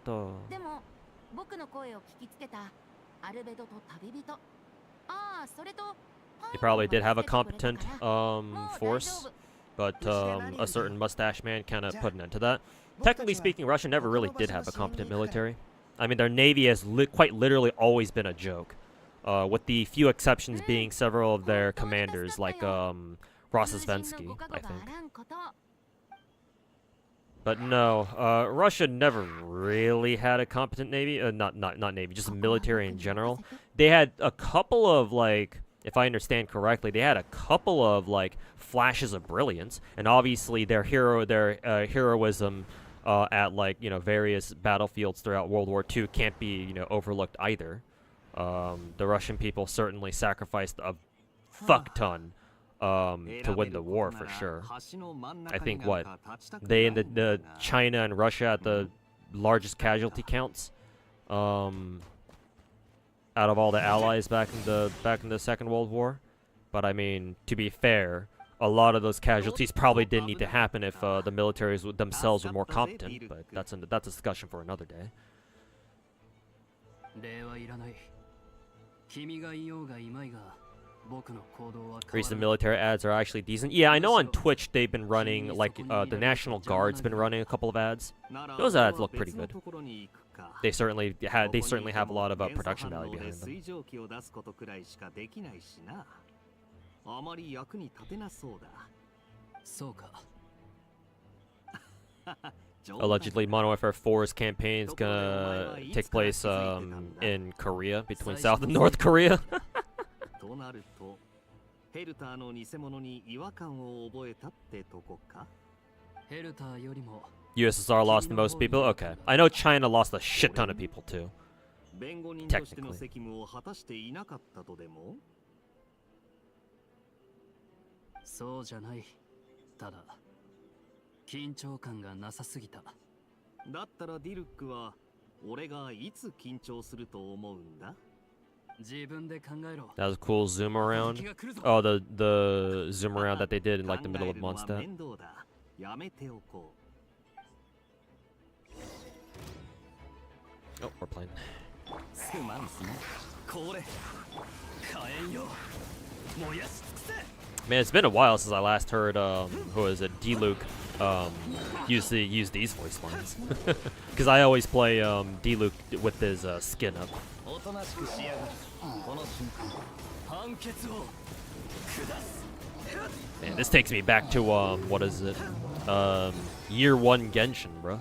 He probably did have a competent force, but a certain mustache man kind of put an end to that. Technically speaking, Russia never really did have a competent military. I mean, their navy has quite literally always been a joke, with the few exceptions being several of their commanders, like Rosisvensky, I think. But no, Russia never really had a competent navy. Not navy, just military in general. They had a couple of like, if I understand correctly, they had a couple of like flashes of brilliance, and obviously their heroism at like various battlefields throughout World War II can't be overlooked either. The Russian people certainly sacrificed a fuck ton to win the war for sure. I think they and the China and Russia had the largest casualty counts out of all the allies back in the Second World War. But I mean, to be fair, a lot of those casualties probably didn't need to happen if the militaries themselves were more competent. But that's a discussion for another day. Recent military ads are actually decent. Yeah, I know on Twitch they've been running, like, the National Guard's been running a couple of ads. Those ads look pretty good. They certainly have a lot of production value behind them. Allegedly, Modern Warfare 4's campaign is gonna take place in Korea, between South and North Korea. USSR lost the most people? Okay. I know China lost a shit ton of people too. Technically. That was a cool zoom around. Oh, the zoom around that they did in like the middle of Mondstadt. Oh, we're playing. Man, it's been a while since I last heard who is it, D-Luke use these voice lines. Because I always play D-Luke with his skin up. Man, this takes me back to what is it? Year 1 Genshin, bro.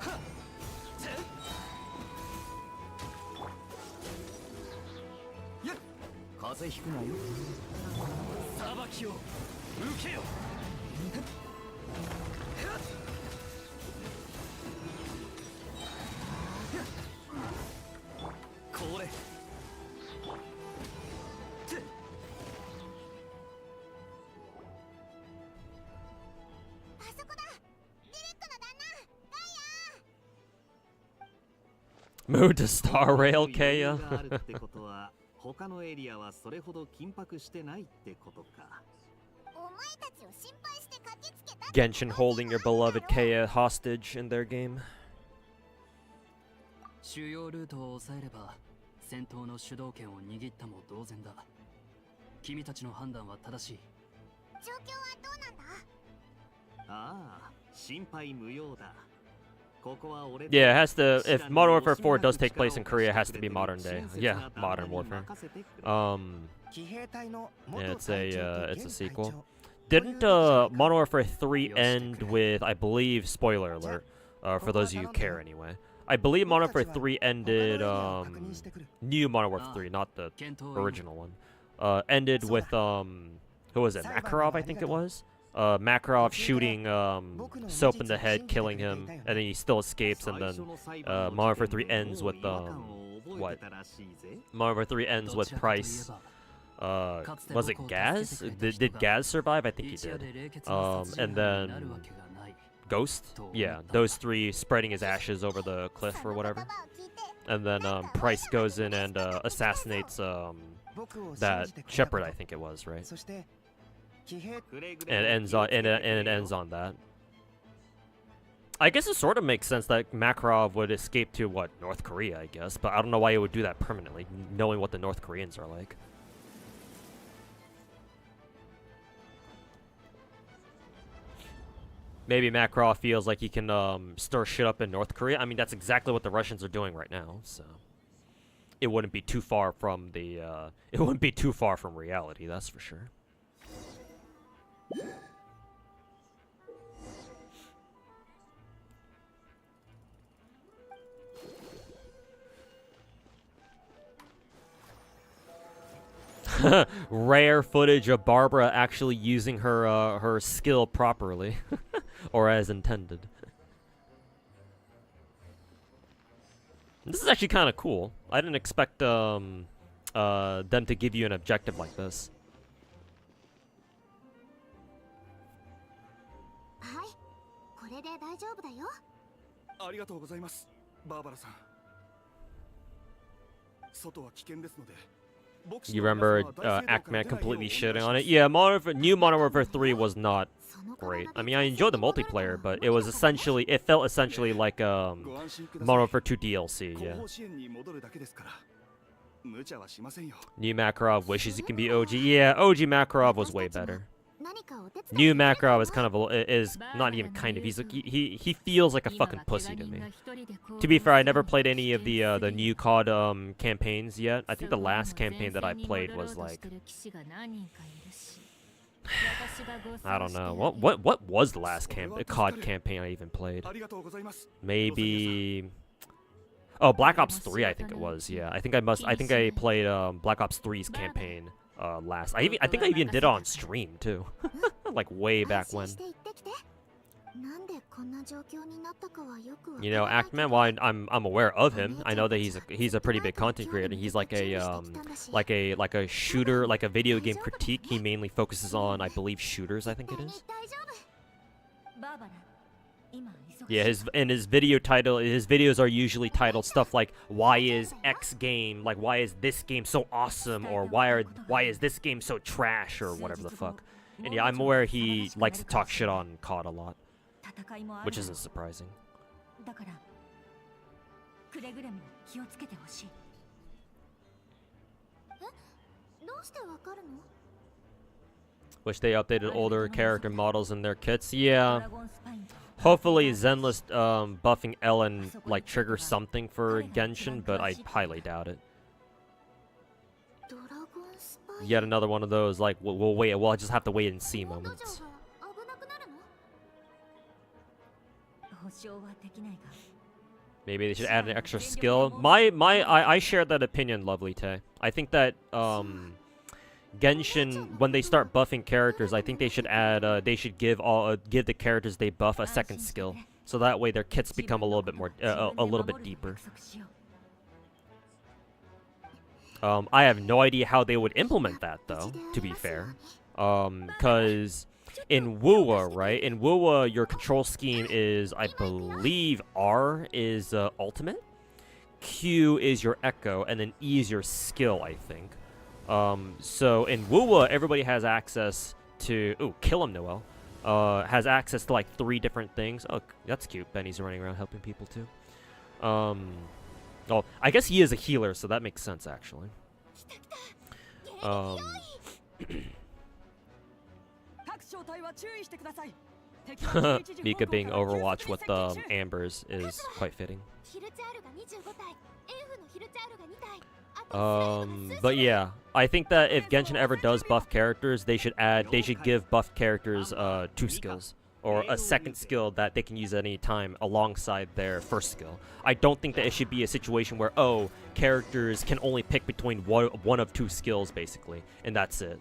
Move to Star Rail, Kaya. 他のエリアはそれほど緊迫してないってことか。お前たちを心配して駆けつけた。 Genshin holding your beloved Kaya hostage in their game. 主要ルートを抑えれば戦闘の主導権を握ったも同然だ。君たちの判断は正しい。状況はどうなんだ？ああ、心配無用だ。ここは俺 Yeah, it has to. If Modern Warfare 4 does take place in Korea, it has to be modern day. Yeah, Modern Warfare. Yeah, it's a sequel. Didn't Modern Warfare 3 end with, I believe, spoiler alert, for those of you who care anyway. I believe Modern Warfare 3 ended, new Modern Warfare 3, not the original one. Ended with, who was it? Makarov, I think it was? Makarov shooting Soap in the head, killing him, and then he still escapes, and then Modern Warfare 3 ends with, what? Modern Warfare 3 ends with Price. Was it Gaz? Did Gaz survive? I think he did. And then Ghost? Yeah, those three spreading his ashes over the cliff or whatever. And then Price goes in and assassinates that Shepherd, I think it was, right? And it ends on that. I guess it sort of makes sense that Makarov would escape to, what, North Korea, I guess. But I don't know why he would do that permanently, knowing what the North Koreans are like. Maybe Makarov feels like he can stir shit up in North Korea. I mean, that's exactly what the Russians are doing right now, so it wouldn't be too far from the it wouldn't be too far from reality, that's for sure. Rare footage of Barbara actually using her her skill properly, or as intended. This is actually kind of cool. I didn't expect them to give you an objective like this. はい、これで大丈夫だよ。ありがとうございます、バーバラさん。外は危険ですので。 You remember Ackman completely shitting on it? Yeah, new Modern Warfare 3 was not great. I mean, I enjoyed the multiplayer, but it was essentially, it felt essentially like Modern Warfare 2 DLC, yeah. New Makarov wishes he can be OG. Yeah, OG Makarov was way better. New Makarov is kind of is not even kind of. He feels like a fucking pussy to me. To be fair, I never played any of the new COD campaigns yet. I think the last campaign that I played was like, I don't know, what was the last COD campaign I even played? Maybe, oh, Black Ops 3 I think it was. Yeah, I think I played Black Ops 3's campaign last. I think I even did it on stream too. Like way back when. You know, Ackman, while I'm aware of him, I know that he's a pretty big content creator. He's like a shooter, like a video game critique. He mainly focuses on, I believe, shooters, I think it is. Yeah, his videos are usually titled stuff like "Why is X game?" like "Why is this game so awesome?" or "Why is this game so trash?" or whatever the fuck. And yeah, I'm aware he likes to talk shit on COD a lot, which isn't surprising. Wish they updated older character models in their kits. Yeah. Hopefully Zenless buffing Ellen like triggers something for Genshin, but I highly doubt it. Yet another one of those like we'll wait. We'll just have to wait and see moments. Maybe they should add an extra skill. I share that opinion, Lovely Tay. I think that Genshin, when they start buffing characters, I think they should add, they should give the characters they buff a second skill, so that way their kits become a little bit more, a little bit deeper. I have no idea how they would implement that, though. To be fair, because in WUA, right? In WUA, your control scheme is, I believe, R is ultimate. Q is your echo, and then E is your skill, I think. So in Wuwa, everybody has access to... Ooh, kill him, Noel. Has access to, like, 3 different things. Oh, that's cute. Benny's running around helping people, too. Well, I guess he is a healer, so that makes sense, actually. Mika being Overwatch with Ambers is quite fitting. But yeah, I think that if Genshin ever does buff characters, they should give buff characters 2 skills. Or a second skill that they can use at any time alongside their first skill. I don't think that it should be a situation where, oh, characters can only pick between one of 2 skills, basically, and that's it.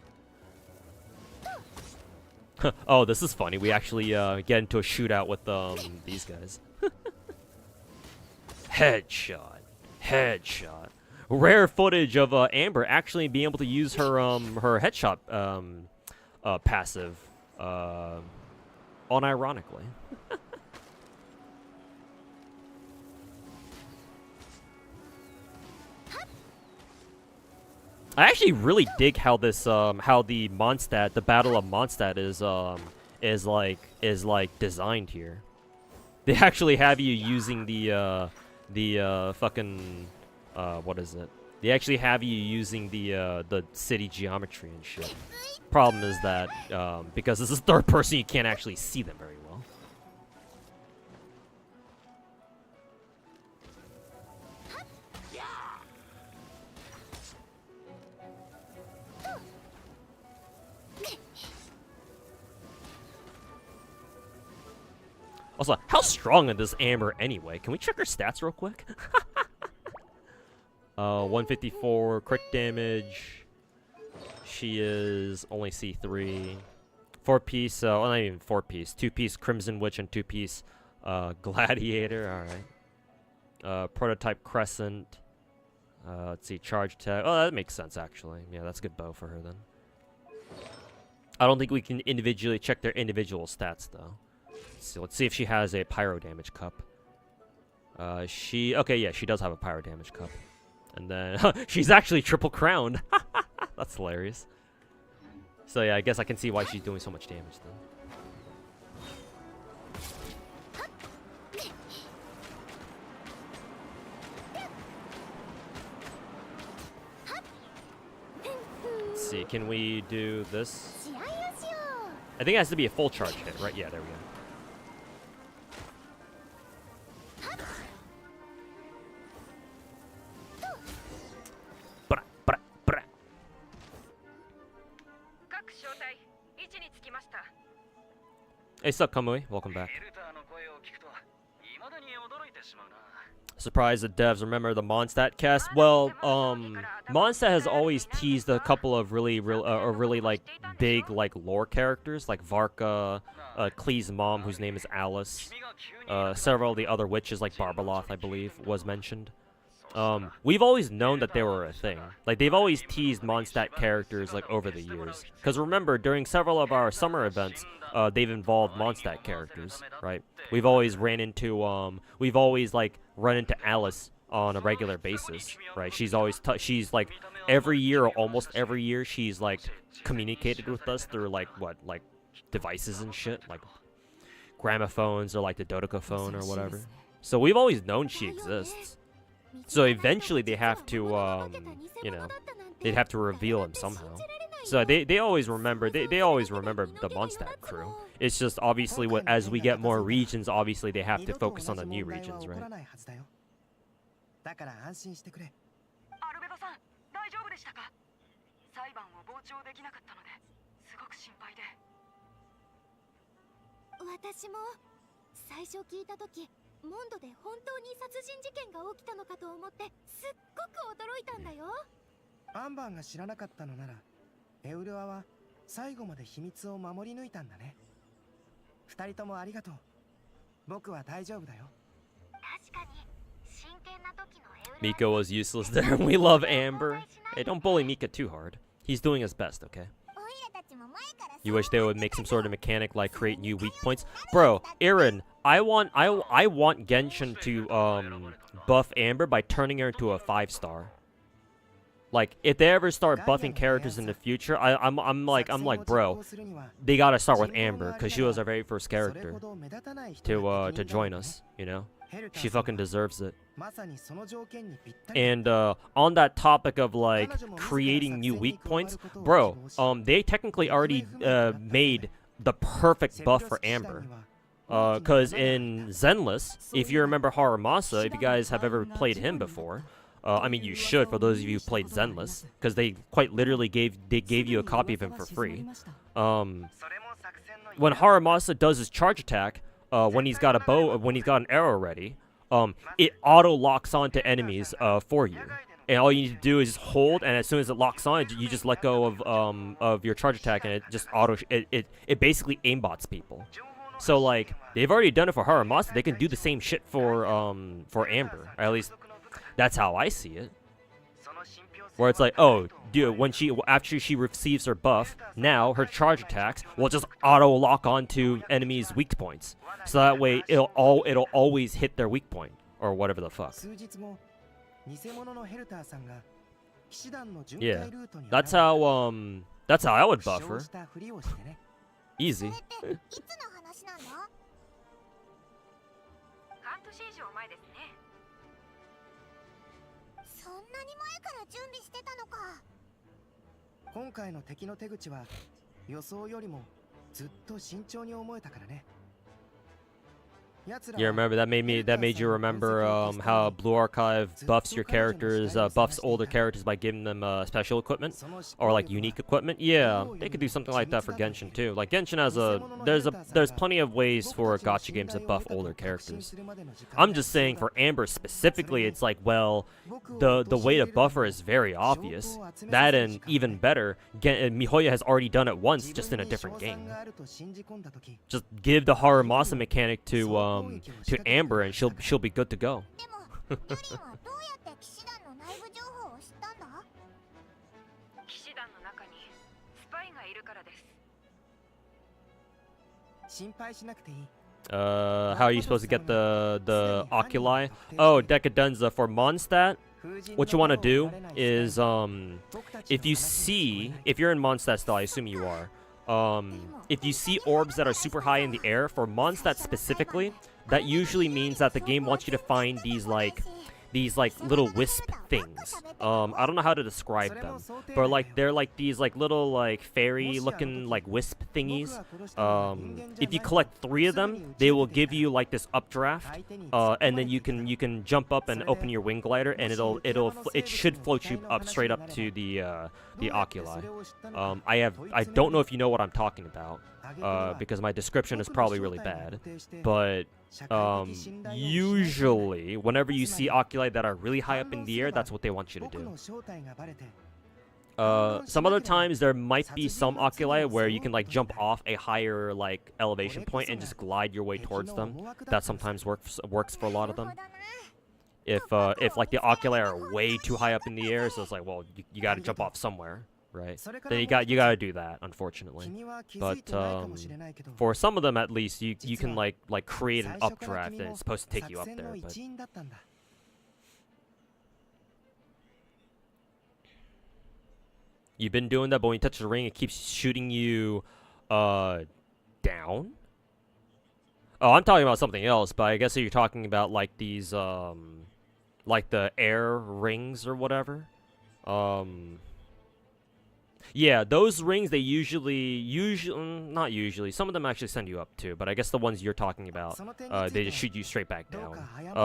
Oh, this is funny. We actually get into a shootout with these guys. Headshot. Headshot. Rare footage of Amber actually being able to use her her headshot passive unironically. I actually really dig how this how the Mondstadt, the Battle of Mondstadt is like designed here. They actually have you using the fucking what is it? They actually have you using the city geometry and shit. Problem is that because this is third person, you can't actually see them very well. Also, how strong is this Amber anyway? Can we check her stats real quick? 154 crit damage. She is only C3. 4-piece, well, not even 4-piece. 2-piece Crimson Witch and 2-piece Gladiator. Alright. Prototype Crescent. Let's see, Charge Tech. Oh, that makes sense, actually. Yeah, that's a good bow for her, then. I don't think we can individually check their individual stats, though. Let's see if she has a Pyro Damage Cup. Okay, yeah, she does have a Pyro Damage Cup. And then, she's actually triple crowned. That's hilarious. So yeah, I guess I can see why she's doing so much damage then. Let's see, can we do this? I think it has to be a full charge hit, right? Yeah, there we go. Hey, sup, Kamui? Welcome back. Surprised the devs remember the Mondstadt cast. Well, Mondstadt has always teased a couple of really like big like lore characters, like Varka, Klee's mom, whose name is Alice. Several of the other witches, like Barbaloth, I believe, was mentioned. We've always known that they were a thing. Like, they've always teased Mondstadt characters, like, over the years. Because remember, during several of our summer events, they've involved Mondstadt characters, right? We've always run into Alice on a regular basis, right? She's always, she's, like, every year, or almost every year, she's, like, communicated with us through, like, like, devices and shit, like, gramophones, or, like, the Dodocaphone, or whatever. So we've always known she exists. So eventually they have to, you know, they'd have to reveal him somehow. So they always remember, they always remember the Mondstadt crew. It's just obviously as we get more regions, obviously they have to focus on the new regions, right? モンドで本当に殺人事件が起きたのかと思ってすっごく驚いたんだよ。アンバーが知らなかったのなら、エウルアは最後まで秘密を守り抜いたんだね。二人ともありがとう。僕は大丈夫だよ。確かに真剣な時のエウルア。 Miko was useless there. We love Amber. Hey, don't bully Mika too hard. He's doing his best, okay? You wish they would make some sort of mechanic like create new weak points? Bro, Aaron, I want Genshin to buff Amber by turning her into a 5-star. Like, if they ever start buffing characters in the future, I'm like, bro, they gotta start with Amber, because she was our very first character to join us, you know? She fucking deserves it. And on that topic of like creating new weak points, bro, they technically already made the perfect buff for Amber. Cause in Zenless, if you remember Haramasa, if you guys have ever played him before, I mean you should for those of you who played Zenless, because they quite literally gave you a copy of him for free. When Haramasa does his charge attack, when he's got a bow, when he's got an arrow ready, it auto locks onto enemies for you, and all you need to do is just hold, and as soon as it locks on, you just let go of your charge attack, and it just it basically aimbots people. So like they've already done it for Haramasa, they can do the same shit for Amber. Or at least that's how I see it. Where it's like, oh, dude, after she receives her buff, now her charge attacks will just auto lock onto enemies' weak points. So that way it'll always hit their weak point or whatever the fuck. Yeah, that's how I would buff her. Easy. そんなに前から準備してたのか。今回の敵の手口は予想よりもずっと慎重に思えたからね。 Yeah, remember that made you remember how Blue Archive buffs your characters, buffs older characters by giving them special equipment or like unique equipment. Yeah, they could do something like that for Genshin too. Like Genshin has there's plenty of ways for gacha games to buff older characters. I'm just saying for Amber specifically, it's like, well, the way to buff her is very obvious. That and even better, Mihoya has already done it once, just in a different game. Just give the Haramasa mechanic to Amber, and she'll be good to go. ユリンはどうやって騎士団の内部情報を知ったんだ？騎士団の中にスパイがいるからです。心配しなくていい。 How are you supposed to get the oculi? Oh, Decadenza for Mondstadt. What you want to do is if you're in Mondstadt still, I assume you are. If you see orbs that are super high in the air, for Mondstadt specifically, that usually means that the game wants you to find these little wisp things. I don't know how to describe them, but like they're like these like little like fairy looking like wisp thingies. If you collect 3 of them, they will give you like this updraft, and then you can jump up and open your wing glider, and it should float you up straight up to the oculi. I don't know if you know what I'm talking about, because my description is probably really bad, but usually whenever you see oculi that are really high up in the air, that's what they want you to do. Some other times there might be some oculi where you can like jump off a higher like elevation point and just glide your way towards them. That sometimes works for a lot of them. If like the oculi are way too high up in the air, so it's like, well, you got to jump off somewhere, right? Then you got to do that, unfortunately. But for some of them at least, you can like create an updraft and it's supposed to take you up there. But you've been doing that, but when you touch the ring, it keeps shooting you down. Oh, I'm talking about something else, but I guess you're talking about like these like the air rings or whatever. Yeah, those rings, they usually not usually, some of them actually send you up too, but I guess the ones you're talking about, they just shoot you straight back down.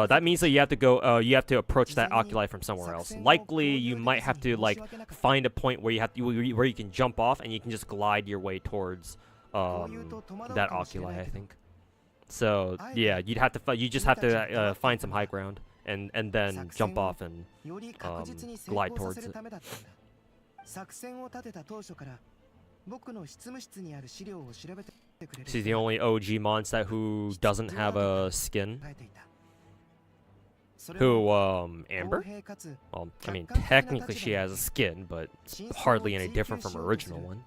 That means that you have to go, you have to approach that oculi from somewhere else. Likely, you might have to like find a point where where you can jump off and you can just glide your way towards that oculi, I think. So yeah, you just have to find some high ground and then jump off and glide towards it. She's the only OG Mondstadt who doesn't have a skin. Who, Amber? Well, I mean, technically she has a skin, but it's hardly any different from her original one.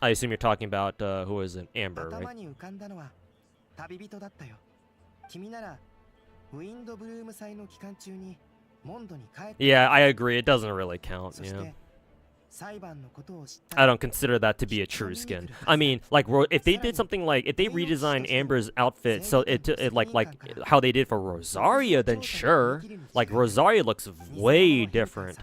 I assume you're talking about, who is an Amber, right? ウィンドブルーム祭の期間中にモンドに帰って Yeah, I agree. It doesn't really count. そし Yeah. て裁判のことを知った I don't consider that to be a true skin. I mean, like, if they did something like, if they redesigned Amber's outfit so it like how they did for Rosaria, then sure. Like, Rosaria looks way different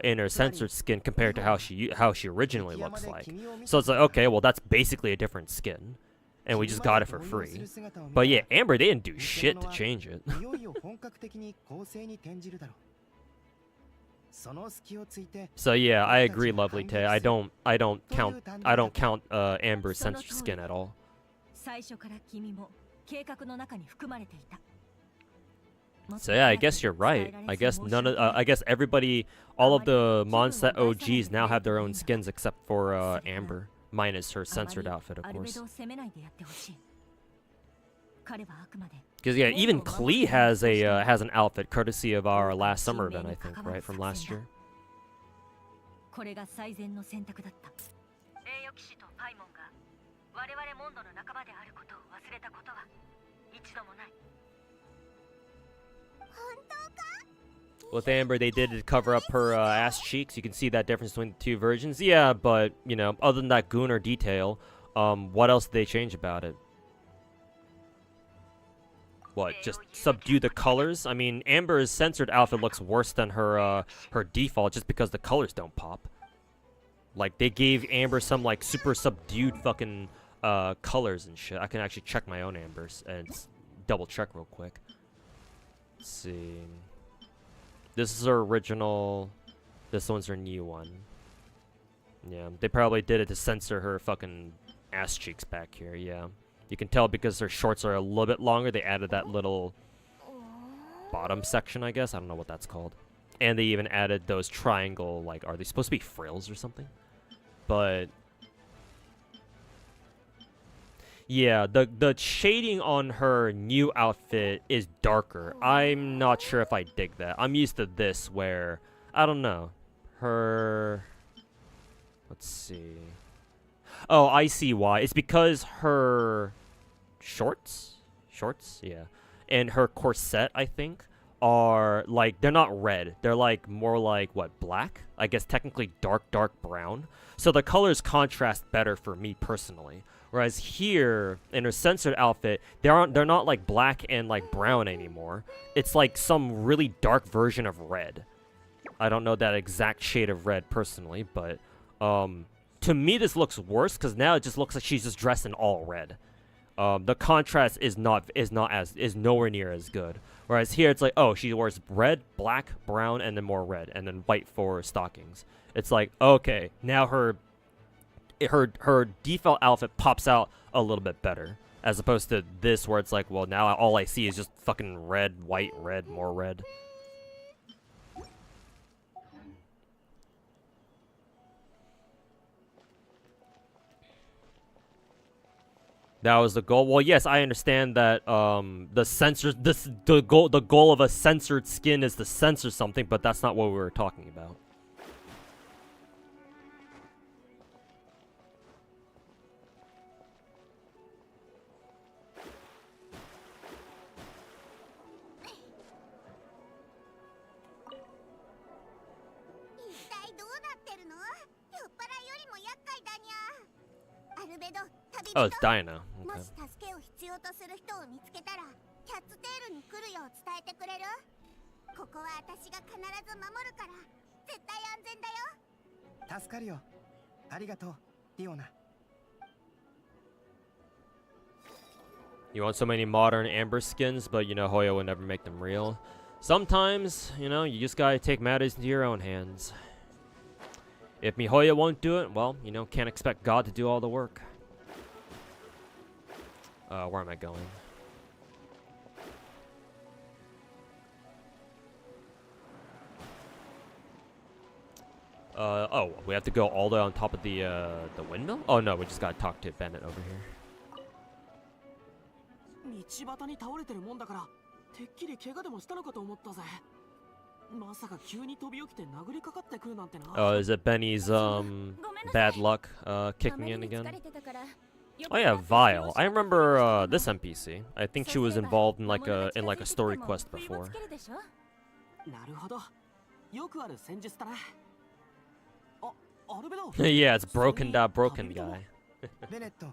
in her censored skin compared to how she originally looks like. So it's like, okay, well, that's basically a different skin. And we just got it for free. But yeah, Amber, they didn't do shit to change it. いよいよ本格的に構成に転じるだろう。その隙をついて So yeah, I agree, Lovely Tay. I don't count Amber's censored skin at all. 最初から君も計画の中に含まれていた。 So yeah, I guess you're right. I guess I guess everybody, all of the Mondstadt OGs now have their own skins except for Amber, minus her censored outfit, of course. Because yeah, even Klee has an outfit courtesy of our last summer event, I think, right, from last year. これが最善の選択だった。栄誉騎士とパイモンが我々モンドの仲間であることを忘れたことは一度もない。 With Amber, they did cover up her ass cheeks. You can see that difference between the two versions. Yeah, but, you know, other than that Gunnar detail, what else did they change about it? What, just subdue the colors? I mean, Amber's censored outfit looks worse than her default just because the colors don't pop. Like, they gave Amber some, like, super subdued fucking colors and shit. I can actually check my own Ambers and double check real quick. Let's see. This is her original. This one's her new one. Yeah, they probably did it to censor her fucking ass cheeks back here. Yeah, you can tell because her shorts are a little bit longer. They added that little bottom section, I guess. I don't know what that's called. And they even added those triangle, like, are they supposed to be frills or something? But yeah, the shading on her new outfit is darker. I'm not sure if I dig that. I'm used to this where, I don't know, her, let's see. Oh, I see why. It's because her shorts, yeah, and her corset, I think, are like, they're not red. They're like more like, what, black? I guess technically dark brown. So the colors contrast better for me personally. Whereas here, in her censored outfit, they're not like black and like brown anymore. It's like some really dark version of red. I don't know that exact shade of red personally, but to me this looks worse because now it just looks like she's just dressed in all red. The contrast is nowhere near as good. Whereas here it's like, oh, she wears red, black, brown, and then more red, and then white for stockings. It's like, okay, now her default outfit pops out a little bit better, as opposed to this where it's like, well, now all I see is just fucking red, white, red, more red. That was the goal. Well, yes, I understand that the goal of a censored skin is to censor something, but that's not what we were talking about. Oh, it's Diana. Okay. もし助けを必要とする人を見つけたら、キャッツテールに来るよう伝えてくれる？ここは私が必ず守るから、絶対安全だよ。助かるよ。ありがとう、ディオナ。You want so many modern Amber skins, but you know Hoyo will never make them real. Sometimes, you know, you just gotta take matters into your own hands. If Mihoyo won't do it, well, you know, can't expect God to do all the work. Where am I going? Oh, we have to go all the way on top of the windmill? Oh no, we just gotta talk to Bennett over here. 道端に倒れてるもんだから、てっきり怪我でもしたのかと思ったぜ。まさか急に飛び起きて殴りかかってくるなんてな。Oh, is it Benny's bad luck kicking in again? Oh yeah, Vile. I remember this NPC. I think she was involved in like a story quest before. なるほど。よくある戦術だな。あ、アルベド。Yeah, it's broken guy. ベネット、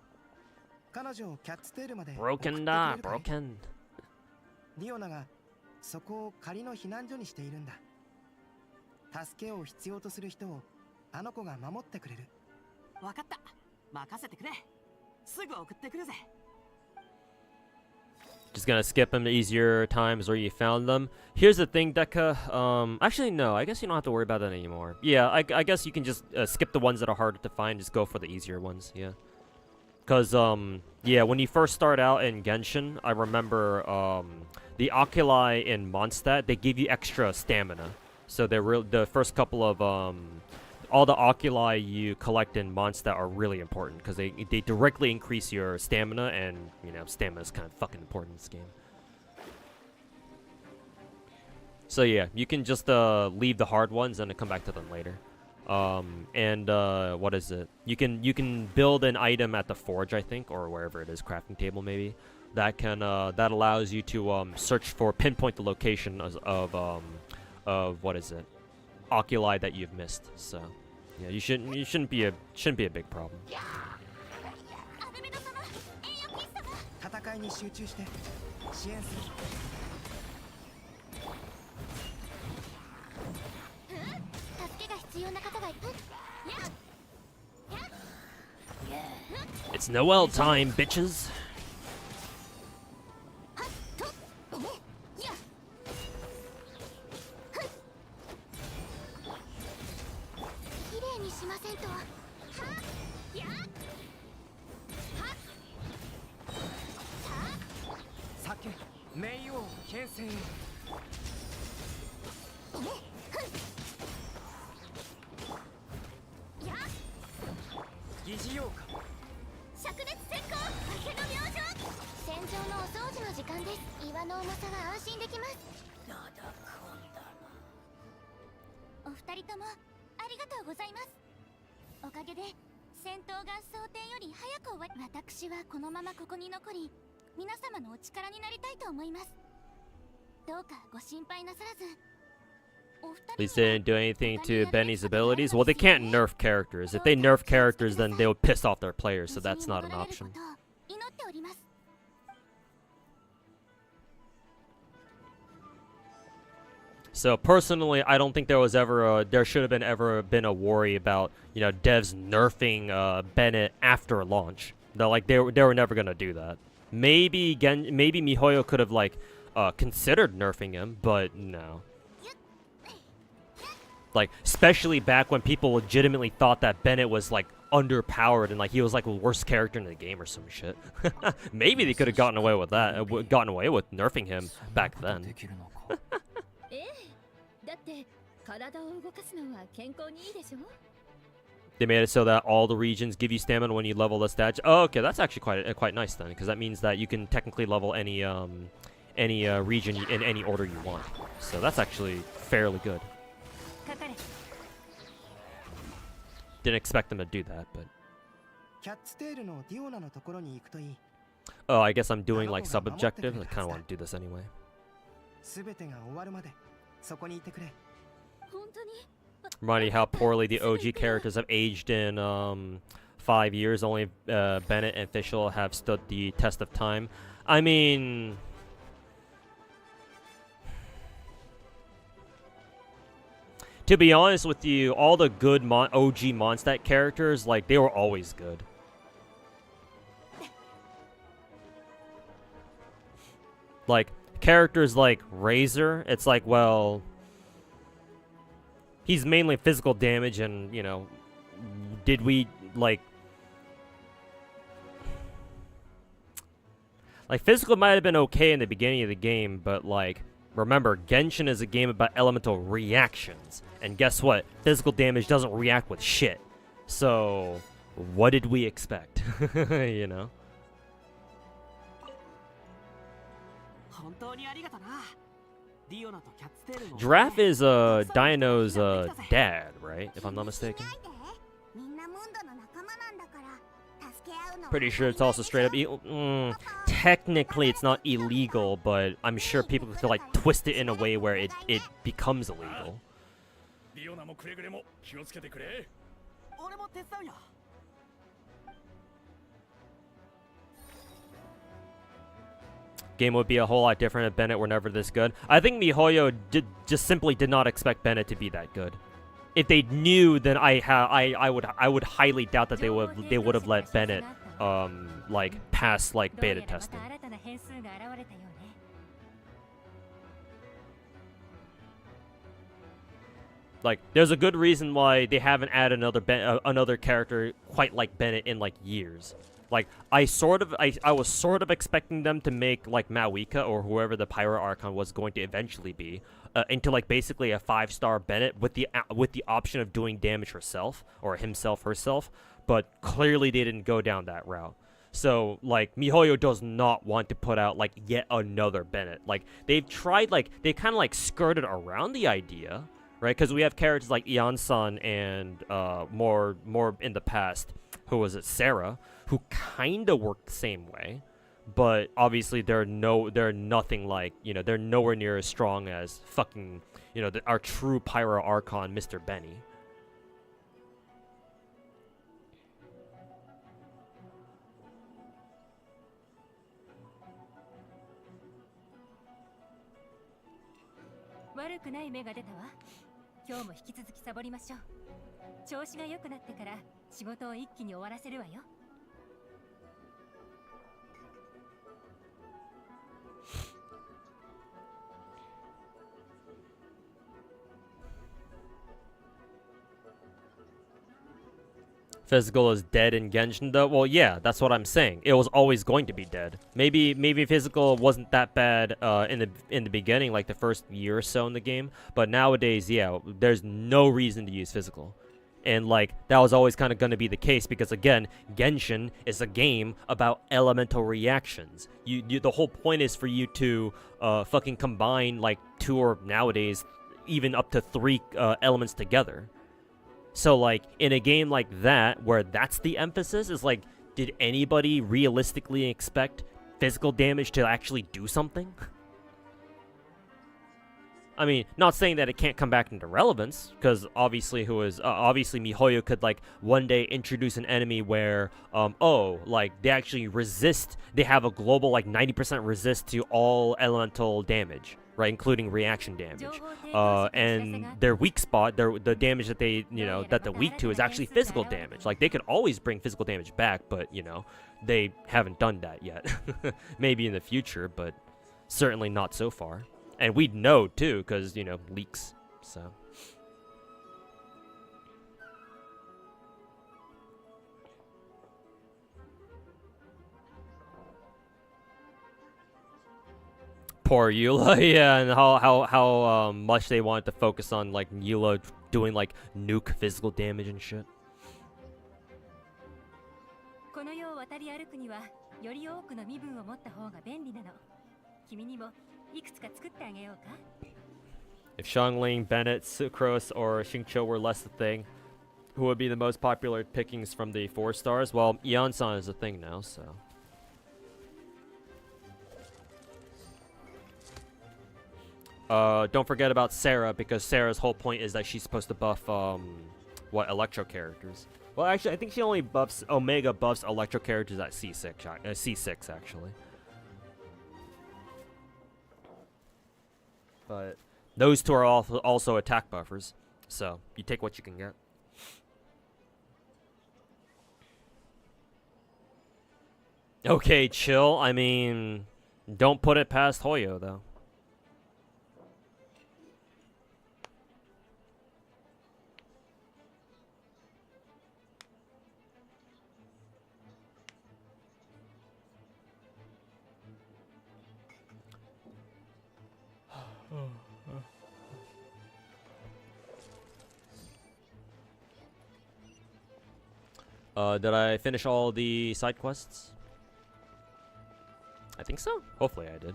彼女をキャッツテールまで broken. リオナがそこを仮の避難所にしているんだ。助けを必要とする人をあの子が守ってくれる。わかった。任せてくれ。すぐ送ってくるぜ。Just gonna skip them to easier times where you found them. Here's the thing, Deca. Actually, no. I guess you don't have to worry about that anymore. Yeah, I guess you can just skip the ones that are harder to find. Just go for the easier ones. Yeah. Cause yeah, when you first start out in Genshin, I remember the Oculi in Mondstadt, they give you extra stamina. So the first couple of all the Oculi you collect in Mondstadt are really important because they directly increase your stamina, and you know stamina is kind of fucking important in this game. So yeah, you can just leave the hard ones and then come back to them later. What is it? You can build an item at the forge, I think, or wherever it is, crafting table maybe. That can that allows you to search for pinpoint the location of what is it? Oculi that you've missed. So yeah, you shouldn't be a big problem. 戦いに集中して支援する。助けが必要な方がいる。It's Noel time, bitches. 綺麗にしませんと。酒、冥王牽制。疑似妖か。灼熱閃光、酒の明星。戦場のお掃除の時間です。岩の重さが安心できます。お二人ともありがとうございます。おかげで戦闘が想定より早く終わり、私はこのままここに残り、皆様のお力になりたいと思います。どうかご心配なさらず。 At least they didn't do anything to Benny's abilities. Well, they can't nerf characters. If they nerf characters, then they would piss off their players, so that's not an option. So personally, I don't think there was ever there should have ever been a worry about, you know, devs nerfing Bennett after launch. They were never gonna do that. Maybe MiHoYo could have like considered nerfing him, but no. Like, especially back when people legitimately thought that Bennett was like underpowered and like he was like the worst character in the game or some shit. Maybe they could have gotten away with that, gotten away with nerfing him back then. They made it so that all the regions give you stamina when you level the stats. Oh, okay, that's actually quite nice then, because that means that you can technically level any region in any order you want. So that's actually fairly good. Didn't expect them to do that, but. Oh, I guess I'm doing like sub-objective. I kind of want to do this anyway. Reminding how poorly the OG characters have aged in 5 years. Only Bennett and Fischl have stood the test of time. I mean, to be honest with you, all the good OG Mondstadt characters, like, they were always good. Like, characters like Razor, it's like, well, he's mainly physical damage and, you know, did we, like, physical might have been okay in the beginning of the game, but, like, remember, Genshin is a game about elemental reactions. And guess what? Physical damage doesn't react with shit. So, what did we expect? You know? Giraffe is Dino's dad, right? If I'm not mistaken. Pretty sure it's also straight up technically it's not illegal, but I'm sure people could like twist it in a way where it becomes illegal. リオナもくれぐれも気をつけてくれ。俺も手伝うよ。Game would be a whole lot different if Bennett were never this good. I think MiHoYo just simply did not expect Bennett to be that good. If they knew, then I would highly doubt that they would have let Bennett like pass like beta testing. Like, there's a good reason why they haven't added another character quite like Bennett in like years. Like, I was sort of expecting them to make like Mawika or whoever the Pyro Archon was going to eventually be into like basically a 5-star Bennett with the option of doing damage herself or herself, but clearly they didn't go down that route. So like MiHoYo does not want to put out like yet another Bennett. Like they've tried they kind of like skirted around the idea, right? Because we have characters like Ian-san and more in the past, who was it, Sarah, who kind of worked the same way, but obviously they're nothing like, you know, they're nowhere near as strong as fucking, you know, our true Pyro Archon, Mr. Benny. Physical is dead in Genshin though? Well, yeah, that's what I'm saying. It was always going to be dead. Maybe physical wasn't that bad in the beginning, like the first year or so in the game, but nowadays, yeah, there's no reason to use physical. And like that was always kind of going to be the case because again, Genshin is a game about elemental reactions. The whole point is for you to fucking combine like 2 or nowadays even up to 3 elements together. So, like, in a game like that, where that's the emphasis, is like, did anybody realistically expect physical damage to actually do something? I mean, not saying that it can't come back into relevance, because obviously obviously MiHoYo could, like, one day introduce an enemy where, like, they actually resist, they have a global, like, 90% resist to all elemental damage. Right, including reaction damage, and their weak spot, the damage that they, you know, that they're weak to is actually physical damage. Like they could always bring physical damage back, but you know, they haven't done that yet. Maybe in the future, but certainly not so far. And we'd know too, because you know, leaks. So. Poor Eula, yeah, and how much they wanted to focus on like Eula doing like nuke physical damage and shit. If Xiangling, Bennett, Sucrose, or Xingqiu were less the thing, who would be the most popular pickings from the 4 stars? Well, Ian-san is a thing now, so. Don't forget about Sarah, because Sarah's whole point is that she's supposed to buff, Electro characters. Well, actually, I think she only buffs, Omega buffs Electro characters at C6, actually. But those 2 are also attack buffers, so you take what you can get. Okay, chill. I mean, don't put it past Hoyo, though. Did I finish all the side quests? I think so. Hopefully I did.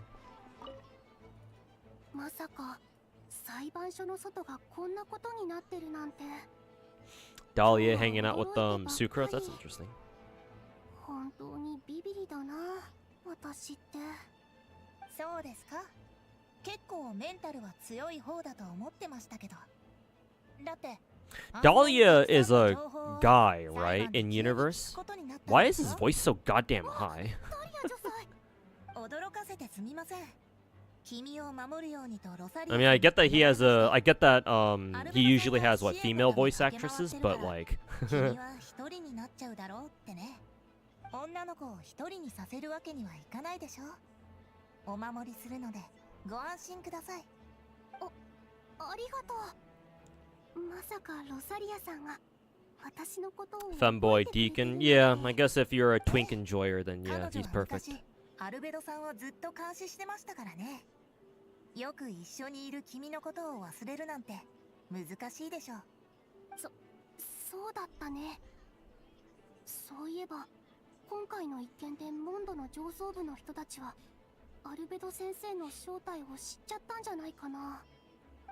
Dahlia hanging out with Sucrose, that's interesting. 本当にビビリだな、私って。そうですか。結構メンタルは強い方だと思ってましたけど。だって Dahlia is a guy, right? In universe? Why is his voice so goddamn high? 驚かせてすみません。君を守るようにとロサリア I mean, I get that he has a, I get that he usually has what, female voice actresses, but like 君は一人になっちゃうだろうってね。女の子を一人にさせるわけにはいかないでしょ。お守りするのでご安心ください。ありがとう。まさかロサリアさんが私のことを femboy deacon. Yeah, I guess if you're a twink enjoyer, then yeah, he's perfect. アルベドさんをずっと監視してましたからね。よく一緒にいる君のことを忘れるなんて難しいでしょう。そうだったね。そういえば今回の一件でモンドの上層部の人たちはアルベド先生の正体を知っちゃったんじゃないかな。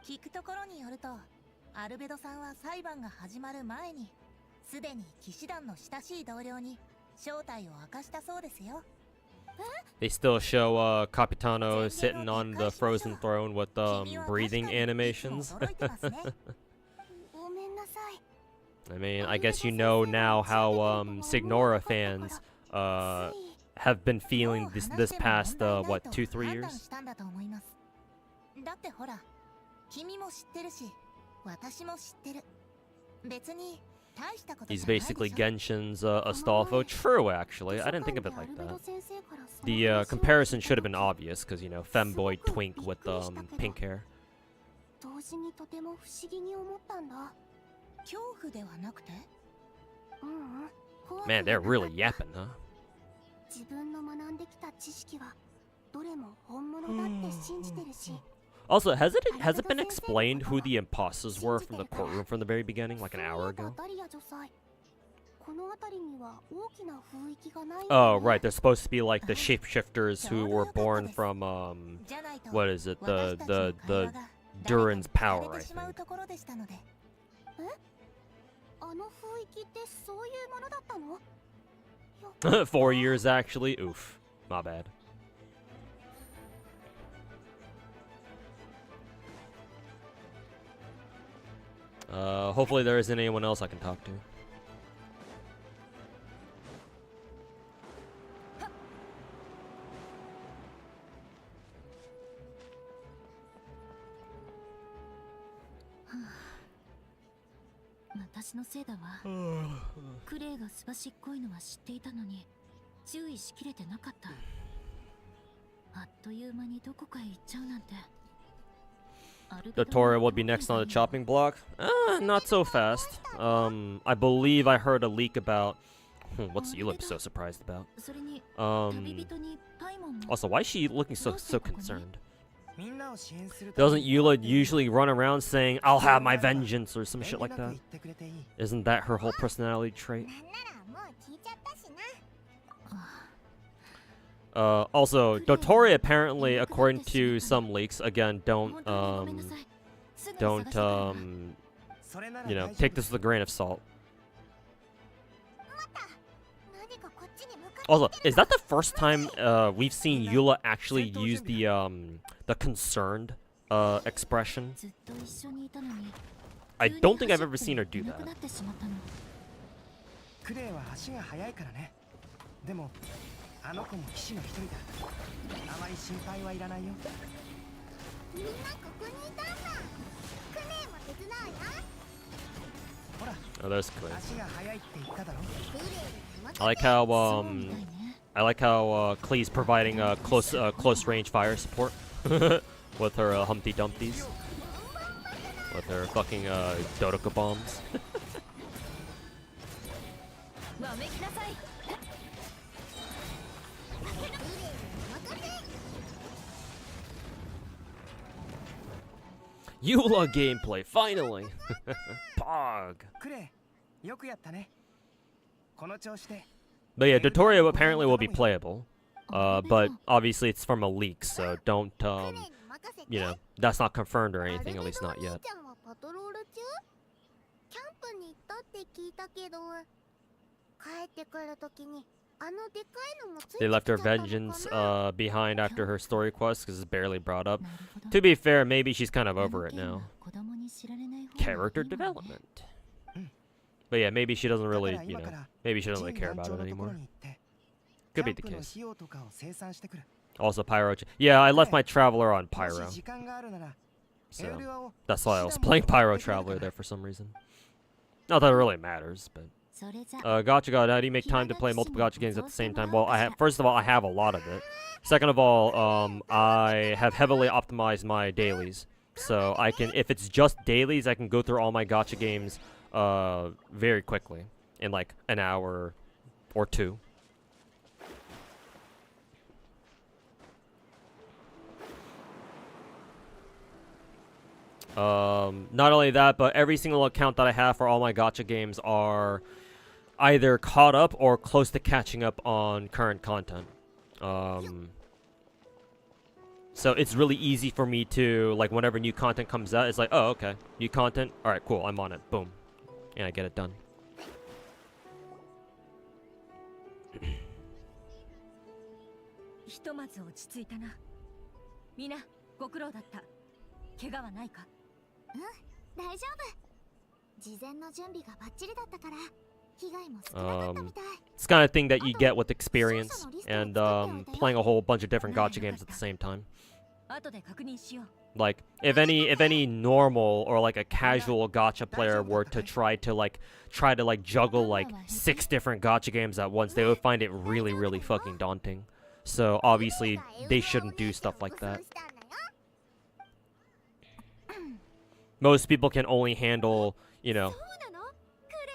聞くところによると、アルベドさんは裁判が始まる前にすでに騎士団の親しい同僚に正体を明かしたそうですよ。They still show Capitano sitting on the frozen throne with breathing animations. I mean, I guess you know now how Signora fans have been feeling this past what, 2-3 years? だってほら、君も知ってるし、私も知ってる。別に He's basically Genshin's Astolfo. True, actually. I didn't think of it like that. The comparison should have been obvious, because, you know, femboy twink with pink hair. Man, they're really yapping, huh? Also, has it been explained who the imposters were from the courtroom from the very beginning, like an hour ago? Oh, right, they're supposed to be like the shapeshifters who were born from what is it? The Durin's power, I think. 4 years actually? Oof. My bad. Hopefully there isn't anyone else I can talk to. Dotoria will be next on the chopping block. Not so fast. I believe I heard a leak about. What's Eulip so surprised about? Also, why is she looking so concerned? Doesn't Eula usually run around saying, "I'll have my vengeance" or some shit like that? Isn't that her whole personality trait? Also, Dotoria apparently, according to some leaks, again, don't, you know, take this with a grain of salt. Also, is that the first time we've seen Eula actually use the concerned expression? I don't think I've ever seen her do that. あの子も騎士の一人だ。あまり心配はいらないよ。みんなここにいたんだ。クレイも手伝うよ。ほら。Oh, there's Clay. 足が速いって言っただろ。I like how Clay's providing close range fire support with her Humpty Dumpties, with her fucking Dodeka bombs. Eula gameplay, finally! Pog! But yeah, Dotoria apparently will be playable. But obviously it's from a leak, so don't, you know, that's not confirmed or anything, at least not yet. 帰ってくるときに They left her vengeance behind after her story quest because it's barely brought up. To be fair, maybe she's kind of over it now. Character development. But yeah, maybe she doesn't really, you know, maybe she doesn't really care about it anymore. Could be the case. Also, Pyro. Yeah, I left my Traveler on Pyro. So, that's why I was playing Pyro Traveler there for some reason. Not that it really matters, but... Gacha God, how do you make time to play multiple gacha games at the same time? Well, first of all, I have a lot of it. Second of all, I have heavily optimized my dailies. So, I can, if it's just dailies, I can go through all my gacha games very quickly. In like an hour or two. Not only that, but every single account that I have for all my gacha games are either caught up or close to catching up on current content. So it's really easy for me to, like, whenever new content comes out, it's like, oh, okay, new content, alright, cool, I'm on it, boom. And I get it done. ひとまず落ち着いたな。みんなご苦労だった。怪我はないか？大丈夫。事前の準備がバッチリだったから被害も少なかったみたい。 It's kind of thing that you get with experience and playing a whole bunch of different gacha games at the same time. 後で確認しよう。 Like, if any normal or like a casual gacha player were to try to juggle like 6 different gacha games at once, they would find it really, really fucking daunting. So obviously they shouldn't do stuff like that. Most people can only handle, you know,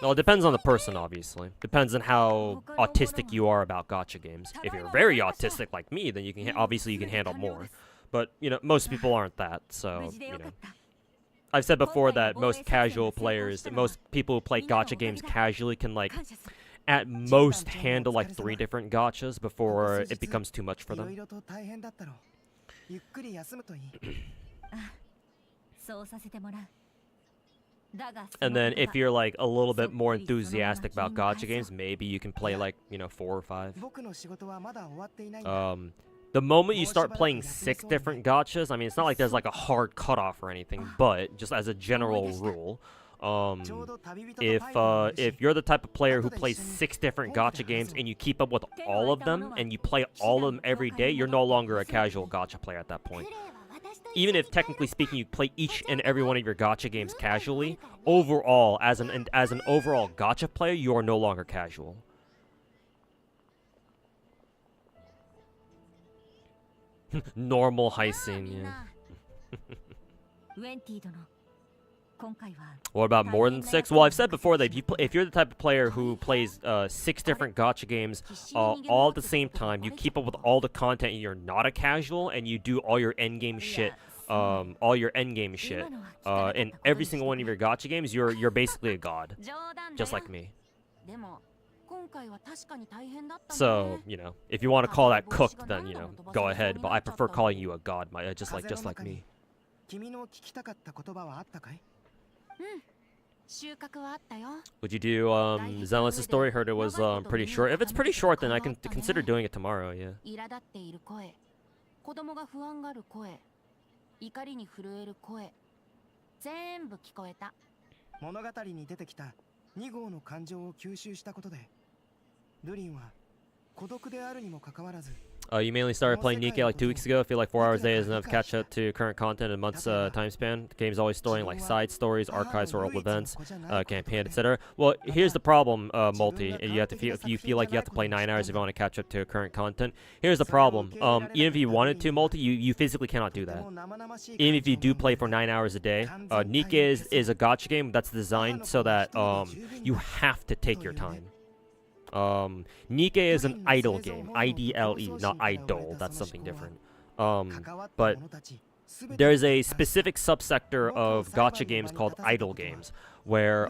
well, it depends on the person, obviously. Depends on how autistic you are about gacha games. If you're very autistic like me, then you can obviously you can handle more. But, you know, most people aren't that, so, you know. I've said before that most casual players, most people who play gacha games casually can, like, at most handle, like, 3 different gachas before it becomes too much for them. And then if you're, like, a little bit more enthusiastic about gacha games, maybe you can play, like, you know, 4 or 5. The moment you start playing 6 different gachas, I mean, it's not like there's like a hard cutoff or anything, but just as a general rule, if you're the type of player who plays 6 different gacha games and you keep up with all of them and you play all of them every day, you're no longer a casual gacha player at that point. Even if technically speaking you play each and every one of your gacha games casually, overall, as an overall gacha player, you are no longer casual. Normal high scene, yeah. What about more than 6? Well, I've said before that if you're the type of player who plays 6 different gacha games all at the same time, you keep up with all the content, and you're not a casual, and you do all your endgame shit, in every single one of your gacha games, you're basically a god, just like me. So, you know, if you want to call that cooked, then, you know, go ahead, but I prefer calling you a god, just like me. Would you do Zenless' story? Heard it was pretty short. If it's pretty short, then I can consider doing it tomorrow, yeah. 2号の感情を吸収したことで、ルリンは孤独であるにもかかわらず、 You mainly started playing Nikke like 2 weeks ago. I feel like 4 hours a day is enough to catch up to current content in a month's time span. The game's always storing like side stories, archives, world events, campaign, etc. Well, here's the problem, Multi. You have to feel, if you feel like you have to play 9 hours if you want to catch up to current content. Here's the problem. Even if you wanted to, Multi, you physically cannot do that. Even if you do play for 9 hours a day, Nikke is a gacha game that's designed so that you have to take your time. Nikke is an idle game, IDLE, not idol, that's something different. But there's a specific subsector of gacha games called idle games, where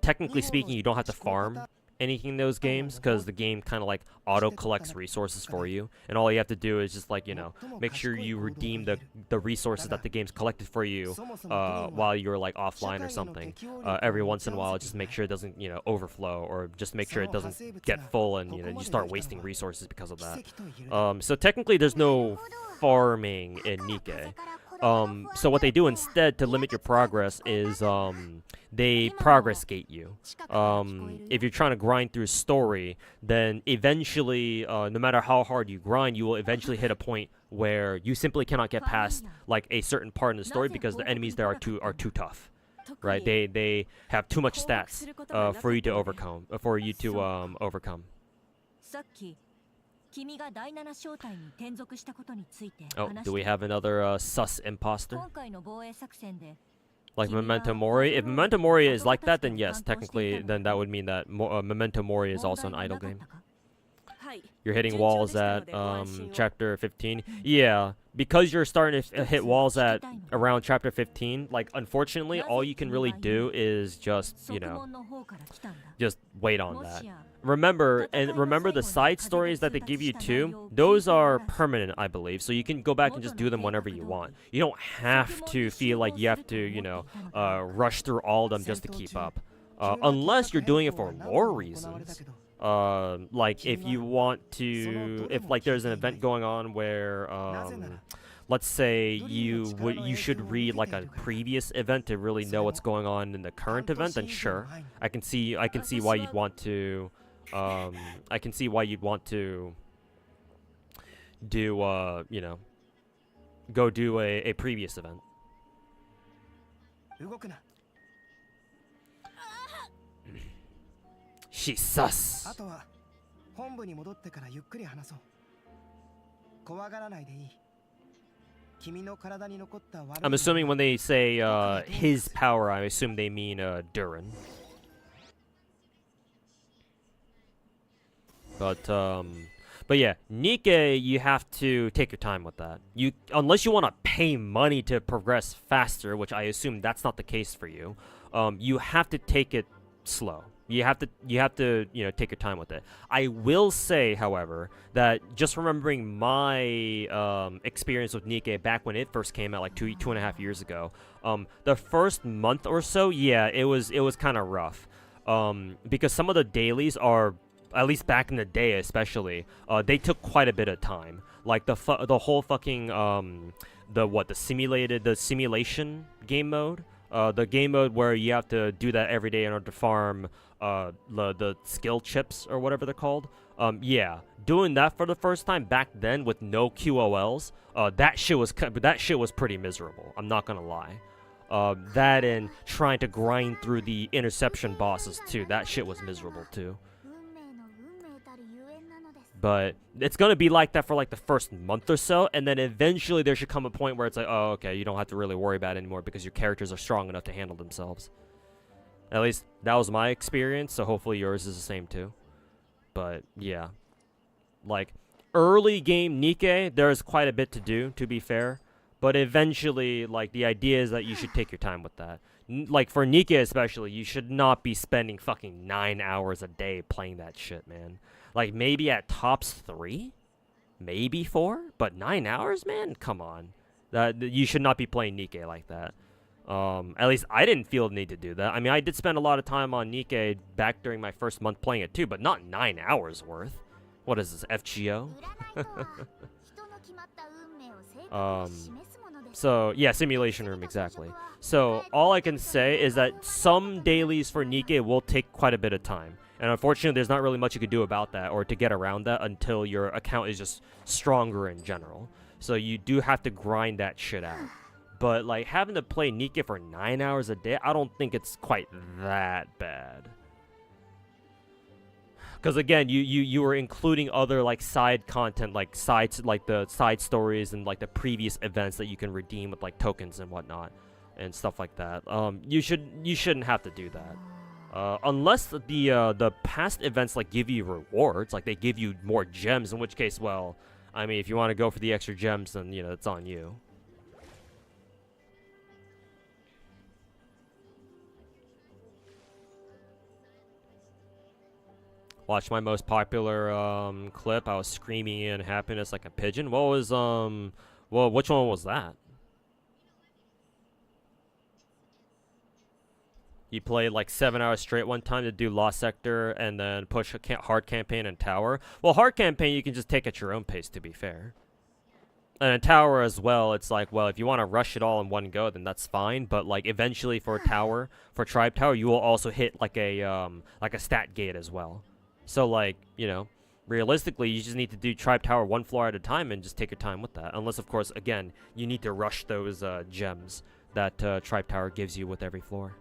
technically speaking you don't have to farm, anything in those games, because the game kind of like auto collects resources for you, and all you have to do is just like, you know, make sure you redeem the resources that the game's collected for you while you're like offline or something. Every once in a while, just make sure it doesn't, you know, overflow, or just make sure it doesn't get full and, you know, you start wasting resources because of that. So technically there's no farming in Nikke. So what they do instead to limit your progress is they progress gate you. If you're trying to grind through story, then eventually, no matter how hard you grind, you will eventually hit a point where you simply cannot get past like a certain part in the story because the enemies there are too tough. Right? They have too much stats for you to overcome. Oh, do we have another sus imposter? Like Memento Mori? If Memento Mori is like that, then yes, technically, then that would mean that Memento Mori is also an idle game. You're hitting walls at chapter 15. Yeah, because you're starting to hit walls at around chapter 15, like unfortunately all you can really do is just, you know, just wait on that. Remember the side stories that they give you too, those are permanent, I believe, so you can go back and just do them whenever you want. You don't have to feel like you have to, you know, rush through all of them just to keep up. Unless you're doing it for lore reasons. Like if you want to, if like there's an event going on where let's say you should read like a previous event to really know what's going on in the current event, then sure, I can see why you'd want to do you know, go do a previous event. She's sus. I'm assuming when they say his power, I assume they mean Durin. But yeah, Nikke, you have to take your time with that. Unless you want to pay money to progress faster, which I assume that's not the case for you. You have to take it slow. You have to, you know, take your time with it. I will say, however, that just remembering my experience with Nikke back when it first came out, like two and a half years ago, the first month or so, yeah, it was kind of rough, because some of the dailies are, at least back in the day, especially, they took quite a bit of time. Like the whole fucking the simulation game mode. The game mode where you have to do that every day in order to farm the skill chips or whatever they're called. Yeah, doing that for the first time back then with no QOLs, that shit was pretty miserable. I'm not gonna lie. That and trying to grind through the interception bosses too. That shit was miserable too. But it's gonna be like that for like the first month or so, and then eventually there should come a point where it's like, oh, okay, you don't have to really worry about it anymore because your characters are strong enough to handle themselves. At least that was my experience, so hopefully yours is the same too. But yeah, like early game Nikke, there's quite a bit to do, to be fair. But eventually, like the idea is that you should take your time with that. Like for Nikke especially, you should not be spending fucking 9 hours a day playing that shit, man. Like, maybe at tops 3? Maybe 4? But 9 hours, man? Come on. You should not be playing Nikke like that. At least I didn't feel the need to do that. I mean, I did spend a lot of time on Nikke back during my first month playing it too, but not 9 hours worth. What is this, FGO? So, yeah, simulation room, exactly. So, all I can say is that some dailies for Nikke will take quite a bit of time. And unfortunately, there's not really much you could do about that or to get around that until your account is just stronger in general. So you do have to grind that shit out. But, like, having to play Nikke for 9 hours a day, I don't think it's quite that bad. Because, again, you were including other, like, side content, like the side stories and, like, the previous events that you can redeem with, like, tokens and whatnot. And stuff like that. You shouldn't have to do that. Unless the past events like give you rewards, like they give you more gems, in which case, well, I mean, if you want to go for the extra gems, then, you know, it's on you. Watch my most popular clip. I was screaming in happiness like a pigeon. What was well, which one was that? You played like 7 hours straight one time to do Lost Sector and then push a hard campaign and tower. Well, hard campaign you can just take at your own pace, to be fair. And in tower as well, it's like, well, if you want to rush it all in one go, then that's fine. But like eventually for tower, for tribe tower, you will also hit like a stat gate as well. So like, you know, realistically, you just need to do tribe tower one floor at a time and just take your time with that. Unless, of course, again, you need to rush those gems that tribe tower gives you with every floor.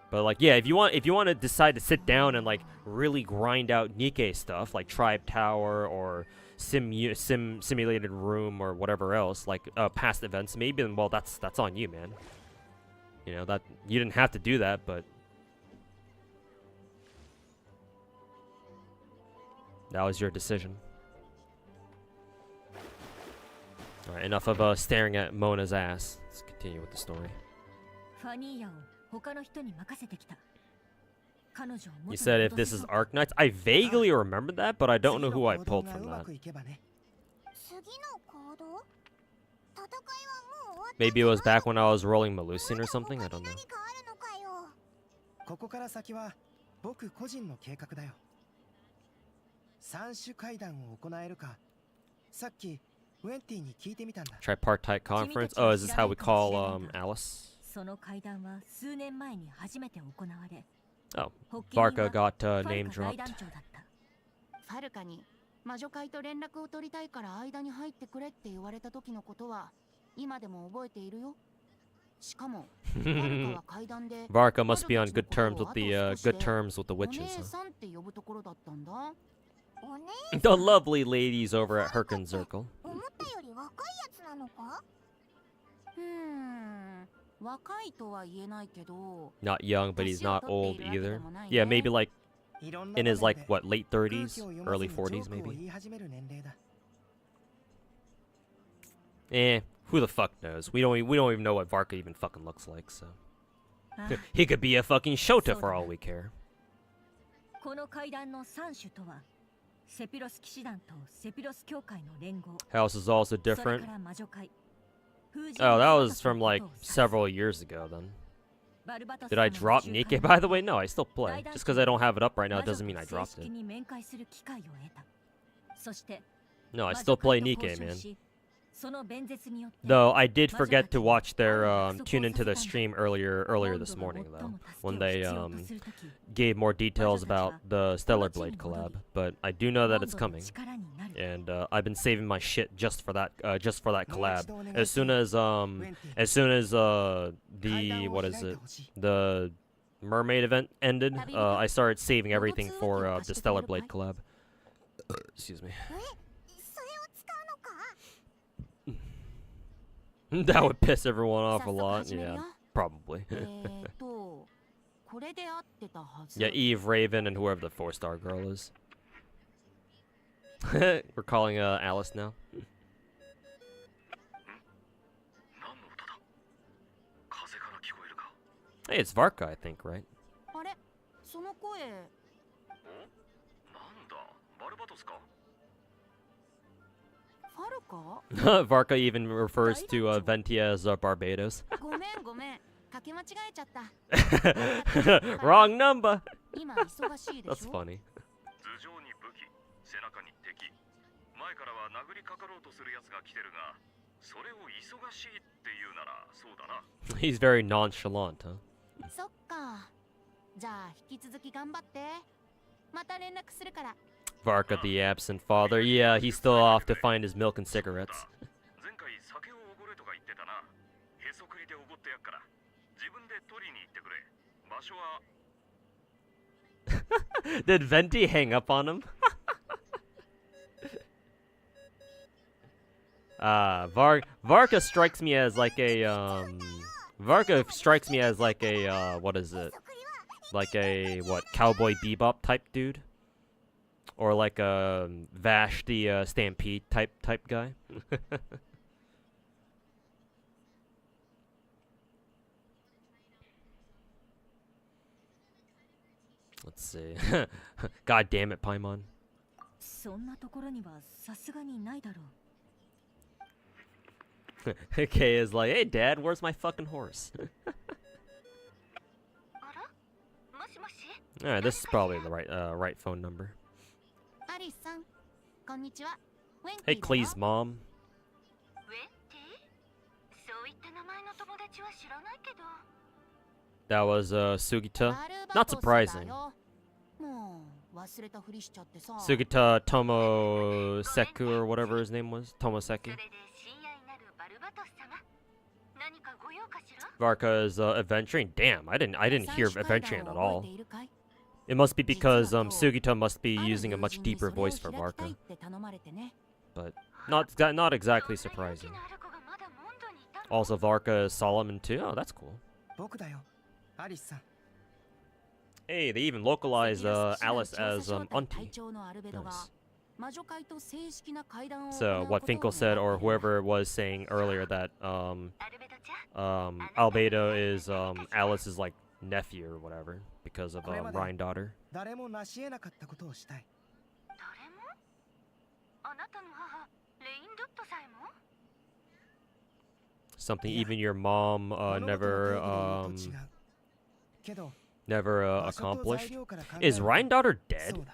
But like, yeah, if you want to decide to sit down and like really grind out Nikkei stuff like Tribe Tower or simulated room or whatever else, like past events, maybe then, well, that's on you, man. You know, that you didn't have to do that, but that was your decision. All right, enough of staring at Mona's ass. Let's continue with the story. You said if this is Arknights? I vaguely remember that, but I don't know who I pulled from that. Maybe it was back when I was rolling Melusian or something? I don't know. ここから先は僕個人の計画だよ。三種会談を行えるか、さっきウェンティに聞いてみたんだ。 Tripartite conference? Oh, is this how we call Alice? その会談は数年前に初めて行われ、 Oh, Varka got name dropped. ファルカに魔女会と連絡を取りたいから間に入ってくれって言われた時のことは今でも覚えているよ。しかも Varka must be on good terms with the witches. The lovely ladies over at Herkin Circle. Not young, but he's not old either. Yeah, maybe like in his like what, late 30s, early 40s maybe. Who the fuck knows? We don't even know what Varka even fucking looks like, so he could be a fucking Shota for all we care. House is also different. Oh, that was from like several years ago then. Did I drop Nikkei, by the way? No, I still play. Just because I don't have it up right now doesn't mean I dropped it. No, I still play Nikkei, man. Though I did forget to watch their tune into the stream earlier this morning though, when they gave more details about the Stellar Blade collab. But I do know that it's coming, and I've been saving my shit just for that collab. As soon as the mermaid event ended, I started saving everything for the Stellar Blade collab. Excuse me. That would piss everyone off a lot, yeah, probably. Yeah, Eve, Raven, and whoever the 4-star girl is. We're calling Alice now. Hey, it's Varka, I think, right? Varka even refers to Venti as Barbados. Wrong number! That's funny. He's very nonchalant, huh? Varka the absent father. Yeah, he's still off to find his milk and cigarettes. Did Venti hang up on him? Varka strikes me as like a what is it? Like a what, Cowboy Bebop type dude? Or like a Vash the Stampede type guy. Let's see. God damn it, Paimon. そんなところにはさすがにないだろう。Kay is like, hey dad, where's my fucking horse? Alright, this is probably the right phone number. アリスさん、こんにちは。 Hey Clee's mom. そういった名前の友達は知らないけど。 That was Sugita. Not surprising. もう忘れたふりしちゃってさ。 Sugita Tomoseku or whatever his name was. Tomoseku. Varka is adventuring. Damn, I didn't hear adventuring at all. It must be because Sugita must be using a much deeper voice for Varka. But not exactly surprising. Also, Varka is Solomon too. Oh, that's cool. Hey, they even localized Alice as auntie. Nice. So what Finkel said, or whoever was saying earlier, that Albedo is Alice's like nephew or whatever because of Rhine daughter. Something even your mom never accomplished. Is Rhine daughter dead?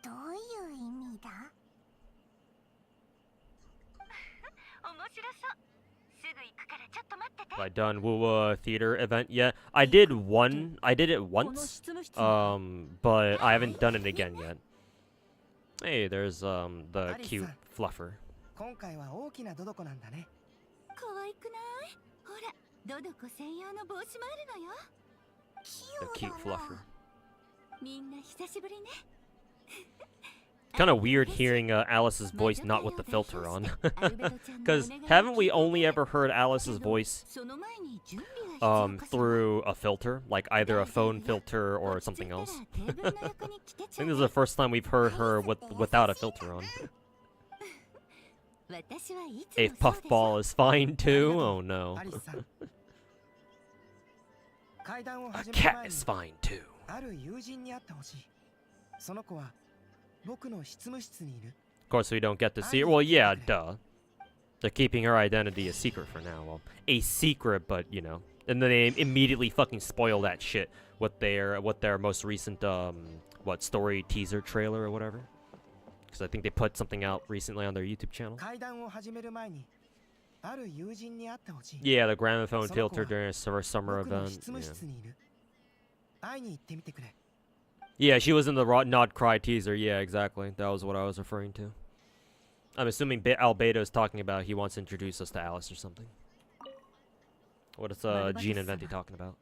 どういう意味だ? Have I done Wuwa theater event yet? I did one. I did it once. But I haven't done it again yet. Hey, there's the cute fluffer. 今回は大きなドドコなんだね。可愛くない？ほら、ドドコ専用の帽子もあるのよ。 The cute fluffer. みんな久しぶりね。 Kind of weird hearing Alice's voice not with the filter on. Because haven't we only ever heard Alice's voice through a filter? Like either a phone filter or something else? I think this is the first time we've heard her without a filter on. A puffball is fine too? Oh no. A cat is fine too. Of course, we don't get to see her. Well, yeah, duh. They're keeping her identity a secret for now. Well, a secret, but you know. And then they immediately fucking spoil that shit with their most recent story teaser trailer or whatever. Because I think they put something out recently on their YouTube channel. Yeah, the gramophone filter during a summer event. Yeah. Yeah, she was in the Nod Cry teaser. Yeah, exactly. That was what I was referring to. I'm assuming Albedo is talking about he wants to introduce us to Alice or something. What is Jean and Venti talking about?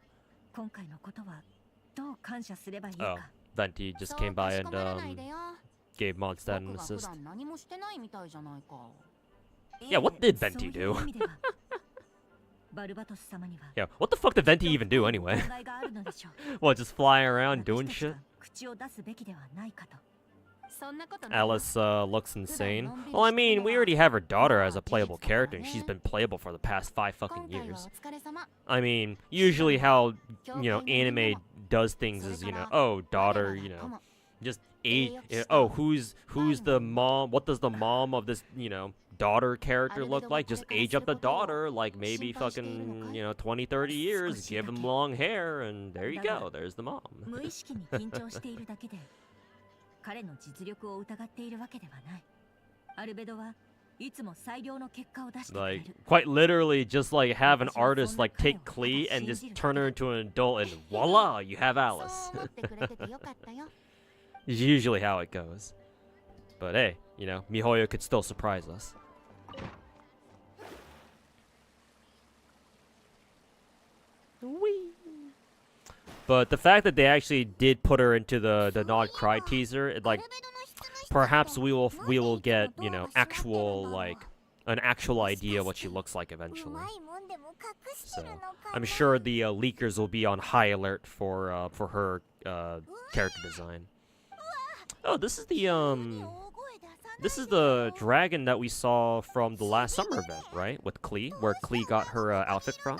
Oh, Venti just came by and gave Mondstadt an assist. Yeah, what did Venti do? Yeah, what the fuck did Venti even do anyway? What, just fly around doing shit? Alice looks insane. Well, I mean, we already have her daughter as a playable character, and she's been playable for the past 5 fucking years. I mean, usually how, you know, anime does things is, you know, oh, daughter, you know, just oh, who's the mom? What does the mom of this, you know, daughter character look like? Just age up the daughter, like maybe fucking, you know, 20, 30 years, give him long hair, and there you go, there's the mom. Like, quite literally, just like have an artist like take Klee and just turn her into an adult, and voila, you have Alice. It's usually how it goes. But hey, you know, MiHoYo could still surprise us. Whee! But the fact that they actually did put her into the Nod Cry teaser, like, perhaps we will get, you know, an actual idea what she looks like eventually. So I'm sure the leakers will be on high alert for her character design. Oh, this is the dragon that we saw from the last summer event, right? With Klee, where Klee got her outfit from.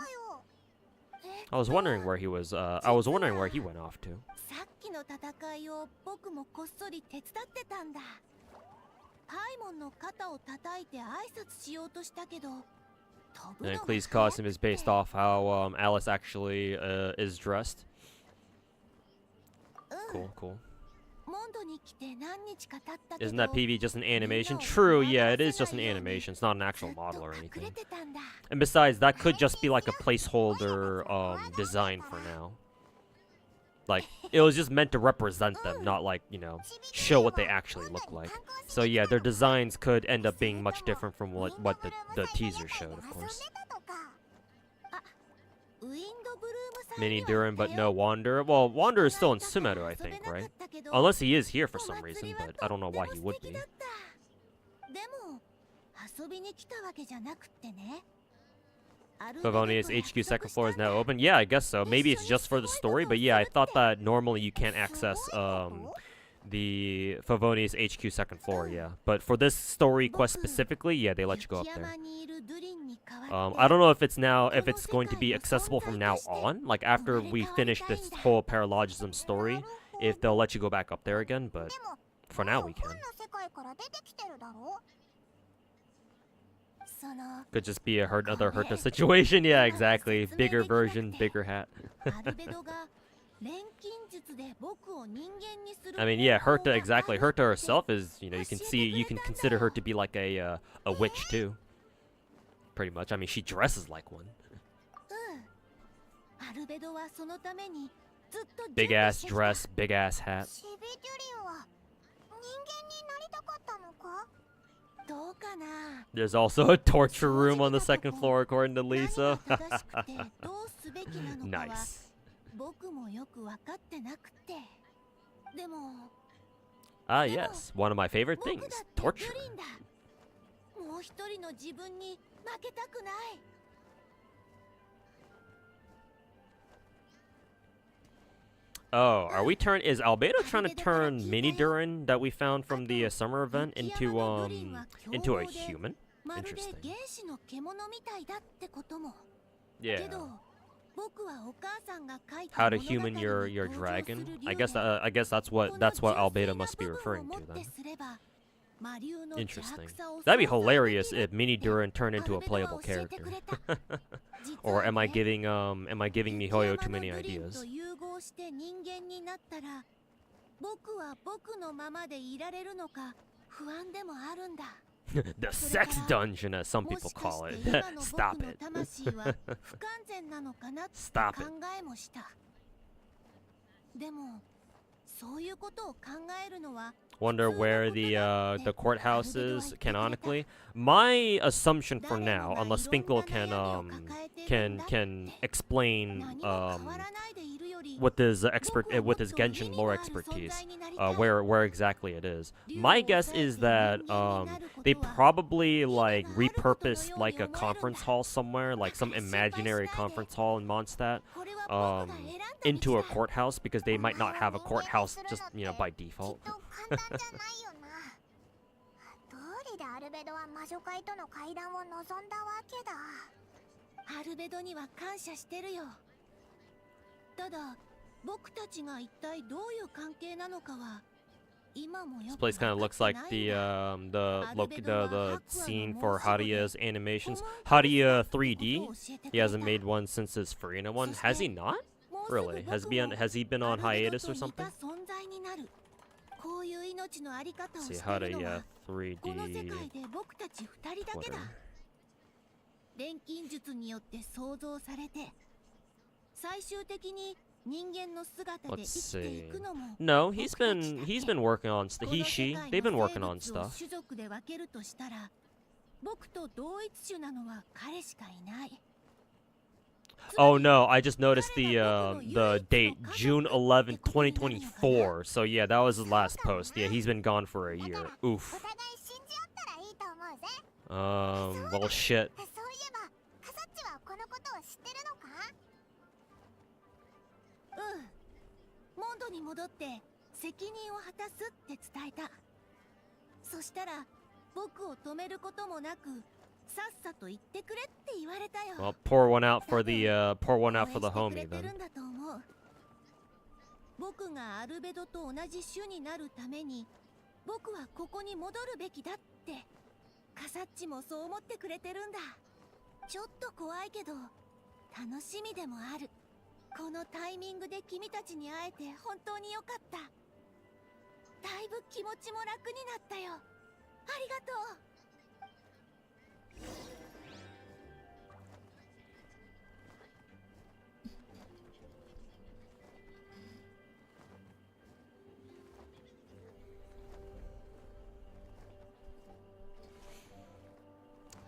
I was wondering where he was. I was wondering where he went off to. の戦いを僕もこっそり手伝ってたんだ。パイモンの肩を叩いて挨拶しようとしたけど、 And Clee's costume is based off how Alice actually is dressed. Cool, cool. Isn't that PV just an animation? True, yeah, it is just an animation. It's not an actual model or anything. And besides, that could just be like a placeholder design for now. Like, it was just meant to represent them, not like, you know, show what they actually look like. So yeah, their designs could end up being much different from what the teaser showed, of course. Mini Durin, but no Wander. Well, Wander is still in Sumeru, I think, right? Unless he is here for some reason, but I don't know why he would be. Favonius HQ second floor is now open. Yeah, I guess so. Maybe it's just for the story, but yeah, I thought that normally you can't access the Favonius HQ second floor, yeah. But for this story quest specifically, yeah, they let you go up there. I don't know if it's going to be accessible from now on, like after we finish this whole Paralogism story, if they'll let you go back up there again, but for now we can. Could just be another Herta situation, yeah, exactly. Bigger version, bigger hat. I mean, yeah, Herta, exactly. Herta herself is, you know, you can consider her to be like a witch too. Pretty much. I mean, she dresses like one. Big ass dress, big ass hat. There's also a torture room on the second floor, according to Lisa. Nice. Ah, yes, one of my favorite things, torture. Oh, are we is Albedo trying to turn Mini Durin that we found from the summer event into a human? Interesting. Yeah. How to human your dragon? I guess that's what Albedo must be referring to then. Interesting. That'd be hilarious if Mini Durin turned into a playable character. Or am I giving Mihoyo too many ideas? The sex dungeon, as some people call it. Stop it. Stop it. Wonder where the courthouse is canonically. My assumption for now, unless Finkel can explain with his Genshin lore expertise, where exactly it is. My guess is that they probably like repurposed like a conference hall somewhere, like some imaginary conference hall in Mondstadt, into a courthouse because they might not have a courthouse just, you know, by default. This place kind of looks like the scene for Haria's animations. Haria 3D. He hasn't made one since his Farina one. Has he not? Really? Has he been on hiatus or something? Let's see, Haria 3D. Whatever. Let's see. No, he's been working on they've been working on stuff. Oh no, I just noticed the date, June 11th, 2024. So yeah, that was his last post. Yeah, he's been gone for a year. Oof. Well shit. Well, pour one out for the homie then. 僕がアルベドと同じ種になるために僕はここに戻るべきだってカサッチもそう思ってくれてるんだ。ちょっと怖いけど楽しみでもある。このタイミングで君たちに会えて本当によかった。だいぶ気持ちも楽になったよ。ありがとう。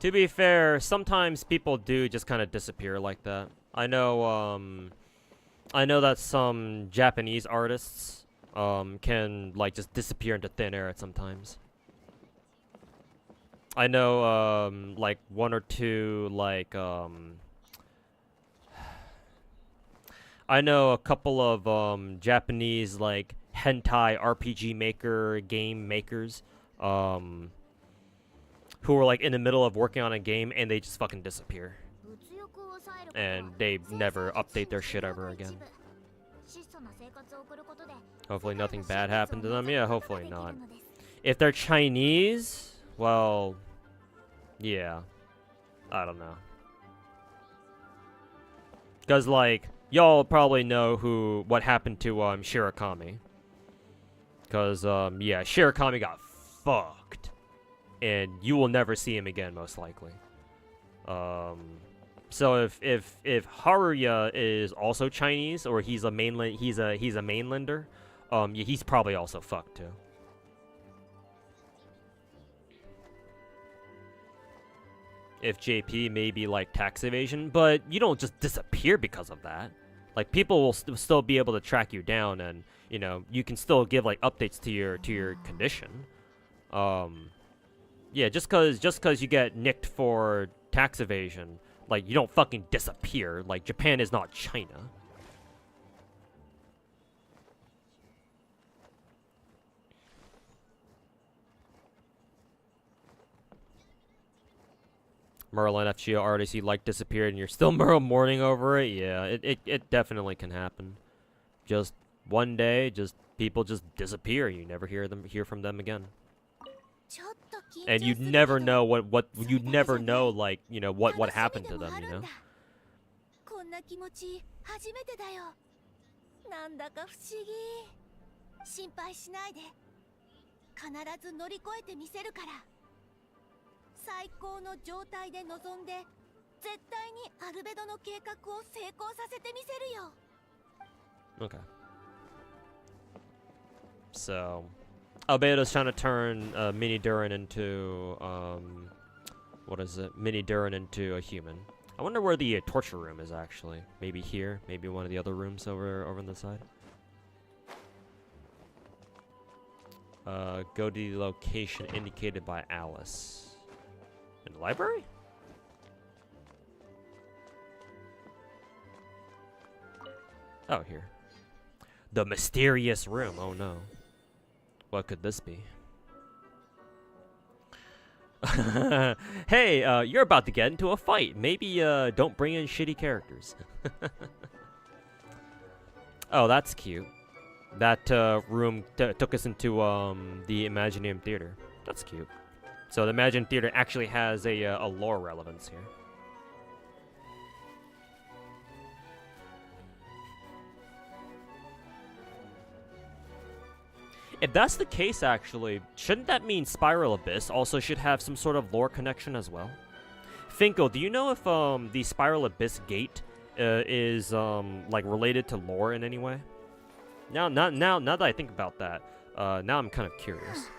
To be fair, sometimes people do just kind of disappear like that. I know that some Japanese artists can like just disappear into thin air at sometimes. I know like one or two like I know a couple of Japanese like hentai RPG maker game makers who were like in the middle of working on a game and they just fucking disappear. And they never update their shit ever again. Hopefully nothing bad happened to them. Yeah, hopefully not. If they're Chinese, well, yeah. I don't know. Because like, y'all probably know what happened to Shirakami. Because yeah, Shirakami got fucked. And you will never see him again, most likely. So if Haruya is also Chinese or he's a mainlander, yeah, he's probably also fucked too. If JP may be like tax evasion, but you don't just disappear because of that. Like people will still be able to track you down, and you know you can still give like updates to your condition. Yeah, just cause you get nicked for tax evasion, like you don't fucking disappear. Like Japan is not China. Merlin FGO RDC like disappeared and you're still mourning over it. Yeah, it definitely can happen. Just one day, just people just disappear. You never hear from them again. And you'd never know you'd never know like, you know, what happened to them, you know? こんな気持ち初めてだよ。なんだか不思議。心配しないで。必ず乗り越えてみせるから。最高の状態で臨んで、絶対にアルベドの計画を成功させてみせるよ。Okay. So, Albedo's trying to turn Mini Durin into, what is it? Mini Durin into a human. I wonder where the torture room is actually. Maybe here, maybe one of the other rooms over on the side. Go to the location indicated by Alice. In the library? Oh, here. The mysterious room. Oh no. What could this be? Hey, you're about to get into a fight. Maybe don't bring in shitty characters. Oh, that's cute. That room took us into the Imagineum Theater. That's cute. So the Imagineum Theater actually has a lore relevance here. If that's the case, actually, shouldn't that mean Spiral Abyss also should have some sort of lore connection as well? Finko, do you know if the Spiral Abyss gate is like related to lore in any way? Now that I think about that, now I'm kind of curious.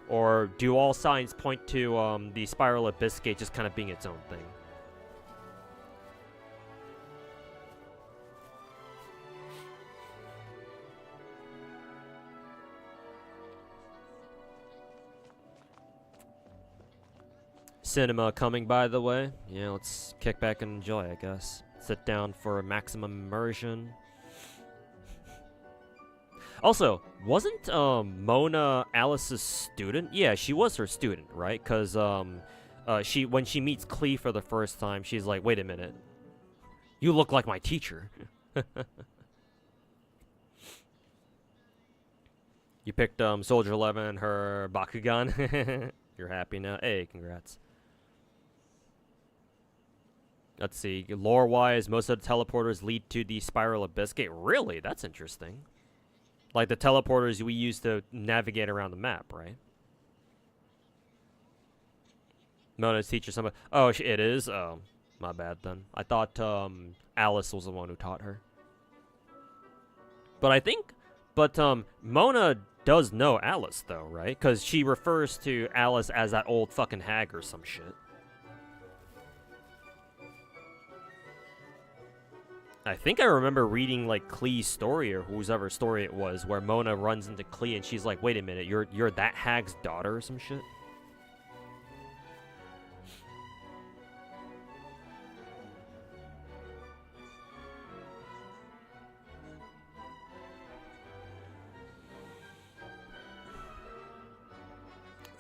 Or do all signs point to the Spiral Abyss gate just kind of being its own thing? Cinema coming, by the way. Yeah, let's kick back and enjoy, I guess. Sit down for maximum immersion. Also, wasn't Mona Alice's student? Yeah, she was her student, right? Because when she meets Klee for the first time, she's like, wait a minute. You look like my teacher. You picked Soldier 11 and her Bakugan. You're happy now. Hey, congrats. Let's see. Lore-wise, most of the teleporters lead to the Spiral Abyss Gate. Really? That's interesting. Like the teleporters we use to navigate around the map, right? Mona's teacher, somebody. Oh, it is? Oh, my bad then. I thought Alice was the one who taught her. But I think... But Mona does know Alice, though, right? Because she refers to Alice as that old fucking hag or some shit. I think I remember reading like Klee's story or whoever story it was, where Mona runs into Klee and she's like, "Wait a minute, you're that hag's daughter or some shit."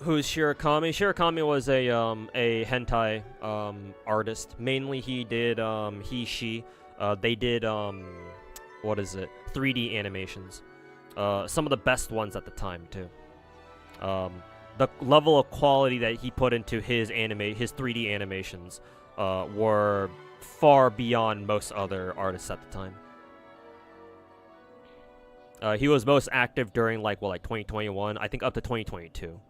Who's Shirakami? Shirakami was a hentai artist. Mainly he did she. They did, what is it? 3D animations. Some of the best ones at the time, too. The level of quality that he put into his 3D animations were far beyond most other artists at the time. He was most active during, like 2021? I think up to 2022.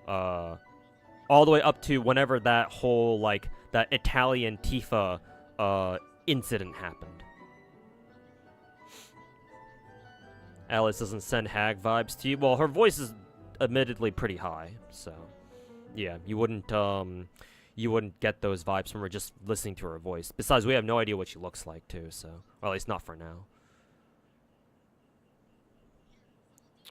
All the way up to whenever that whole, that Italian Tifa, incident happened. Alice doesn't send hag vibes to you. Well, her voice is admittedly pretty high, so yeah, you wouldn't get those vibes from her just listening to her voice. Besides, we have no idea what she looks like too, so or at least not for now.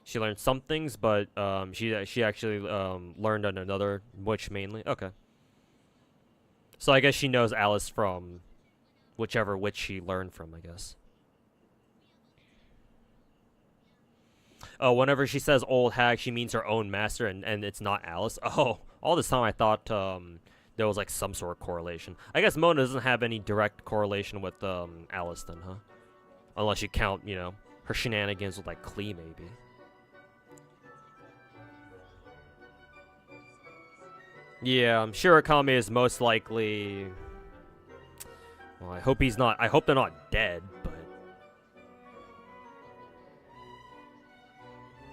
She learned some things, but she actually learned on another witch mainly. Okay, so I guess she knows Alice from whichever witch she learned from, I guess. Oh, whenever she says old hag, she means her own master, and it's not Alice. Oh, all this time I thought there was like some sort of correlation. I guess Mona doesn't have any direct correlation with Alice then, huh? Unless you count, you know, her shenanigans with like Klee, maybe. Yeah, Shirakami is most likely... Well, I hope he's not... I hope they're not dead, but...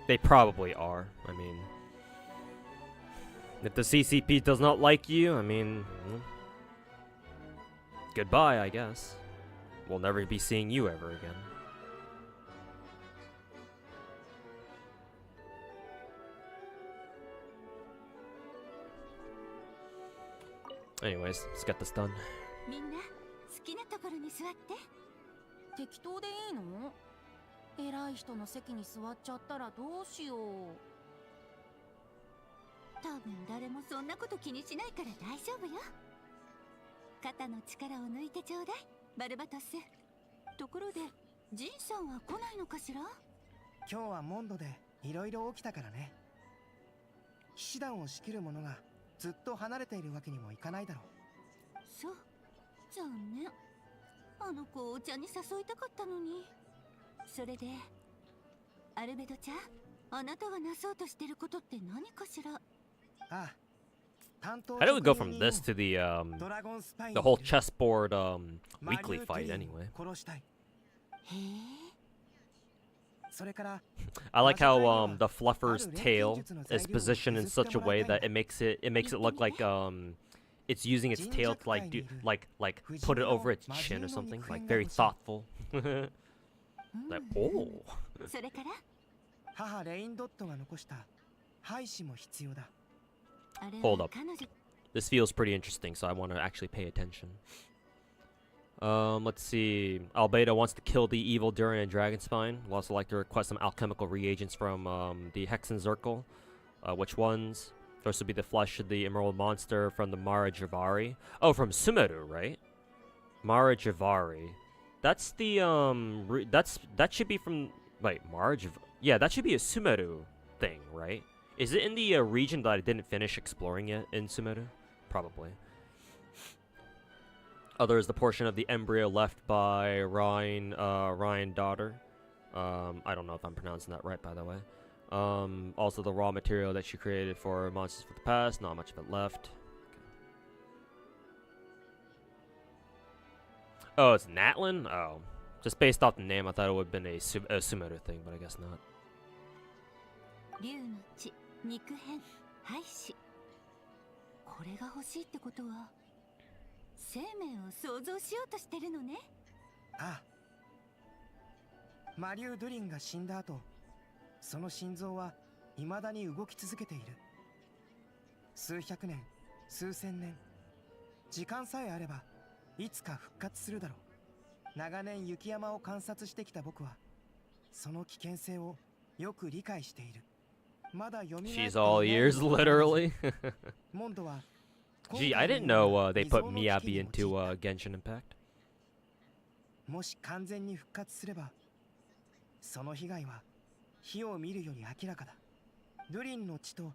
They probably are. I mean... If the CCP does not like you, I mean... Well, goodbye, I guess. We'll never be seeing you ever again. Anyways, let's get this done. みんな好きなところに座って適当でいいの偉い人の席に座っちゃったらどうしよう多分誰もそんなこと気にしないから大丈夫よ肩の力を抜いてちょうだいバルバトスところでジンさんは来ないのかしら今日はモンドでいろいろ起きたからね騎士団を仕切る者がずっと離れているわけにもいかないだろうそう残念あの子をお茶に誘いたかったのにそれでアルベドちゃんあなたがなそうとしてることって何かしらああ How do we go from this to the whole chessboard weekly fight anyway? I like how the fluffer's tail is positioned in such a way that it makes it look like it's using its tail to like put it over its chin or something, like very thoughtful. Like, oh. Hold up. This feels pretty interesting, so I want to actually pay attention. Let's see. Albedo wants to kill the evil Durin and Dragonspine. We'll also like to request some alchemical reagents from the Hexen Zircle. Which ones? First would be the flesh of the emerald monster from the Mara Javari. Oh, from Sumeru, right? Mara Javari. That's the that should be from Mara Javari. Yeah, that should be a Sumeru thing, right? Is it in the region that I didn't finish exploring yet in Sumeru? Probably. Other is the portion of the embryo left by Ryan daughter. I don't know if I'm pronouncing that right, by the way. Also the raw material that she created for Monsters for the Past, not much of it left. Oh, it's Natlin? Oh. Just based off the name, I thought it would have been a Sumeru thing, but I guess not. 竜の血肉片廃止これが欲しいってことは生命を創造しようとしてるのねああ魔竜ドゥリンが死んだ後その心臓は未だに動き続けている数百年数千年時間さえあればいつか復活するだろう長年雪山を観察してきた僕はその危険性をよく理解している She's all ears, literally. Gee, I didn't know they put Miyabi into Genshin Impact. もし完全に復活すれば、その被害は火を見るより明らかだ。ドゥリンの血と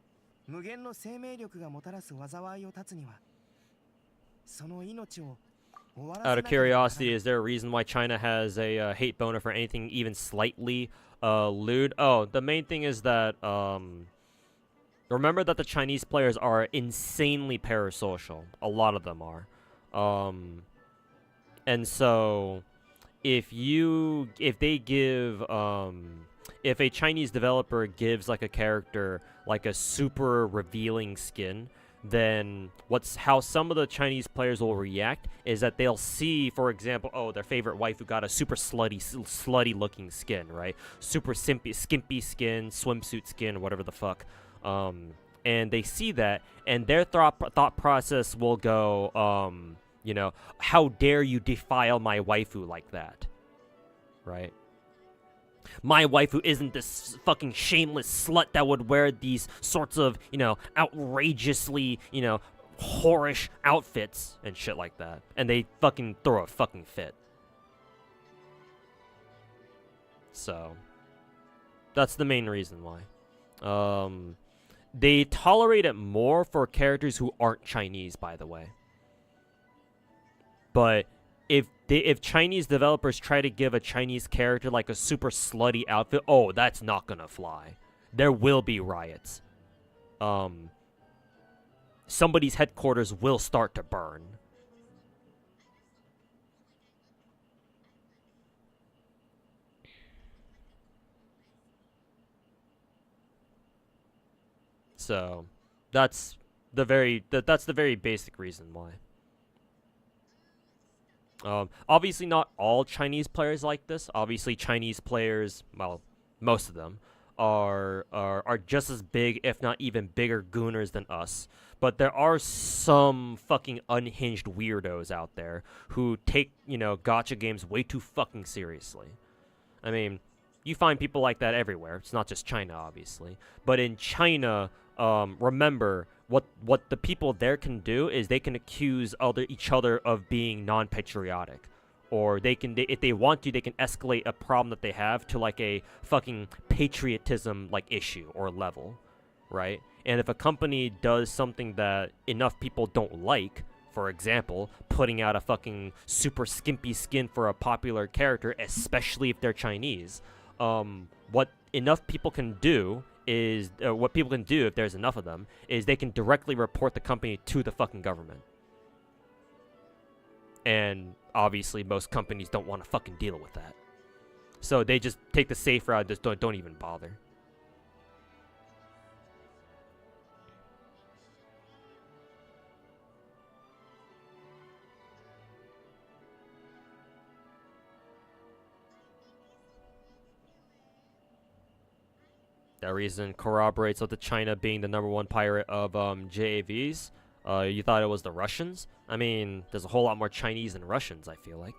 無限の生命力がもたらす災いを断つには、その命を Out of curiosity, is there a reason why China has a hate boner for anything even slightly lewd? Oh, the main thing is that remember that the Chinese players are insanely parasocial. A lot of them are. And so if a Chinese developer gives like a character like a super revealing skin, then how some of the Chinese players will react is that they'll see, for example, oh, their favorite waifu got a super slutty looking skin, right? Super skimpy skin, swimsuit skin, whatever the fuck. And they see that, and their thought process will go, you know, how dare you defile my waifu like that, right? My waifu isn't this fucking shameless slut that would wear these sorts of, you know, outrageously, you know, whorish outfits and shit like that. And they fucking throw a fucking fit. So, that's the main reason why. They tolerate it more for characters who aren't Chinese, by the way. But if Chinese developers try to give a Chinese character like a super slutty outfit, oh, that's not gonna fly. There will be riots. Somebody's headquarters will start to burn. So, that's the very basic reason why. Obviously not all Chinese players like this. Obviously Chinese players, well, most of them, are just as big, if not even bigger gooners than us. But there are some fucking unhinged weirdos out there who take, you know, gacha games way too fucking seriously. I mean, you find people like that everywhere. It's not just China, obviously. But in China, remember, what the people there can do is they can accuse each other of being non-patriotic, or if they want to, they can escalate a problem that they have to like a fucking patriotism like issue or level, right? And if a company does something that enough people don't like, for example, putting out a fucking super skimpy skin for a popular character, especially if they're Chinese, what enough people can do is what people can do if there's enough of them is they can directly report the company to the fucking government. And obviously most companies don't want to fucking deal with that. So they just take the safe route, just don't even bother. That reason corroborates with the China being the #1 pirate of JAVs. You thought it was the Russians? I mean, there's a whole lot more Chinese than Russians, I feel like.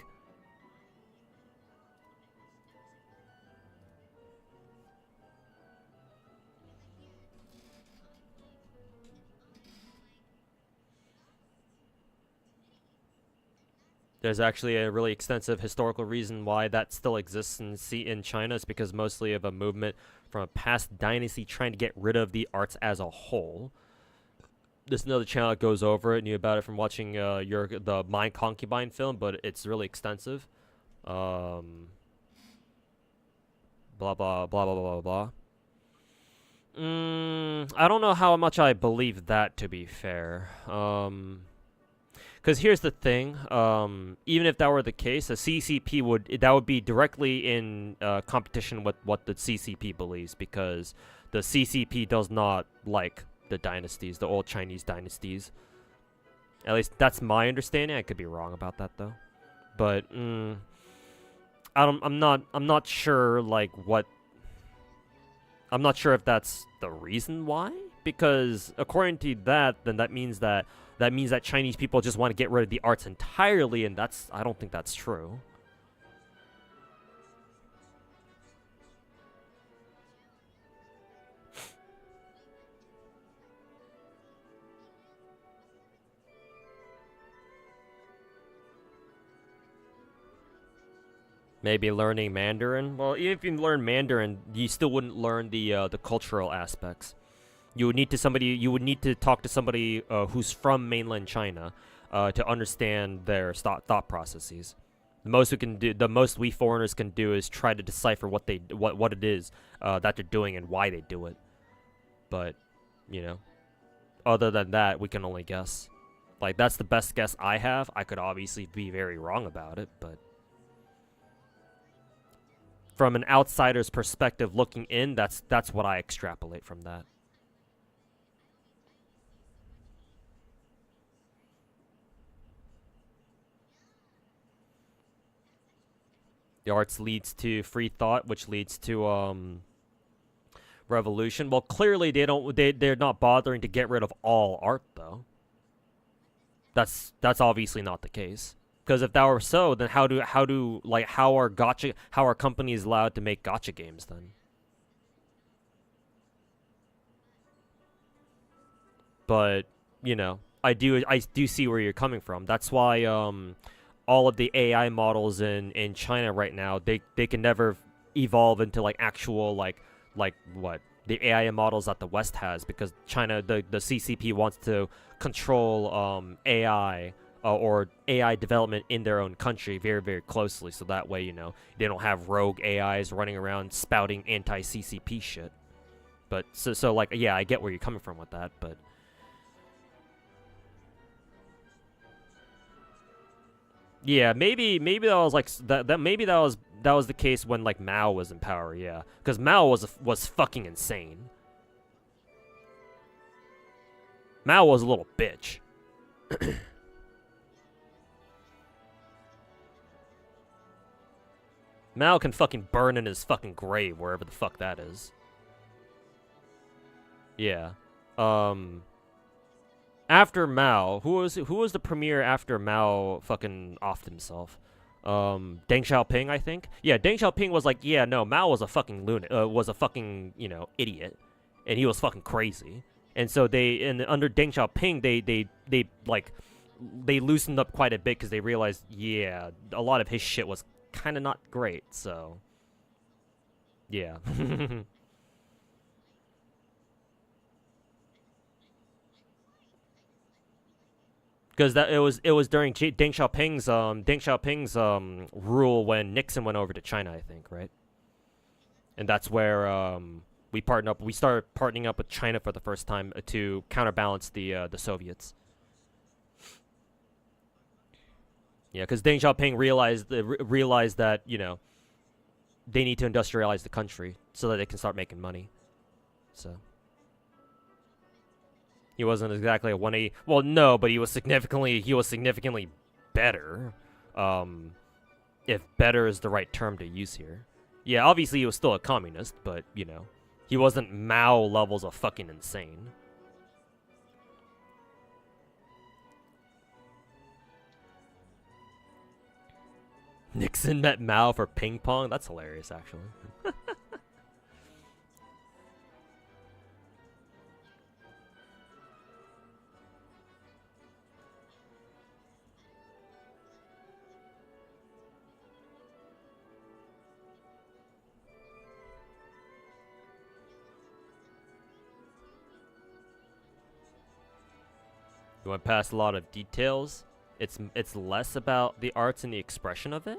There's actually a really extensive historical reason why that still exists in China. It's because mostly of a movement from a past dynasty trying to get rid of the arts as a whole. There's another channel that goes over it. Knew about it from watching the My Concubine film, but it's really extensive. blah blah blah blah blah blah. I don't know how much I believe that, to be fair. Because here's the thing. Even if that were the case, a CCP would be directly in competition with what the CCP believes, because the CCP does not like the dynasties, the old Chinese dynasties. At least that's my understanding. I could be wrong about that though. But I'm not sure like what. I'm not sure if that's the reason why, because according to that, then that means that Chinese people just want to get rid of the arts entirely, and I don't think that's true. Maybe learning Mandarin? Well, even if you learn Mandarin, you still wouldn't learn the cultural aspects. You would need to talk to somebody who's from mainland China to understand their thought processes. The most we foreigners can do is try to decipher what it is that they're doing and why they do it. But, you know, other than that, we can only guess. Like, that's the best guess I have. I could obviously be very wrong about it, but from an outsider's perspective looking in, that's what I extrapolate from that. The arts leads to free thought, which leads to revolution. Well, clearly they're not bothering to get rid of all art though. That's obviously not the case. Because if that were so, then how are companies allowed to make gacha games then? But, you know, I do see where you're coming from. That's why all of the AI models in China right now, they can never evolve into like actual like what the AI models that the West has, because China, the CCP wants to control AI or AI development in their own country very, very closely, so that way, you know, they don't have rogue AIs running around spouting anti-CCP shit. But so like, yeah, I get where you're coming from with that, but yeah, maybe that was like maybe that was the case when like Mao was in power, yeah, because Mao was fucking insane. Mao was a little bitch. Mao can fucking burn in his fucking grave, wherever the fuck that is. Yeah. After Mao, who was the premier after Mao fucking offed himself? Deng Xiaoping, I think. Yeah, Deng Xiaoping was like, yeah, no, Mao was a fucking was a fucking, you know, idiot, and he was fucking crazy. And so under Deng Xiaoping, they loosened up quite a bit because they realized, yeah, a lot of his shit was kind of not great, so yeah. Because it was during Deng Xiaoping's rule when Nixon went over to China, I think, right? And that's where we started partnering up with China for the first time to counterbalance the Soviets. Yeah, because Deng Xiaoping realized that, you know, they need to industrialize the country so that they can start making money. So he wasn't exactly a 180. Well, no, but he was significantly better. If better is the right term to use here. Yeah, obviously he was still a communist, but, you know, he wasn't Mao levels of fucking insane. Nixon met Mao for ping pong? That's hilarious, actually. You went past a lot of details. It's less about the arts and the expression of it.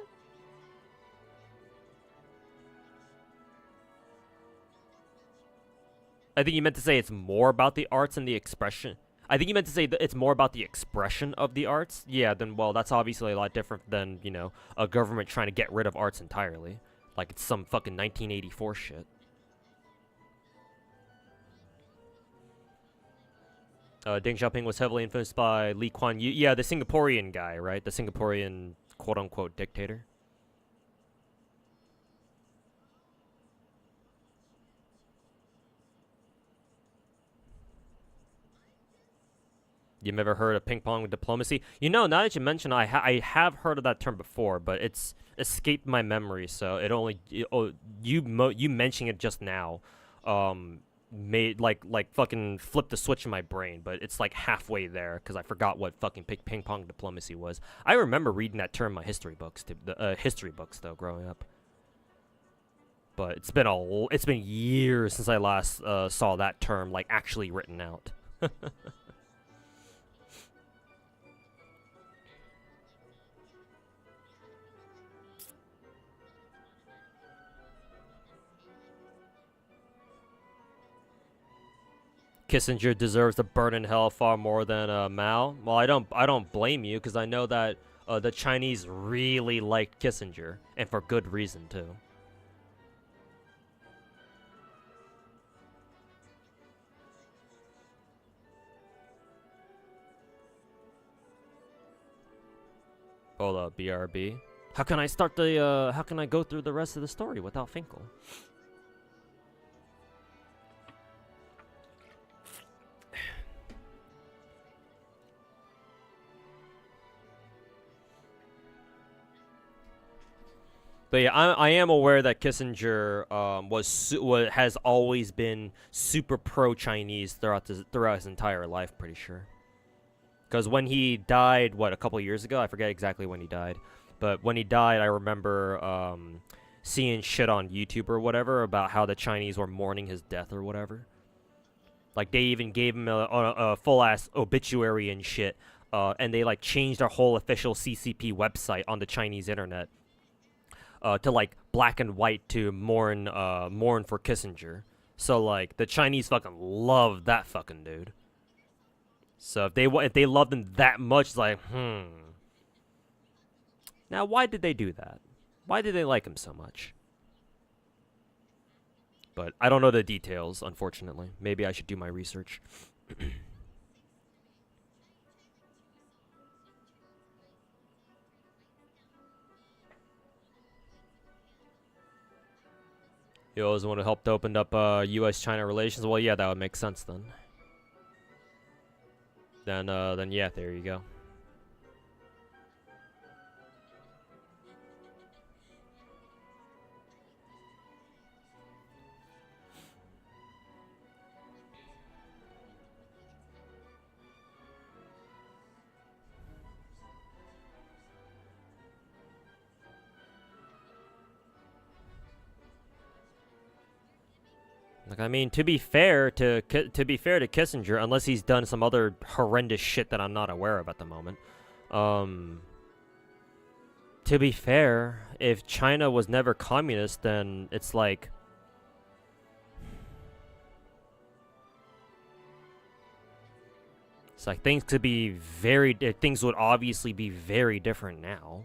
I think you meant to say it's more about the arts and the expression. I think you meant to say that it's more about the expression of the arts. Yeah, then, well, that's obviously a lot different than, you know, a government trying to get rid of arts entirely. Like it's some fucking 1984 shit. Deng Xiaoping was heavily influenced by Lee Kuan Yew. Yeah, the Singaporean guy, right? The Singaporean quote-unquote dictator. You've never heard of ping pong diplomacy? You know, now that you mention, I have heard of that term before, but it's escaped my memory. So it only you mentioning it just now, made like fucking flipped the switch in my brain. But it's like halfway there because I forgot what fucking ping pong diplomacy was. I remember reading that term in my history books, history books though, growing up. But it's been years since I last saw that term like actually written out. Kissinger deserves to burn in hell far more than Mao. Well, I don't blame you because I know that the Chinese really liked Kissinger, and for good reason too. Hold up, BRB. How can I start the how can I go through the rest of the story without Finkel? But yeah, I am aware that Kissinger has always been super pro-Chinese throughout his entire life. Pretty sure. Because when he died, what, a couple years ago? I forget exactly when he died. But when he died, I remember seeing shit on YouTube or whatever about how the Chinese were mourning his death or whatever. Like they even gave him a full-ass obituary and shit. And they like changed our whole official CCP website on the Chinese internet. To like black and white to mourn for Kissinger. So like the Chinese fucking love that fucking dude. So if they loved him that much, it's like, Now why did they do that? Why did they like him so much? But I don't know the details, unfortunately. Maybe I should do my research. You always want to help to open up U.S.-China relations? Well, yeah, that would make sense then. Then yeah, there you go. Like, I mean, to be fair to Kissinger, unless he's done some other horrendous shit that I'm not aware of at the moment. To be fair, if China was never communist, then it's like things could be things would obviously be very different now.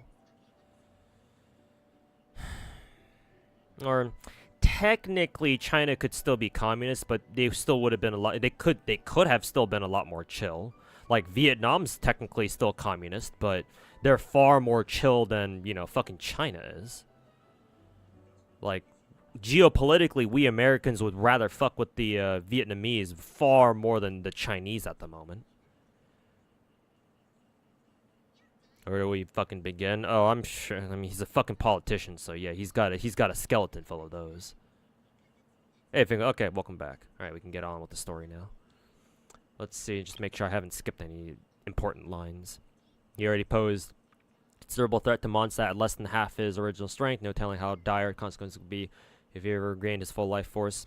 Or technically China could still be communist, but they still would have been a lot they could have still been a lot more chill. Like Vietnam's technically still communist, but they're far more chill than, you know, fucking China is. Like geopolitically, we Americans would rather fuck with the Vietnamese far more than the Chinese at the moment. Where do we fucking begin? Oh, I'm sure. I mean, he's a fucking politician, so yeah, he's got a skeleton full of those. Hey, Finkel. Okay, welcome back. All right, we can get on with the story now. Let's see. Just make sure I haven't skipped any important lines. He already posed considerable threat to Mondstadt at less than half his original strength. No telling how dire consequences would be if he ever regained his full life force.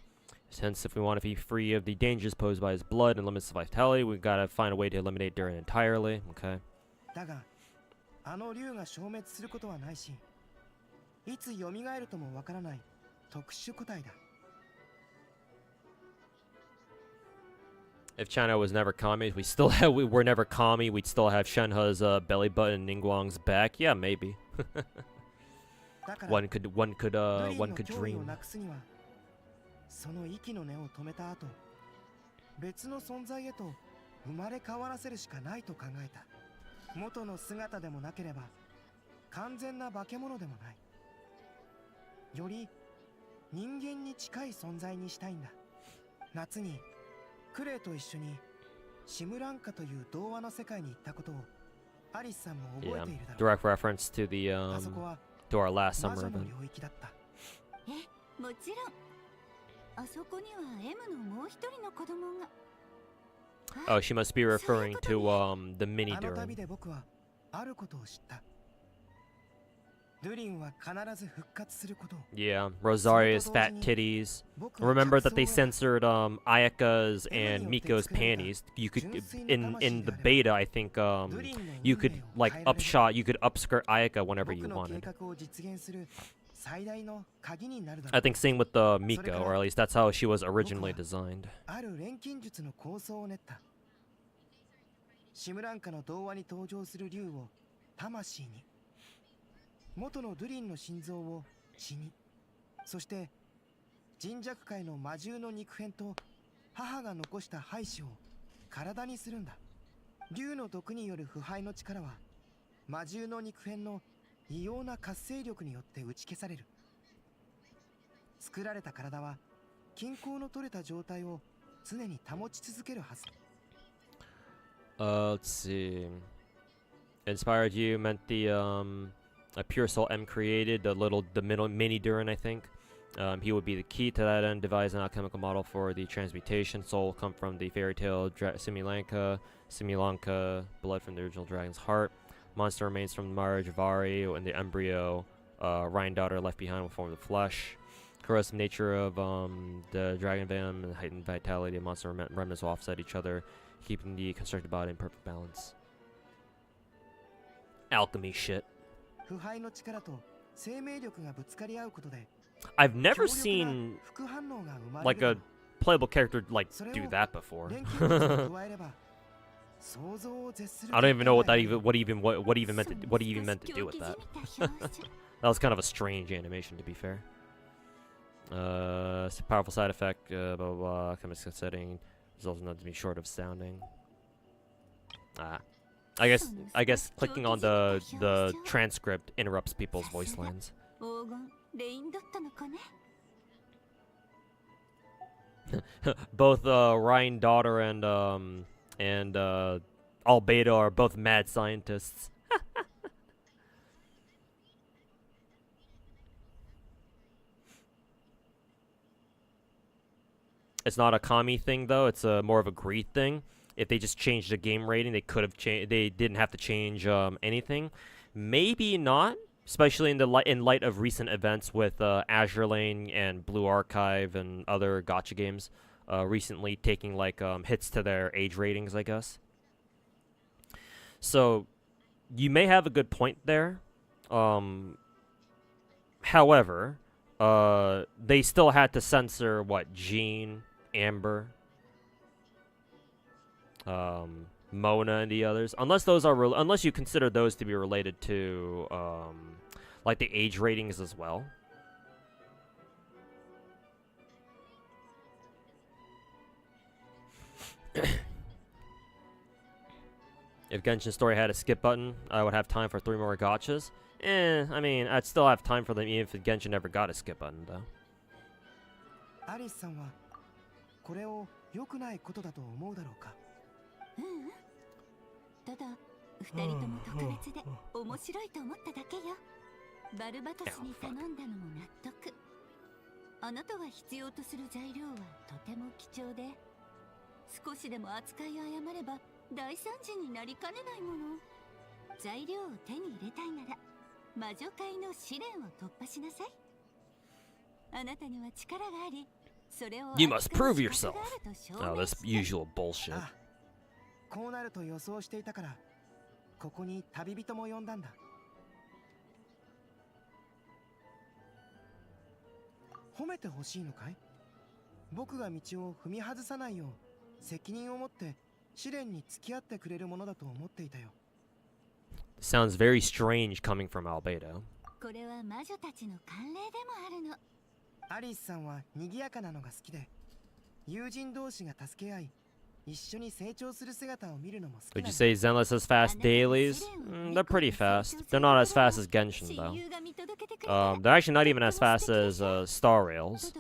Hence, if we want to be free of the dangers posed by his blood and limits of vitality, we've got to find a way to eliminate Durin entirely. Okay. あの竜が消滅することはないし、いつ蘇るともわからない特殊個体だ。If China was never Kami, we were never Kami, we'd still have Shenhe's belly button and Ningguang's back. Yeah, maybe. one could dream. その息の根を止めた後、別の存在へと生まれ変わらせるしかないと考えた。元の姿でもなければ完全な化け物でもない。より人間に近い存在にしたいんだ。夏にクレイと一緒にシムランカという童話の世界に行ったことをアリスさんも覚えているだろう。 Direct reference to the to our last summer event. もちろん。あそこには M のもう一人の子供が。 Oh, she must be referring to the mini あの Durin. 旅で僕はあることを知った。ドゥリンは必ず復活することを。 Yeah, Rosaria's fat titties. Remember that they censored Ayaka's and Miko's panties. You could in the beta, I think you could like you could upskirt Ayaka whenever you wanted. I think same with Miko, or at least that's how she was originally designed. ある錬金術の構想を練った。シムランカの童話に登場する竜を魂に、元のドゥリンの心臓を血に、そして人弱界の魔獣の肉片と母が残した胚子を体にするんだ。竜の毒による腐敗の力は魔獣の肉片の異様な活性力によって打ち消される。作られた体は均衡の取れた状態を常に保ち続けるはず。Let's see. Inspired you meant the a pure soul M created, the middle mini Durin, I think. He would be the key to that end, devise an alchemical model for the transmutation. Soul come from the fairy tale Similanka, blood from the original dragon's heart. Monster remains from the marriage of Ari and the embryo. Ryan daughter left behind will form the flesh. Corrosive nature of the dragon venom and heightened vitality of monster remnants will offset each other, keeping the constructed body in perfect balance. Alchemy shit. I've never seen like a playable character like do that before. I don't even know what he even meant to do with that. That was kind of a strange animation, to be fair. It's a powerful side effect, blah blah blah. Chemical setting results not to be short of sounding. I guess clicking on the transcript interrupts people's voice lines. Both Ryan daughter and Albedo are both mad scientists. It's not a Kami thing though, it's more of a greed thing. If they just changed the game rating, they could have changed. They didn't have to change anything. Maybe not, especially in light of recent events with Azure Lane and Blue Archive and other gacha games recently taking like hits to their age ratings, I guess. So you may have a good point there. However, they still had to censor what Jean, Amber, Mona, and the others, unless those are unless you consider those to be related to like the age ratings as well. If Genshin Story had a skip button, I would have time for 3 more gachas. I mean, I'd still have time for them even if Genshin never got a skip button, though. Alice-san はこれを良くないことだと思うだろうか。ただ2人とも特別で面白いと思っただけよ。バルバトスに頼んだのも納得。あなたが必要とする材料はとても貴重で、少しでも扱いを誤れば大惨事になりかねないもの。材料を手に入れたいなら魔女界の試練を突破しなさい。あなたには力があり、それを You must prove yourself. Oh, this usual bullshit. こうなると予想していたから、ここに旅人も呼んだんだ。褒めてほしいのかい？僕が道を踏み外さないよう責任を持って試練に付き合ってくれるものだと思っていたよ。 Sounds very strange coming from Albedo. これは魔女たちの慣例でもあるの。アリスさんは賑やかなのが好きで、友人同士が助け合い、一緒に成長する姿を見るのも好き Would な you の。 say Zenless has fast dailies? They're pretty fast. They're not as fast as Genshin, though. They're actually not even as fast as Star Rails,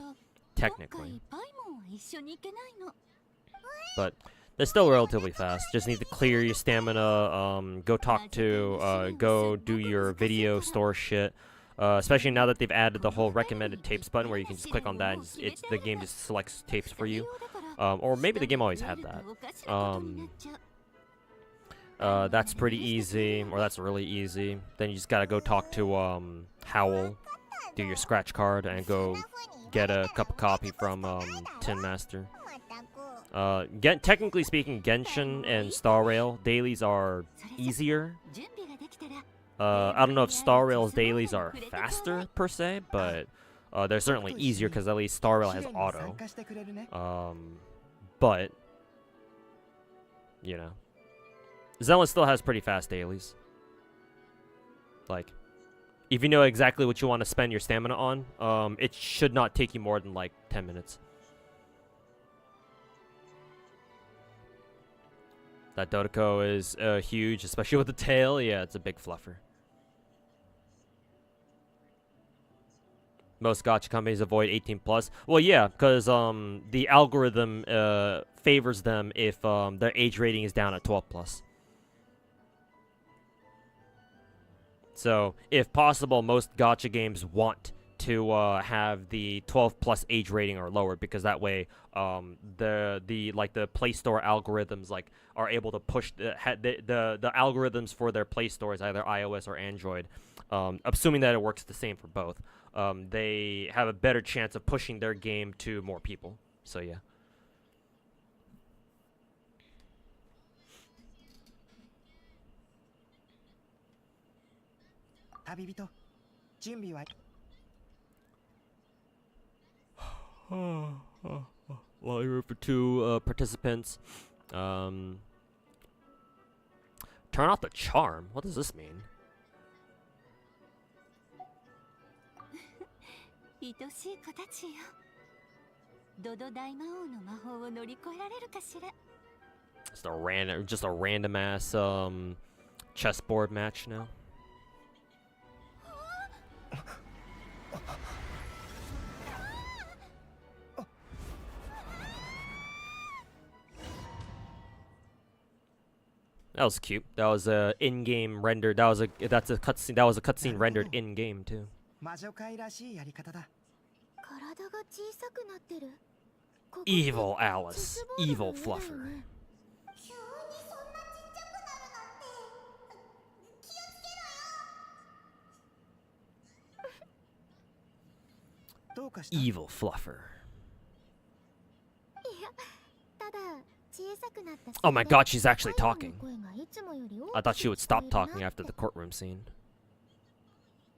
technically. But they're still relatively fast. Just need to clear your stamina, go talk to, go do your video store shit. Especially now that they've added the whole recommended tapes button where you can just click on that and the game just selects tapes for you. Or maybe the game always had that. That's pretty easy, or that's really easy. Then you just gotta go talk to Howl, do your scratch card, and go get a cup of coffee from Tin Master. Technically speaking, Genshin and Star Rail dailies are easier. I don't know if Star Rail's dailies are faster per se, but they're certainly easier because at least Star Rail has auto. But you know, Zelda still has pretty fast dailies. Like, if you know exactly what you want to spend your stamina on, it should not take you more than like 10 minutes. That Dodoko is huge, especially with the tail. Yeah, it's a big fluffer. Most gacha companies avoid 18+. Well, yeah, because the algorithm favors them if their age rating is down at 12+. So, if possible, most gacha games want to have the 12+ age rating or lower, because that way the Play Store algorithms are able to push the algorithms for their Play Stores, either iOS or Android, assuming that it works the same for both. They have a better chance of pushing their game to more people. So yeah. Well, you're for 2 participants. Turn off the charm? What does this mean? 愛しい子たちよ。ドド大魔王の魔法を乗り越えられるかしら。 Just a random ass chessboard match now. That was cute. That was a in-game rendered. That's a cutscene. That was a cutscene rendered in-game too. 魔女界らしいやり方だ。体が小さくなってる。 Evil Alice. Evil Fluffer. 急にそんなちっちゃくなるなんて。気をつけろよ。どうかした？ Evil Fluffer. いや、ただ小さくなった。 Oh my god, she's actually talking. I thought she would stop talking after the courtroom scene.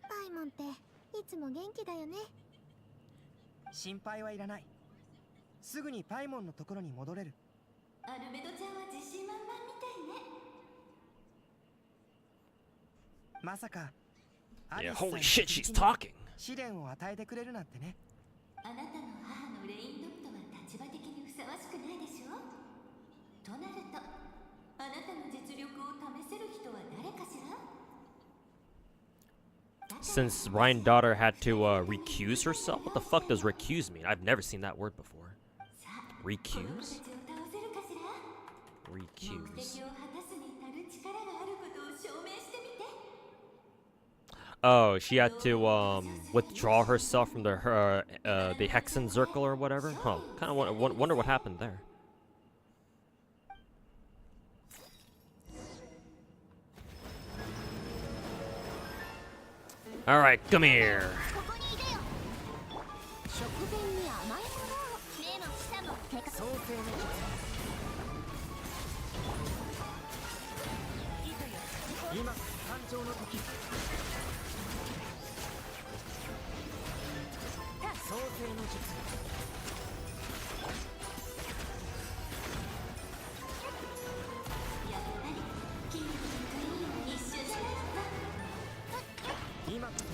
パイモンっていつも元気だよね。心配はいらない。すぐにパイモンのところに戻れる。アルベドちゃんは自信満々みたいね。まさか。 Yeah, holy shit, she's talking. 試練を与えてくれるなんてね。あなたの母のレインドットは立場的にふさわしくないでしょ。となると、あなたの実力を試せる人は誰かしら？ Since Ryan's daughter had to recuse herself? What the fuck does recuse mean? I've never seen that word before. Recuse? Recuse. Oh, she had to withdraw herself from the Hexen Circle or whatever? Huh. Kind of wonder what happened there. Alright, come here.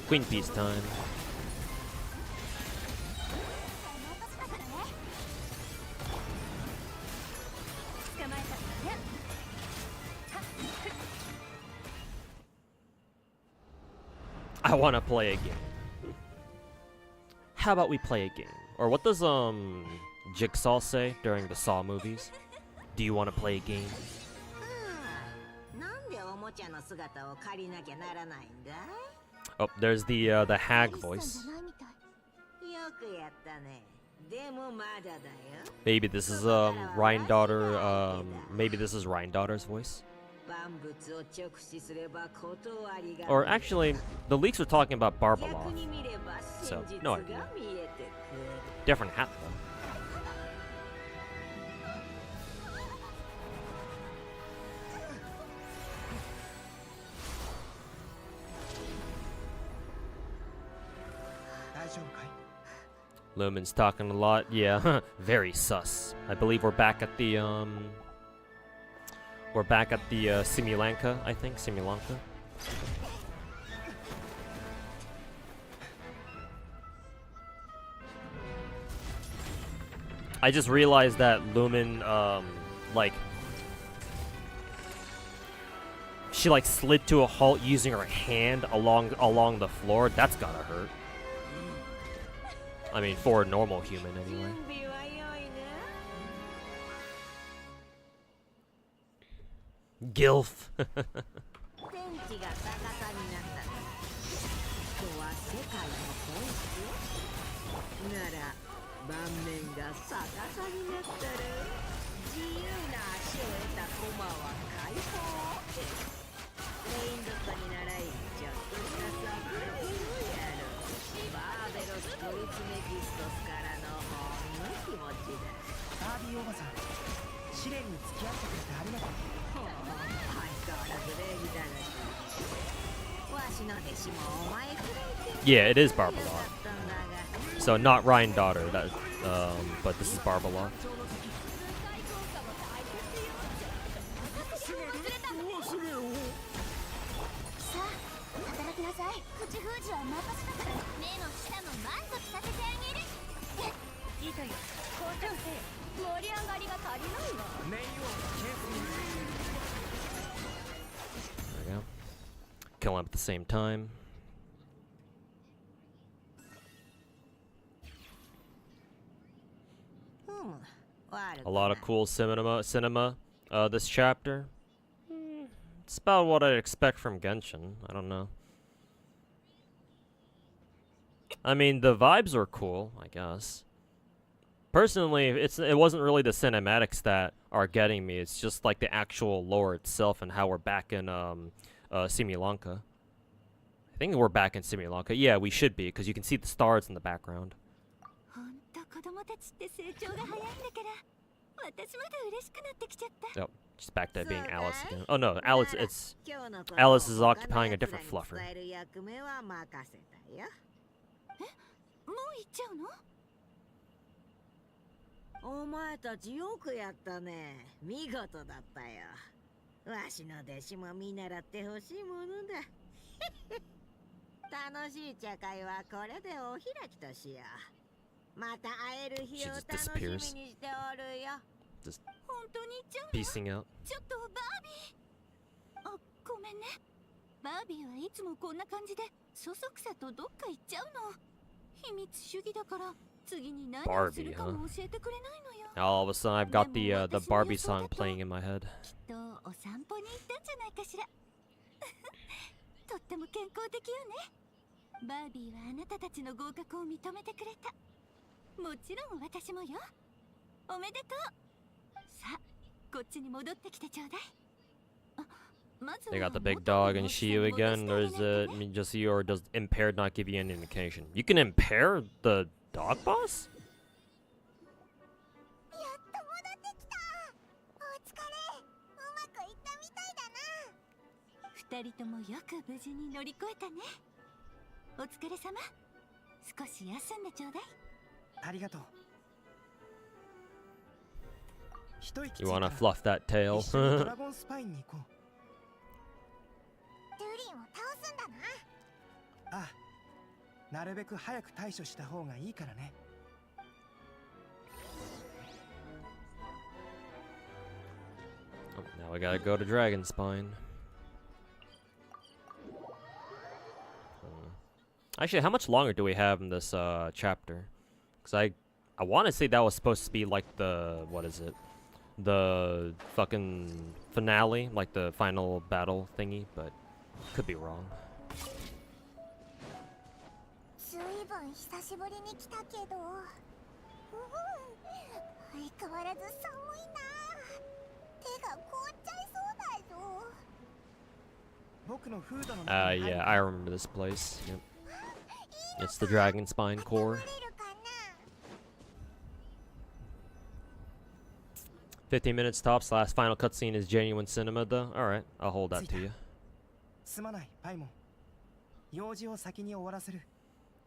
Queen Piece time. I want to play a game. How about we play a game? Or what does Jigsaw say during the Saw movies? Do you want to play a game? Oh, there's the hag voice. Maybe this is Ryan Daughter. Maybe this is Ryan Daughter's voice. Or actually, the leaks were talking about Barbaloth. So no idea. Different hat though. Lumen's talking a lot. Yeah, very sus. I believe we're back at the Simulanka, I think. Simulanka. I just realized that Lumen, like, she like slid to a halt using her hand along the floor. That's gotta hurt. I mean, for a normal human, anyway. Gilf. Yeah, it is Barbaloth. So not Ryan Daughter, that, but this is Barbaloth. There we go. Kill him at the same time. A lot of cool cinema this chapter. It's about what I'd expect from Genshin. I don't know. I mean, the vibes are cool, I guess. Personally, it wasn't really the cinematics that are getting me. It's just like the actual lore itself and how we're back in Simulanka. I think we're back in Simulanka. Yeah, we should be, because you can see the stars in the background. Oh, she's back to being Alice again. Oh no, Alice is occupying a different fluffer. She just disappears. Just piecing out. ごめんね。バービーはいつもこんな感じでそそくさとどっか行っちゃうの。秘密主義だから次に何をするかも教えてくれないのよ。 All of a sudden, I've got the Barbie song playing in my head. きっとお散歩に行ったんじゃないかしら。とっても健康的よね。バービーはあなたたちの合格を認めてくれた。もちろん私もよ。おめでとう。さあ、こっちに戻ってきてちょうだい。 They got the big dog and Shiyu again, or is it just you, or does impaired not give you any indication? You can impair the dog boss? やっと戻ってきた。お疲れ。うまくいったみたいだな。二人ともよく無事に乗り越えたね。お疲れ様。少し休んでちょうだい。ありがとう。 You wanna fluff that tail? ドラゴンスパインに行こう。 ドゥリンを倒すんだな。ああ、なるべく早く対処した方がいいからね。Oh, now we gotta go to Dragon Spine. Actually, how much longer do we have in this chapter? Because I want to say that was supposed to be like the, what is it? The fucking finale, like the final battle thingy, but could be wrong. 随分久しぶりに来たけど、相変わらず寒いな。手が凍っちゃいそうだぞ。僕のフードの中に入る。 Yeah, I remember this place. Yep. It's the Dragon Spine core. 15 minutes tops. Last final cutscene is genuine cinema, though. Alright, I'll hold that to you. すまない、パイモン。用事を先に終わらせる。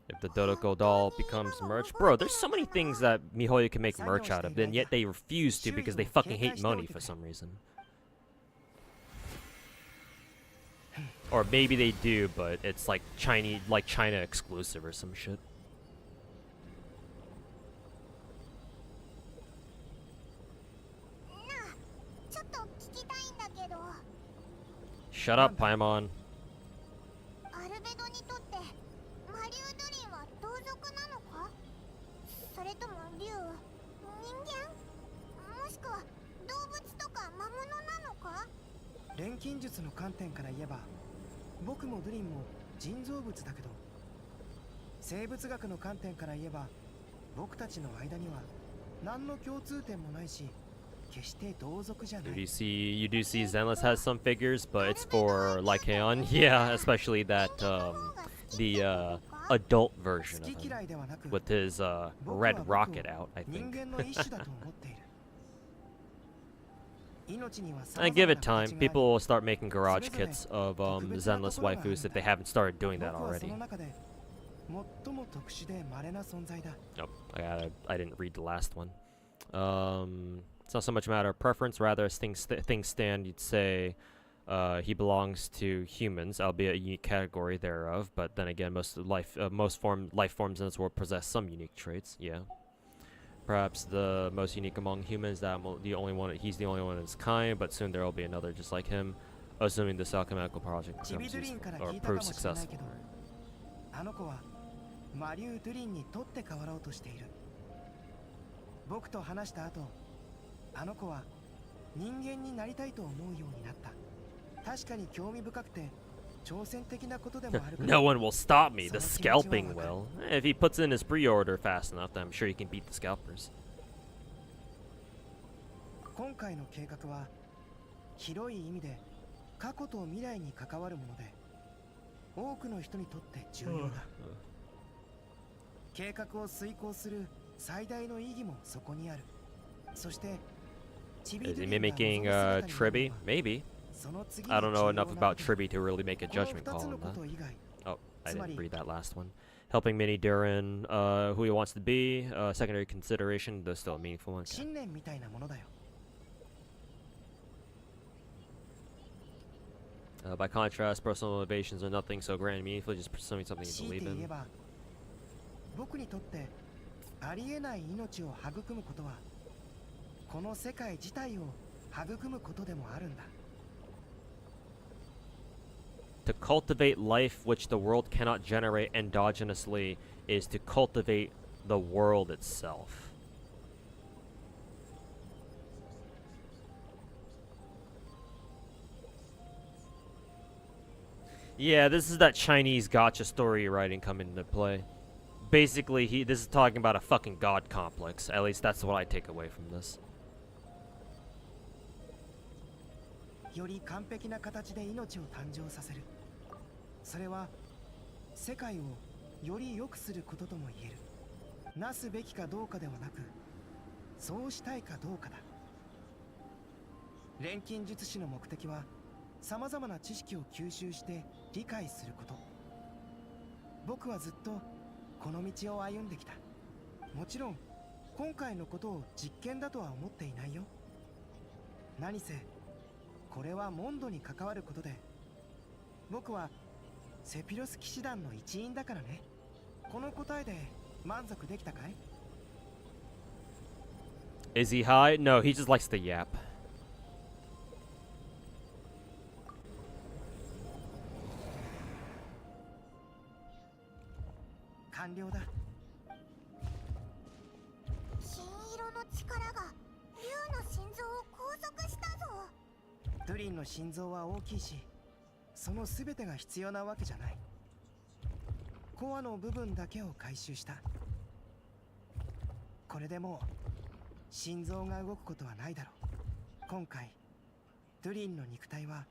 If the Dodoko doll becomes merch. Bro, there's so many things that MiHoYo can make merch out of, and yet they refuse to because they fucking hate money for some reason. Or maybe they do, but it's like China exclusive or some shit. Shut up, Paimon. アルベドにとってマリュウドリンは同族なのか？それとも竜、人間？もしくは動物とか魔物なのか？錬金術の観点から言えば、僕もドゥリンも人造物だけど、生物学の観点から言えば、僕たちの間には何の共通点もないし、決して同族じゃない。 You do see Zenless has some figures, but it's for Lycaon. Yeah, especially that the adult version of him with his red rocket out, I think. And give it time, people will start making garage kits of Zenless waifus if they haven't started doing that already. Oh, I didn't read the last one. It's not so much a matter of preference, rather as things stand, you'd say he belongs to humans, albeit a unique category thereof. But then again, most life forms in this world possess some unique traits. Yeah, perhaps the most unique among humans, that he's the only one of his kind. But soon there will be another just like him, assuming this alchemical project becomes useful, or proves successful. あの子はマリュウ・ドゥリンに取って代わろうとしている。僕と話した後、あの子は人間になりたいと思うようになった。確かに興味深くて挑戦的なことでもある。No one will stop me. The scalping will. If he puts in his pre-order fast enough, then I'm sure he can beat the scalpers. 今回の計画は広い意味で過去と未来に関わるもので、多くの人にとって重要だ。計画を遂行する最大の意義もそこにある。そして Is he mimicking Tribby? Maybe. I don't know enough about Tribby to really make a judgment call on that. Oh, I didn't read that last one. Helping Minnie Durin, who he wants to be, secondary consideration, though still a meaningful one. By contrast, personal motivations are nothing so grand and meaningful, just pursuing something you believe in. 僕にとってありえない命を育むことは、この世界自体を育むことでもあるんだ。To cultivate life which the world cannot generate endogenously is to cultivate the world itself. Yeah, this is that Chinese gacha story writing coming into play. Basically, this is talking about a fucking god complex. At least that's what I take away from this. より完璧な形で命を誕生させる。それは世界をより良くすることとも言える。なすべきかどうかではなく、そうしたいかどうかだ。錬金術師の目的は、さまざまな知識を吸収して理解すること。僕はずっとこの道を歩んできた。もちろん今回のことを実験だとは思っていないよ。何せこれはモンドに関わることで、僕はセピロス騎士団の一員だからね。この答えで満足できたかい？ Is he high? No, he just likes to yap. 完了だ。金色の力が竜の心臓を拘束したぞ。ドゥリンの心臓は大きいし、その全てが必要なわけじゃない。コアの部分だけを回収した。これでもう心臓が動くことはないだろう。今回ドゥリンの肉体は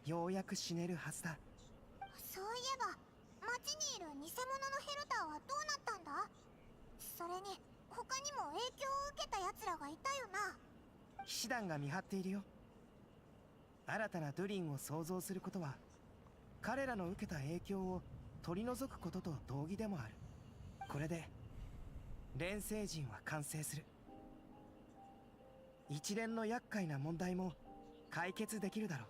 ようやく死ねるはずだ。そういえば町にいる偽物のヘルターはどうなったんだ？それに他にも影響を受けた奴らがいたよな。騎士団が見張っているよ。新たなドゥリンを創造することは彼らの受けた影響を取り除くことと同義でもある。これで錬成人は完成する。一連の厄介な問題も解決できるだろう。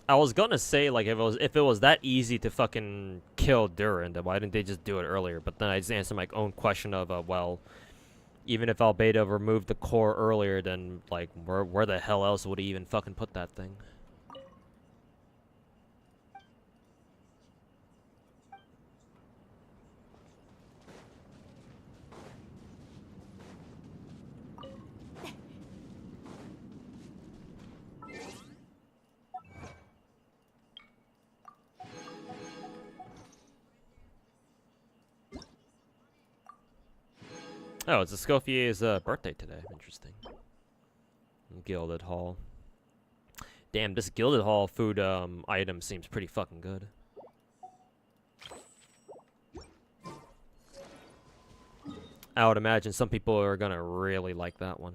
I was gonna say, like, if it was that easy to fucking kill Durin, then why didn't they just do it earlier? But then I just answered my own question of, well, even if Albedo removed the core earlier, then, like, where the hell else would he even fucking put that thing? Oh, it's Escoffier's birthday today. Interesting. Gilded Hall. Damn, this Gilded Hall food item seems pretty fucking good. I would imagine some people are gonna really like that one.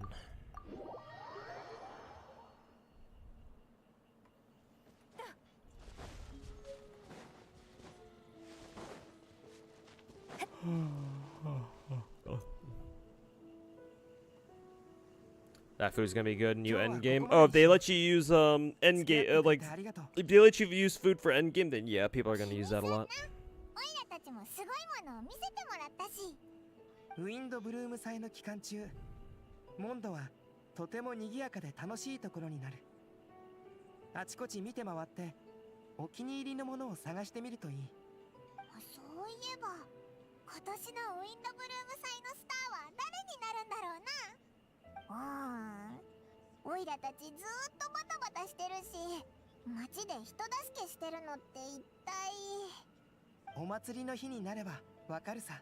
That food's gonna be good. New endgame. Oh, if they let you use endgame, like, if they let you use food for endgame, then yeah, people are gonna use that a lot. オイラたちもすごいものを見せてもらったし。ウィンドブルーム祭の期間中、モンドはとても賑やかで楽しいところになる。あちこち見て回ってお気に入りのものを探してみるといい。そういえば今年のウィンドブルーム祭のスターは誰になるんだろうな。オイラたちずーっとバタバタしてるし、街で人助けしてるのって一体。お祭りの日になればわかるさ。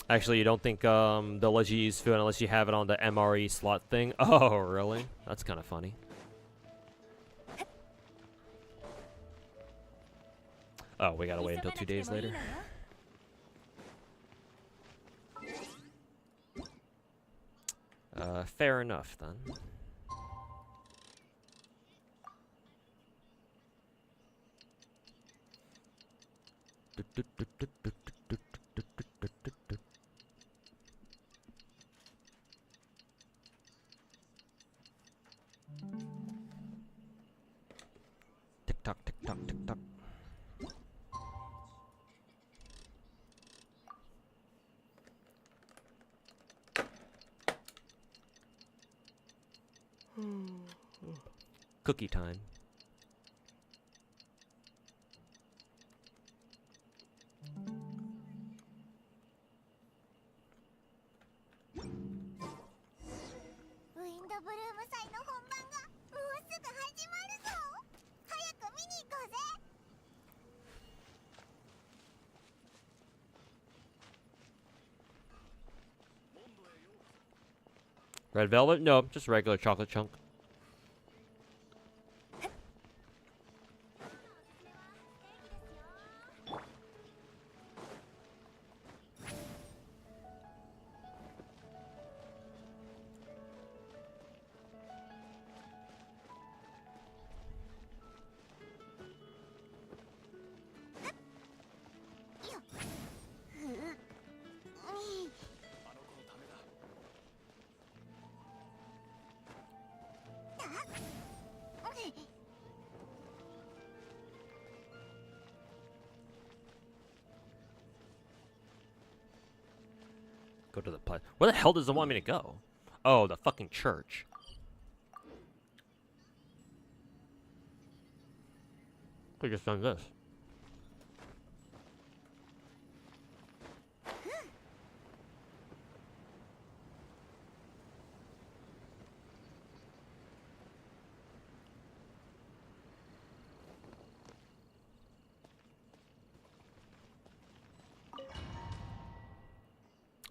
Actually, you don't think they'll let you use food unless you have it on the MRE slot thing? Oh, really? That's kind of funny. Oh, we gotta wait until 2 days later. Fair enough then. Tick tock, tick tock, tick tock. Cookie time. Red velvet? No, just regular chocolate chunk. Go to the place. Where the hell does it want me to go? Oh, the fucking church. Could just done this.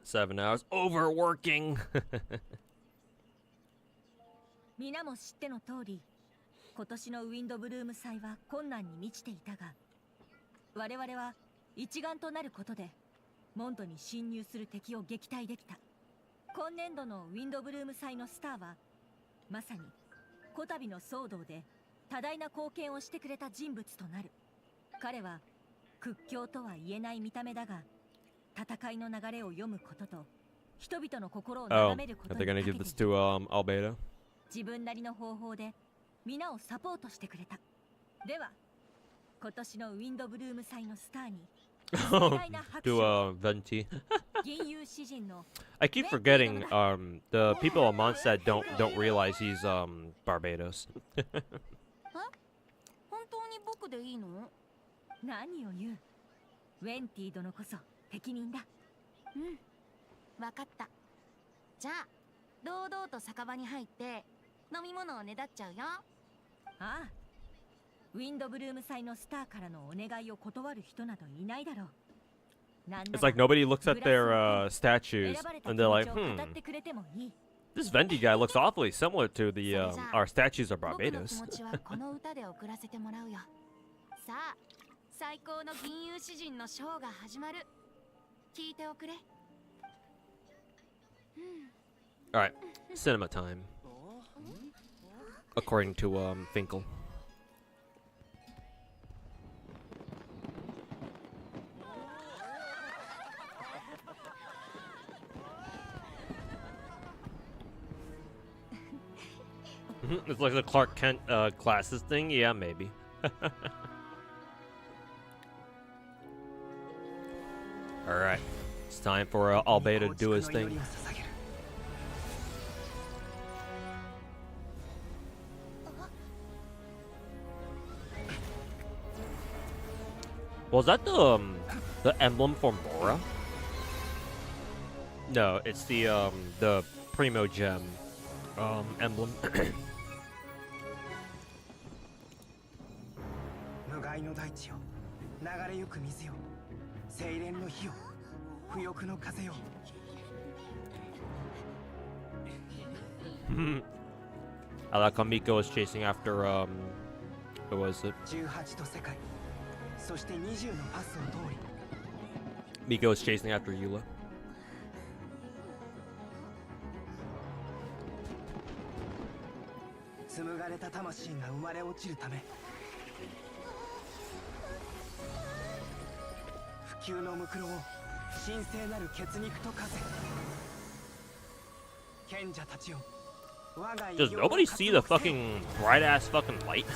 Seven hours overworking. 皆も知っての通り、今年のウィンドブルーム祭は困難に満ちていたが、我々は一丸となることでモンドに侵入する敵を撃退できた。今年度のウィンドブルーム祭のスターはまさにこたびの騒動で多大な貢献をしてくれた人物となる。彼は屈強とは言えない見た目だが、戦いの流れを読むことと人々の心を Oh, 眺めること are に they 長 gonna け give て this いる。 to Albedo? 自分なりの方法で皆をサポートしてくれた。では今年のウィンドブルーム祭のスターに to Venti. 銀融詩人の I keep forgetting the people on Mondstadt don't realize he's Barbados. 本当に僕でいいの？何を言う。ウェンティ殿こそ適任だ。うん、わかった。じゃあ堂々と酒場に入って飲み物をねだっちゃうよ。ああ、ウィンドブルーム祭のスターからのお願いを断る人などいないだろう。It's like nobody looks at their statues and they're like, this Vendi guy looks awfully similar to the our statues of 僕の気 Barbados. 持ちはこの歌で送らせてもらうよ。さあ、最高の銀融詩人のショーが始まる。聞いておくれ。All right, cinema time. According to Finkel. It's like the Clark Kent glasses thing. Yeah, maybe. All right, it's time for Albedo to do his thing. Was that the emblem from Bora? No, it's the Primo Gem emblem. 無害の大地よ、流れゆく水よ、清廉の火よ、不欲の風よ。I like how Miko was chasing after what was it? 18と世界、そして20のパスを通り。Miko was chasing after Eula. 紡がれた魂が生まれ落ちるため、不朽のムクロを神聖なる血肉と化せ。賢者たちよ、我が Does nobody see the fucking bright ass fucking light?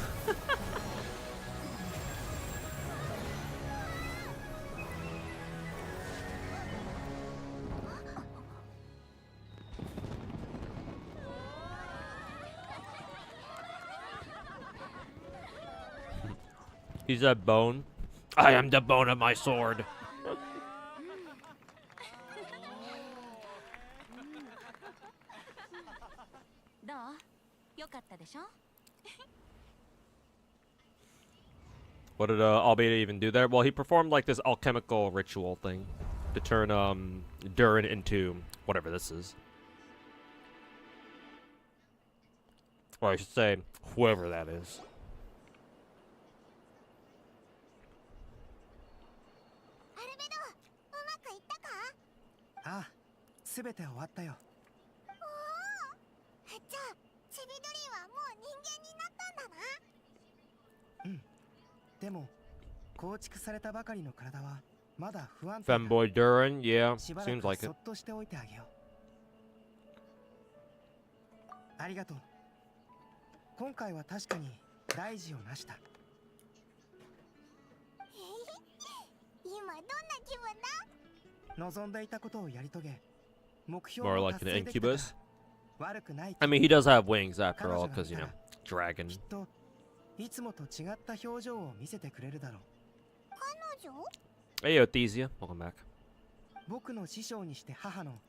He's that bone. I am the bone of my sword. どう？よかったでしょ？ What did Albedo even do there? Well, he performed like this alchemical ritual thing to turn Durin into whatever this is. Or I should say, whoever that is. ああ、すべて終わったよ。じゃあチビドリンはもう人間になったんだな。うん。でも構築されたばかりの体はまだ不安定だ。 Femboy Durin, yeah, しばら seems く like そ it. っとしておいてあげよう。ありがとう。今回は確かに大事を成した。今どんな気分だ？望んでいたことをやり遂げ、More like an incubus. 悪くない。 I mean, he does have wings after all, because, you know, dragon. きっといつもと違った表情を見せてくれるだろう。彼女？ Hey, Othesia. Welcome back. 僕の師匠にして母の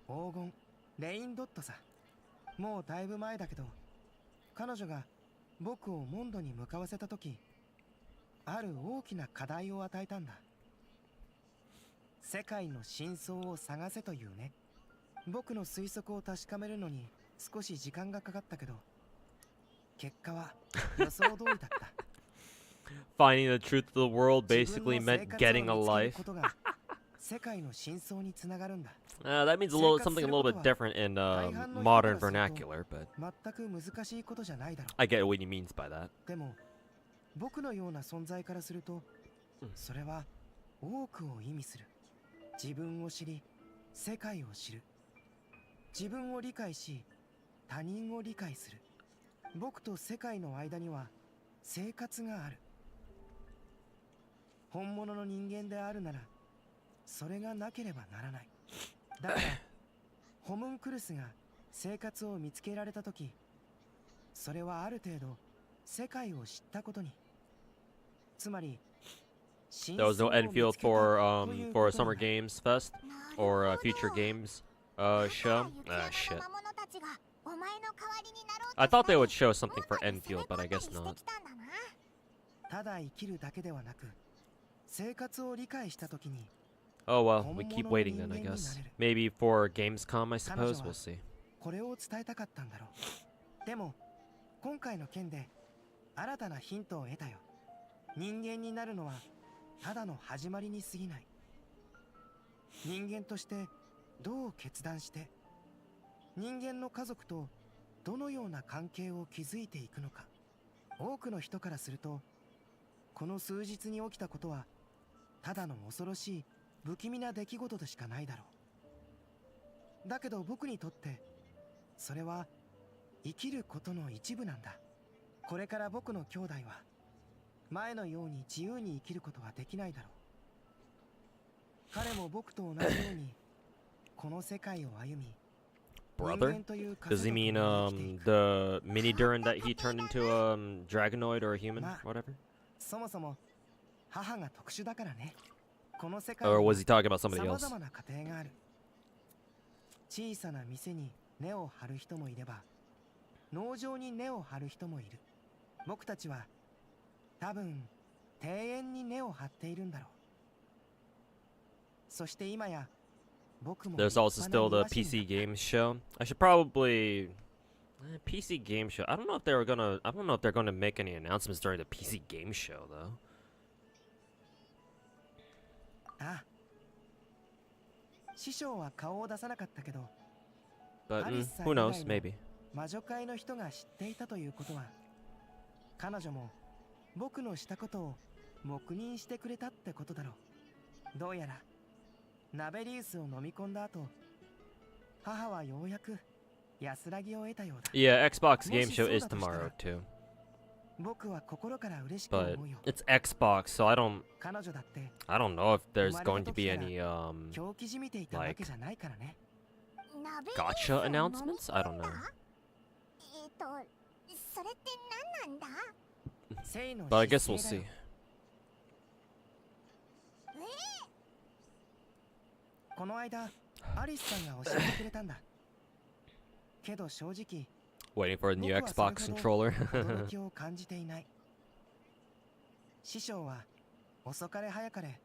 黄金レインドットさ。もうだいぶ前だけど、彼女が僕をモンドに向かわせた時、ある大きな課題を与えたんだ。世界の真相を探せというね。僕の推測を確かめるのに少し時間がかかったけど、結果は予想通りだった。Finding the truth of the world basically meant getting a life. 世界の真相につながるんだ。That means something a little bit different in modern vernacular, but 全く難しいことじゃないだろう。 I get what he means by that. でも僕のような存在からすると、それは多くを意味する。自分を知り、世界を知る。自分を理解し、他人を理解する。僕と世界の間には生活がある。本物の人間であるなら、それがなければならない。だからホムンクルスが生活を見つけられたとき、それはある程度世界を知ったことに。つまり There was no Enfield for Summer Games Fest or Future Games show. Ah, shit. I thought they would show something for Enfield, but I guess not. ただ生きるだけではなく、生活を理解したときに。 Oh well, we keep waiting then, I guess. Maybe for Gamescom, I suppose. We'll see. これを伝えたかったんだろう。でも今回の件で新たなヒントを得たよ。人間になるのはただの始まりに過ぎない。人間としてどう決断して、人間の家族とどのような関係を築いていくのか。多くの人からすると、この数日に起きたことはただの恐ろしい不気味な出来事でしかないだろう。だけど僕にとってそれは生きることの一部なんだ。これから僕の兄弟は前のように自由に生きることはできないだろう。彼も僕と同じようにこの世界を歩み。 Brother? Does he mean the mini Durin that he turned into a dragonoid or a human, whatever? そもそも母が特殊だからね。 Or was he talking about somebody else? 様々な家庭がある。小さな店に根を張る人もいれば、農場に根を張る人もいる。僕たちは多分庭園に根を張っているんだろう。そして今や僕も There's also still the PC games show. I should probably PC game show. I don't know if they were gonna. I don't know if they're gonna make any announcements during the PC game show though. ああ、師匠は顔を出さなかったけど、 But who knows? Maybe. 魔女界の人が知っていたということは、彼女も僕のしたことを黙認してくれたってことだろう。どうやらナベリウスを飲み込んだ後、母はようやく安らぎを得たようだ。 Yeah, Xbox game show is tomorrow too. 僕は心から嬉しく But 思うよ。 it's Xbox, so I don't. 彼女だって I don't know if there's going to be any 狂気じみていたわ like けじゃないからね。 gacha announcements. I don't know. それって何なんだ？ But I guess we'll see. この間アリスさんが教えてくれたんだ。けど正直 Waiting for a new Xbox controller. 驚きを感じていない。師匠は遅かれ早かれ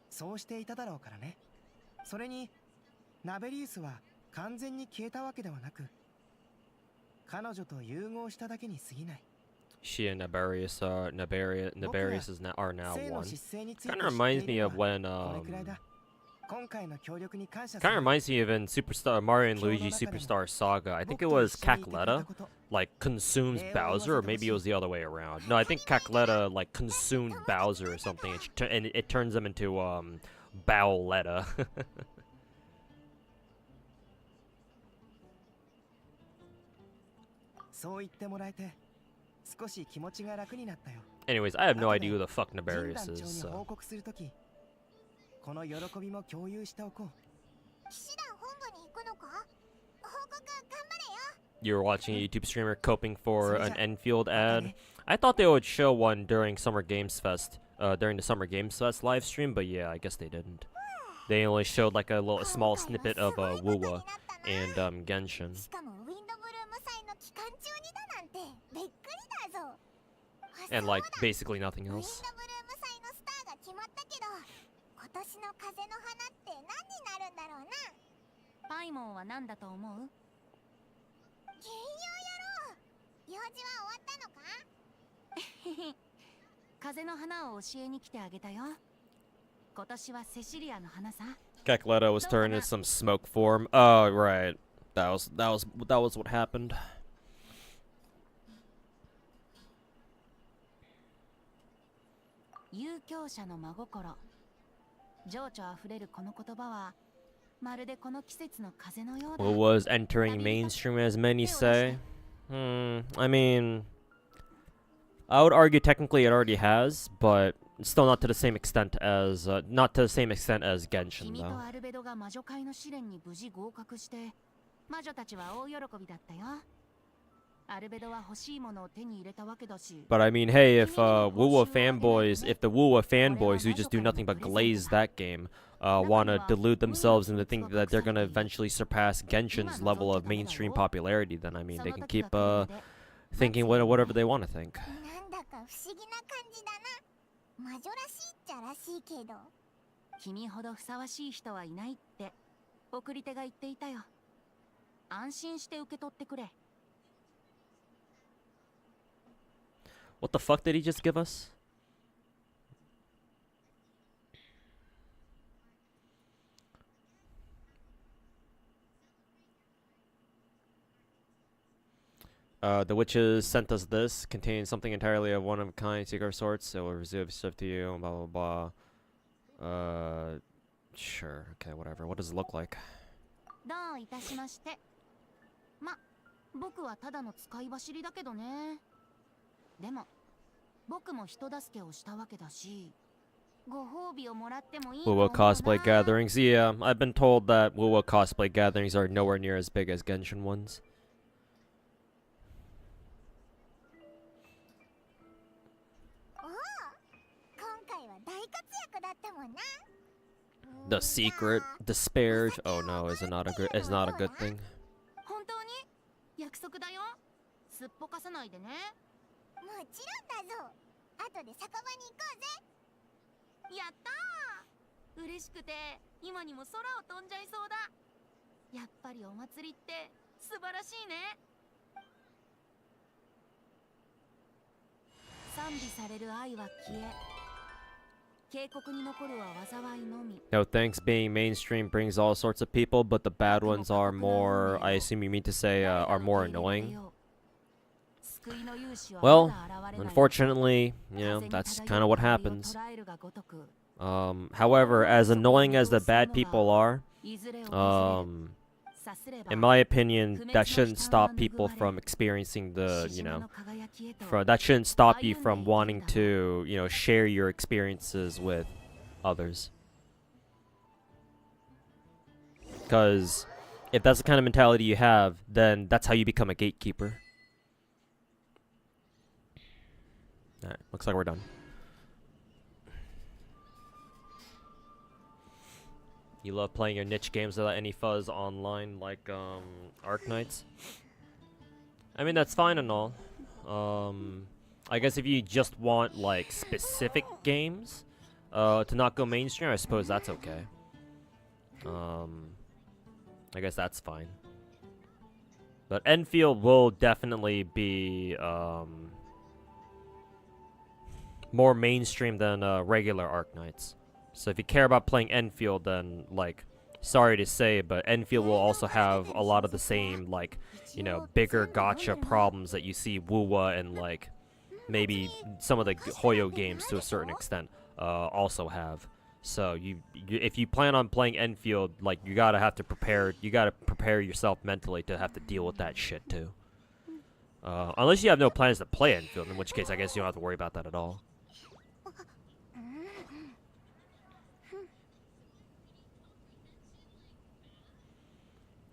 そうしていただろうからね。それにナベリウスは完全に消えたわけではなく、彼女と融合しただけに過ぎない。 She and Naberius are now one. Kind of reminds me of when kind of reminds me of in Mario and Luigi Superstar Saga. I think it was Cacletta like consumes Bowser, or maybe it was the other way around. No, I think Cacletta like consumed Bowser or something, and it turns him into Bowletta. そう言ってもらえて少し気持ちが楽になったよ。 Anyways, I have no idea who the fuck Naberius is. に報告するとき、この喜びも共有しておこう。騎士団本部に行くのか you were watching a YouTube streamer coping for an Enfield ad. I thought they would show one during Summer Games Fest, during the Summer Games Fest live stream, but yeah, I guess they didn't. They only showed like a small snippet of Wuwa and Genshin. しかもウィンドブルーム祭の期間中にだなんてびっくりだぞ。 And like basically nothing ウィンドブルーム else. 祭のスターが決まったけど、今年の風の花って何になるんだろうな。パイモンは何だと思う？金曜やろう。用事は終わったのか？風の花を教えに来てあげたよ。今年はセシリアの花さ。 Cacletta was turned into some smoke form. Oh, right. That was what happened. 遊興者の真心。情緒あふれるこの言葉は、まるでこの季節の風のようだ。 What was entering mainstream, as many say? I mean, I would argue technically it already has, but still not to the same extent as Genshin 君と though. アルベドが魔女会の試練に無事合格して、魔女たちは大喜びだったよ。アルベドは欲しいものを手に入れたわけだし。 But I mean, hey, if Wuwa fanboys who just do nothing but glaze that game, wanna delude themselves into thinking that they're gonna eventually surpass Genshin's level of mainstream popularity, then I mean, they can keep thinking whatever they want to think. なんだか不思議な感じだな。魔女らしいっちゃらしいけど。君ほどふさわしい人はいないって送り手が言っていたよ。安心して受け取ってくれ。 What the fuck did he just give us? The witches sent us this. Contains something entirely of one of a kind, secret sorts. It will reserve stuff to you. Blah blah blah. Sure. Okay, whatever. What does it look like? どういたしまして。ま、僕はただの使い走りだけどね。でも、僕も人助けをしたわけだし、ご褒美をもらってもいいと思うな。 Wuwa cosplay gatherings. Yeah, I've been told that Wuwa cosplay gatherings are nowhere near as big as Genshin ones. おお、今回は大活躍だったもんな。 The secret disparage. Oh no, is not a good thing. 本当に？約束だよ。すっぽかさないでね。 もちろんだぞ。後で酒場に行こうぜ。やったー。嬉しくて今にも空を飛んじゃいそうだ。やっぱりお祭りって素晴らしいね。賛美される愛は消え、警告に残るは災いのみ。 No thanks, being mainstream brings all sorts of people, but the bad ones are more, I assume you mean to say, are more annoying. Well, unfortunately, yeah, that's kind of what happens. However, as annoying as the bad people are, in my opinion, that shouldn't stop people from experiencing the, that shouldn't stop you from wanting to, share your experiences with others. Because if that's the kind of mentality you have, then that's how you become a gatekeeper. Alright, looks like we're done. You love playing your niche games without any fuzz online, like Arknights? I mean, that's fine and all. I guess if you just want like specific games to not go mainstream, I suppose that's okay. I guess that's fine. But Enfield will definitely be more mainstream than regular Arknights. So if you care about playing Enfield, then, like, sorry to say, but Enfield will also have a lot of the same, like, bigger gacha problems that you see Wuwa and, like, maybe some of the Hoyo games to a certain extent also have. So if you plan on playing Enfield, like, you gotta prepare yourself mentally to have to deal with that shit too. Unless you have no plans to play Enfield, in which case I guess you don't have to worry about that at all.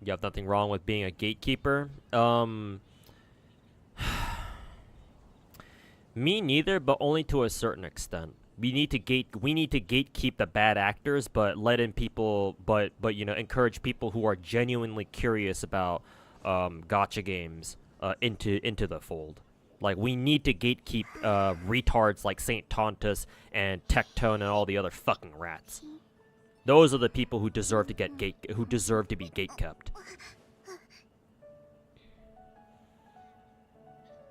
You have nothing wrong with being a gatekeeper. Me neither, but only to a certain extent. We need to gatekeep the bad actors, but let in people, but you know, encourage people who are genuinely curious about gacha games into the fold. Like, we need to gatekeep retards like Saint Tontus and Tectone and all the other fucking rats. Those are the people who deserve to be gatekept.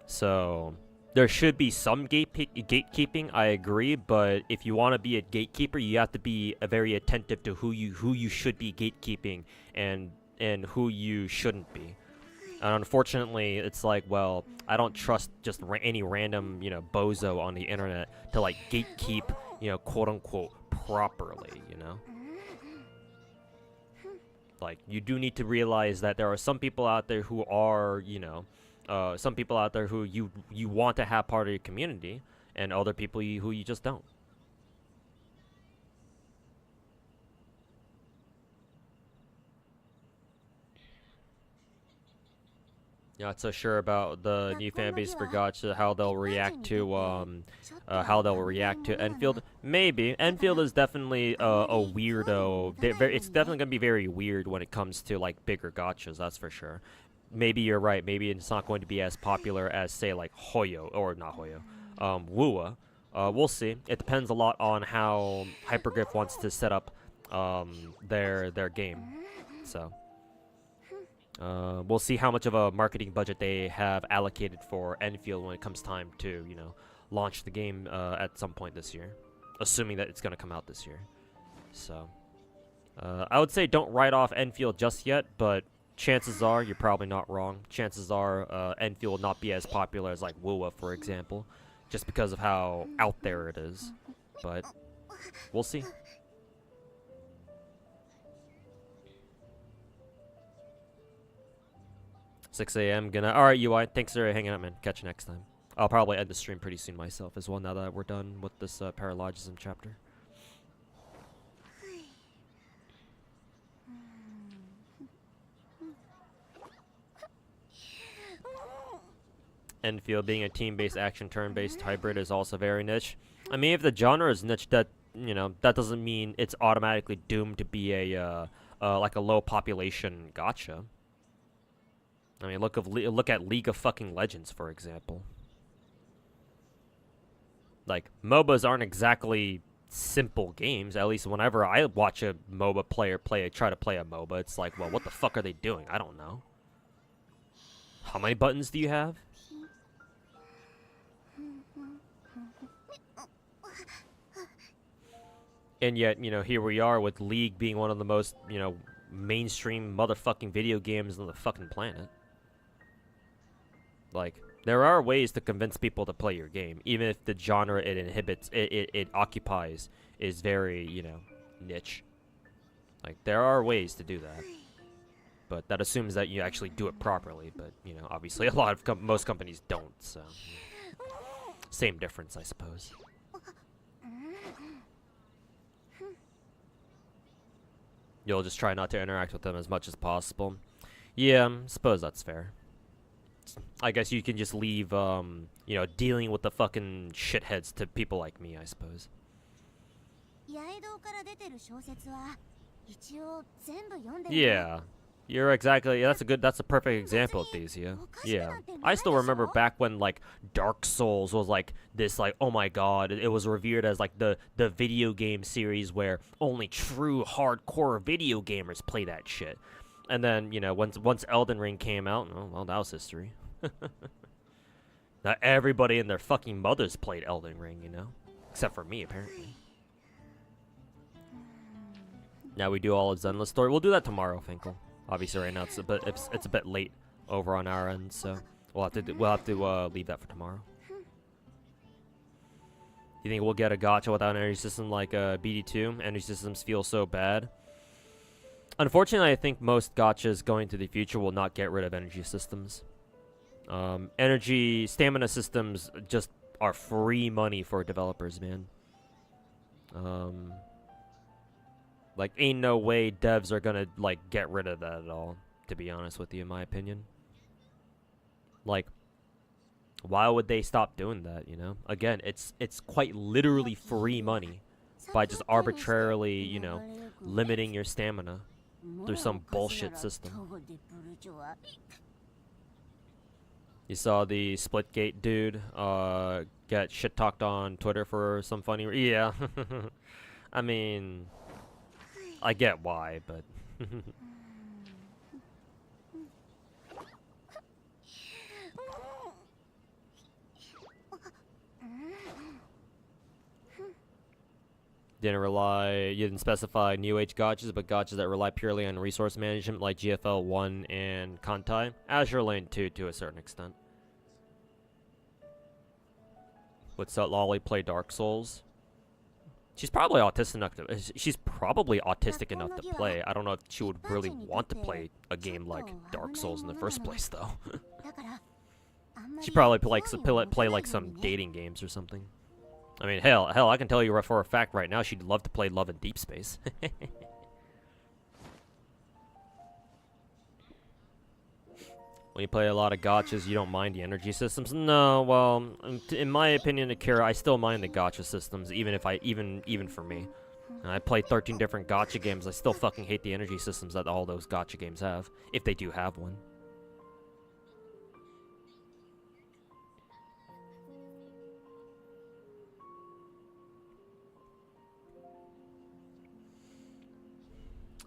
So there should be some gatekeeping, I agree, but if you want to be a gatekeeper, you have to be very attentive to who you should be gatekeeping and who you shouldn't be. And unfortunately, it's like, well, I don't trust just any random, you know, bozo on the internet to, like, gatekeep, you know, quote-unquote, properly, you know? Like, you do need to realize that there are some people out there who are, you know, some people out there who you want to have part of your community, and other people who you just don't. You're not so sure about the new fan base for Gacha, how they'll react to Enfield. Maybe Enfield is definitely a weirdo. It's definitely gonna be very weird when it comes to like bigger gachas. That's for sure. Maybe you're right. Maybe it's not going to be as popular as, say, like Hoyo, or not Hoyo, Wua. We'll see. It depends a lot on how Hypergriff wants to set up their game. So. We'll see how much of a marketing budget they have allocated for Enfield when it comes time to, you know, launch the game at some point this year, assuming that it's going to come out this year. So, I would say don't write off Enfield just yet, but chances are you're probably not wrong. Chances are Enfield will not be as popular as, like, Wua, for example, just because of how out there it is. But we'll see. 6 a.m. gonna... Alright, UI, thanks for hanging out, man. Catch you next time. I'll probably end the stream pretty soon myself as well, now that we're done with this Paralogism chapter. Enfield being a team-based action turn-based hybrid is also very niche. I mean, if the genre is niche, that, you know, that doesn't mean it's automatically doomed to be a like a low population gacha. I mean, look at League of fucking Legends, for example. Like, MOBAs aren't exactly simple games. At least whenever I watch a MOBA player try to play a MOBA, it's like, well, what the fuck are they doing? I don't know. How many buttons do you have? And yet, you know, here we are with League being one of the most, you know, mainstream motherfucking video games on the fucking planet. Like, there are ways to convince people to play your game, even if the genre it occupies is very, you know, niche. Like, there are ways to do that. But that assumes that you actually do it properly, but, you know, obviously most companies don't, so... Same difference, I suppose. You'll just try not to interact with them as much as possible. Yeah, suppose that's fair. I guess you can just leave, you know, dealing with the fucking shitheads to people like me, I suppose. Yeah. You're exactly, that's a perfect example of these, yeah. Yeah. I still remember back when, like, Dark Souls was, like, this, like, oh my god, it was revered as, like, the video game series where only true hardcore video gamers play that shit. And then, you know, once Elden Ring came out, oh, well, that was history. Not everybody and their fucking mothers played Elden Ring, you know? Except for me, apparently. Now we do all of Zenless story. We'll do that tomorrow, Finkel. Obviously, right now it's a bit late over on our end, so we'll have to leave that for tomorrow. You think we'll get a gacha without an energy system like BD2? Energy systems feel so bad. Unfortunately, I think most gachas going to the future will not get rid of energy systems. Stamina systems just are free money for developers, man. Like, ain't no way devs are gonna, like, get rid of that at all. to be honest with you, in my opinion. Like, why would they stop doing that, you know? Again, it's quite literally free money by just arbitrarily, you know, limiting your stamina through some bullshit system. You saw the Splitgate dude get shit talked on Twitter for some funny yeah. I mean, I get why, but you didn't specify new age gachas, but gachas that rely purely on resource management like GFL 1 and Kantai. Azure Lane 2 to a certain extent. Would Lolly play Dark Souls? She's probably autistic enough to play. I don't know if she would really want to play a game like Dark Souls in the first place, though. She'd probably play like some dating games or something. I mean, hell, I can tell you for a fact right now she'd love to play Love in Deep Space. When you play a lot of gachas, you don't mind the energy systems? No, well, in my opinion, Akira, I still mind the gacha systems, even for me. And I play 13 different gacha games, I still fucking hate the energy systems that all those gacha games have, if they do have one.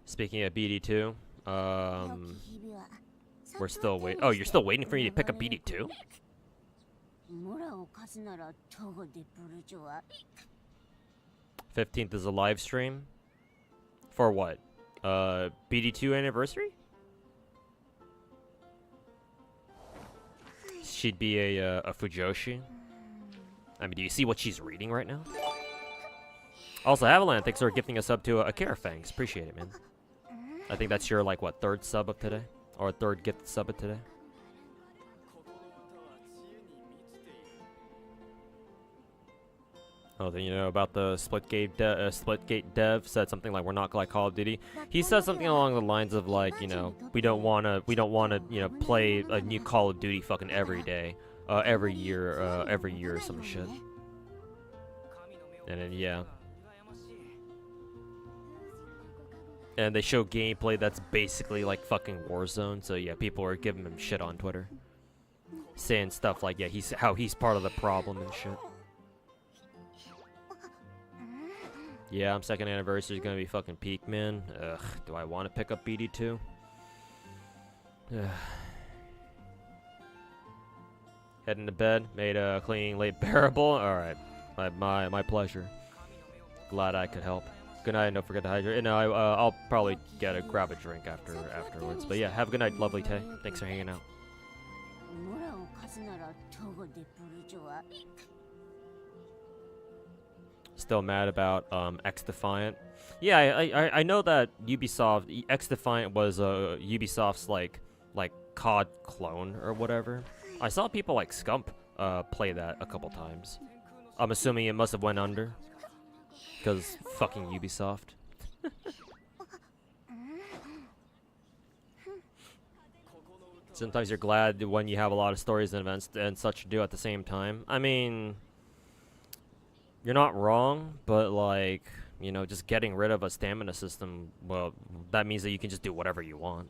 Speaking of BD2, we're still waiting. Oh, you're still waiting for me to pick up BD2? 15th is a live stream? For what? BD2 anniversary? She'd be a Fujoshi. I mean, do you see what she's reading right now? Also, Avalan, thanks for gifting us up to a Carafangs. Appreciate it, man. I think that's your, like, what, third sub of today? Or third gift sub of today? Oh, then you know about the Splitgate dev said something like, we're not like Call of Duty. He said something along the lines of like, you know, we don't wanna, you know, play a new Call of Duty fucking every day, every year or some shit. And then yeah. And they show gameplay that's basically like fucking Warzone, so yeah, people are giving him shit on Twitter. Saying stuff like, yeah, he's part of the problem and shit. Yeah, second anniversary is gonna be fucking peak, man. Ugh, do I want to pick up BD2? Heading to bed, made cleaning late bearable. Alright, my pleasure. Glad I could help. Good night, and don't forget to hydrate. And I'll probably grab a drink afterwards. But yeah, have a good night, lovely Tay. Thanks for hanging out. Still mad about X Defiant. Yeah, I know that Ubisoft X Defiant was Ubisoft's like COD clone or whatever. I saw people like Scump play that a couple times. I'm assuming it must have went under. Because fucking Ubisoft. Sometimes you're glad when you have a lot of stories and events and such to do at the same time. I mean, you're not wrong, but like, you know, just getting rid of a stamina system, well, that means that you can just do whatever you want.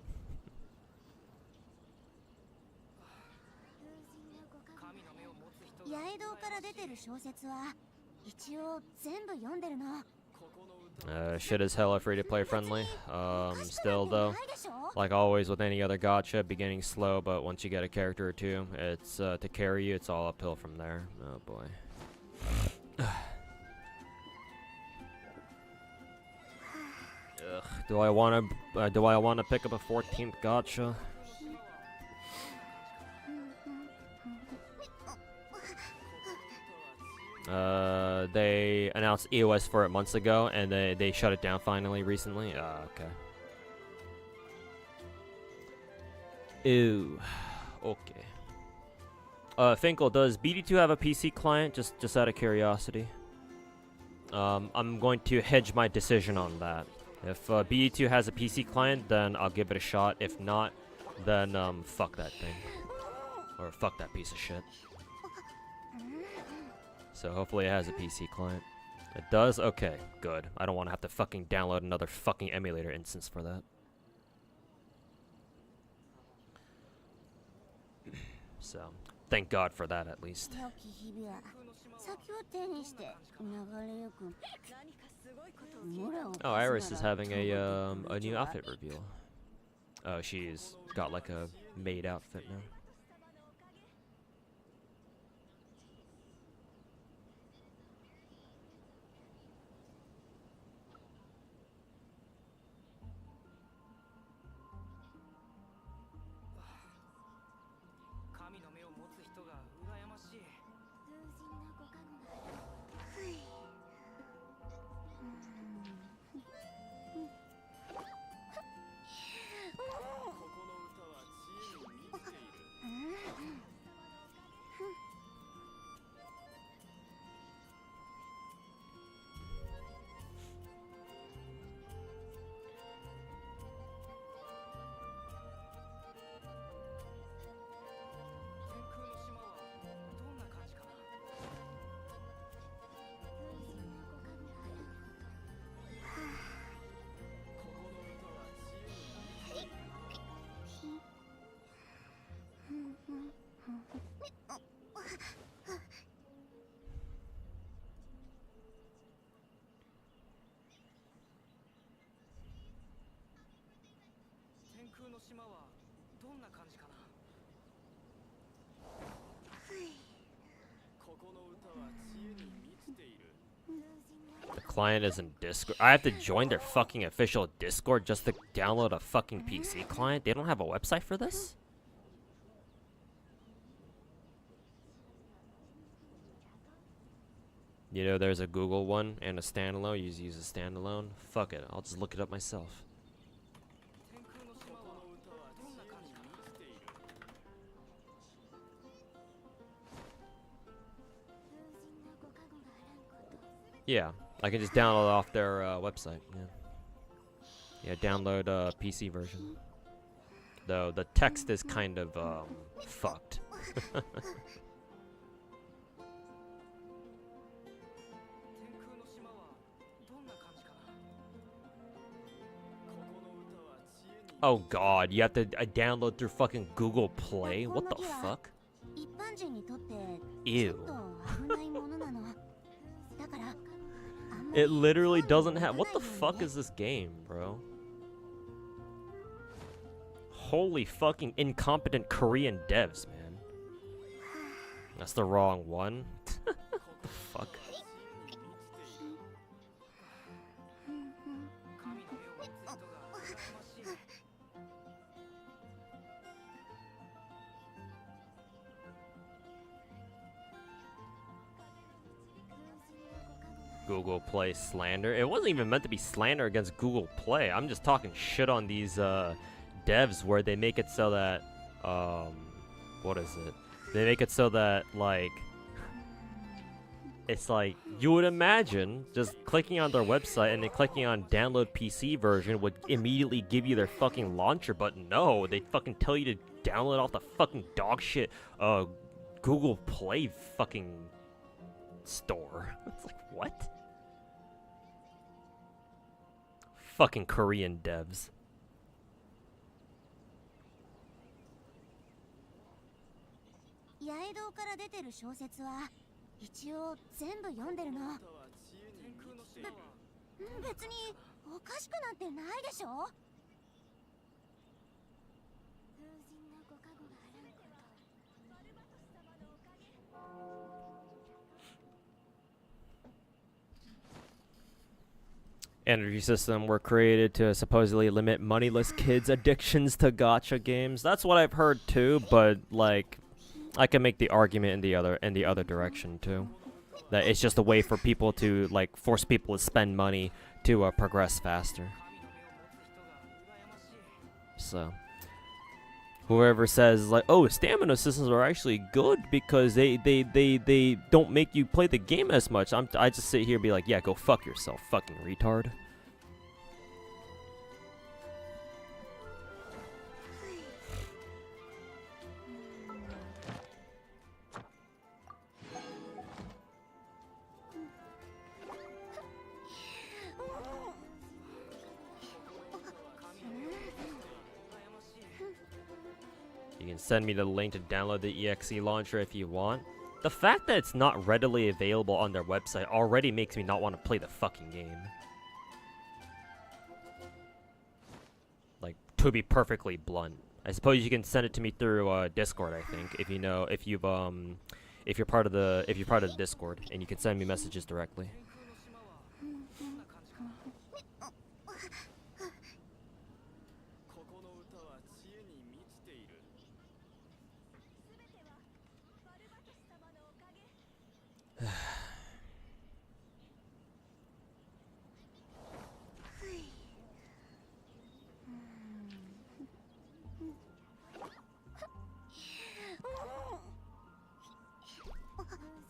Shit is hella free to play friendly. Still though, like always with any other gacha, beginning slow, but once you get a character or two, it's to carry you, it's all uphill from there. Oh boy. Ugh, do I want to pick up a 14th gacha? They announced EOS for it months ago, and they shut it down finally recently. Okay. Ew. Okay. Finkel, does BD2 have a PC client? Just out of curiosity. I'm going to hedge my decision on that. If BE2 has a PC client, then I'll give it a shot. If not, then fuck that thing. Or fuck that piece of shit. So hopefully it has a PC client. It does? Okay, good. I don't want to have to fucking download another fucking emulator instance for that. So, thank God for that at least. Oh, Iris is having a new outfit reveal. Oh, she's got like a maid outfit now. The client is in Discord. I have to join their fucking official Discord just to download a fucking PC client? They don't have a website for this? You know, there's a Google one and a standalone. You use a standalone. Fuck it. I'll just look it up myself. Yeah, I can just download off their website. Yeah, download PC version. Though the text is kind of fucked. Oh god, you have to download through fucking Google Play? What the fuck? Ew. It literally doesn't have. What the fuck is this game, bro? Holy fucking incompetent Korean devs, man. That's the wrong one. What the fuck? Google Play slander. It wasn't even meant to be slander against Google Play. I'm just talking shit on these devs where they make it so that what is it? They make it so that like it's like you would imagine just clicking on their website and then clicking on download PC version would immediately give you their fucking launcher, but no, they fucking tell you to download off the fucking dog shit Google Play fucking store. It's like, what? Fucking Korean devs. 八重堂から出てる小説は一応全部読んでるの。別におかしくなんてないでしょ。 Energy system were created to supposedly limit moneyless kids' addictions to gacha games. That's what I've heard too, but like I can make the argument in the other direction too. That it's just a way for people to like force people to spend money to progress faster. So whoever says like, oh, stamina systems are actually good because they don't make you play the game as much. I just sit here and be like, yeah, go fuck yourself, fucking retard. can send me the link to download the EXE launcher if you want. The fact that it's not readily available on their website already makes me not want to play the fucking game. Like, to be perfectly blunt. I suppose you can send it to me through Discord, I think, if you're part of the Discord, and you can send me messages directly.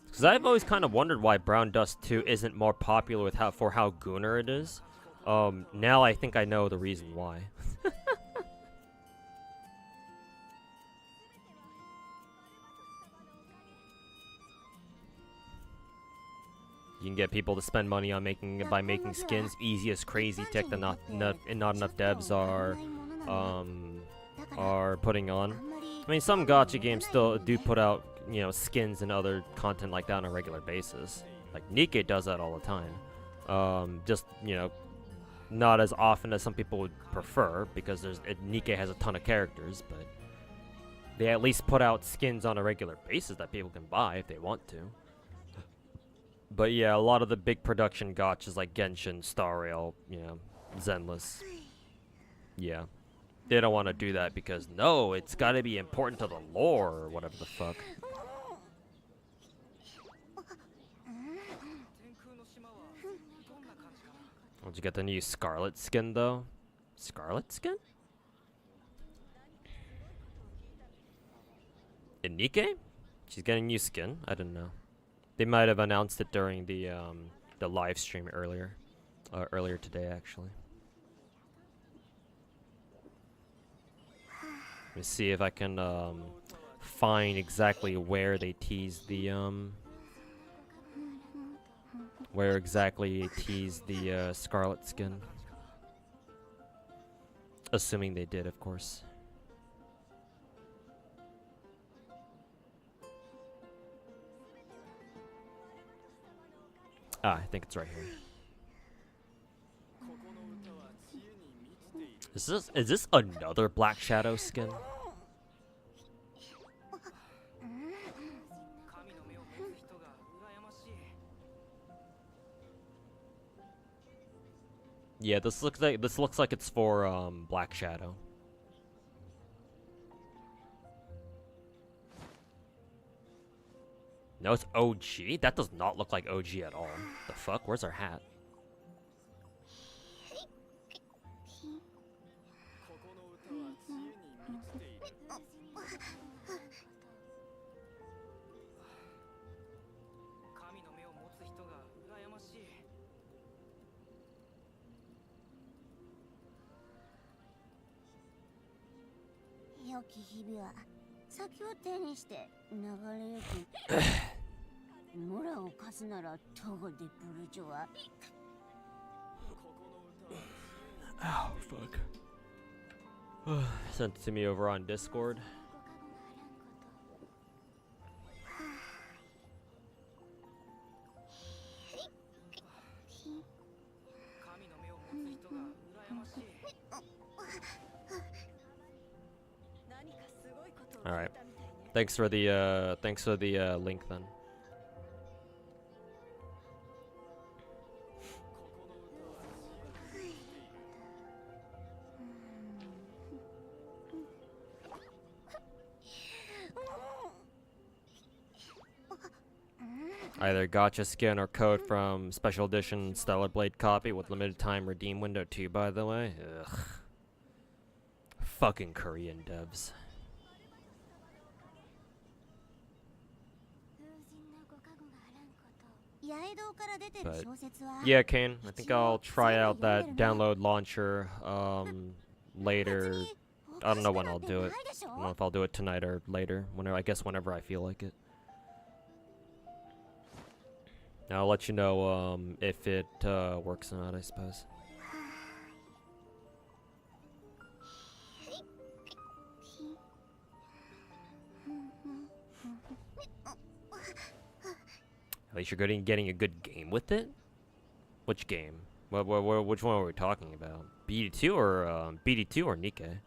Because I've always kind of wondered why Brown Dust 2 isn't more popular with how Gunnar it is. Now I think I know the reason why. You can get people to spend money on making skins, easy as crazy tech that not enough devs are putting on. I mean, some gacha games still do put out, you know, skins and other content like that on a regular basis. Like Nikke does that all the time. Just, you know, not as often as some people would prefer, because Nikke has a ton of characters, but they at least put out skins on a regular basis that people can buy if they want to. But yeah, a lot of the big production gachas like Genshin, Star Rail, you know, Zenless. Yeah. They don't want to do that because, no, it's got to be important to the lore or whatever the fuck. Did you get the new Scarlet skin, though? Scarlet skin? In Nikke? She's getting new skin? I didn't know. They might have announced it during the live stream earlier. Earlier today, actually. Let me see if I can find exactly where they teased the Scarlet skin. Assuming they did, of course. Ah, I think it's right here. Is this another Black Shadow skin? Yeah, this looks like it's for Black Shadow. No, it's OG? That does not look like OG at all. The fuck? Where's our hat? Oh, fuck. Sent it to me over on Discord. All right. Thanks for the link then. Either gacha skin or code from special edition Stellar Blade copy with limited time redeem window too, by the way. Ugh. Fucking Korean devs. But yeah, Kane, I think I'll try out that download launcher later. I don't know when I'll do it. I don't know if I'll do it tonight or later. Whenever I feel like it. I'll let you know if it works or not, I suppose. At least you're getting a good game with it? Which game? Which one are we talking about? BD2 or BD2 or Nikkei?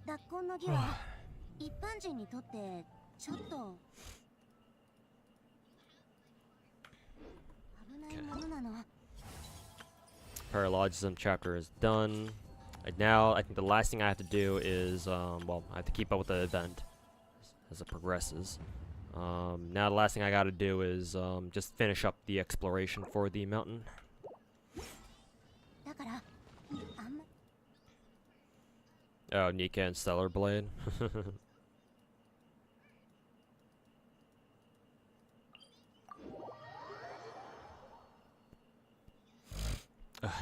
脱婚の儀は一般人にとってちょっと危ないものなの。 Paralogism chapter is done. And now I think the last thing I have to do is well, I have to keep up with the event as it progresses. Now the last thing I gotta do is just finish up the exploration for the mountain. だからあんま Oh, Nika and Stellar Blade.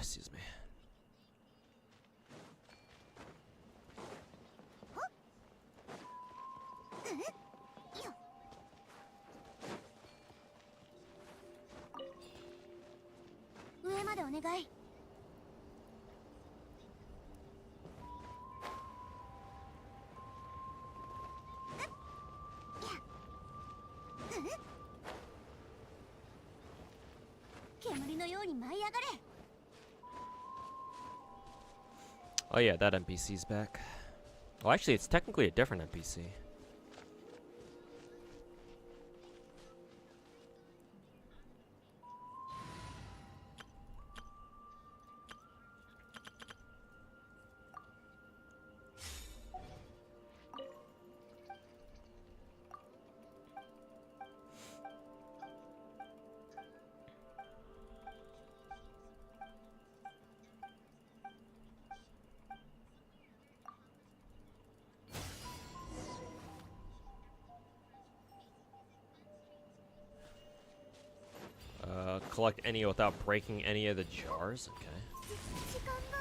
Excuse me. 上までお願い。煙のように舞い上がれ。 Oh yeah, that NPC's back. Well, actually, it's technically a different NPC. Collect any without breaking any of the jars? Okay. 時間が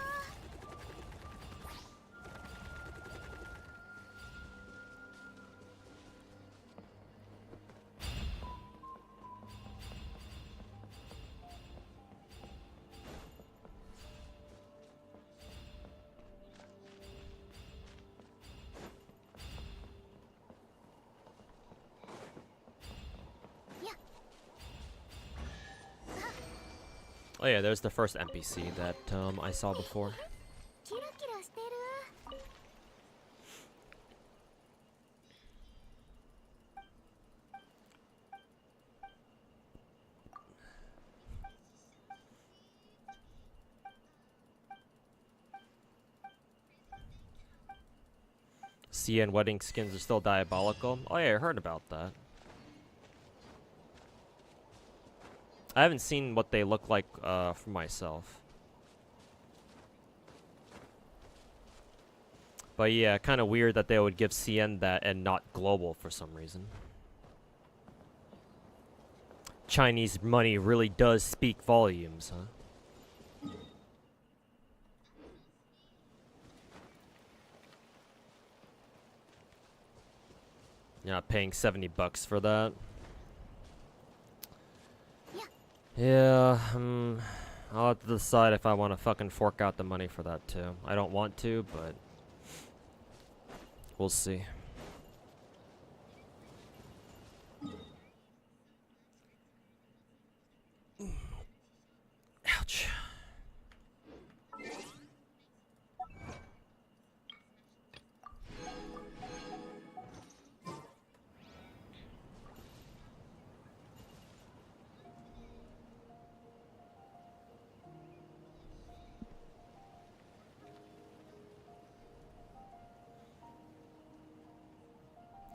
Oh yeah, there's the first NPC that I saw before. キラキラしてる。 CN wedding skins are still diabolical. Oh yeah, I heard about that. I haven't seen what they look like for myself. But yeah, kind of weird that they would give CN that and not global for some reason. Chinese money really does speak volumes, huh? You're not paying $70 for that. Yeah, I'll have to decide if I want to fucking fork out the money for that too. I don't want to, but we'll see. Ouch.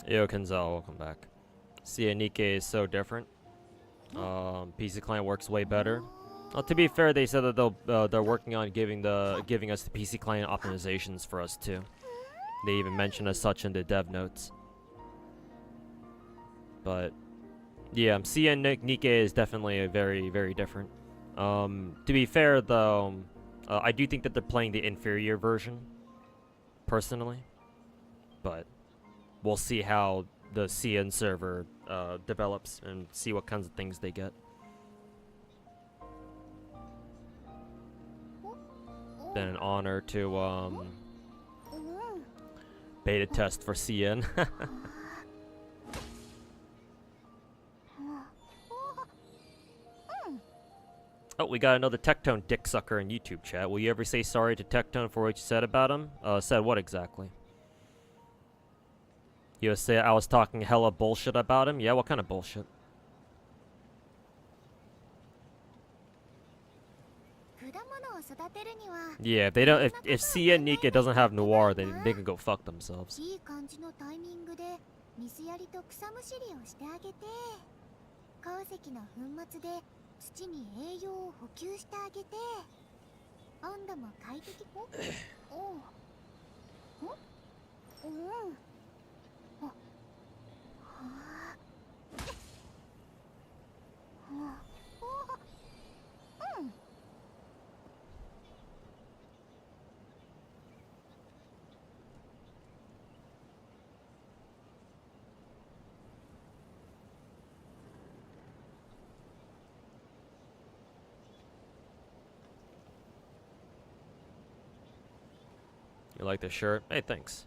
Yo, Kenzel, welcome back. See, Nikkei is so different. PC client works way better. To be fair, they said that they're working on giving us the PC client optimizations for us too. They even mentioned as such in the dev notes. But yeah, CN Nikkei is definitely very, very different. To be fair though, I do think that they're playing the inferior version, personally. But we'll see how the CN server develops and see what kinds of things they get. Been an honor to Beta test for CN. Oh, we got another Tectone dick sucker in YouTube chat. Will you ever say sorry to Tectone for what you said about him? Said what exactly? He was saying I was talking hella bullshit about him? Yeah, what kind of bullshit? Yeah, if they don't, if CN Nika doesn't have Noir, then they can go fuck themselves. いい感じのタイミングで水やりと草むしりをしてあげて、鉱石の粉末で土に栄養を補給してあげて、温度も快適。おおうん。はあ。うん。You like this shirt? Hey, thanks.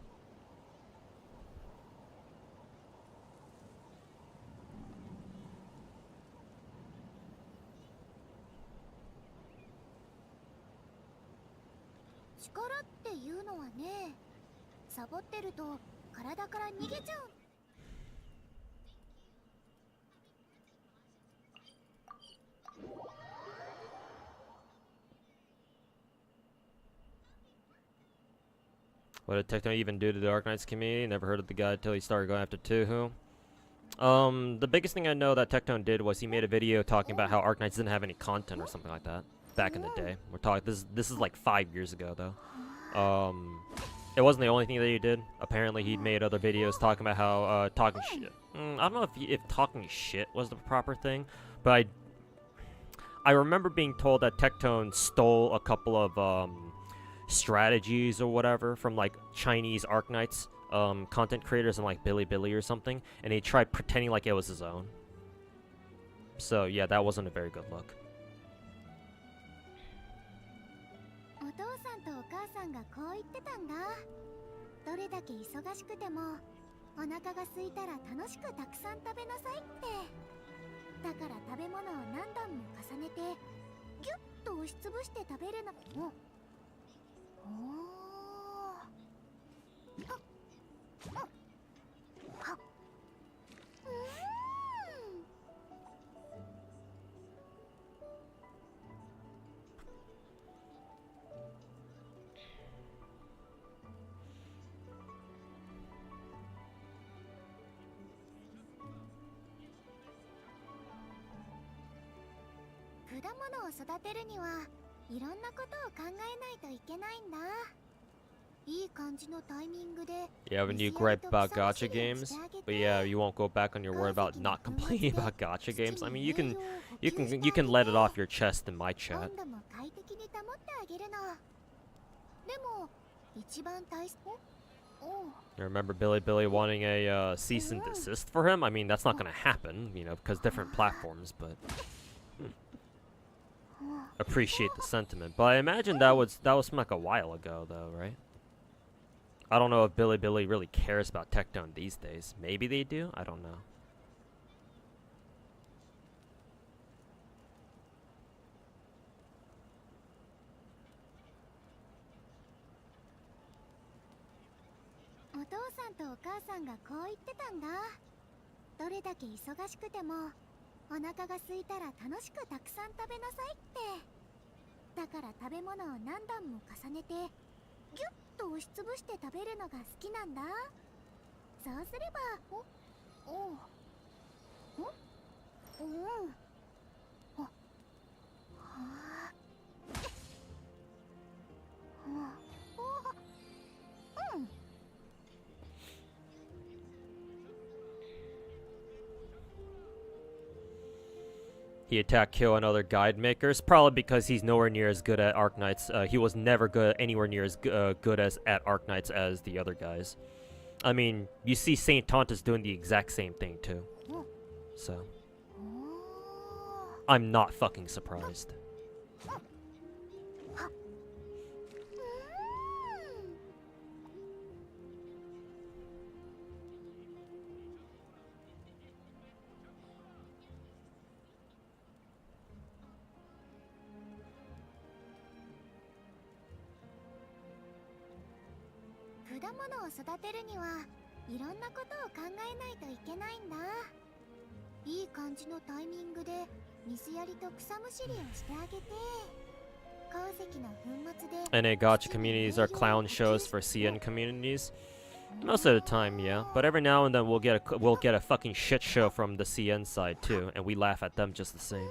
What did Tectone even do to the Arknights community? Never heard of the guy until he started going after Tuhu. The biggest thing I know that Tectone did was he made a video talking about how Arknights didn't have any content or something like that back in the day. We're talking this is like 5 years ago though. It wasn't the only thing that he did. Apparently he made other videos talking about how talking shit. I don't know if talking shit was the proper thing, but I remember being told that Tectone stole a couple of strategies or whatever from like Chinese Arknights content creators and like Billy or something, and he tried pretending like it was his own. So yeah, that wasn't a very good look. お父さんとお母さんがこう言ってたんだ。どれだけ忙しくてもお腹が空いたら楽しくたくさん食べなさいって。だから食べ物を何段も重ねてギュッと押しつぶして食べるの。お果物を育てるにはいろんなことを考えないといけないんだ。いい感じのタイミングで You have a new gripe about gacha games, but yeah, you won't go back on your word about not complaining about gacha games. I mean, you can let it off your chest in my chat. 温度も快適に保ってあげるの。でも一番大切。I remember Billy wanting a cease and desist for him. I mean, that's not gonna happen, you know, because different platforms, but appreciate the sentiment. But I imagine that was from like a while ago though, right? I don't know if Billy really cares about Tectone these days. Maybe they do? I don't know.お父さんとお母さんがこう言ってたんだ。どれだけ忙しくてもお腹が空いたら楽しくたくさん食べなさいって。だから食べ物を何段も重ねてギュッと押しつぶして食べるのが好きなんだ。そうすればHe attacked Kill and other guide makers, probably because he's nowhere near as good at Arknights. He was never anywhere near as good at Arknights as the other guys. I mean, you see Saint Tontus doing the exact same thing too. So I'm not fucking surprised. 果物を育てるにはいろんなことを考えないといけないんだ。いい感じのタイミングで水やりと草むしりをしてあげて、鉱石の粉末で NA gacha communities are clown shows for CN communities. Most of the time, yeah. But every now and then we'll get a fucking shit show from the CN side too, and we laugh at them just the same.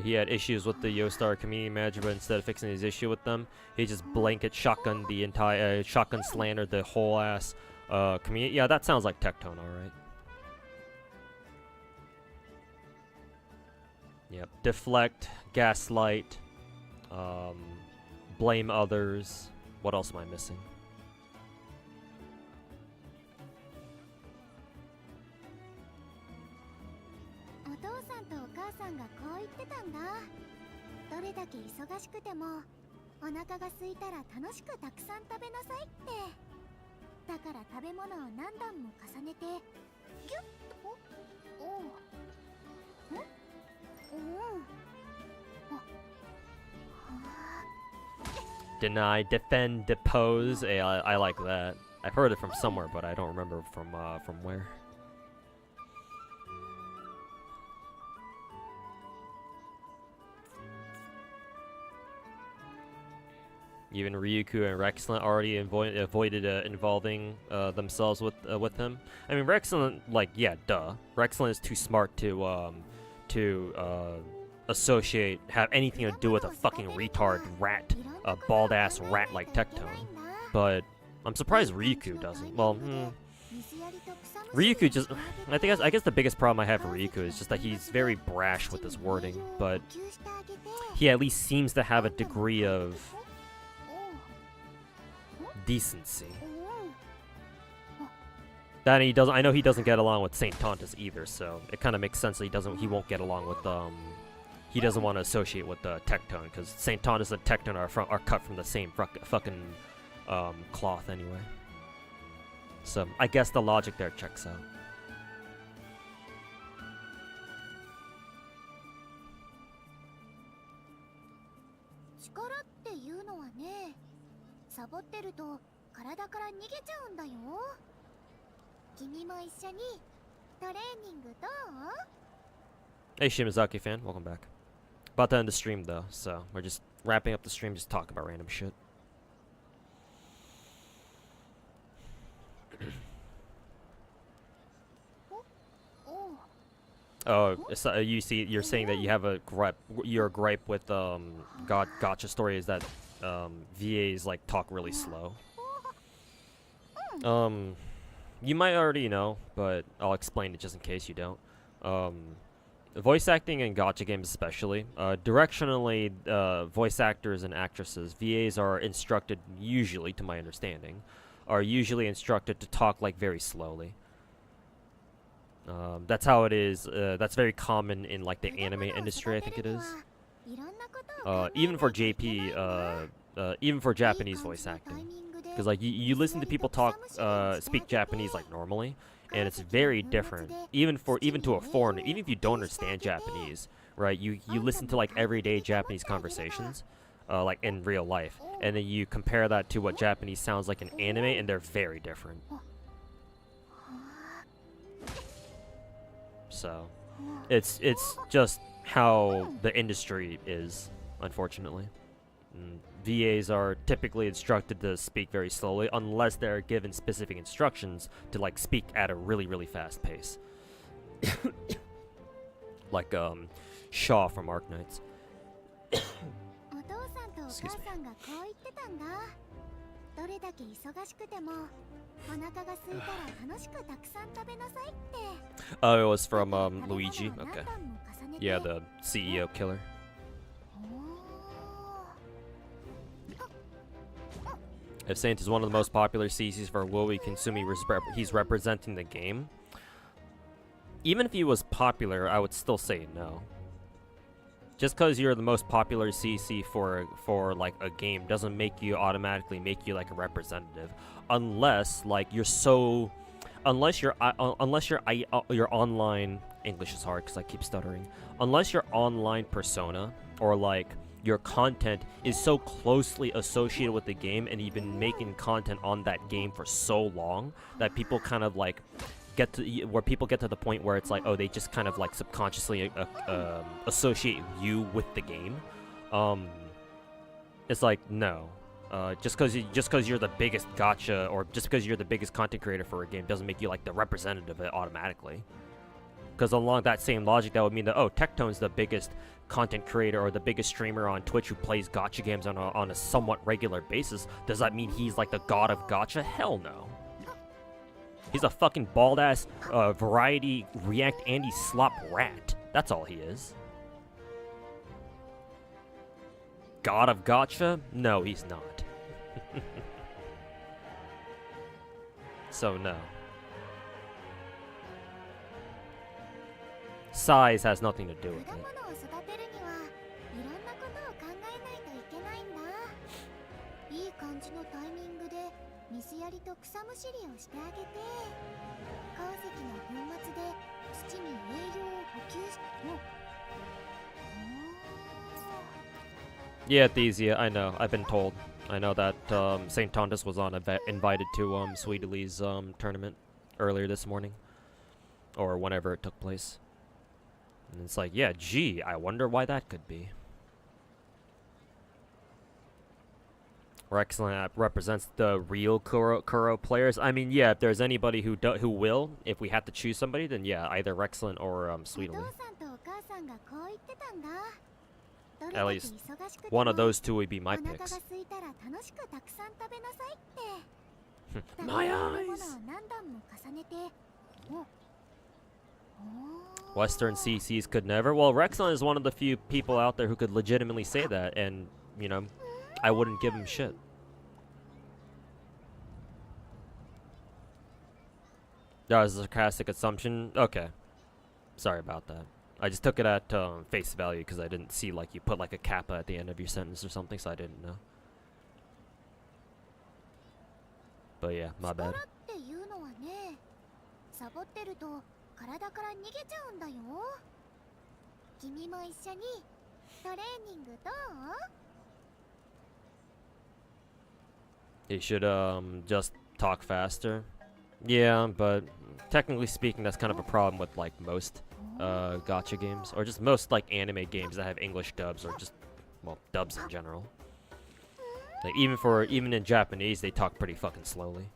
He had issues with the Yostar community manager, but instead of fixing his issue with them, he just blanket shotgun the entire shotgun slandered the whole ass community. Yeah, that sounds like Tectone, alright. Yep. Deflect, gaslight, blame others. What else am I missing? Deny, defend, depose. Hey, I like that. I've heard it from somewhere, but I don't remember from where. Even Ryuku and Rexlin already avoided involving themselves with him. I mean, Rexlin, like, yeah, duh. Rexlin is too smart to associate, have anything to do with a fucking retard rat, a bald ass rat like Tectone. But I'm surprised Ryuku doesn't. Well, Ryuku just, I guess the biggest problem I have for Ryuku is just that he's very brash with his wording, but he at least seems to have a degree of decency. That he doesn't. I know he doesn't get along with Saint Tontus either, so it kind of makes sense that he won't get along with he doesn't want to associate with Tectone, because Saint Tontus and Tectone are cut from the same fucking cloth anyway. So I guess the logic there checks out. Hey Shimazaki fan, welcome back. About to end the stream though, so we're just wrapping up the stream, just talking about random shit. Oh, so you're saying that you have a gripe. Your gripe with gacha story is that VAs like talk really slow. You might already know, but I'll explain it just in case you don't. Voice acting in gacha games especially, directionally, voice actors and actresses, VAs are instructed, usually, to my understanding, are usually instructed to talk like very slowly. That's how it is. That's very common in like the anime industry, I think it is. Even for JP, even for Japanese voice acting, because like you listen to people speak Japanese like normally, and it's very different. Even to a foreigner, even if you don't understand Japanese, right? You listen to like everyday Japanese conversations, like in real life, and then you compare that to what Japanese sounds like in anime, and they're very different. So, it's just how the industry is, unfortunately. VAs are typically instructed to speak very slowly, unless they're given specific instructions to like speak at a really, really fast pace. Like Shaw from Arknights. Excuse me. Oh, it was from Luigi? Okay. Yeah, the CEO killer. If Saint is one of the most popular CCs for WoW we consume, he's representing the game. even if he was popular, I would still say no. Just because you're the most popular CC for like a game doesn't make you automatically make you like a representative, unless like you're so, unless your online English is hard because I keep stuttering. Unless your online persona or like your content is so closely associated with the game and you've been making content on that game for so long that people kind of like get to the point where it's like, oh, they just kind of like subconsciously associate you with the game. It's like, no. Just because you're the biggest gacha, or just because you're the biggest content creator for a game, doesn't make you like the representative of it automatically. Because along that same logic, that would mean that, oh, Tectone's the biggest content creator or the biggest streamer on Twitch who plays gacha games on a somewhat regular basis. Does that mean he's like the god of gacha? Hell no. He's a fucking bald-ass variety React Andy slop rat. That's all he is. God of gacha? No, he's not. So no. Size has nothing to do with it. 水やりと草むしりをしてあげて、鉱石の粉末で土に栄養を補給し、Yeah, Thesia, I know. I've been told. I know that St. Tondas was invited to Sweet Lee's tournament earlier this morning, or whenever it took place. And it's like, yeah, gee, I wonder why that could be. Rexland represents the real Kuro players. I mean, yeah, if there's anybody who will, if we have to choose somebody, then yeah, either Rexland or Sweetly. At least one of those two would be my picks. My eyes! Western CCs could never. Well, Rexland is one of the few people out there who could legitimately say that, and, you know, I wouldn't give him shit. That was a sarcastic assumption? Okay. Sorry about that. I just took it at face value because I didn't see like you put like a kappa at the end of your sentence or something, so I didn't know. But yeah, my bad. You should just talk faster. Yeah, but technically speaking, that's kind of a problem with like most gacha games, or just most like anime games that have English dubs, or just, well, dubs in general. Like even in Japanese, they talk pretty fucking slowly.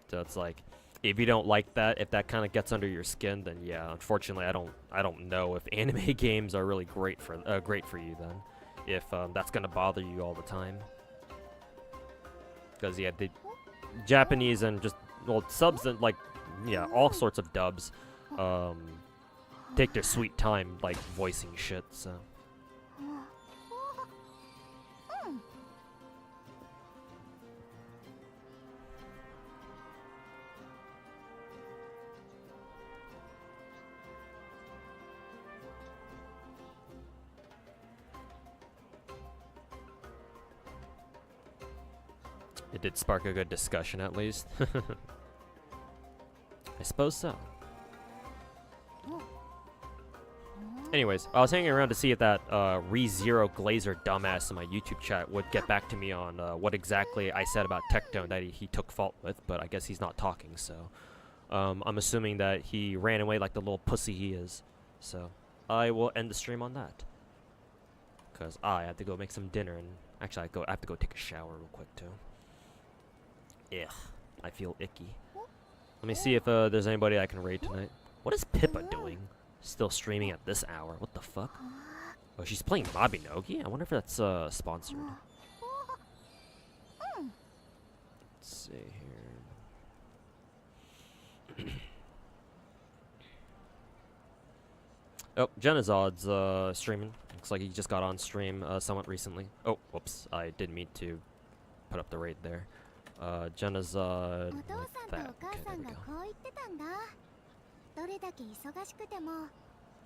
So it's like, if you don't like that, if that kind of gets under your skin, then yeah, unfortunately, I don't know if anime games are really great for you then, if that's gonna bother you all the time. Because yeah, the Japanese and just, well, subs and like, yeah, all sorts of dubs take their sweet time like voicing shit, so. It did spark a good discussion, at least. I suppose so. Anyways, I was hanging around to see if that ReZero Glazer dumbass in my YouTube chat would get back to me on what exactly I said about Tectone that he took fault with, but I guess he's not talking, so I'm assuming that he ran away like the little pussy he is. So I will end the stream on that, because I have to go make some dinner, and actually I have to go take a shower real quick too. Ugh, I feel icky. Let me see if there's anybody I can raid tonight. What is Pippa doing? Still streaming at this hour. What the fuck? Oh, she's playing Mabinogi? I wonder if that's sponsored. Let's see here. Oh, Genazod's streaming. Looks like he just got on stream somewhat recently. Oh, whoops. I didn't mean to put up the raid there. Genazod, like that. Okay, there we go. どれだけ忙しくても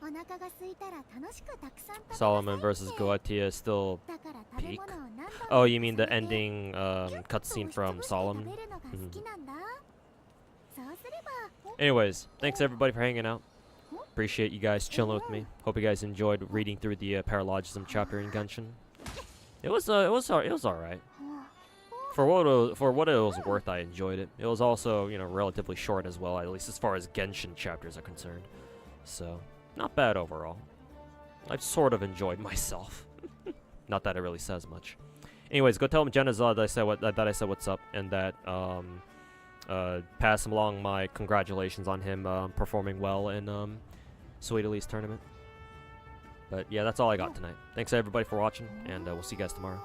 お腹が空いたら楽しくたくさん食べなさいって。 Solomon versus Goetia is still だから食べ peak. 物を何度も Oh, you mean the 重ねて ending ギュッと cutscene 押しつ from ぶして Solomon? 食べるのが好きなんだ。そうすれば Anyways, thanks everybody for hanging out. Appreciate you guys chilling with me. Hope you guys enjoyed reading through the Paralogism chapter in Genshin. It was alright. For what it was worth, I enjoyed it. It was also, you know, relatively short as well, at least as far as Genshin chapters are concerned. So, not bad overall. I've sort of enjoyed myself. Not that it really says much. Anyways, go tell Genazar that I said what's up, and that pass along my congratulations on him performing well in Sweet Elise tournament. But yeah, that's all I got tonight. Thanks everybody for watching, and we'll see you guys tomorrow.